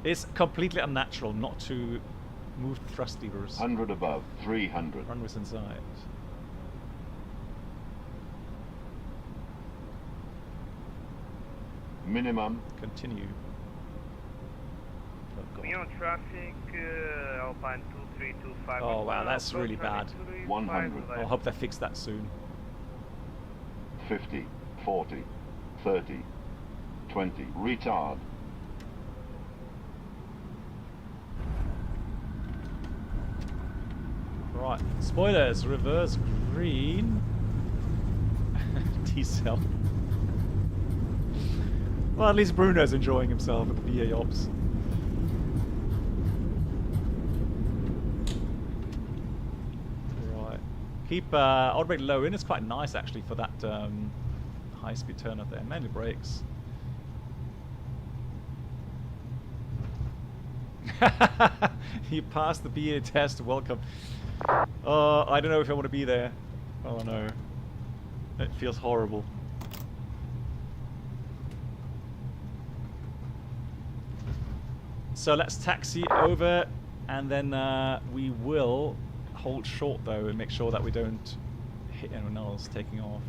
It's completely unnatural not to move the thrust levers. 100 above. 300. Runways inside. Minimum. Continue. Oh, God. We on traffic, Alpine 2325. Oh, wow, that's really bad. 100. I hope they fix that soon. 50. 40. 30. 20. Retard. Right, spoilers, reverse green. T-cell. Well, at least Bruno's enjoying himself at the BA Ops. Right. Keep auto brake low in. It's quite nice actually for that high-speed turn up there. Mainly brakes. You passed the BA test. Welcome. I don't know if I want to be there. Oh no. It feels horrible. So let's taxi over, and then we will hold short though and make sure that we don't hit anyone else taking off.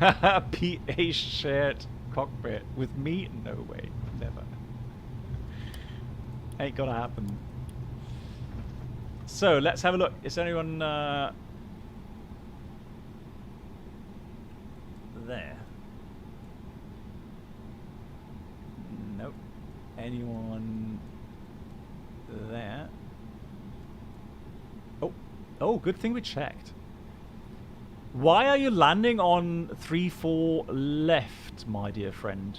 PA shared cockpit with me? No way, never. Ain't gonna happen. So let's have a look. Is anyone there? Nope. Anyone there? Oh, good thing we checked. Why are you landing on 3-4 left, my dear friend?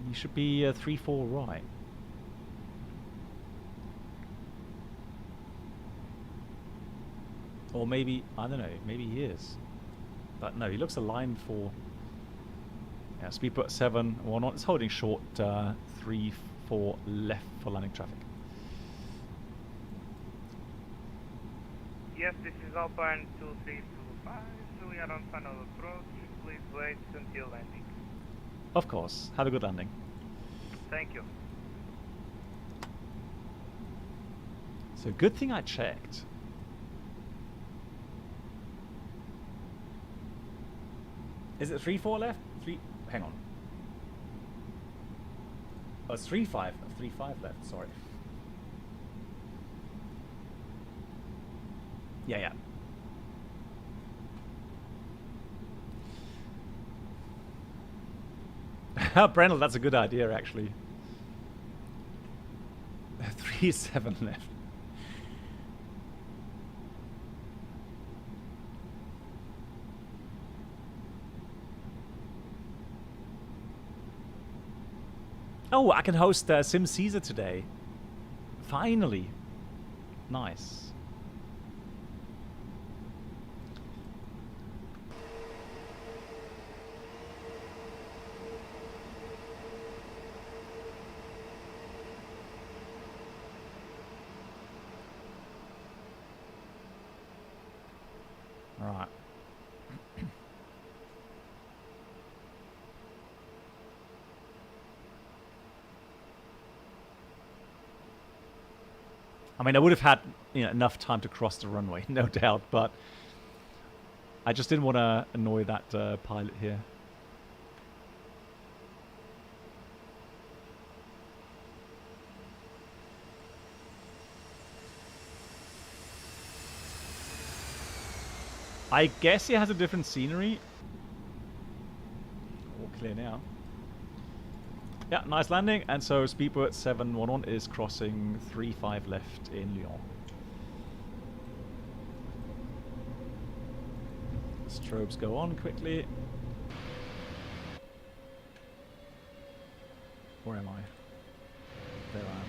You should be 3-4 right. Or maybe, I don't know, maybe he is. But no, he looks aligned for... Yeah, speed put 7, or not. It's holding short 3-4 left for landing traffic. Yes, this is Alpine 2325. We are on final approach. Please wait until landing. Of course. Have a good landing. Thank you. So good thing I checked. Is it 3-4 left? Hang on. Oh, it's 3-5. 3-5 left, sorry. Yeah. Brendel, that's a good idea, actually. 3-7 left. Oh, I can host Sim Caesar today. Finally. Nice. Right. I mean, I would have had enough time to cross the runway, no doubt, but I just didn't want to annoy that pilot here. I guess he has a different scenery. All clear now. Yeah, nice landing. And so Speedbird 711 is crossing 35 left in Lyon. Strobes go on quickly. Where am I? There I am.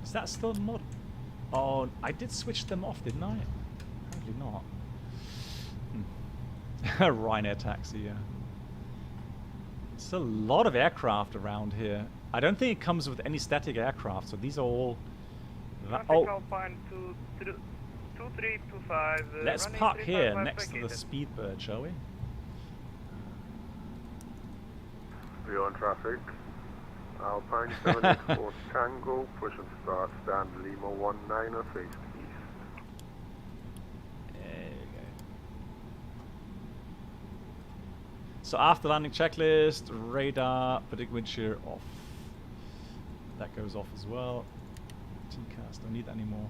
Is that still mod? Oh, I did switch them off, didn't I? Apparently not. Ryanair taxi, yeah. There's a lot of aircraft around here. I don't think it comes with any static aircraft, so these are all... Oh, Alpine 2325. let's park here next to the Speedbird, shall we? We're on traffic. Alpine 784 Tango, push and start, stand Lima 19er, face east. There you go. So after landing checklist, radar, predict wind shear off. That goes off as well. TCAS, don't need that anymore.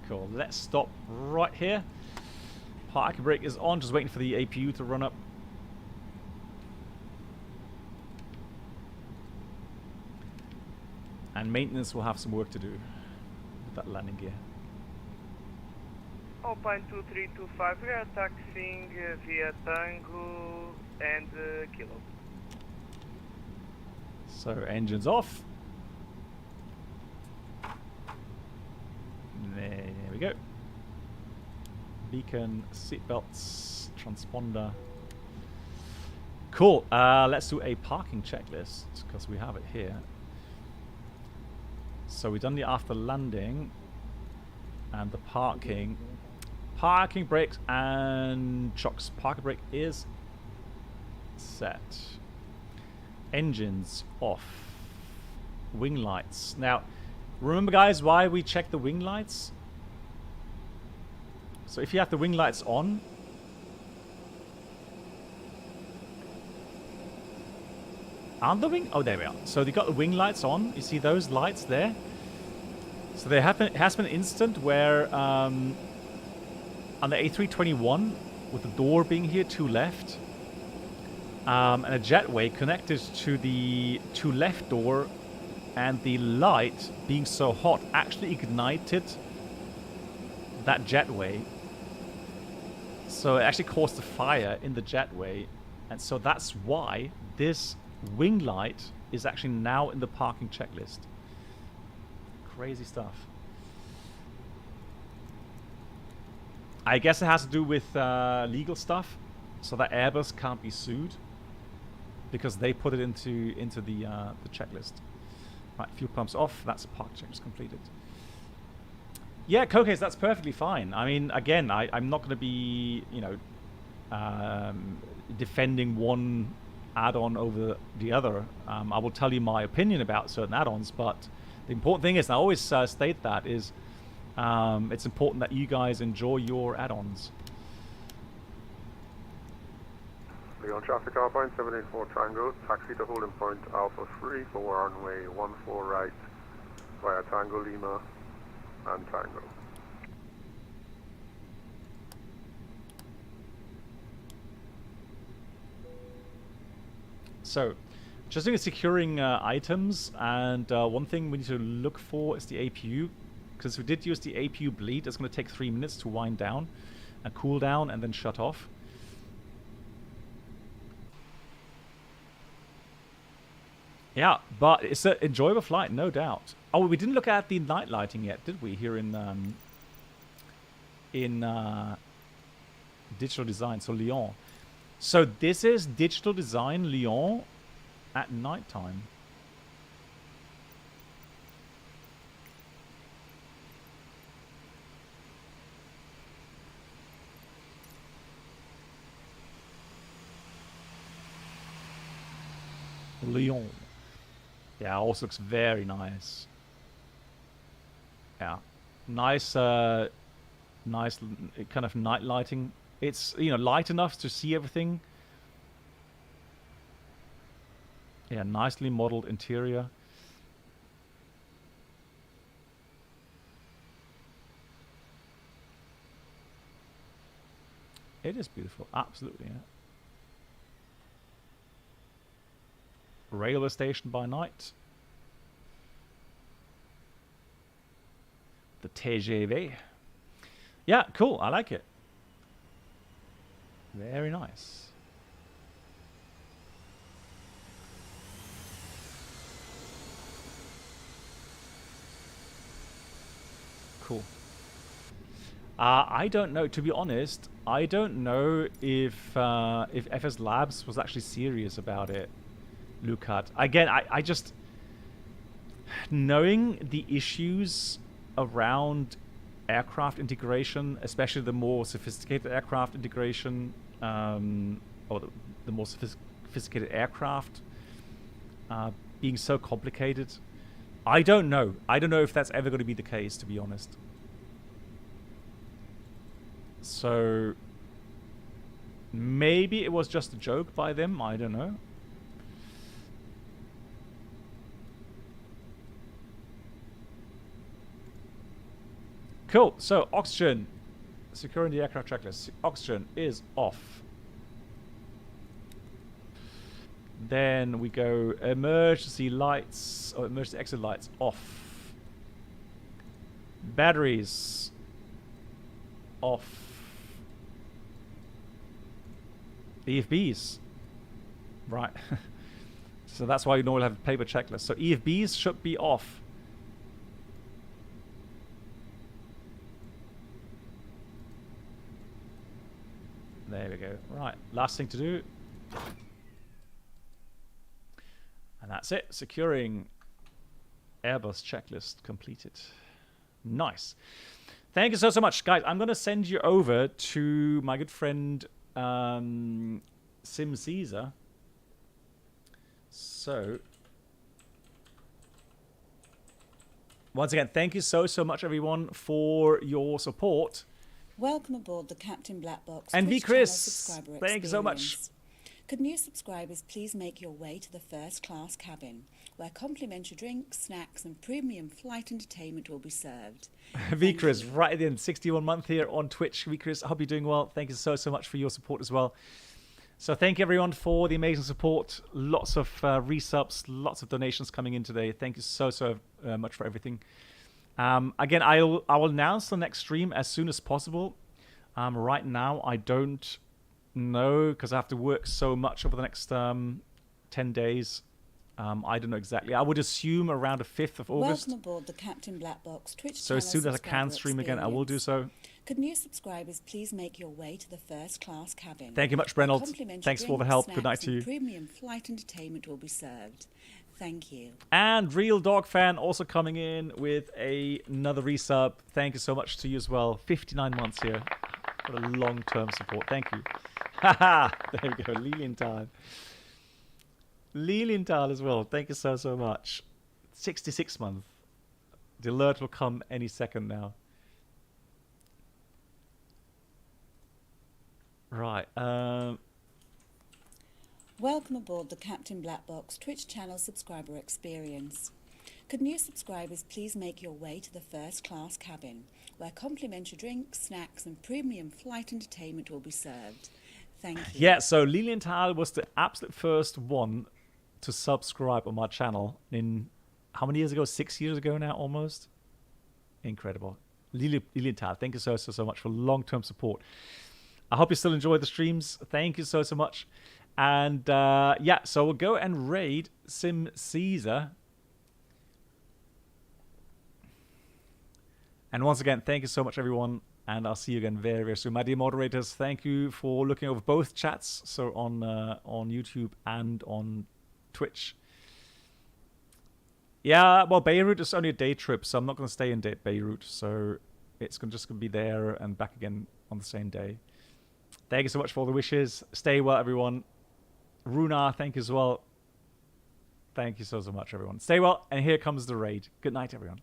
Cool. Let's stop right here. Parking brake is on, just waiting for the APU to run up. And maintenance will have some work to do with that landing gear. Alpine 2325, we are taxiing via Tango and Kilo. So engines off. There we go. Beacon, seatbelts, transponder. Cool. Let's do a parking checklist because we have it here. So we've done the after landing and the parking. Parking brakes and chocks. Parking brake is set. Engines off. Wing lights. Now, remember guys why we check the wing lights? So if you have the wing lights on, aren't the wing? Oh, there we are. So they got the wing lights on. You see those lights there? So there has been an instant where on the A321, with the door being here to left, and a jetway connected to the to left door, and the light being so hot actually ignited that jetway. So it actually caused a fire in the jetway, and so that's why this wing light is actually now in the parking checklist. Crazy stuff. I guess it has to do with legal stuff, so that Airbus can't be sued because they put it into the checklist. Right, fuel pumps off. That's park checklist completed. Yeah, Kokes, that's perfectly fine. I mean, again, I'm not going to be, you know, defending one add-on over the other. I will tell you my opinion about certain add-ons, but the important thing is, and I always state that, is it's important that you guys enjoy your add-ons. Lyon traffic, Alpine 784 Tango, taxi to holding point Alpha 3 for runway 14 right via Tango Lima and Tango. So, just looking at securing items, and one thing we need to look for is the APU, because we did use the APU bleed. It's going to take 3 minutes to wind down and cool down and then shut off. Yeah, but it's an enjoyable flight, no doubt. Oh, we didn't look at the night lighting yet, did we? Here in digital design, so Lyon. So this is digital design Lyon at nighttime. Lyon. Yeah, also looks very nice. Yeah, nice, nice kind of night lighting. It's, you know, light enough to see everything. Yeah, nicely modeled interior. It is beautiful, absolutely. Yeah. Railway station by night. The TGV. Yeah, cool. I like it. Very nice. Cool. I don't know. To be honest, I don't know if FS Labs was actually serious about it. Lukat. Again, I just, knowing the issues around aircraft integration, especially the more sophisticated aircraft integration, or the more sophisticated aircraft being so complicated, I don't know. I don't know if that's ever going to be the case, to be honest. So maybe it was just a joke by them. I don't know. Cool. So oxygen, securing the aircraft checklist. Oxygen is off. Then we go emergency lights, or emergency exit lights off. Batteries off. EFBs. Right. So that's why you normally have a paper checklist. So EFBs should be off. There we go. Right. Last thing to do. And that's it. Securing Airbus checklist completed. Nice. Thank you so much. Guys, I'm going to send you over to my good friend Sim Caesar. So, once again, thank you so much, everyone, for your support. Welcome aboard the Captain Black Box And Twitch V-Chris, channel subscriber thank you so much. experience. Could new subscribers please make your way to the first class cabin, where complimentary drinks, snacks and premium flight entertainment will be served. V-Chris, right at the end, 61 month here on Twitch. V-Chris, I hope you're doing well. Thank you so much for your support as well. So thank you, everyone, for the amazing support. Lots of resubs, lots of donations coming in today. Thank you so much for everything. Again, I will announce the next stream as soon as possible. Right now, I don't know, because I have to work so much over the next 10 days. I don't know exactly. I would assume around the 5th of August. Welcome aboard the Captain Black Box Twitch So as soon as I can stream again, I will do so. Could new subscribers please make your way to the first class cabin? Thank you much, Brenold. Thanks for the help. Good night to you. Premium flight entertainment will be served. Thank you. And Real Dog Fan also coming in with another resub. Thank you so much to you as well. 59 months here. What a long-term support. Thank you. Haha. There we go. Lilienthal. Lilienthal as well. Thank you so much. 66 months. The alert will come any second now. Right. Welcome aboard the Captain Black Box Twitch channel subscriber experience. Could new subscribers please make your way to the first class cabin, where complimentary drinks, snacks and premium flight entertainment will be served. Thank you. Yeah, so Lilienthal was the absolute first one to subscribe on my channel in how many years ago? 6 years ago now, almost. Incredible. Lilienthal, thank you so much for long-term support. I hope you still enjoy the streams. Thank you so much. And yeah, so we'll go and raid Sim Caesar. And once again, thank you so much, everyone. And I'll see you again very soon. My dear moderators, thank you for looking over both chats. So on YouTube and on Twitch. Yeah, well, Beirut is only a day trip, so I'm not going to stay in Beirut. So it's just going to be there and back again on the same day. Thank you so much for all the wishes. Stay well, everyone. Runa, thank you as well. Thank you so much, everyone. Stay well, and here comes the raid. Good night, everyone.